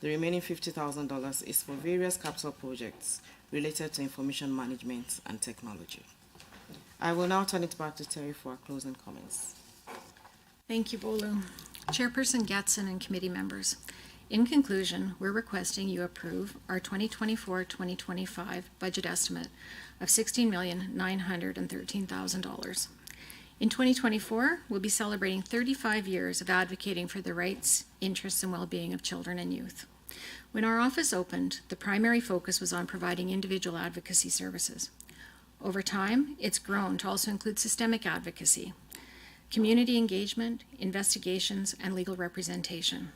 The remaining $50,000 is for various capital projects related to information management and technology. I will now turn it back to Terry for our closing comments. Thank you, Bolu. Chairperson Gatson and committee members. In conclusion, we're requesting you approve our 2024-2025 budget estimate of $16,913,000. In 2024, we'll be celebrating 35 years of advocating for the rights, interests, and well-being of children and youth. When our office opened, the primary focus was on providing individual advocacy services. Over time, it's grown to also include systemic advocacy, community engagement, investigations, and legal representation.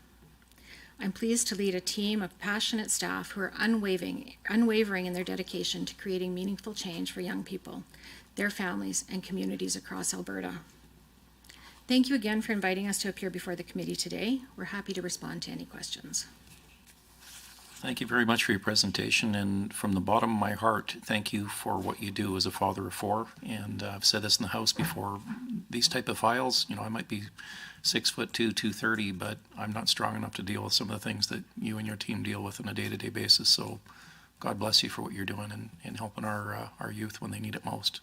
I'm pleased to lead a team of passionate staff who are unwavering in their dedication to creating meaningful change for young people, their families, and communities across Alberta. Thank you again for inviting us to appear before the committee today. We're happy to respond to any questions. Thank you very much for your presentation, and from the bottom of my heart, thank you for what you do as a father of four. And I've said this in the House before, these type of files, you know, I might be 6'2", 230, but I'm not strong enough to deal with some of the things that you and your team deal with on a day-to-day basis. So God bless you for what you're doing and helping our youth when they need it most.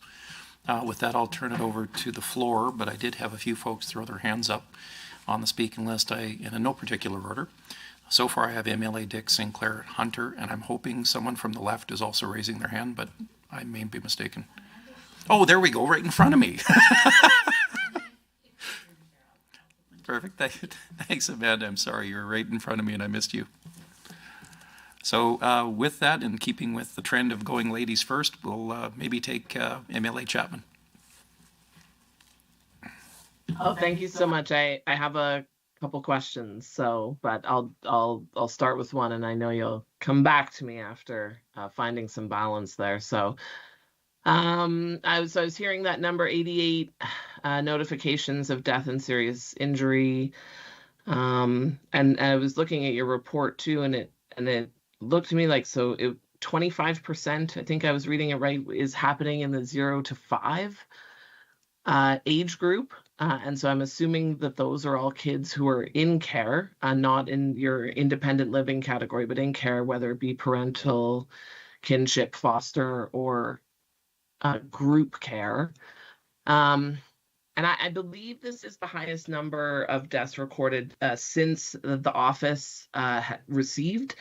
With that, I'll turn it over to the floor, but I did have a few folks throw their hands up on the speaking list, in no particular order. So far, I have MLA Dick, Sinclair, Hunter, and I'm hoping someone from the left is also raising their hand, but I may be mistaken. Oh, there we go, right in front of me. Perfect. Thanks, Amanda. I'm sorry, you were right in front of me and I missed you. So with that, in keeping with the trend of going ladies first, we'll maybe take MLA Chapman. Oh, thank you so much. I have a couple questions, but I'll start with one, and I know you'll come back to me after finding some balance there. So I was hearing that number 88 notifications of death and serious injury, and I was looking at your report too, and it looked to me like 25%, I think I was reading it right, is happening in the 0 to 5 age group. And so I'm assuming that those are all kids who are in care, not in your independent living category, but in care, whether it be parental, kinship, foster, or group care. And I believe this is the highest number of deaths recorded since the office received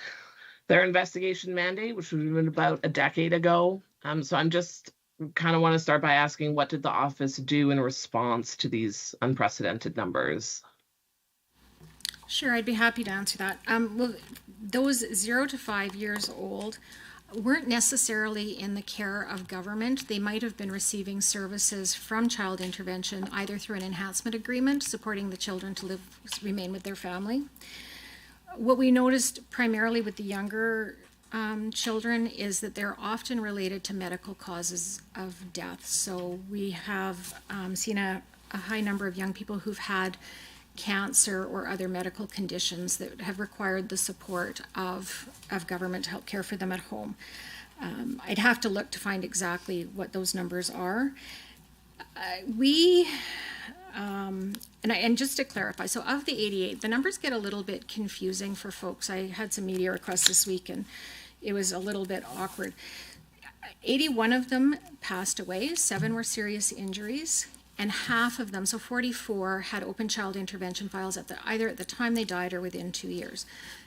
their investigation mandate, which would have been about a decade ago. So I'm just kind of want to start by asking, what did the office do in response to these unprecedented numbers? Sure, I'd be happy to answer that. Well, those 0 to 5 years old weren't necessarily in the care of government. They might have been receiving services from child intervention, either through an enhancement agreement supporting the children to remain with their family. What we noticed primarily with the younger children is that they're often related to medical causes of death. So we have seen a high number of young people who've had cancer or other medical conditions that have required the support of government to help care for them at home. I'd have to look to find exactly what those numbers are. And just to clarify, so of the 88, the numbers get a little bit confusing for folks. I had some media requests this week and it was a little bit awkward. 81 of them passed away, 7 were serious injuries, and half of them, so 44, had open child intervention files either at the time they died or within 2 years.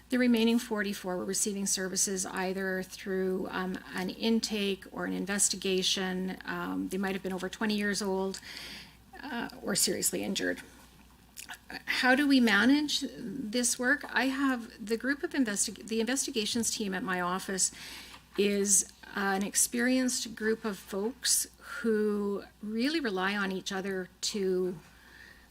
The remaining 44 were receiving services either through an intake or an investigation. They might have been over 20 years old or seriously injured. How do we manage this work? I have the group of the investigations team at my office is an experienced group of folks who really rely on each other to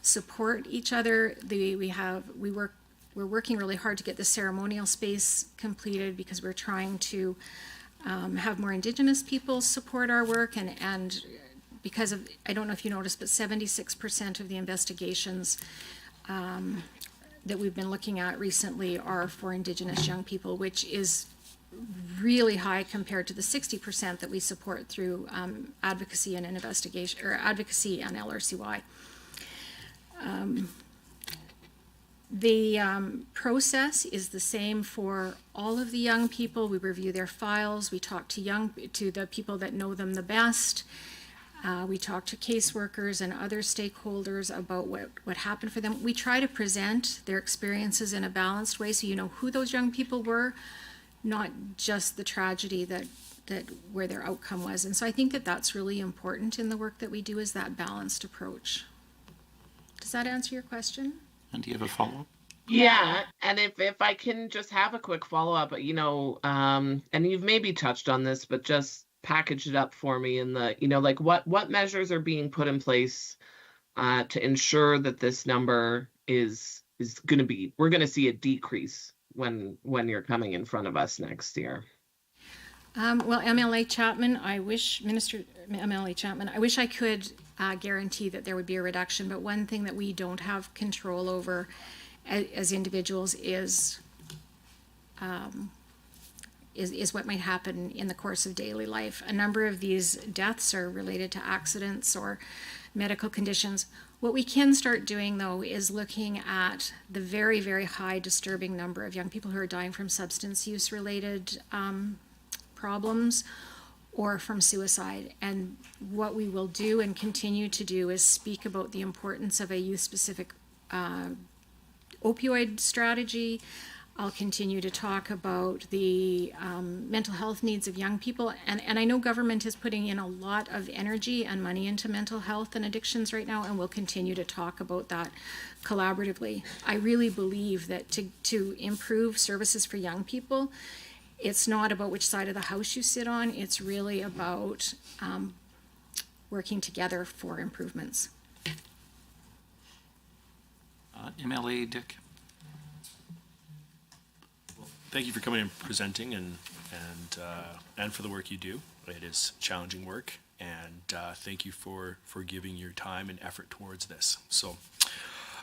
support each other. We're working really hard to get the ceremonial space completed because we're trying to have more Indigenous people support our work, and because of, I don't know if you noticed, but 76% of the investigations that we've been looking at recently are for Indigenous young people, which is really high compared to the 60% that we support through advocacy and an investigation, or advocacy and LRCY. The process is the same for all of the young people. We review their files. We talk to the people that know them the best. We talk to caseworkers and other stakeholders about what happened for them. We try to present their experiences in a balanced way so you know who those young people were, not just the tragedy that where their outcome was. And so I think that that's really important in the work that we do, is that balanced approach. Does that answer your question? And do you have a follow-up? Yeah, and if I can just have a quick follow-up, and you've maybe touched on this, but just packaged it up for me in the, like what measures are being put in place to ensure that this number is going to be, we're going to see a decrease when you're coming in front of us next year. Well, MLA Chapman, Minister MLA Chapman, I wish I could guarantee that there would be a reduction, but one thing that we don't have control over as individuals is what might happen in the course of daily life. A number of these deaths are related to accidents or medical conditions. What we can start doing, though, is looking at the very, very high disturbing number of young people who are dying from substance use related problems or from suicide. And what we will do and continue to do is speak about the importance of a youth-specific opioid strategy. I'll continue to talk about the mental health needs of young people. And I know government is putting in a lot of energy and money into mental health and addictions right now, and we'll continue to talk about that collaboratively. I really believe that to improve services for young people, it's not about which side of the house you sit on. It's really about working together for improvements. MLA Dick. Thank you for coming and presenting and for the work you do. It is challenging work, and thank you for giving your time and effort towards this. So,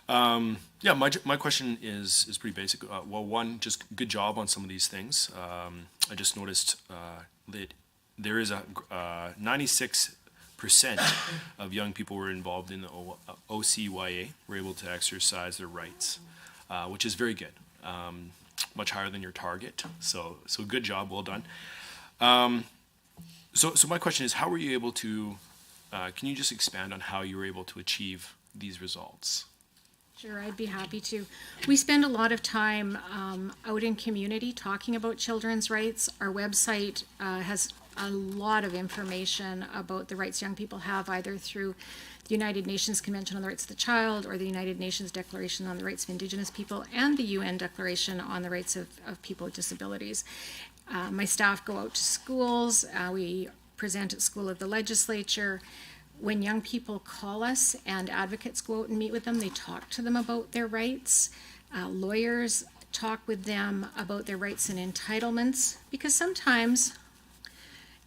yeah, my question is pretty basic. Well, one, just good job on some of these things. I just noticed that there is a 96% of young people who were involved in the OCYA were able to exercise their rights, which is very good. Much higher than your target. So good job, well done. So my question is, how were you able to, can you just expand on how you were able to achieve these results? Sure, I'd be happy to. We spend a lot of time out in community talking about children's rights. Our website has a lot of information about the rights young people have, either through the United Nations Convention on the Rights of the Child or the United Nations Declaration on the Rights of Indigenous People and the UN Declaration on the Rights of People with Disabilities. My staff go out to schools. We present at School of the Legislature. When young people call us and advocates go out and meet with them, they talk to them about their rights. Lawyers talk with them about their rights and entitlements, because sometimes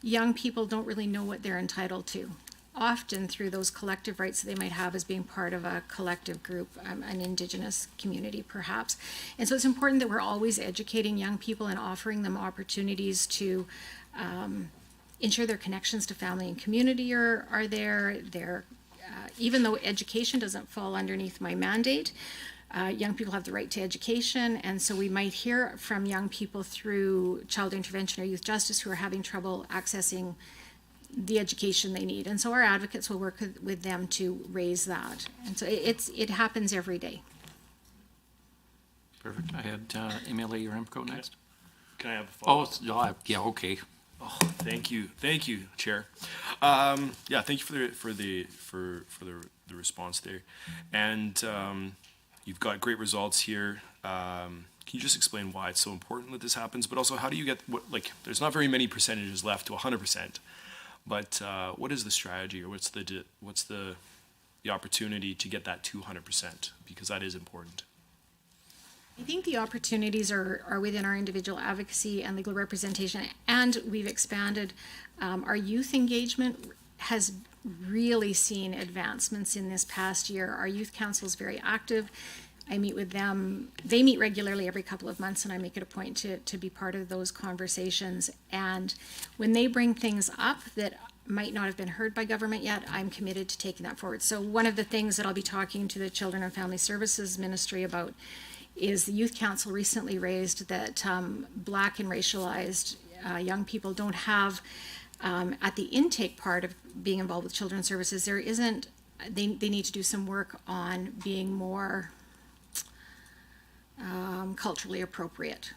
young people don't really know what they're entitled to, often through those collective rights that they might have as being part of a collective group, an Indigenous community perhaps. And so it's important that we're always educating young people and offering them opportunities to ensure their connections to family and community are there. Even though education doesn't fall underneath my mandate, young people have the right to education, and so we might hear from young people through child intervention or youth justice who are having trouble accessing the education they need. And so our advocates will work with them to raise that. And so it happens every day. Perfect. I had MLA Remco next. Can I have a follow-up? Oh, yeah, okay. Oh, thank you, Chair. Yeah, thank you for the response there, and you've got great results here. Can you just explain why it's so important that this happens? But also, how do you get there's not very many percentages left to 100%, but what is the strategy, or what's the opportunity to get that to 100%? Because that is important. I think the opportunities are within our individual advocacy and legal representation, and we've expanded. Our youth engagement has really seen advancements in this past year. Our youth council is very active. I meet with them. They meet regularly every couple of months, and I make it a point to be part of those conversations. And when they bring things up that might not have been heard by government yet, I'm committed to taking that forward. So one of the things that I'll be talking to the Children and Family Services Ministry about is the Youth Council recently raised that Black and racialized young people don't have, at the intake part of being involved with children's services, they need to do some work on being more culturally appropriate,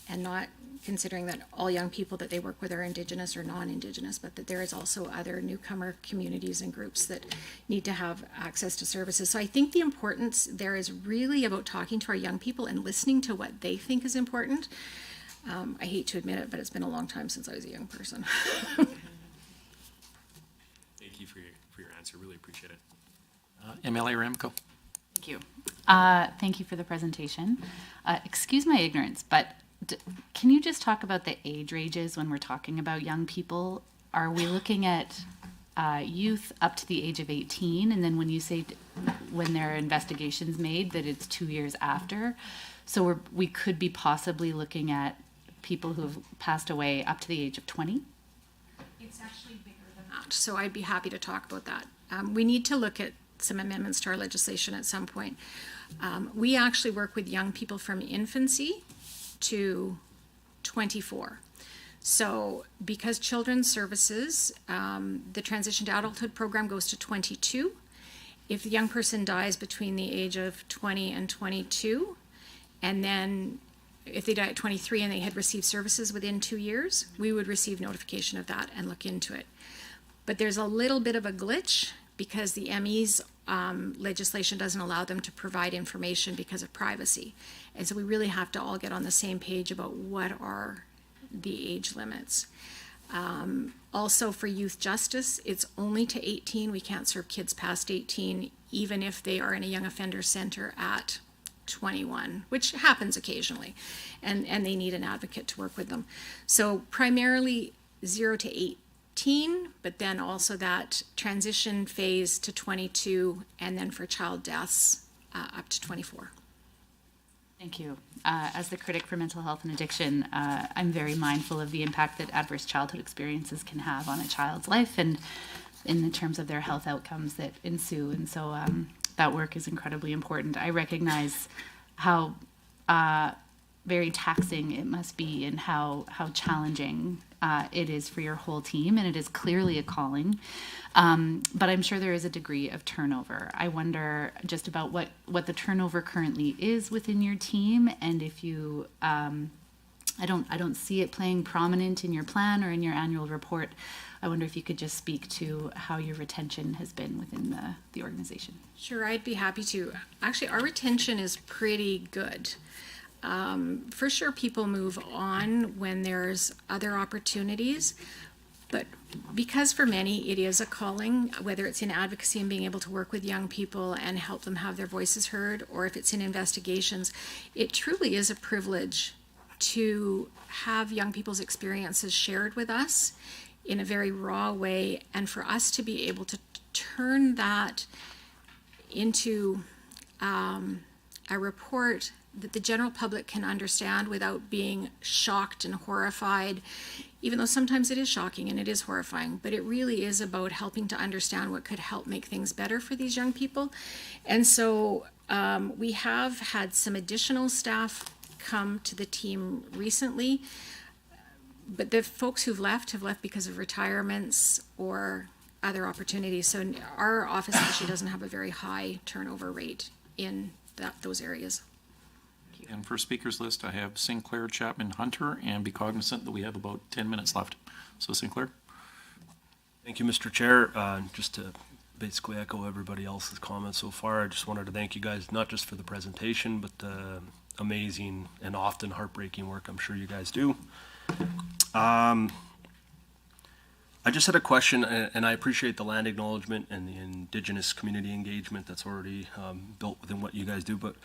and not considering that all young people that they work with are Indigenous or non-Indigenous, but that there is also other newcomer communities and groups that need to have access to services. So I think the importance there is really about talking to our young people and listening to what they think is important. I hate to admit it, but it's been a long time since I was a young person. answer. Really appreciate it. MLA Ramco. Thank you. Thank you for the presentation. Excuse my ignorance, but can you just talk about the age ranges when we're talking about young people? Are we looking at youth up to the age of 18? And then when you say when there are investigations made, that it's 2 years after? So we could be possibly looking at people who have passed away up to the age of 20? It's actually bigger than that, so I'd be happy to talk about that. We need to look at some amendments to our legislation at some point. We actually work with young people from infancy to 24. So because Children's Services, the Transition to Adulthood program goes to 22. If the young person dies between the age of 20 and 22, and then if they die at 23 and they had received services within 2 years, we would receive notification of that and look into it. But there's a little bit of a glitch because the ME's legislation doesn't allow them to provide information because of privacy. And so we really have to all get on the same page about what are the age limits. Also for youth justice, it's only to 18. We can't serve kids past 18, even if they are in a young offender center at 21, which happens occasionally, and they need an advocate to work with them. So primarily 0 to 18, but then also that transition phase to 22, and then for child deaths up to 24. Thank you. As the critic for mental health and addiction, I'm very mindful of the impact that adverse childhood experiences can have on a child's life and in the terms of their health outcomes that ensue. And so that work is incredibly important. I recognize how very taxing it must be and how challenging it is for your whole team, and it is clearly a calling. But I'm sure there is a degree of turnover. I wonder just about what the turnover currently is within your team, and if you, I don't see it playing prominent in your plan or in your annual report. I wonder if you could just speak to how your retention has been within the organization. Sure, I'd be happy to. Actually, our retention is pretty good. For sure, people move on when there's other opportunities, but because for many it is a calling, whether it's in advocacy and being able to work with young people and help them have their voices heard, or if it's in investigations, it truly is a privilege to have young people's experiences shared with us in a very raw way, and for us to be able to turn that into a report that the general public can understand without being shocked and horrified, even though sometimes it is shocking and it is horrifying, but it really is about helping to understand what could help make things better for these young people. And so we have had some additional staff come to the team recently, but the folks who've left have left because of retirements or other opportunities. So our office actually doesn't have a very high turnover rate in those areas. And for speakers list, I have Sinclair, Chapman, Hunter, and be cognizant that we have about 10 minutes left. So Sinclair. Thank you, Mr. Chair. Just to basically echo everybody else's comments so far, I just wanted to thank you guys not just for the presentation, but the amazing and often heartbreaking work I'm sure you guys do. I just had a question, and I appreciate the land acknowledgement and the Indigenous community engagement that's already built within what you guys do, but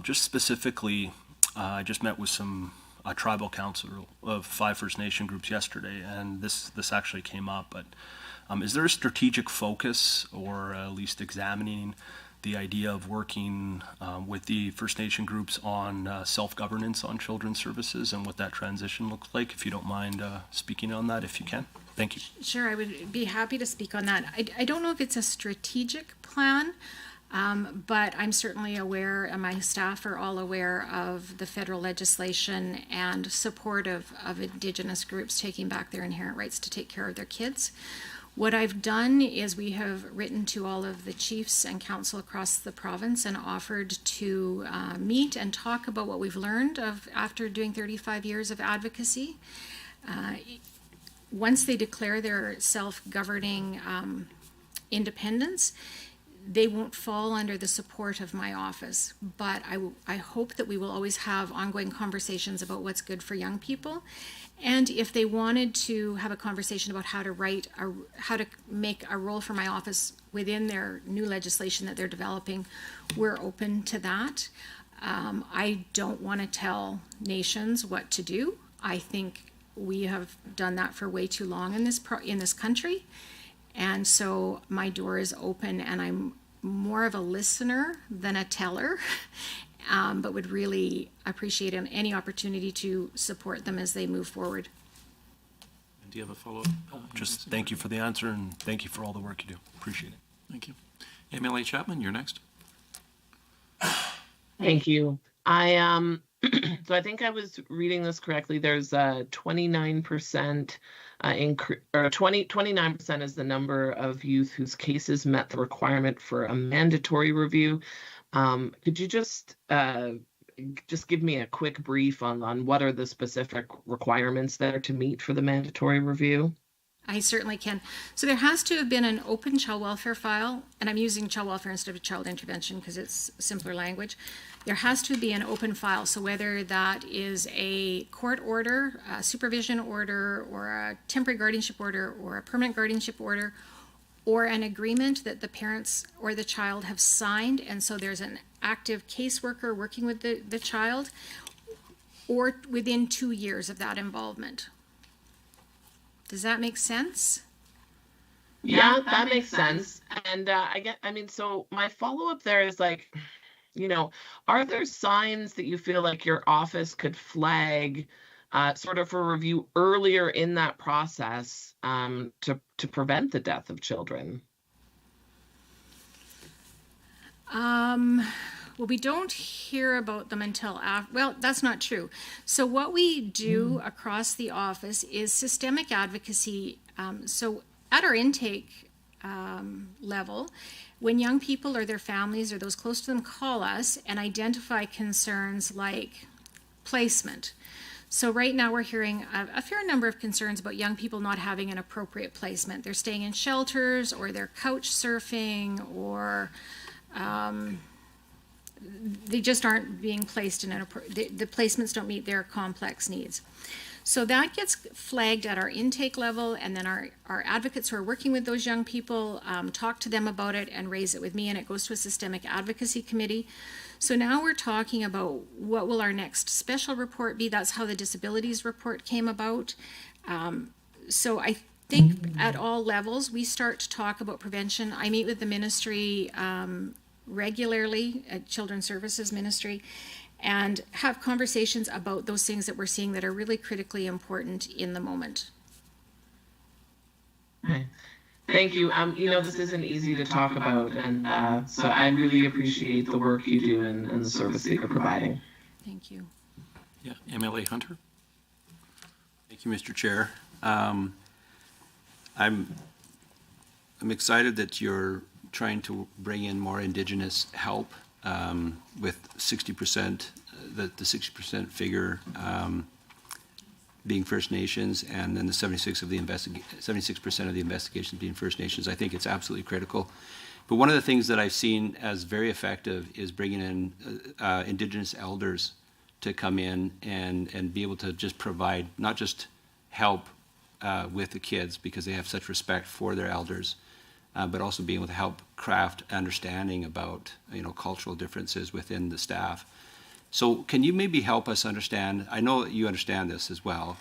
just specifically, I just met with some tribal council of 5 First Nation groups yesterday, and this actually came up, but is there a strategic focus, or at least examining the idea of working with the First Nation groups on self-governance on children's services and what that transition looks like? If you don't mind speaking on that, if you can. Thank you. Sure, I would be happy to speak on that. I don't know if it's a strategic plan, but I'm certainly aware, and my staff are all aware of the federal legislation and support of Indigenous groups taking back their inherent rights to take care of their kids. What I've done is we have written to all of the chiefs and council across the province and offered to meet and talk about what we've learned after doing 35 years of advocacy. Once they declare their self-governing independence, they won't fall under the support of my office, but I hope that we will always have ongoing conversations about what's good for young people. And if they wanted to have a conversation about how to make a role for my office within their new legislation that they're developing, we're open to that. I don't want to tell nations what to do. I think we have done that for way too long in this country. And so my door is open, and I'm more of a listener than a teller, but would really appreciate any opportunity to support them as they move forward. Do you have a follow-up? Just thank you for the answer, and thank you for all the work you do. Appreciate it. Thank you. MLA Chapman, you're next. Thank you. So I think I was reading this correctly. There's a 29% increase, or 29% is the number of youth whose cases met the requirement for a mandatory review. Could you just give me a quick brief on what are the specific requirements there to meet for the mandatory review? I certainly can. So there has to have been an open child welfare file, and I'm using child welfare instead of child intervention because it's simpler language. There has to be an open file, so whether that is a court order, a supervision order, or a temporary guardianship order, or a permanent guardianship order, or an agreement that the parents or the child have signed, and so there's an active caseworker working with the child, or within 2 years of that involvement. Does that make sense? Yeah, that makes sense. And so my follow-up there is like, are there signs that you feel like your office could flag sort of for review earlier in that process to prevent the death of children? Well, we don't hear about them until after. Well, that's not true. So what we do across the office is systemic advocacy. So at our intake level, when young people or their families or those close to them call us and identify concerns like placement. So right now we're hearing a fair number of concerns about young people not having an appropriate placement. They're staying in shelters, or they're couch surfing, or they just aren't being placed in the placements don't meet their complex needs. So that gets flagged at our intake level, and then our advocates who are working with those young people talk to them about it and raise it with me, and it goes to a systemic advocacy committee. So now we're talking about what will our next special report be. That's how the disabilities report came about. So I think at all levels we start to talk about prevention. I meet with the ministry regularly, at Children's Services Ministry, and have conversations about those things that we're seeing that are really critically important in the moment. Okay. Thank you. This isn't easy to talk about, and so I really appreciate the work you do and the service that you're providing. Thank you. Yeah, MLA Hunter. Thank you, Mr. Chair. I'm excited that you're trying to bring in more Indigenous help with 60%, the 60% figure being First Nations, and then the 76% of the investigations being First Nations. I think it's absolutely critical. But one of the things that I've seen as very effective is bringing in Indigenous elders to come in and be able to just provide not just help with the kids because they have such respect for their elders, but also being able to help craft understanding about cultural differences within the staff. So can you maybe help us understand, I know you understand this as well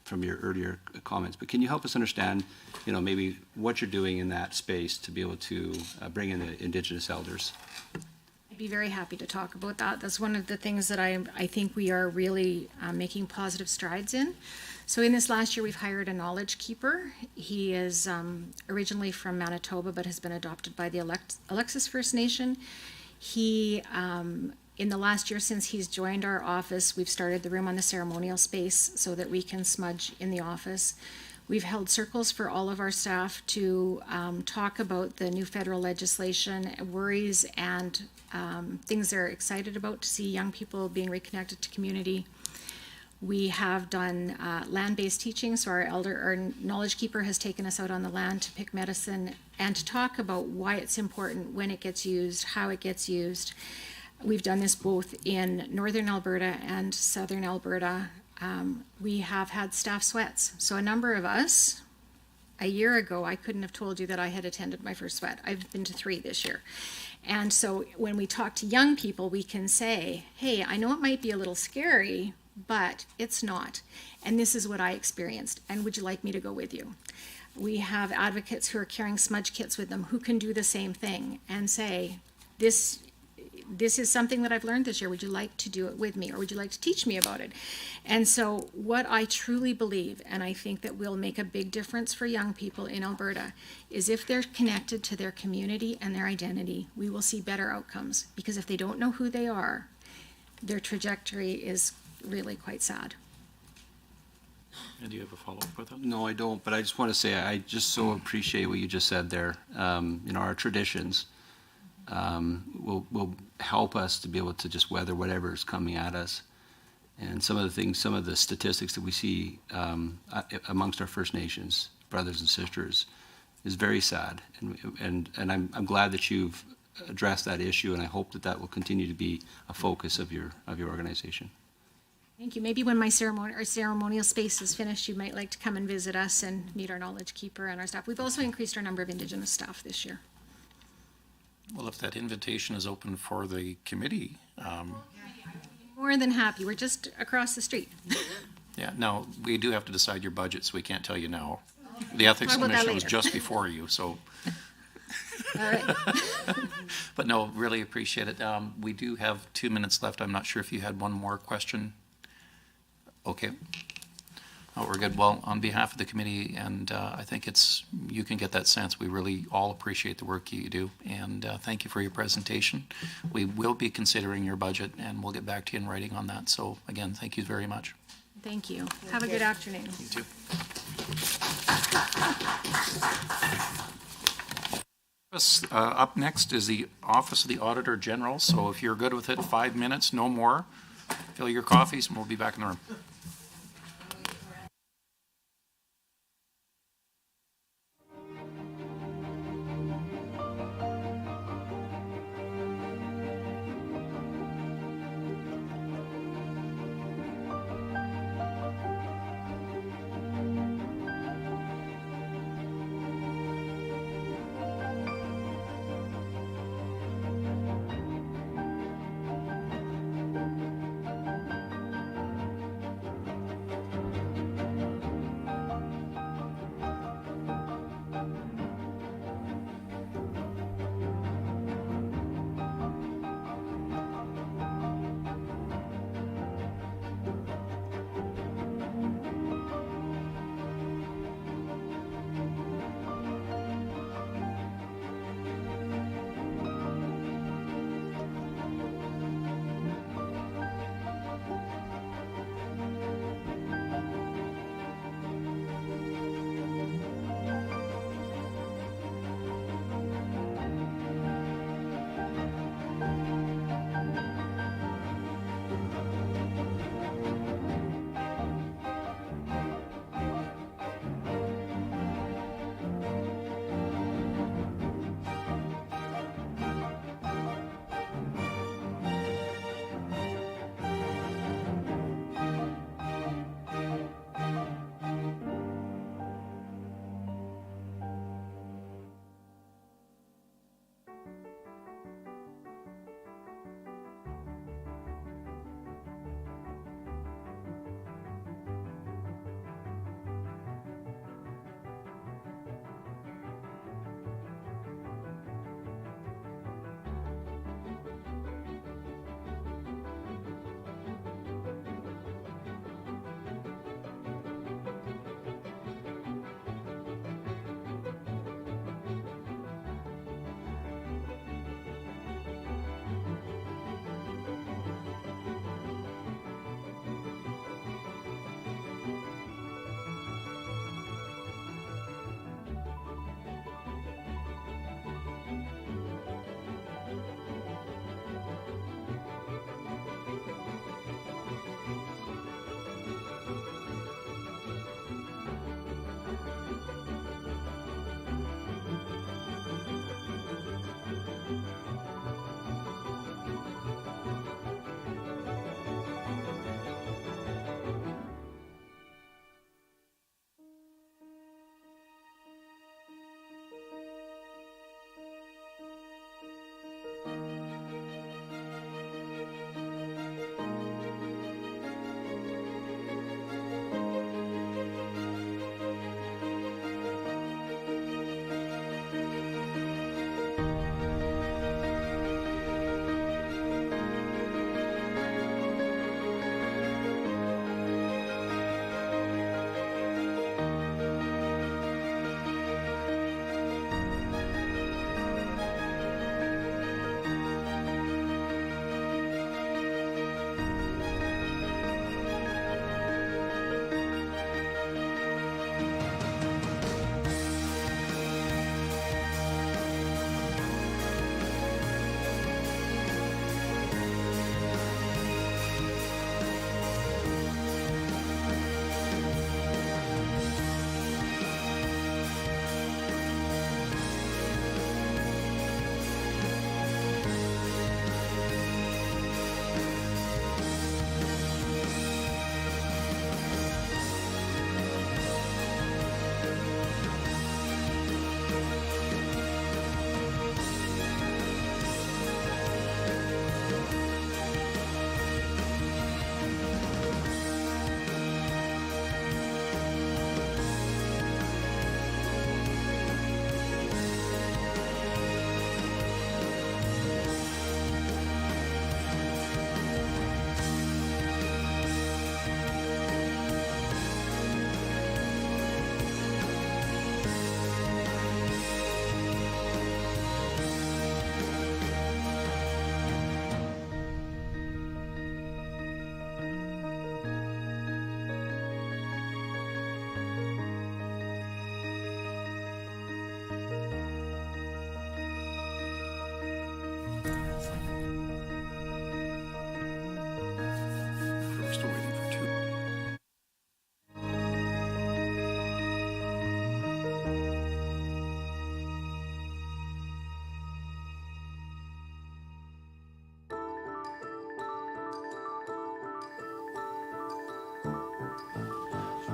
from your earlier comments, but can you help us understand maybe what you're doing in that space to be able to bring in the Indigenous elders? I'd be very happy to talk about that. That's one of the things that I think we are really making positive strides in. So in this last year, we've hired a knowledge keeper. He is originally from Manitoba, but has been adopted by the Alexis First Nation. He, in the last year since he's joined our office, we've started the room on the ceremonial space so that we can smudge in the office. We've held circles for all of our staff to talk about the new federal legislation, worries, and things they're excited about to see young people being reconnected to community. We have done land-based teaching, so our knowledge keeper has taken us out on the land to pick medicine and to talk about why it's important, when it gets used, how it gets used. We've done this both in northern Alberta and southern Alberta. We have had staff sweats. So a number of us, a year ago, I couldn't have told you that I had attended my first sweat. I've been to 3 this year. And so when we talk to young people, we can say, hey, I know it might be a little scary, but it's not. And this is what I experienced. And would you like me to go with you? We have advocates who are carrying smudge kits with them who can do the same thing and say, this is something that I've learned this year. Would you like to do it with me, or would you like to teach me about it? And so what I truly believe, and I think that will make a big difference for young people in Alberta, is if they're connected to their community and their identity, we will see better outcomes. Because if they don't know who they are, their trajectory is really quite sad. And do you have a follow-up with that? No, I don't, but I just want to say I just so appreciate what you just said there. Our traditions will help us to be able to just weather whatever is coming at us. And some of the statistics that we see amongst our First Nations brothers and sisters is very sad. And I'm glad that you've addressed that issue, and I hope that will continue to be a focus of your organization. Thank you. Maybe when my ceremonial space is finished, you might like to come and visit us and meet our knowledge keeper and our staff. We've also increased our number of Indigenous staff this year. Well, if that invitation is open for the committee, More than happy. We're just across the street. yeah, no, we do have to decide your budget, so we can't tell you now. The Ethics Talk about that Commission was later. just before you, so. All right. But no, really appreciate it. We do have 2 minutes left. I'm not sure if you had one more question. Okay. Oh, we're good. Well, on behalf of the committee, and I think you can get that sense, we really all appreciate the work you do, and thank you for your presentation. We will be considering your budget, and we'll get back to you in writing on that. So again, thank you very much. Thank you. Have a good afternoon. You too. Up next is the Office of the Auditor General. So if you're good with it, 5 minutes, no more. Fill your coffees, and we'll be back in the room.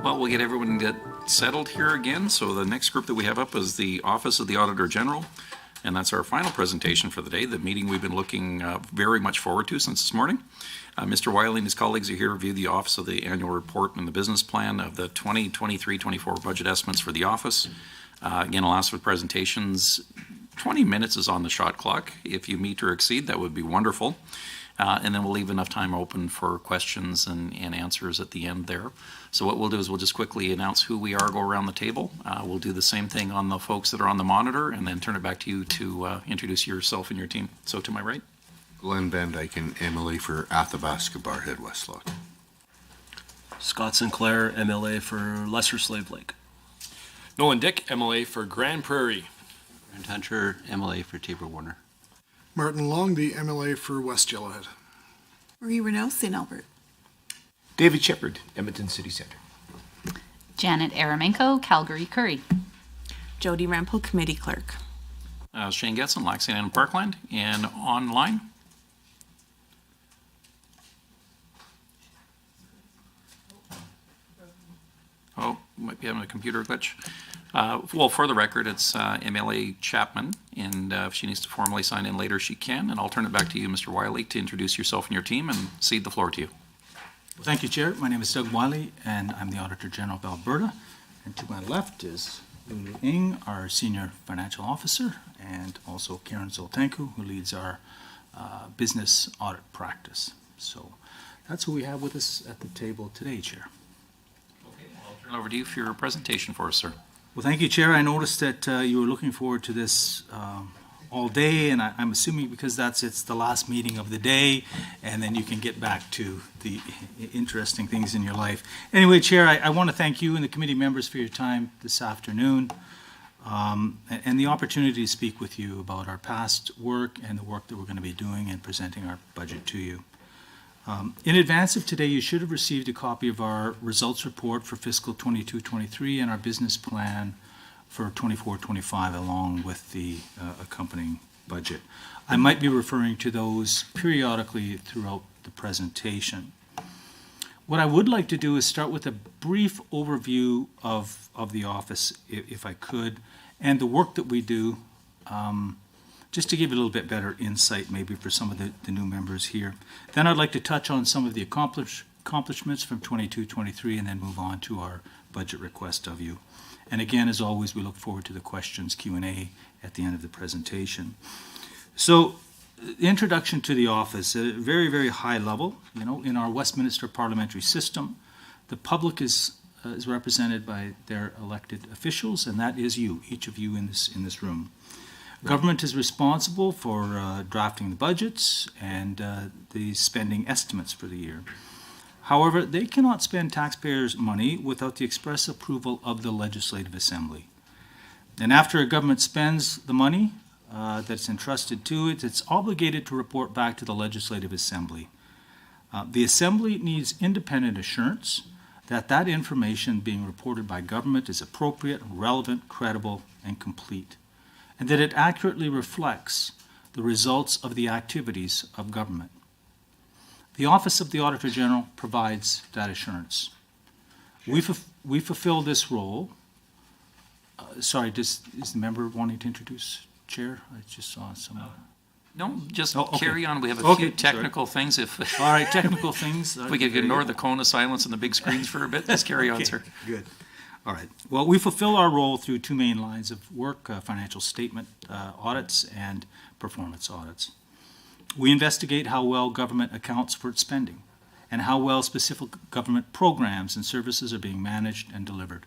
Well, we'll get everyone get settled here again. So the next group that we have up is the Office of the Auditor General. And that's our final presentation for the day, the meeting we've been looking very much forward to since this morning. Mr. Wiley and his colleagues are here to review the Office of the Annual Report and the business plan of the 2023-24 budget estimates for the office. Again, I'll ask for presentations. 20 minutes is on the shot clock. If you meet or exceed, that would be wonderful. And then we'll leave enough time open for questions and answers at the end there. So what we'll do is we'll just quickly announce who we are, go around the table. We'll do the same thing on the folks that are on the monitor, and then turn it back to you to introduce yourself and your team. So to my right. Glenn Van Dyke and MLA for Athabasca Barhead Westlock. Scott Sinclair, MLA for Lesser Slave Lake. Nolan Dick, MLA for Grand Prairie. Brent Hunter, MLA for Tabor Warner. Martin Long, the MLA for West Yellowhead. Marie Renault, St. Albert. David Shepard, Edmonton City Centre. Janet Aramenko, Calgary Curry. Jody Rampel, Committee Clerk. Shane Getson, Laxington and Parkland, and online. Oh, might be having a computer glitch. Well, for the record, it's MLA Chapman, and if she needs to formally sign in later, she can. And I'll turn it back to you, Mr. Wiley, to introduce yourself and your team and cede the floor to you. Well, thank you, Chair. My name is Doug Wiley, and I'm the Auditor General of Alberta. And to my left is Lulu Ng, our Senior Financial Officer, and also Karen Zoltanku, who leads our business audit practice. So that's who we have with us at the table today, Chair. Turn over to you for your presentation for us, sir. Well, thank you, Chair. I noticed that you were looking forward to this all day, and I'm assuming because it's the last meeting of the day, and then you can get back to the interesting things in your life. Anyway, Chair, I want to thank you and the committee members for your time this afternoon and the opportunity to speak with you about our past work and the work that we're going to be doing and presenting our budget to you. In advance of today, you should have received a copy of our results report for fiscal 22-23 and our business plan for 24-25 along with the accompanying budget. I might be referring to those periodically throughout the presentation. What I would like to do is start with a brief overview of the office, if I could, and the work that we do, just to give you a little bit better insight maybe for some of the new members here. Then I'd like to touch on some of the accomplishments from 22-23 and then move on to our budget request of you. And again, as always, we look forward to the questions, Q&A at the end of the presentation. So the introduction to the office, at a very, very high level, in our Westminster parliamentary system, the public is represented by their elected officials, and that is you, each of you in this room. Government is responsible for drafting the budgets and the spending estimates for the year. However, they cannot spend taxpayers' money without the express approval of the Legislative Assembly. And after a government spends the money that's entrusted to it, it's obligated to report back to the Legislative Assembly. The Assembly needs independent assurance that that information being reported by government is appropriate, relevant, credible, and complete, and that it accurately reflects the results of the activities of government. The Office of the Auditor General provides that assurance. We fulfill this role. Sorry, is the member wanting to introduce, Chair? I just saw someone. No, just okay. Carry on. We have a few technical things. All right, technical things. If we could ignore the cone of silence and the big screens for a bit, just carry on, sir. Good. All right. Well, we fulfill our role through two main lines of work, financial statement audits and performance audits. We investigate how well government accounts for its spending and how well specific government programs and services are being managed and delivered.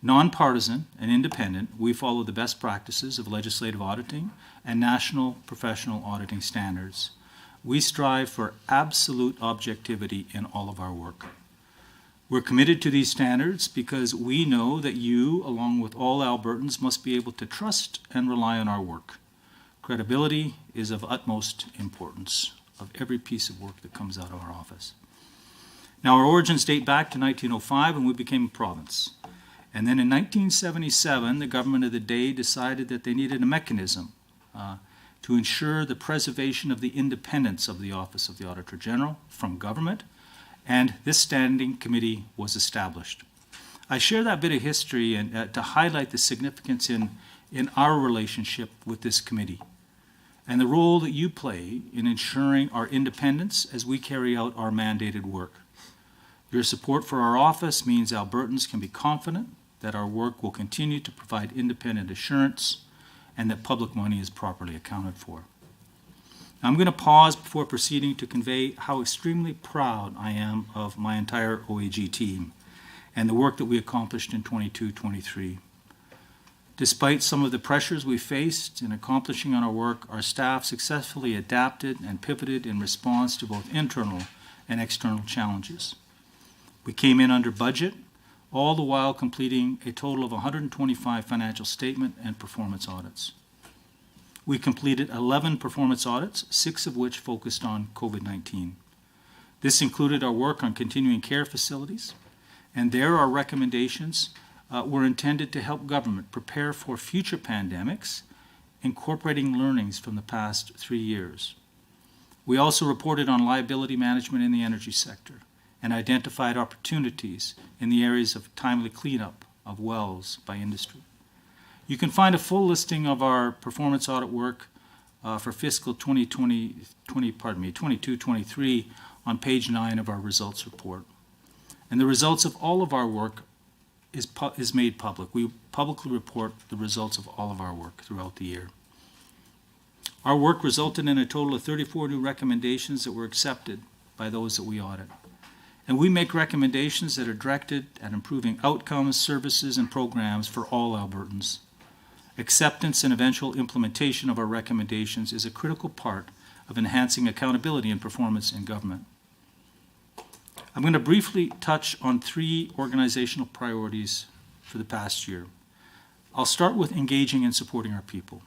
Nonpartisan and independent, we follow the best practices of legislative auditing and national professional auditing standards. We strive for absolute objectivity in all of our work. We're committed to these standards because we know that you, along with all Albertans, must be able to trust and rely on our work. Credibility is of utmost importance of every piece of work that comes out of our office. Now, our origins date back to 1905 when we became a province. And then in 1977, the government of the day decided that they needed a mechanism to ensure the preservation of the independence of the Office of the Auditor General from government and this standing committee was established. I share that bit of history and to highlight the significance in our relationship with this committee and the role that you play in ensuring our independence as we carry out our mandated work. Your support for our office means Albertans can be confident that our work will continue to provide independent assurance and that public money is properly accounted for. Now, I'm going to pause before proceeding to convey how extremely proud I am of my entire OAG team and the work that we accomplished in 22-23. Despite some of the pressures we faced in accomplishing on our work, our staff successfully adapted and pivoted in response to both internal and external challenges. We came in under budget, all the while completing a total of 125 financial statement and performance audits. We completed 11 performance audits, 6 of which focused on COVID-19. This included our work on continuing care facilities, and there our recommendations were intended to help government prepare for future pandemics, incorporating learnings from the past 3 years. We also reported on liability management in the energy sector and identified opportunities in the areas of timely cleanup of wells by industry. You can find a full listing of our performance audit work for fiscal 22-23 on page 9 of our results report. And the results of all of our work is made public. We publicly report the results of all of our work throughout the year. Our work resulted in a total of 34 new recommendations that were accepted by those that we audit. And we make recommendations that are directed at improving outcomes, services, and programs for all Albertans. Acceptance and eventual implementation of our recommendations is a critical part of enhancing accountability and performance in government. I'm going to briefly touch on 3 organizational priorities for the past year. I'll start with engaging and supporting our people.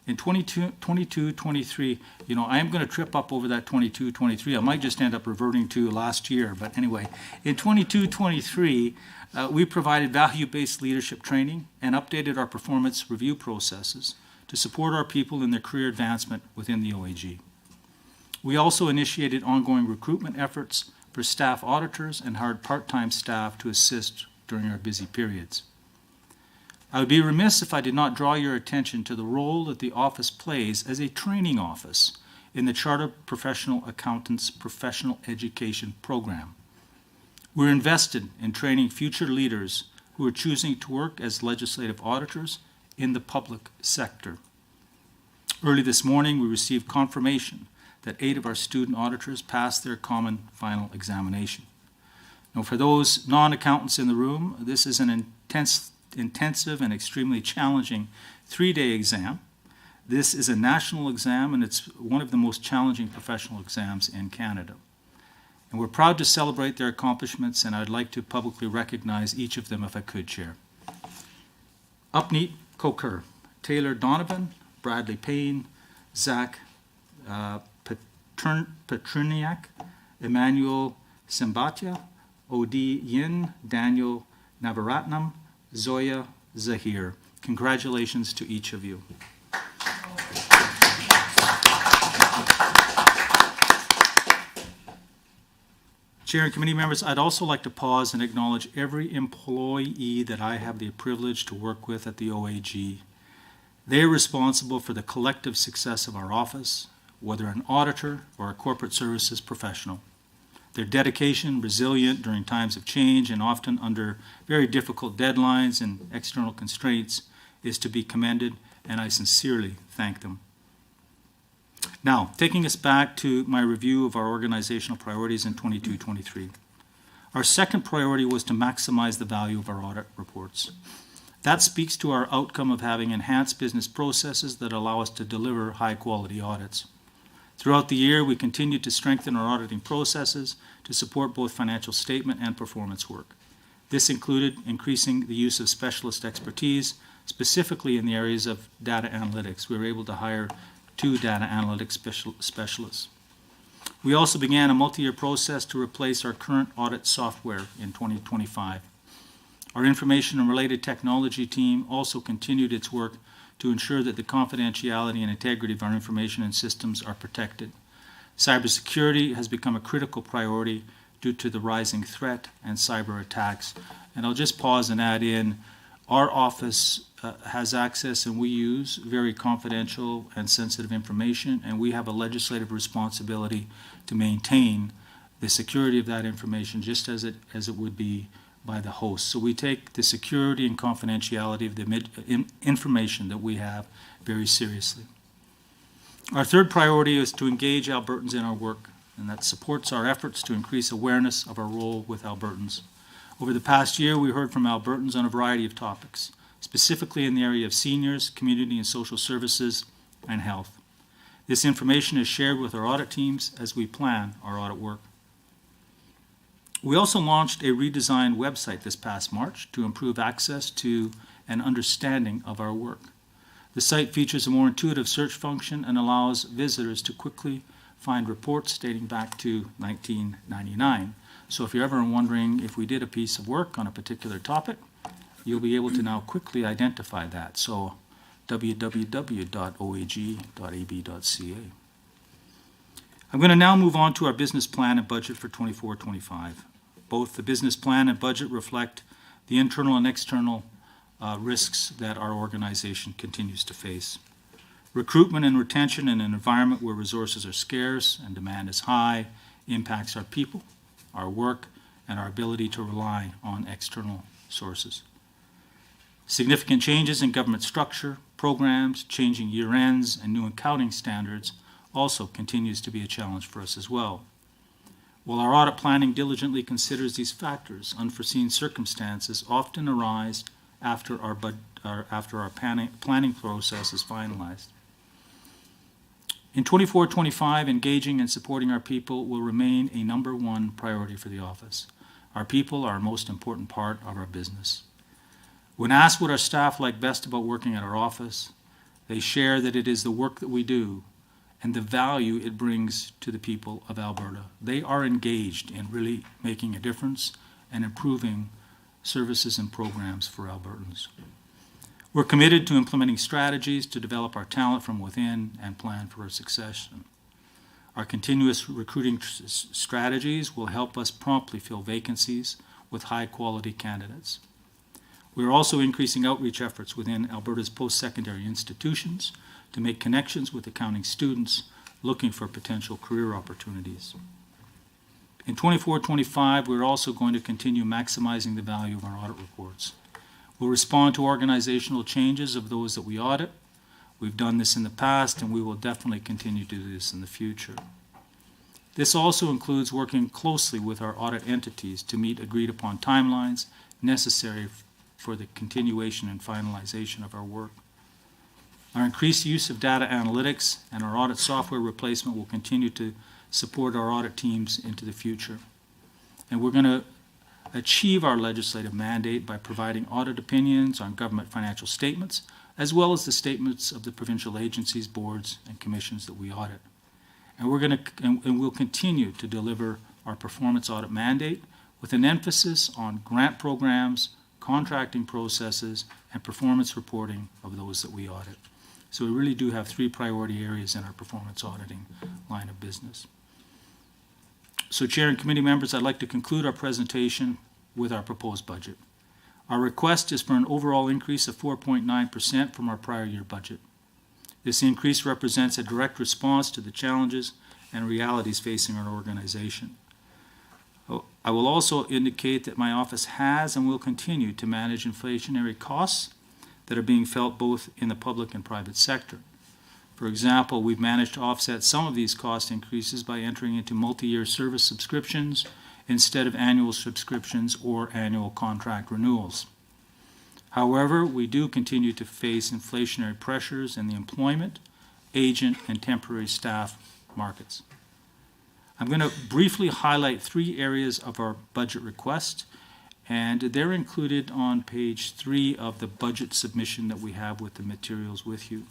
In 22-23, I am going to trip up over that 22-23. I might just end up reverting to last year, but anyway, in 22-23, we provided value-based leadership training and updated our performance review processes to support our people in their career advancement within the OAG. We also initiated ongoing recruitment efforts for staff auditors and hired part-time staff to assist during our busy periods. I would be remiss if I did not draw your attention to the role that the office plays as a training office in the Chartered Professional Accountants Professional Education Program. We're invested in training future leaders who are choosing to work as legislative auditors in the public sector. Early this morning, we received confirmation that 8 of our student auditors passed their common final examination. Now, for those non-accountants in the room, this is an intensive and extremely challenging 3-day exam. This is a national exam, and it's one of the most challenging professional exams in Canada. And we're proud to celebrate their accomplishments, and I'd like to publicly recognize each of them if I could, Chair. Upneat Coker, Taylor Donovan, Bradley Payne, Zach Petruniak, Emmanuel Simbatia, Odi Yin, Daniel Navaratnam, Zoya Zahir. Congratulations to each of you. Chair and committee members, I'd also like to pause and acknowledge every employee that I have the privilege to work with at the OAG. They are responsible for the collective success of our office, whether an auditor or a corporate services professional. Their dedication, resilient during times of change and often under very difficult deadlines and external constraints, is to be commended, and I sincerely thank them. Now, taking us back to my review of our organizational priorities in 22-23. Our second priority was to maximize the value of our audit reports. That speaks to our outcome of having enhanced business processes that allow us to deliver high-quality audits. Throughout the year, we continued to strengthen our auditing processes to support both financial statement and performance work. This included increasing the use of specialist expertise, specifically in the areas of data analytics. We were able to hire 2 data analytics specialists. We also began a multi-year process to replace our current audit software in 2025. Our information and related technology team also continued its work to ensure that the confidentiality and integrity of our information and systems are protected. Cybersecurity has become a critical priority due to the rising threat and cyber attacks. And I'll just pause and add in, our office has access and we use very confidential and sensitive information, and we have a legislative responsibility to maintain the security of that information just as it would be by the host. So we take the security and confidentiality of the information that we have very seriously. Our third priority is to engage Albertans in our work, and that supports our efforts to increase awareness of our role with Albertans. Over the past year, we heard from Albertans on a variety of topics, specifically in the area of seniors, community and social services, and health. This information is shared with our audit teams as we plan our audit work. We also launched a redesigned website this past March to improve access to and understanding of our work. The site features a more intuitive search function and allows visitors to quickly find reports dating back to 1999. So if you're ever wondering if we did a piece of work on a particular topic, you'll be able to now quickly identify that. So www.oag.ab.ca. I'm going to now move on to our business plan and budget for 24-25. Both the business plan and budget reflect the internal and external risks that our organization continues to face. Recruitment and retention in an environment where resources are scarce and demand is high impacts our people, our work, and our ability to rely on external sources. Significant changes in government structure, programs, changing year ends, and new accounting standards also continues to be a challenge for us as well. While our audit planning diligently considers these factors, unforeseen circumstances often arise after our planning process is finalized. In 24-25, engaging and supporting our people will remain a number one priority for the office. Our people are our most important part of our business. When asked what our staff like best about working at our office, they share that it is the work that we do and the value it brings to the people of Alberta. They are engaged in really making a difference and improving services and programs for Albertans. We're committed to implementing strategies to develop our talent from within and plan for our succession. Our continuous recruiting strategies will help us promptly fill vacancies with high-quality candidates. We're also increasing outreach efforts within Alberta's post-secondary institutions to make connections with accounting students looking for potential career opportunities. In 24-25, we're also going to continue maximizing the value of our audit reports. We'll respond to organizational changes of those that we audit. We've done this in the past, and we will definitely continue to do this in the future. This also includes working closely with our audit entities to meet agreed-upon timelines necessary for the continuation and finalization of our work. Our increased use of data analytics and our audit software replacement will continue to support our audit teams into the future. And we're going to achieve our legislative mandate by providing audit opinions on government financial statements, as well as the statements of the provincial agencies, boards, and commissions that we audit. And we'll continue to deliver our performance audit mandate with an emphasis on grant programs, contracting processes, and performance reporting of those that we audit. So we really do have three priority areas in our performance auditing line of business. So Chair and committee members, I'd like to conclude our presentation with our proposed budget. Our request is for an overall increase of 4.9% from our prior year budget. This increase represents a direct response to the challenges and realities facing our organization. I will also indicate that my office has and will continue to manage inflationary costs that are being felt both in the public and private sector. For example, we've managed to offset some of these cost increases by entering into multi-year service subscriptions instead of annual subscriptions or annual contract renewals. However, we do continue to face inflationary pressures in the employment, agent, and temporary staff markets. I'm going to briefly highlight three areas of our budget request, and they're included on page 3 of the budget submission that we have with the materials with you.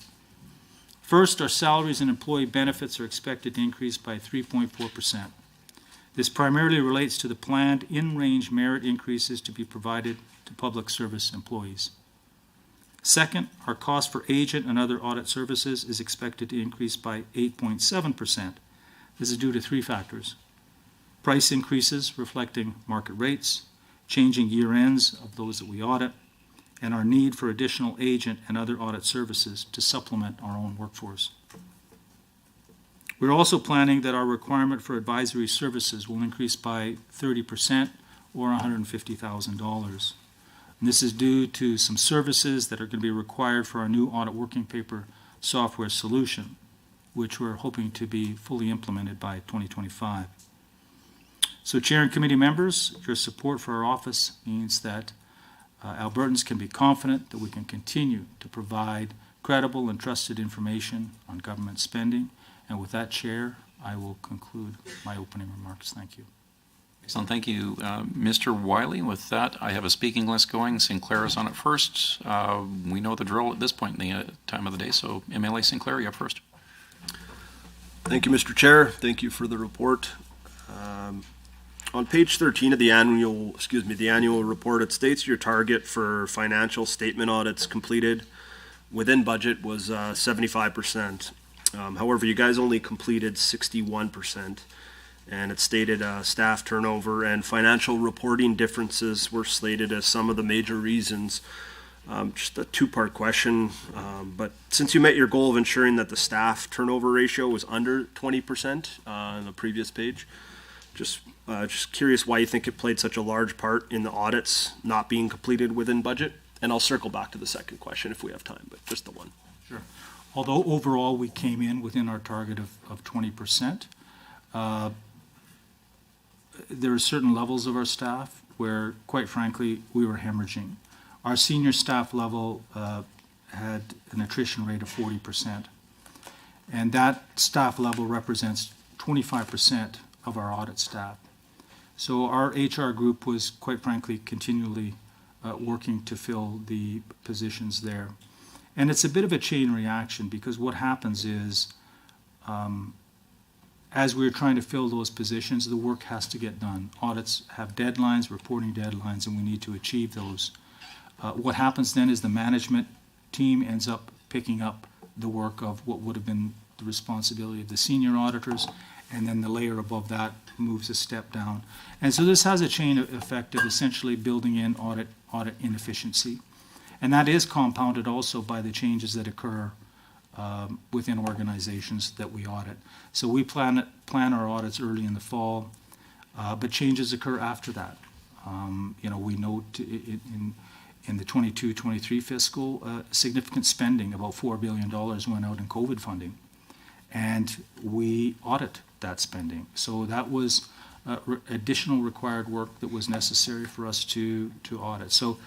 First, our salaries and employee benefits are expected to increase by 3.4%. This primarily relates to the planned in-range merit increases to be provided to public service employees. Second, our cost for agent and other audit services is expected to increase by 8.7%. This is due to three factors. price increases reflecting market rates, changing year ends of those that we audit, and our need for additional agent and other audit services to supplement our own workforce. We're also planning that our requirement for advisory services will increase by 30% or $150,000. And this is due to some services that are going to be required for our new audit working paper software solution, which we're hoping to be fully implemented by 2025. So, Chair and committee members, your support for our office means that Albertans can be confident that we can continue to provide credible and trusted information on government spending. And with that, Chair, I will conclude my opening remarks. Thank you. Excellent. Thank you, Mr. Wiley. With that, I have a speaking list going. Sinclair is on it first. We know the drill at this point in the time of the day, so MLA Sinclair, you're up first. Thank you, Mr. Chair. Thank you for the report. On page 13 of the annual report, it states your target for financial statement audits completed within budget was 75%. However, you guys only completed 61%, and it stated staff turnover and financial reporting differences were slated as some of the major reasons. Just a two-part question, but since you met your goal of ensuring that the staff turnover ratio was under 20% on the previous page, just curious why you think it played such a large part in the audits not being completed within budget. And I'll circle back to the second question if we have time, but just the one. Sure. Although overall we came in within our target of 20%, there are certain levels of our staff where, quite frankly, we were hemorrhaging. Our senior staff level had an attrition rate of 40%, and that staff level represents 25% of our audit staff. So our HR group was, quite frankly, continually working to fill the positions there. And it's a bit of a chain reaction, because what happens is, as we're trying to fill those positions, the work has to get done. Audits have deadlines, reporting deadlines, and we need to achieve those. What happens then is the management team ends up picking up the work of what would have been the responsibility of the senior auditors, and then the layer above that moves a step down. And so this has a chain effect of essentially building in audit inefficiency. And that is compounded also by the changes that occur within organizations that we audit. So we plan our audits early in the fall, but changes occur after that. We note in the 22-23 fiscal, significant spending, about $4 billion went out in COVID funding, and we audit that spending. So that was additional required work that was necessary for us to audit. So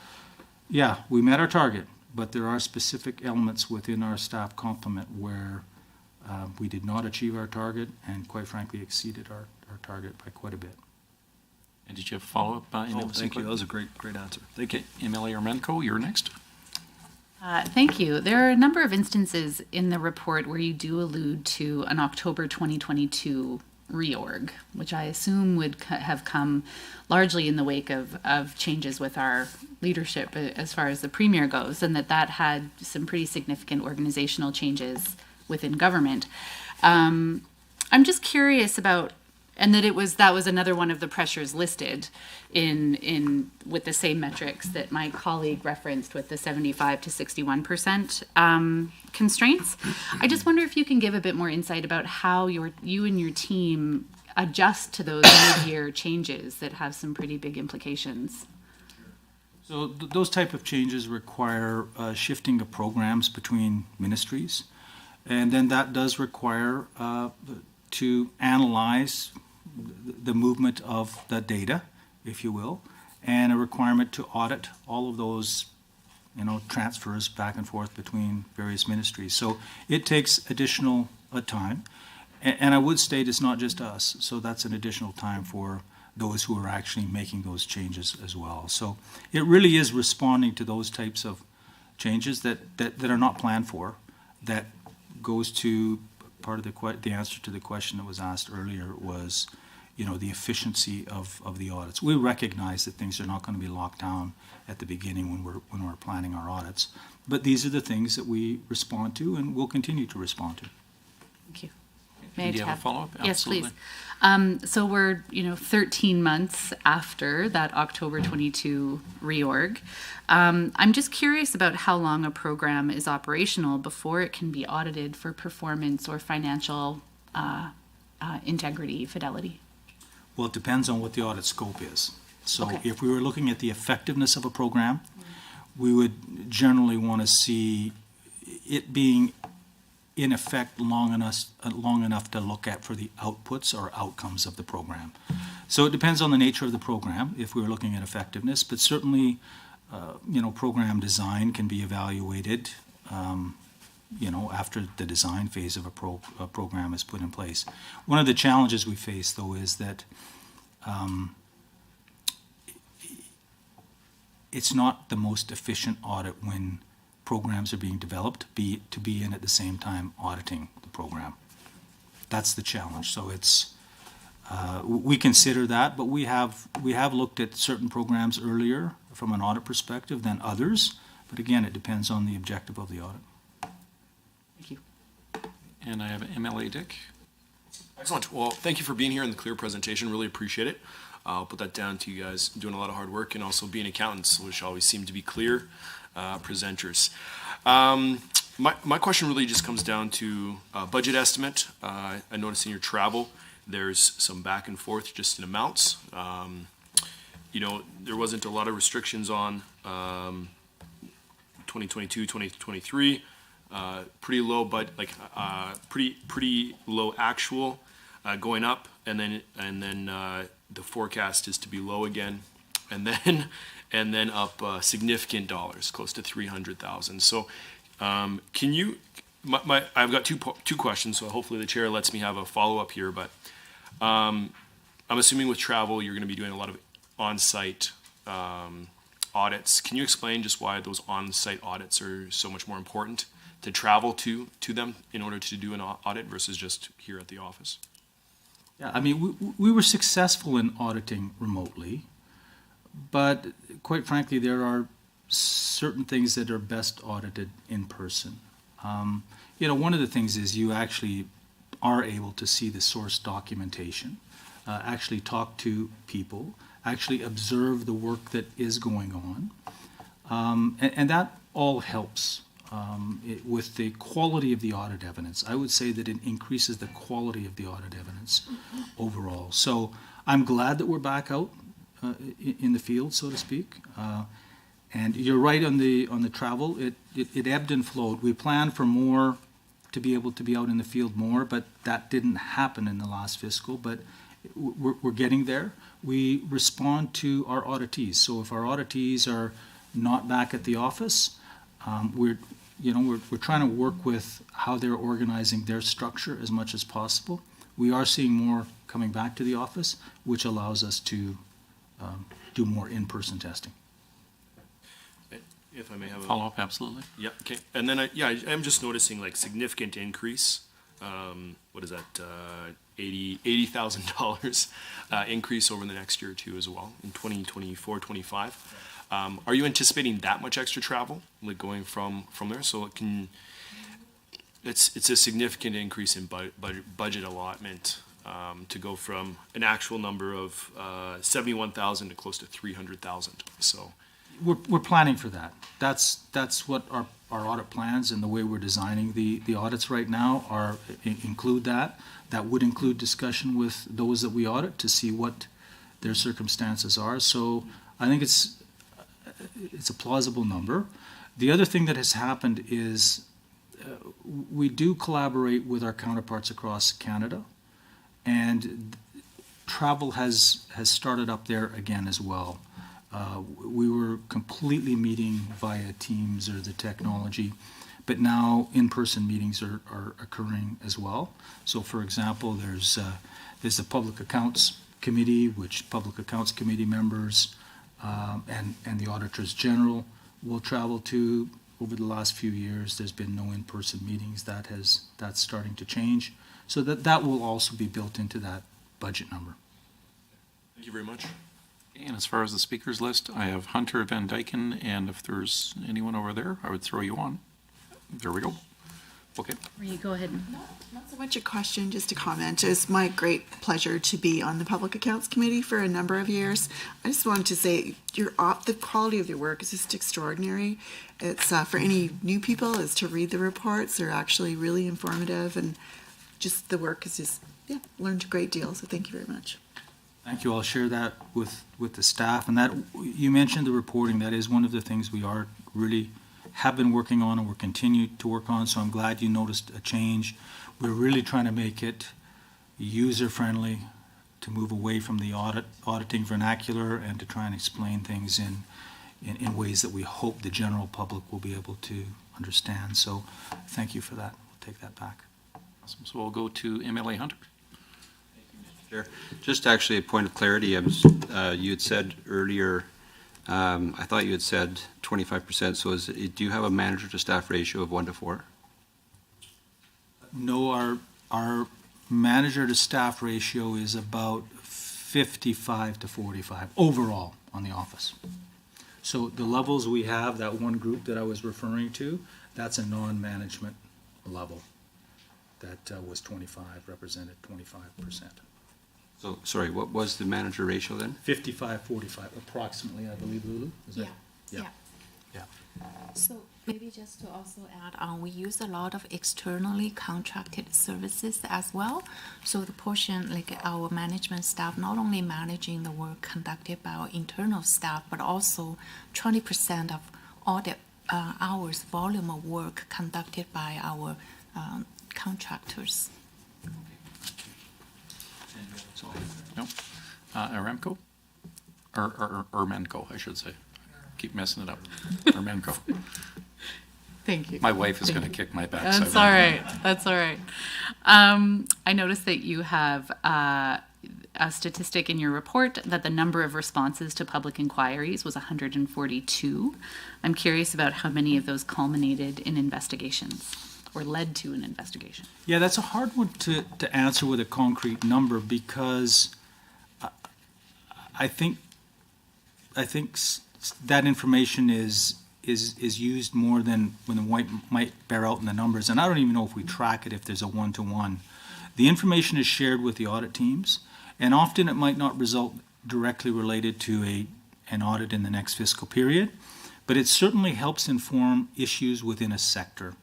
yeah, we met our target, but there are specific elements within our staff complement where we did not achieve our target and, quite frankly, exceeded our target by quite a bit. And did you have a follow-up? Thank you. That was a great answer. Thank you. MLA Armenco, you're next. Thank you. There are a number of instances in the report where you do allude to an October 2022 reorg, which I assume would have come largely in the wake of changes with our leadership as far as the Premier goes, and that had some pretty significant organizational changes within government. I'm just curious about, and that was another one of the pressures listed in with the same metrics that my colleague referenced with the 75 to 61% constraints. I just wonder if you can give a bit more insight about how you and your team adjust to those mid-year changes that have some pretty big implications. So those type of changes require shifting of programs between ministries, and then that does require to analyze the movement of the data, if you will, and a requirement to audit all of those, transfers back and forth between various ministries. So it takes additional time, and I would state it's not just us. So that's an additional time for those who are actually making those changes as well. So it really is responding to those types of changes that are not planned for. That goes to part of the answer to the question that was asked earlier was, the efficiency of the audits. We recognize that things are not going to be locked down at the beginning when we're planning our audits, but these are the things that we respond to and will continue to respond to. Thank you. May I Do you have a follow-up? Yes, please. Absolutely. So we're, 13 months after that October 22 reorg. I'm just curious about how long a program is operational before it can be audited for performance or financial integrity, fidelity. Well, it depends on what the audit scope is. So Okay. if we were looking at the effectiveness of a program, we would generally want to see it being in effect long enough to look at for the outputs or outcomes of the program. So it depends on the nature of the program if we were looking at effectiveness, but certainly, program design can be evaluated, after the design phase of a program is put in place. One of the challenges we face, though, is that it's not the most efficient audit when programs are being developed to be in at the same time auditing the program. That's the challenge. So it's we consider that, but we have looked at certain programs earlier from an audit perspective than others. But again, it depends on the objective of the audit. Thank you. And I have MLA Dick. Excellent. Well, thank you for being here and the clear presentation. Really appreciate it. I'll put that down to you guys doing a lot of hard work and also being accountants, which always seem to be clear presenters. My question really just comes down to budget estimate. I noticed in your travel, there's some back and forth just in amounts. There wasn't a lot of restrictions on 2022, 2023. Pretty low, but pretty low actual going up, and then the forecast is to be low again, and then up significant dollars, close to 300,000. So, can you? I've got two questions, so hopefully the chair lets me have a follow up here. But I'm assuming with travel, you're going to be doing a lot of on-site audits. Can you explain just why those on-site audits are so much more important to travel to them in order to do an audit versus just here at the office? Yeah, I mean, we were successful in auditing remotely, but quite frankly, there are certain things that are best audited in person. One of the things is you actually are able to see the source documentation, actually talk to people, actually observe the work that is going on, and that all helps. With the quality of the audit evidence. I would say that it increases the quality of the audit evidence overall. So I'm glad that we're back out in the field, so to speak. And you're right on the travel. It ebbed and flowed. We planned for more, to be able to be out in the field more, but that didn't happen in the last fiscal. But we're getting there. We respond to our auditees. So if our auditees are not back at the office, we're trying to work with how they're organizing their structure as much as possible. We are seeing more coming back to the office, which allows us to do more in-person testing. If I may have a follow-up, absolutely. Yeah, okay. And then I'm just noticing like significant increase. What is that? $80,000 increase over the next year or two as well in 2024, 25. Are you anticipating that much extra travel, like going from there? So it's a significant increase in budget allotment to go from an actual number of 71,000 to close to 300,000. So we're planning for that. That's what our audit plans and the way we're designing the audits right now include that. That would include discussion with those that we audit to see what their circumstances are. So I think it's a plausible number. The other thing that has happened is we do collaborate with our counterparts across Canada, and travel has started up there again as well. We were completely meeting via Teams or the technology, but now in-person meetings are occurring as well. So, for example, there's a Public Accounts Committee, which Public Accounts Committee members and the Auditors General will travel to. Over the last few years, there's been no in-person meetings. That's starting to change. So that will also be built into that budget number. Thank you very much. And as far as the speakers list, I have Hunter Van Dyken, and if there's anyone over there, I would throw you on. There we go. Okay. You go ahead. Not so much a question, just a comment. It's my great pleasure to be on the Public Accounts Committee for a number of years. I just wanted to say the quality of your work is just extraordinary. It's for any new people is to read the reports. They're actually really informative, and just the work is just, learned a great deal. So thank you very much. Thank you. I'll share that with the staff. And that, you mentioned the reporting. That is one of the things we are really have been working on and we're continuing to work on, so I'm glad you noticed a change. We're really trying to make it user-friendly, to move away from the auditing vernacular and to try and explain things in ways that we hope the general public will be able to understand. So thank you for that. We'll take that back. Awesome. So we'll go to MLA Hunter. Chair. Just actually a point of clarity. You had said earlier, I thought you had said 25%, so do you have a manager to staff ratio of 1 to 4? No, our manager to staff ratio is about 55 to 45 overall on the office. So the levels we have, that one group that I was referring to, that's a non-management level. That was 25, represented 25%. So, sorry, what was the manager ratio then? 55-45, approximately, I believe, Lulu? Is that? Yeah. Yeah. So maybe just to also add on, we use a lot of externally contracted services as well. So the portion, like our management staff, not only managing the work conducted by our internal staff, but also 20% of audit hours volume of work conducted by our contractors. No. Aramco? Or Menco, I should say. Keep messing it up. Menco. Thank you. My wife is going to kick my backside. That's all right. That's all right. I noticed that you have a statistic in your report that the number of responses to public inquiries was 142. I'm curious about how many of those culminated in investigations or led to an investigation. Yeah, that's a hard one to answer with a concrete number, because I think that information is used more than when the might bear out in the numbers. And I don't even know if we track it, if there's a one-to-one. The information is shared with the audit teams, and often it might not result directly related to an audit in the next fiscal period, but it certainly helps inform issues within a sector.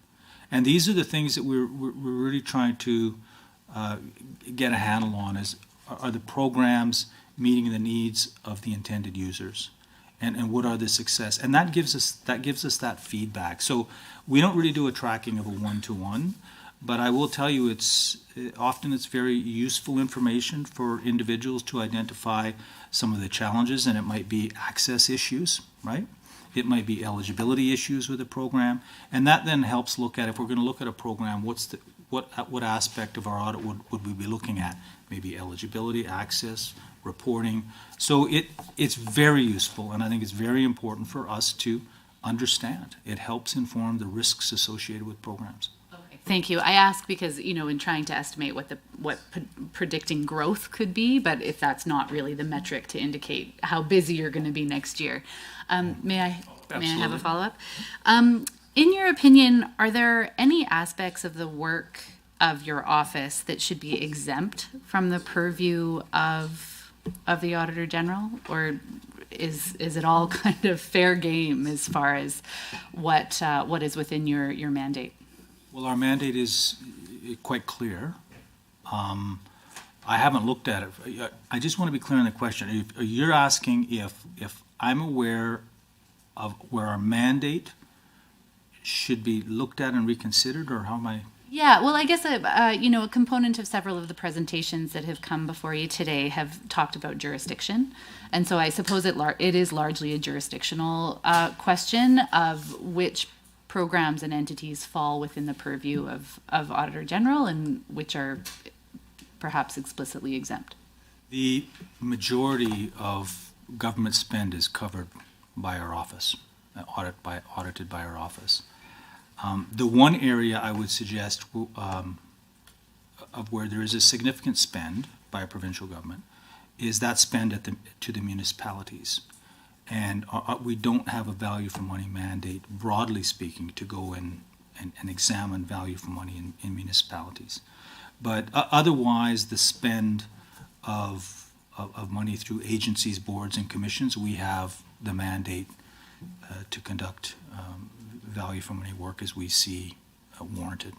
And these are the things that we're really trying to get a handle on, are the programs meeting the needs of the intended users, and what are the success, and that gives us that feedback. So we don't really do a tracking of a one-to-one, but I will tell you often it's very useful information for individuals to identify some of the challenges, and it might be access issues, right? It might be eligibility issues with the program, and that then helps look at, if we're going to look at a program, what aspect of our audit would we be looking at? Maybe eligibility, access, reporting. So it's very useful, and I think it's very important for us to understand. It helps inform the risks associated with programs. Thank you. I ask because, in trying to estimate what predicting growth could be, but if that's not really the metric to indicate how busy you're going to be next year. May I have a follow-up? In your opinion, are there any aspects of the work of your office that should be exempt from the purview of the Auditor General, or is it all kind of fair game as far as what is within your mandate? Well, our mandate is quite clear. I haven't looked at it. I just want to be clear on the question. You're asking if I'm aware of where our mandate should be looked at and reconsidered, or how am I? Yeah, well, I guess a component of several of the presentations that have come before you today have talked about jurisdiction, and so I suppose it is largely a jurisdictional question of which programs and entities fall within the purview of Auditor General and which are perhaps explicitly exempt. The majority of government spend is covered by our office, audited by our office. The one area I would suggest of where there is a significant spend by a provincial government is that spend to the municipalities. And we don't have a value for money mandate, broadly speaking, to go and and examine value for money in municipalities. But otherwise, the spend of money through agencies, boards, and commissions, we have the mandate to conduct value for money work as we see warranted.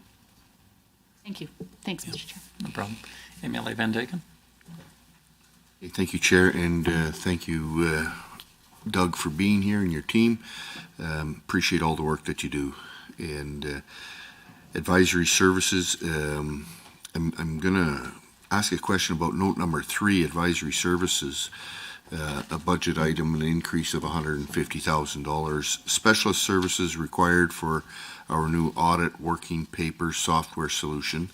Thank you. Thanks, Mr. Chair. No problem. MLA Van Deken? Thank you, Chair, and thank you, Doug, for being here and your team. Appreciate all the work that you do. And advisory services, I'm going to ask a question about note number 3, advisory services, a budget item, an increase of $150,000. Specialist services required for our new audit working paper software solution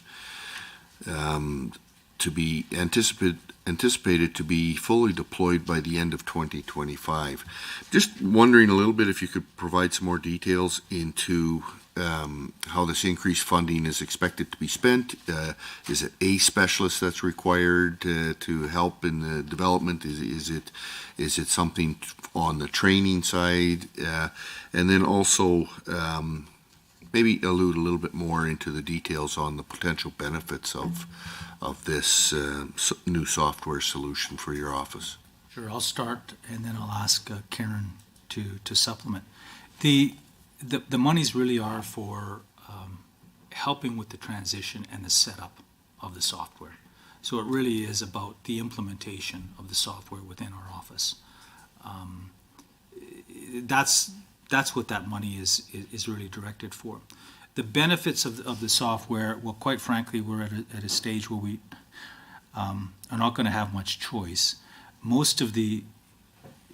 to be anticipated to be fully deployed by the end of 2025. Just wondering a little bit if you could provide some more details into how this increased funding is expected to be spent. Is it a specialist that's required to help in the development? Is it something on the training side? And then also maybe allude a little bit more into the details on the potential benefits of this new software solution for your office. Sure, I'll start and then I'll ask Karen to supplement. The monies really are for helping with the transition and the setup of the software. So it really is about the implementation of the software within our office. That's what that money is really directed for. The benefits of the software, well, quite frankly, we're at a stage where we are not going to have much choice. Most of the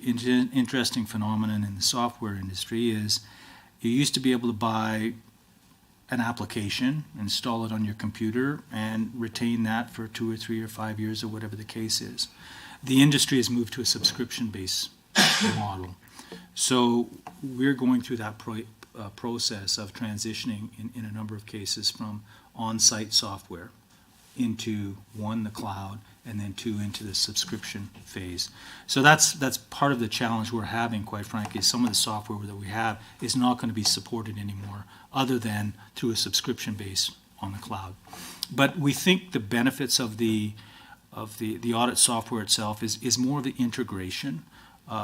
interesting phenomenon in the software industry is you used to be able to buy an application, install it on your computer, and retain that for 2 or 3 or 5 years or whatever the case is. The industry has moved to a subscription-based model. So we're going through that process of transitioning in a number of cases from on-site software into 1, the cloud, and then 2, into the subscription phase. So that's part of the challenge we're having, quite frankly. Some of the software that we have is not going to be supported anymore other than through a subscription base on the cloud. But we think the benefits of the audit software itself is more of the integration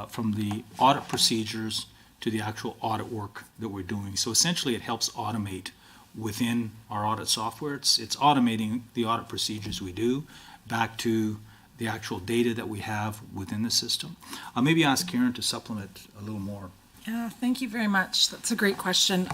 from the audit procedures to the actual audit work that we're doing. So essentially it helps automate within our audit software. It's automating the audit procedures we do back to the actual data that we have within the system. I'll maybe ask Karen to supplement a little more. Yeah, thank you very much. That's a great question.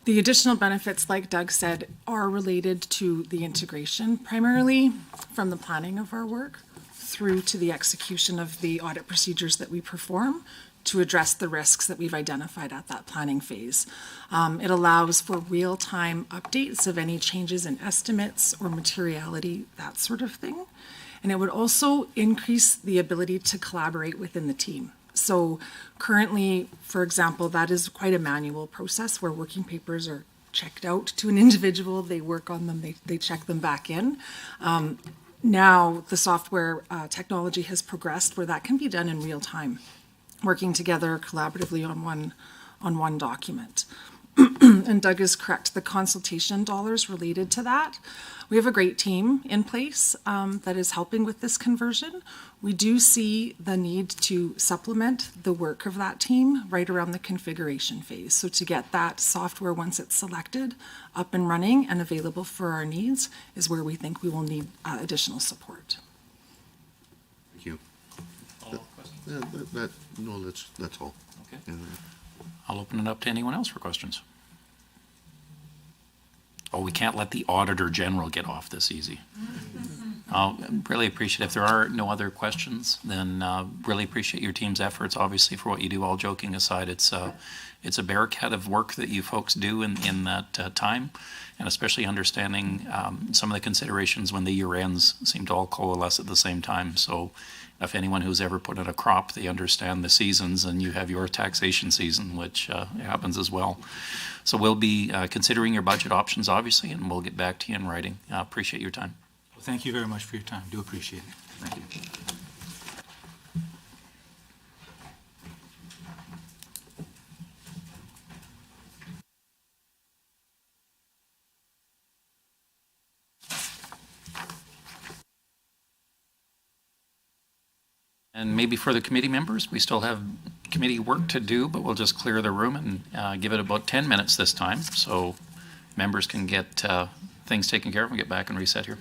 The additional benefits, like Doug said, are related to the integration, primarily from the planning of our work through to the execution of the audit procedures that we perform to address the risks that we've identified at that planning phase. It allows for real-time updates of any changes in estimates or materiality, that sort of thing. And it would also increase the ability to collaborate within the team. So currently, for example, that is quite a manual process where working papers are checked out to an individual, they work on them, they check them back in. Now the software technology has progressed where that can be done in real time, working together collaboratively on one document. And Doug is correct, the consultation dollars related to that. We have a great team in place that is helping with this conversion. We do see the need to supplement the work of that team right around the configuration phase. So to get that software, once it's selected, up and running and available for our needs is where we think we will need additional support. Thank you. No, that's all. Okay. I'll open it up to anyone else for questions. Oh, we can't let the Auditor General get off this easy. I'll really appreciate if there are no other questions, then really appreciate your team's efforts, obviously, for what you do. All joking aside, it's a barricade of work that you folks do in that time, and especially understanding some of the considerations when the year ends seem to all coalesce at the same time. So if anyone who's ever put in a crop, they understand the seasons, and you have your taxation season, which happens as well. So we'll be considering your budget options, obviously, and we'll get back to you in writing. Appreciate your time. Well, thank you very much for your time. Do appreciate it. Thank you. And maybe for the committee members, we still have committee work to do, but we'll just clear the room and give it about 10 minutes this time, so members can get things taken care of and get back and reset here.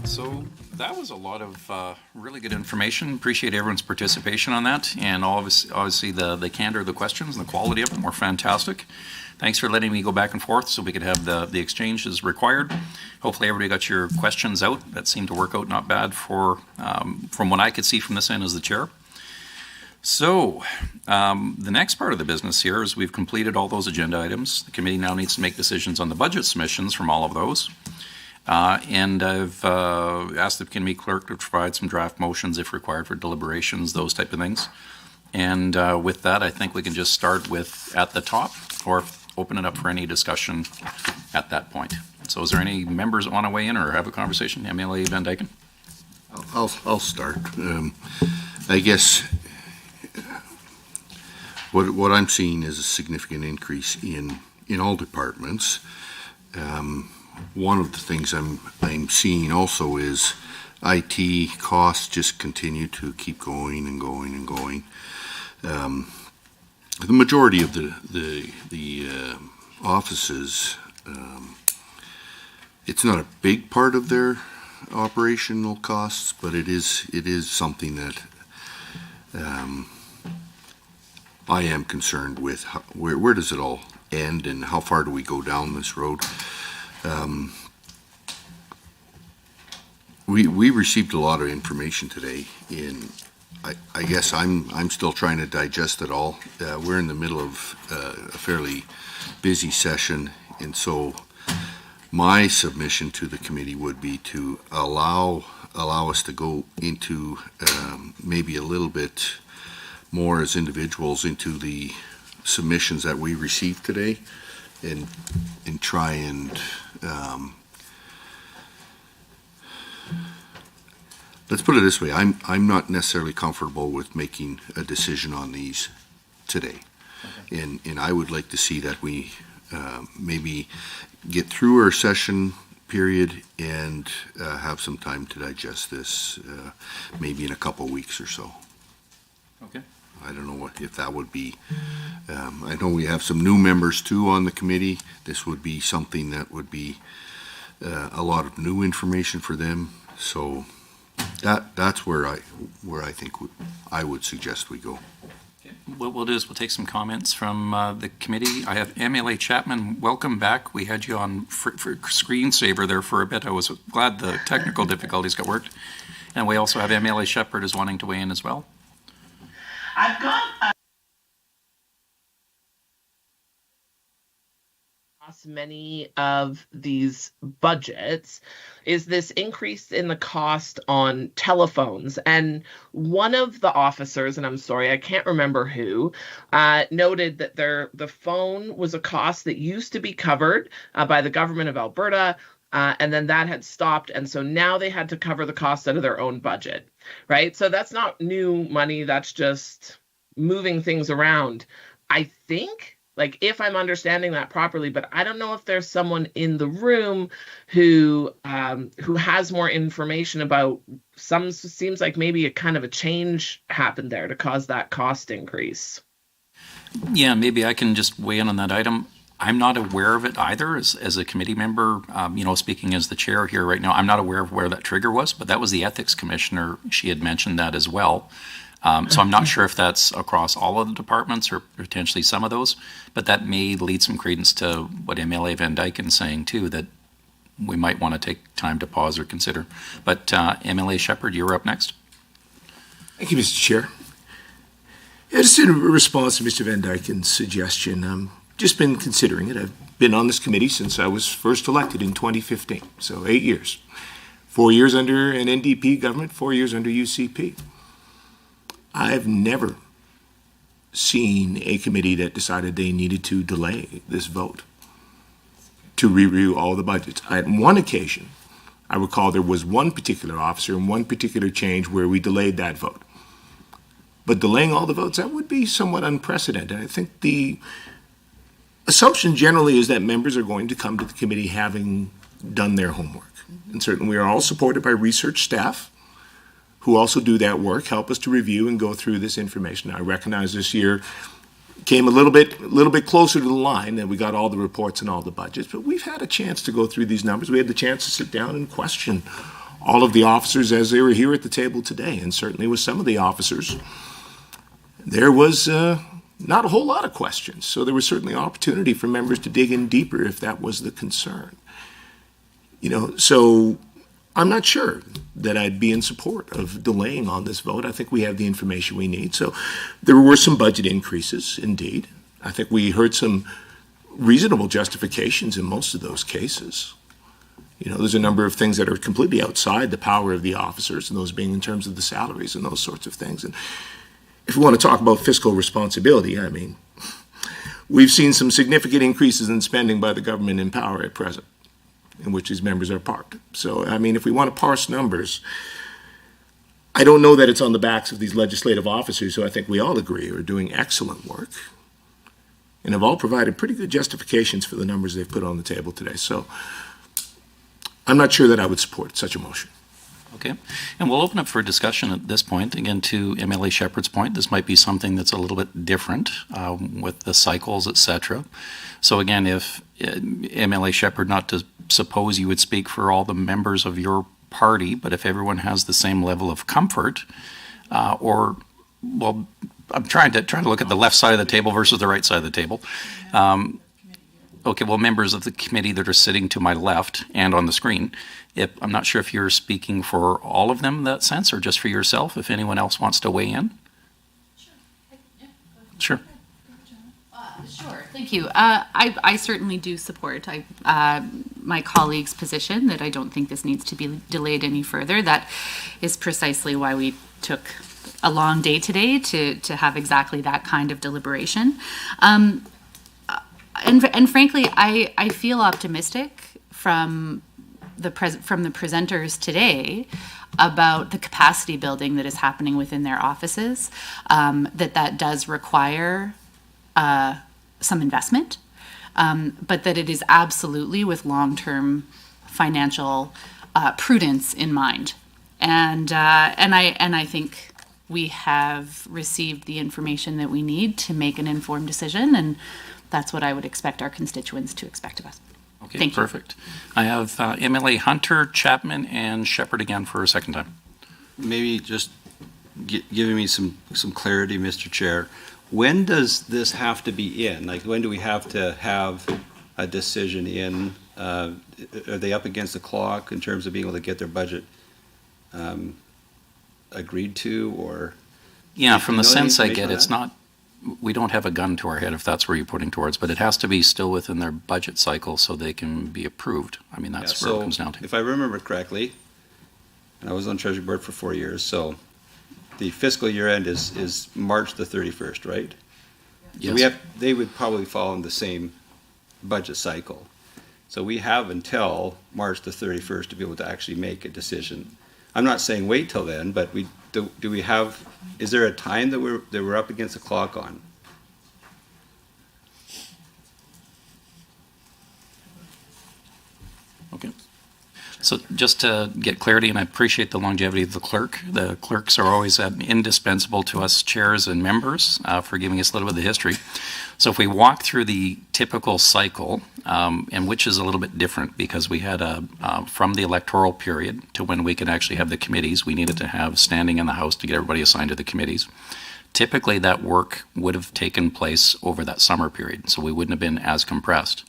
So that was a lot of really good information. Appreciate everyone's participation on that, and obviously the candor of the questions and the quality of them were fantastic. Thanks for letting me go back and forth so we could have the exchange as required. Hopefully everybody got your questions out. That seemed to work out not bad for from what I could see from this end as the chair. So the next part of the business here is we've completed all those agenda items. The committee now needs to make decisions on the budget submissions from all of those. And I've asked the committee clerk to provide some draft motions if required for deliberations, those type of things. And with that, I think we can just start with at the top or open it up for any discussion at that point. So is there any members that want to weigh in or have a conversation? MLA Van Dyken? I'll start. I guess what I'm seeing is a significant increase in all departments. One of the things I'm seeing also is IT costs just continue to keep going and going and going. The majority of the offices, it's not a big part of their operational costs, but it is something that I am concerned with. Where does it all end, and how far do we go down this road? We received a lot of information today. I guess I'm still trying to digest it all. We're in the middle of a fairly busy session, and so my submission to the committee would be to allow us to go into maybe a little bit more as individuals into the submissions that we received today, and try and let's put it this way. I'm not necessarily comfortable with making a decision on these today, and I would like to see that we maybe get through our session period and have some time to digest this, maybe in a couple weeks or so. Okay. I don't know if that would be, I know we have some new members too on the committee. This would be something that would be a lot of new information for them. So that's where I think I would suggest we go. What we'll do is we'll take some comments from the committee. I have MLA Chapman. Welcome back. We had you on for screensaver there for a bit. I was glad the technical difficulties got worked. And we also have MLA Shepherd is wanting to weigh in as well. I've got many of these budgets is this increase in the cost on telephones. And one of the officers, and I'm sorry, I can't remember who, noted that the phone was a cost that used to be covered by the government of Alberta, and then that had stopped. And so now they had to cover the cost out of their own budget, right? So that's not new money. That's just moving things around. I think, like, if I'm understanding that properly, but I don't know if there's someone in the room who has more information about seems like maybe a kind of a change happened there to cause that cost increase. Yeah, maybe I can just weigh in on that item. I'm not aware of it either as a committee member, speaking as the chair here right now. I'm not aware of where that trigger was, but that was the ethics commissioner. She had mentioned that as well. So I'm not sure if that's across all of the departments or potentially some of those, but that may lead some credence to what MLA Van Dyken is saying too, that we might want to take time to pause or consider. But MLA Shepherd, you're up next. Thank you, Mr. Chair. Yeah, just in response to Mr. Van Dyken's suggestion, just been considering it. I've been on this committee since I was first elected in 2015, so 8 years. 4 years under an NDP government, 4 years under UCP. I've never seen a committee that decided they needed to delay this vote to review all the budgets. On one occasion, I recall there was one particular officer and one particular change where we delayed that vote. But delaying all the votes, that would be somewhat unprecedented. I think the assumption generally is that members are going to come to the committee having done their homework. And certainly we are all supported by research staff who also do that work, help us to review and go through this information. I recognize this year came a little bit closer to the line that we got all the reports and all the budgets, but we've had a chance to go through these numbers. We had the chance to sit down and question all of the officers as they were here at the table today, and certainly with some of the officers, there was not a whole lot of questions. So there was certainly opportunity for members to dig in deeper if that was the concern. So I'm not sure that I'd be in support of delaying on this vote. I think we have the information we need. So there were some budget increases, indeed. I think we heard some reasonable justifications in most of those cases. There's a number of things that are completely outside the power of the officers, and those being in terms of the salaries and those sorts of things. And if we want to talk about fiscal responsibility, I mean, we've seen some significant increases in spending by the government in power at present, in which these members are part. So, I mean, if we want to parse numbers, I don't know that it's on the backs of these legislative officers who I think we all agree are doing excellent work and have all provided pretty good justifications for the numbers they've put on the table today. So I'm not sure that I would support such a motion. Okay, and we'll open up for discussion at this point. Again, to MLA Shepherd's point, this might be something that's a little bit different with the cycles, et cetera. So again, if MLA Shepherd, not to suppose you would speak for all the members of your party, but if everyone has the same level of comfort, I'm trying to look at the left side of the table versus the right side of the table. Okay, well, members of the committee that are sitting to my left and on the screen, I'm not sure if you're speaking for all of them in that sense or just for yourself, if anyone else wants to weigh in. Sure. Sure, thank you. I certainly do support my colleague's position that I don't think this needs to be delayed any further. That is precisely why we took a long day today to have exactly that kind of deliberation. And frankly, I feel optimistic from the presenters today about the capacity building that is happening within their offices, that does require some investment, but that it is absolutely with long-term financial prudence in mind. And I think we have received the information that we need to make an informed decision, and that's what I would expect our constituents to expect of us. Okay, Thank you. perfect. I have MLA Hunter, Chapman, and Shepherd again for a second time. Maybe just giving me some clarity, Mr. Chair. When does this have to be in? Like, when do we have to have a decision in? Are they up against the clock in terms of being able to get their budget agreed to, or? Yeah, from the sense I get, it's not, we don't have a gun to our head if that's where you're putting towards, but it has to be still within their budget cycle so they can be approved. I mean, that's where it comes down to. If I remember correctly, and I was on Treasury Board for 4 years, so the fiscal year end is March the 31st, right? Yes. So they would probably fall in the same budget cycle. So we have until March the 31st to be able to actually make a decision. I'm not saying wait till then, but do we have, is there a time that we're up against the clock on? Okay. So just to get clarity, and I appreciate the longevity of the clerks are always indispensable to us chairs and members for giving us a little bit of the history. So if we walk through the typical cycle, and which is a little bit different because we had from the electoral period to when we could actually have the committees, we needed to have standing in the House to get everybody assigned to the committees. Typically that work would have taken place over that summer period, so we wouldn't have been as compressed.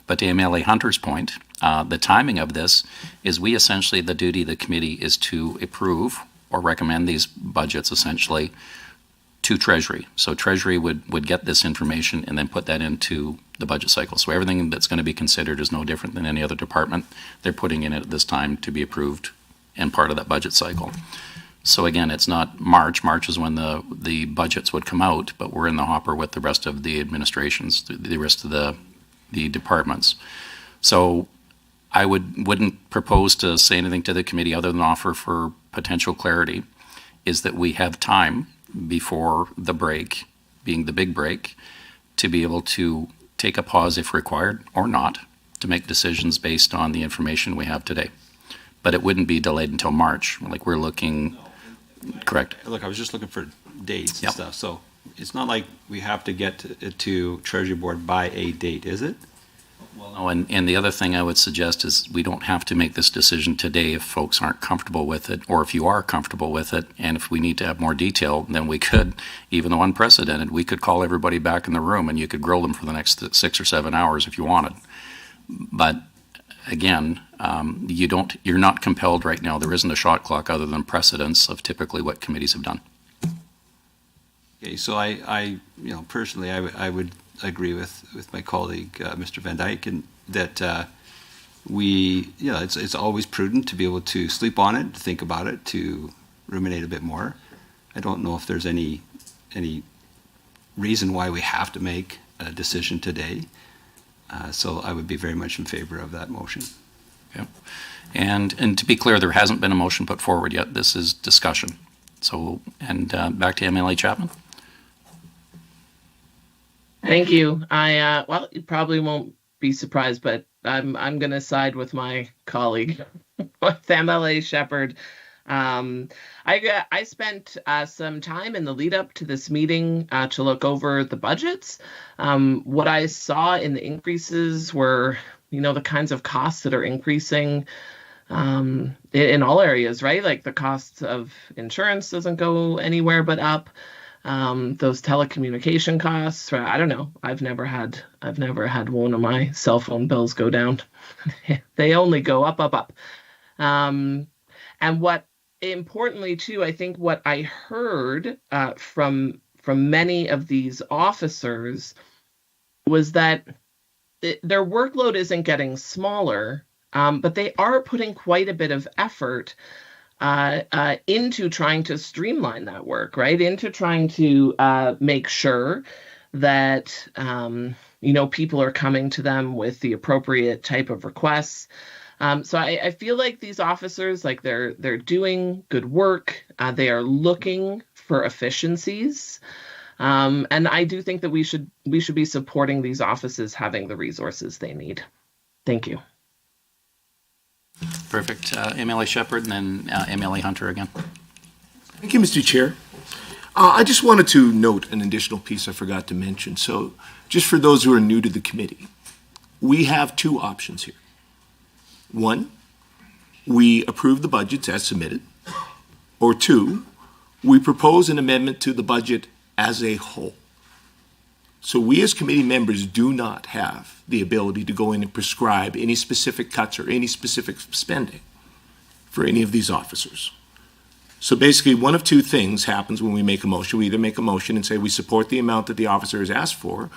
But to MLA Hunter's point, the timing of this is we essentially, the duty of the committee is to approve or recommend these budgets essentially to Treasury. So Treasury would get this information and then put that into the budget cycle. So everything that's going to be considered is no different than any other department. They're putting in it at this time to be approved and part of that budget cycle. So again, it's not March. March is when the budgets would come out, but we're in the hopper with the rest of the administrations, the rest of the departments. So I wouldn't propose to say anything to the committee other than offer for potential clarity is that we have time before the break, being the big break, to be able to take a pause if required or not to make decisions based on the information we have today. But it wouldn't be delayed until March. Like we're looking, correct. Look, I was just looking for dates and stuff. So it's not like we have to get to Treasury Board by a date, is it? Oh, and the other thing I would suggest is we don't have to make this decision today if folks aren't comfortable with it, or if you are comfortable with it, and if we need to have more detail, then we could, even though unprecedented, we could call everybody back in the room and you could grill them for the next 6 or 7 hours if you wanted. But again, you're not compelled right now. There isn't a shot clock other than precedence of typically what committees have done. Okay, so I personally, I would agree with my colleague, Mr. Van Dyke, and that it's always prudent to be able to sleep on it, to think about it, to ruminate a bit more. I don't know if there's any reason why we have to make a decision today. So I would be very much in favor of that motion. Yeah. And to be clear, there hasn't been a motion put forward yet. This is discussion. So, and back to MLA Chapman. Thank you. Well, you probably won't be surprised, but I'm going to side with my colleague, with MLA Shepherd. I spent some time in the lead up to this meeting to look over the budgets. What I saw in the increases were, the kinds of costs that are increasing in all areas, right? Like the cost of insurance doesn't go anywhere but up. Those telecommunication costs, I don't know. I've never had one of my cell phone bills go down. They only go up. And what importantly too, I think what I heard from many of these officers was that their workload isn't getting smaller, but they are putting quite a bit of effort into trying to streamline that work, right? Into trying to make sure that people are coming to them with the appropriate type of requests. So I feel like these officers, like they're doing good work. They are looking for efficiencies, and I do think that we should be supporting these offices having the resources they need. Thank you. Perfect. MLA Shepherd and then MLA Hunter again. Thank you, Mr. Chair. I just wanted to note an additional piece I forgot to mention. So just for those who are new to the committee, we have two options here. One, we approve the budgets as submitted, or two, we propose an amendment to the budget as a whole. So we as committee members do not have the ability to go in and prescribe any specific cuts or any specific spending for any of these officers. So basically one of two things happens when we make a motion. We either make a motion and say we support the amount that the officer has asked for,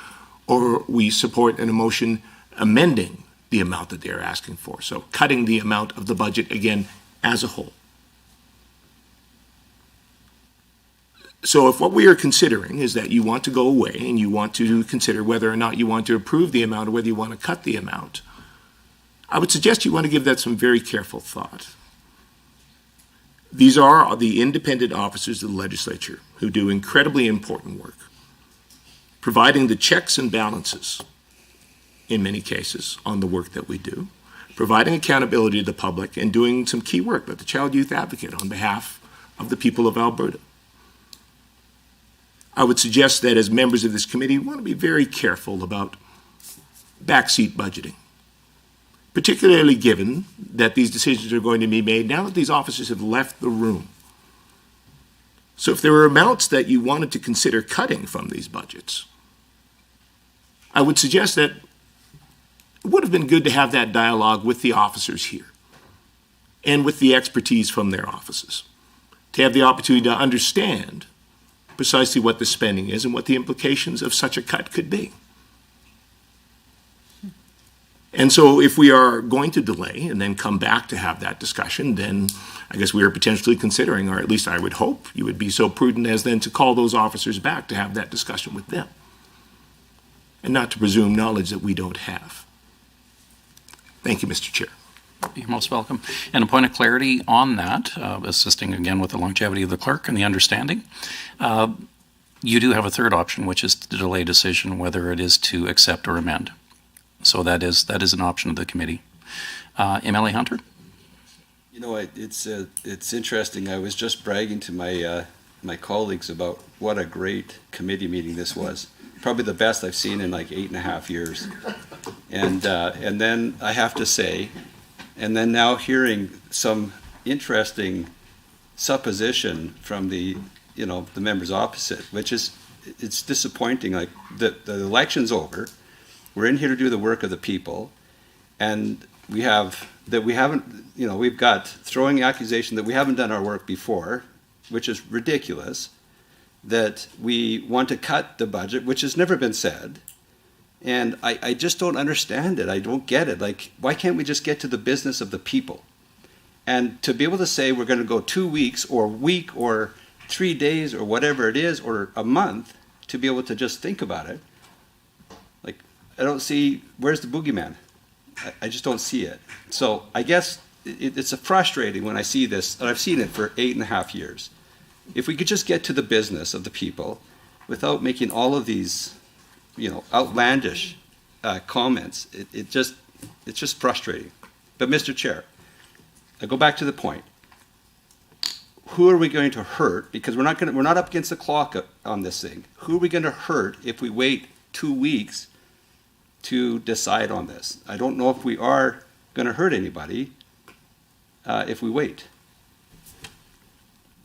or we support an motion amending the amount that they're asking for. So cutting the amount of the budget again as a whole. So if what we are considering is that you want to go away and you want to consider whether or not you want to approve the amount or whether you want to cut the amount, I would suggest you want to give that some very careful thought. These are the independent officers of the legislature who do incredibly important work, providing the checks and balances in many cases on the work that we do, providing accountability to the public, and doing some key work like the Child Youth Advocate on behalf of the people of Alberta. I would suggest that as members of this committee, we want to be very careful about backseat budgeting, particularly given that these decisions are going to be made now that these officers have left the room. So if there were amounts that you wanted to consider cutting from these budgets, I would suggest that it would have been good to have that dialogue with the officers here and with the expertise from their offices, to have the opportunity to understand precisely what the spending is and what the implications of such a cut could be. And so if we are going to delay and then come back to have that discussion, then I guess we are potentially considering, or at least I would hope you would be so prudent as then to call those officers back to have that discussion with them and not to presume knowledge that we don't have. Thank you, Mr. Chair. You're most welcome. And a point of clarity on that, assisting again with the longevity of the clerk and the understanding, you do have a third option, which is to delay decision whether it is to accept or amend. So that is an option of the committee. MLA Hunter? You know, it's interesting. I was just bragging to my colleagues about what a great committee meeting this was. Probably the best I've seen in like 8.5 years. And then I have to say, and then now hearing some interesting supposition from the members opposite, which is, it's disappointing. Like the election's over, we're in here to do the work of the people, and we've got throwing accusation that we haven't done our work before, which is ridiculous, that we want to cut the budget, which has never been said. And I just don't understand it. I don't get it. Like, why can't we just get to the business of the people? And to be able to say we're going to go 2 weeks or a week or 3 days or whatever it is, or a month, to be able to just think about it, like, I don't see, where's the boogeyman? I just don't see it. So I guess it's frustrating when I see this, and I've seen it for 8.5 years. If we could just get to the business of the people without making all of these outlandish comments, it's just frustrating. But Mr. Chair, I go back to the point. Who are we going to hurt? Because we're not up against the clock on this thing. Who are we going to hurt if we wait 2 weeks to decide on this? I don't know if we are going to hurt anybody if we wait.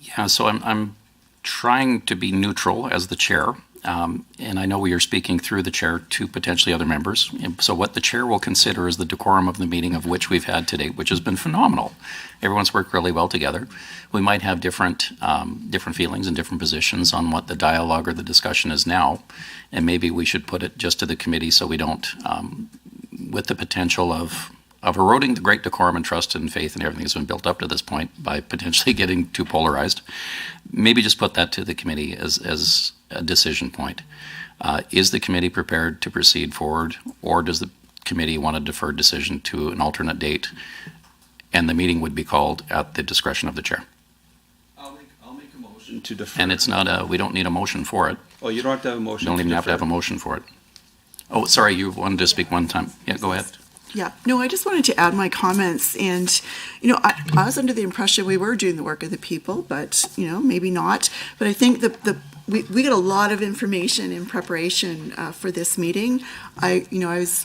Yeah, so I'm trying to be neutral as the chair. And I know we are speaking through the chair to potentially other members. And so what the chair will consider is the decorum of the meeting, of which we've had today, which has been phenomenal. Everyone's worked really well together. We might have different feelings and different positions on what the dialogue or the discussion is now. And maybe we should put it just to the committee so we don't, with the potential of eroding the great decorum and trust and faith and everything that's been built up to this point by potentially getting too polarized, maybe just put that to the committee as a decision point. Is the committee prepared to proceed forward, or does the committee want a deferred decision to an alternate date? And the meeting would be called at the discretion of the chair. I'll make a motion to defer. And it's not we don't need a motion for it. Oh, you don't have to have a motion. You don't even have to have a motion for it. Oh, sorry, you wanted to speak one time. Yeah, go ahead. Yeah, no, I just wanted to add my comments, and, I was under the impression we were doing the work of the people, but, maybe not. But I think we got a lot of information in preparation for this meeting. I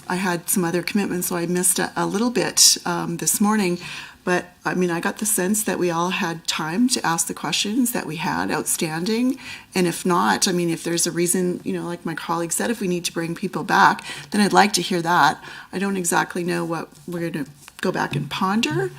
had some other commitments, so I missed a little bit this morning. But I got the sense that we all had time to ask the questions that we had outstanding. And if not, if there's a reason, like my colleague said, if we need to bring people back, then I'd like to hear that. I don't exactly know what we're going to go back and ponder,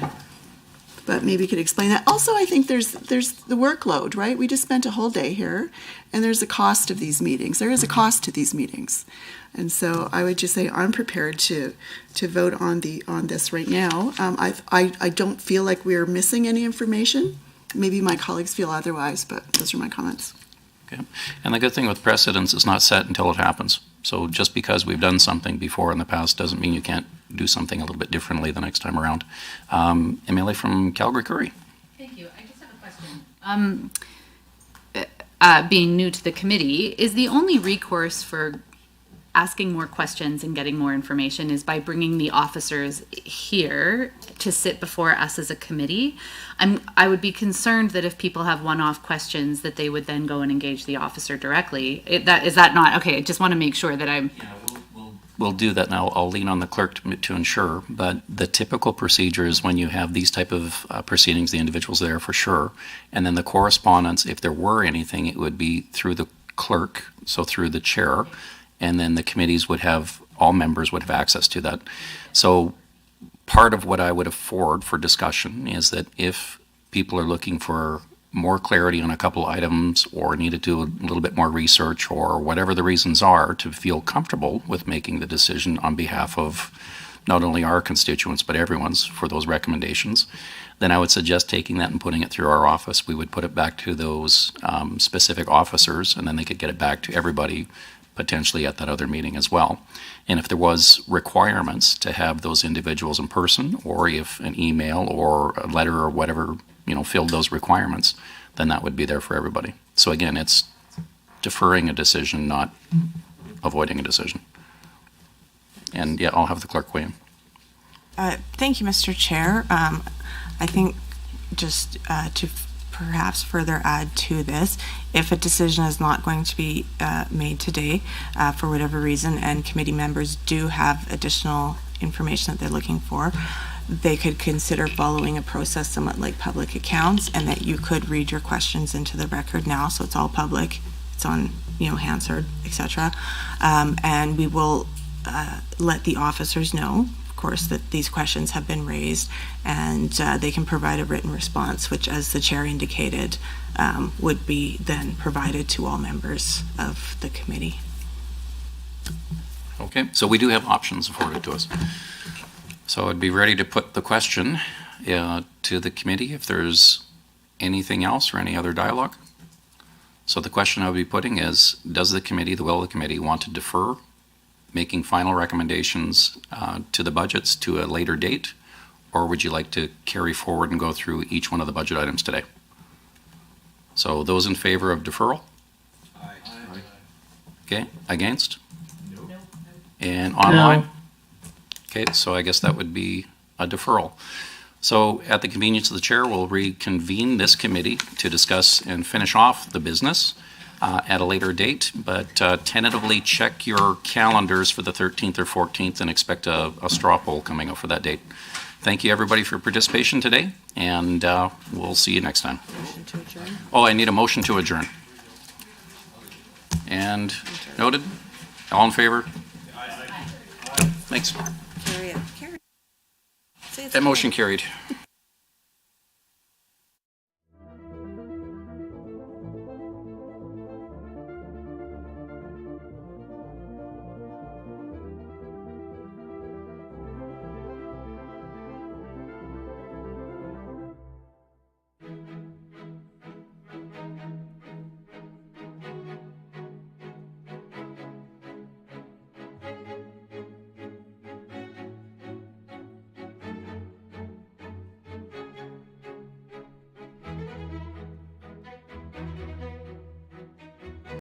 but maybe you could explain that. Also, I think there's the workload, right? We just spent a whole day here, and there's a cost of these meetings. There is a cost to these meetings. And so I would just say I'm prepared to vote on this right now. I don't feel like we're missing any information. Maybe my colleagues feel otherwise, but those are my comments. Okay. And the good thing with precedence is not set until it happens. So just because we've done something before in the past doesn't mean you can't do something a little bit differently the next time around. Emily from Calgary Curry. Thank you. I just have a question. Being new to the committee, is the only recourse for asking more questions and getting more information is by bringing the officers here to sit before us as a committee? I would be concerned that if people have one-off questions that they would then go and engage the officer directly. Is that not okay? I just want to make sure that I'm. Yeah, we'll do that now. I'll lean on the clerk to ensure, but the typical procedure is when you have these type of proceedings, the individual's there for sure, and then the correspondence, if there were anything, it would be through the clerk, so through the chair, and then the committees would have, all members would have access to that. So part of what I would afford for discussion is that if people are looking for more clarity on a couple items or need to do a little bit more research or whatever the reasons are to feel comfortable with making the decision on behalf of not only our constituents but everyone's for those recommendations, then I would suggest taking that and putting it through our office. We would put it back to those specific officers, and then they could get it back to everybody potentially at that other meeting as well. And if there was requirements to have those individuals in person, or if an email or a letter or whatever, filled those requirements, then that would be there for everybody. So again, it's deferring a decision, not avoiding a decision. And yeah, I'll have the clerk weigh in. Thank you, Mr. Chair. I think just to perhaps further add to this. If a decision is not going to be made today for whatever reason, and committee members do have additional information that they're looking for, they could consider following a process somewhat like public accounts, and that you could read your questions into the record now, so it's all public. It's on, Hansard, etc. And we will let the officers know, of course, that these questions have been raised, and they can provide a written response, which, as the chair indicated, would be then provided to all members of the committee. Okay, so we do have options afforded to us. So I'd be ready to put the question to the committee if there's anything else or any other dialogue. So the question I'll be putting is, does the committee, the will of the committee, want to defer making final recommendations to the budgets to a later date, or would you like to carry forward and go through each one of the budget items today? So those in favor of deferral? Aye. Okay, against? No. And online? No. Okay, so I guess that would be a deferral. So at the convenience of the chair, we'll reconvene this committee to discuss and finish off the business at a later date, but tentatively check your calendars for the 13th or 14th and expect a straw poll coming up for that date. Thank you, everybody, for your participation today, and we'll see you next time. Motion to adjourn. Oh, I need a motion to adjourn. And noted. All in favor? Thanks. Carry it. Carry it. Say it's That motion carried.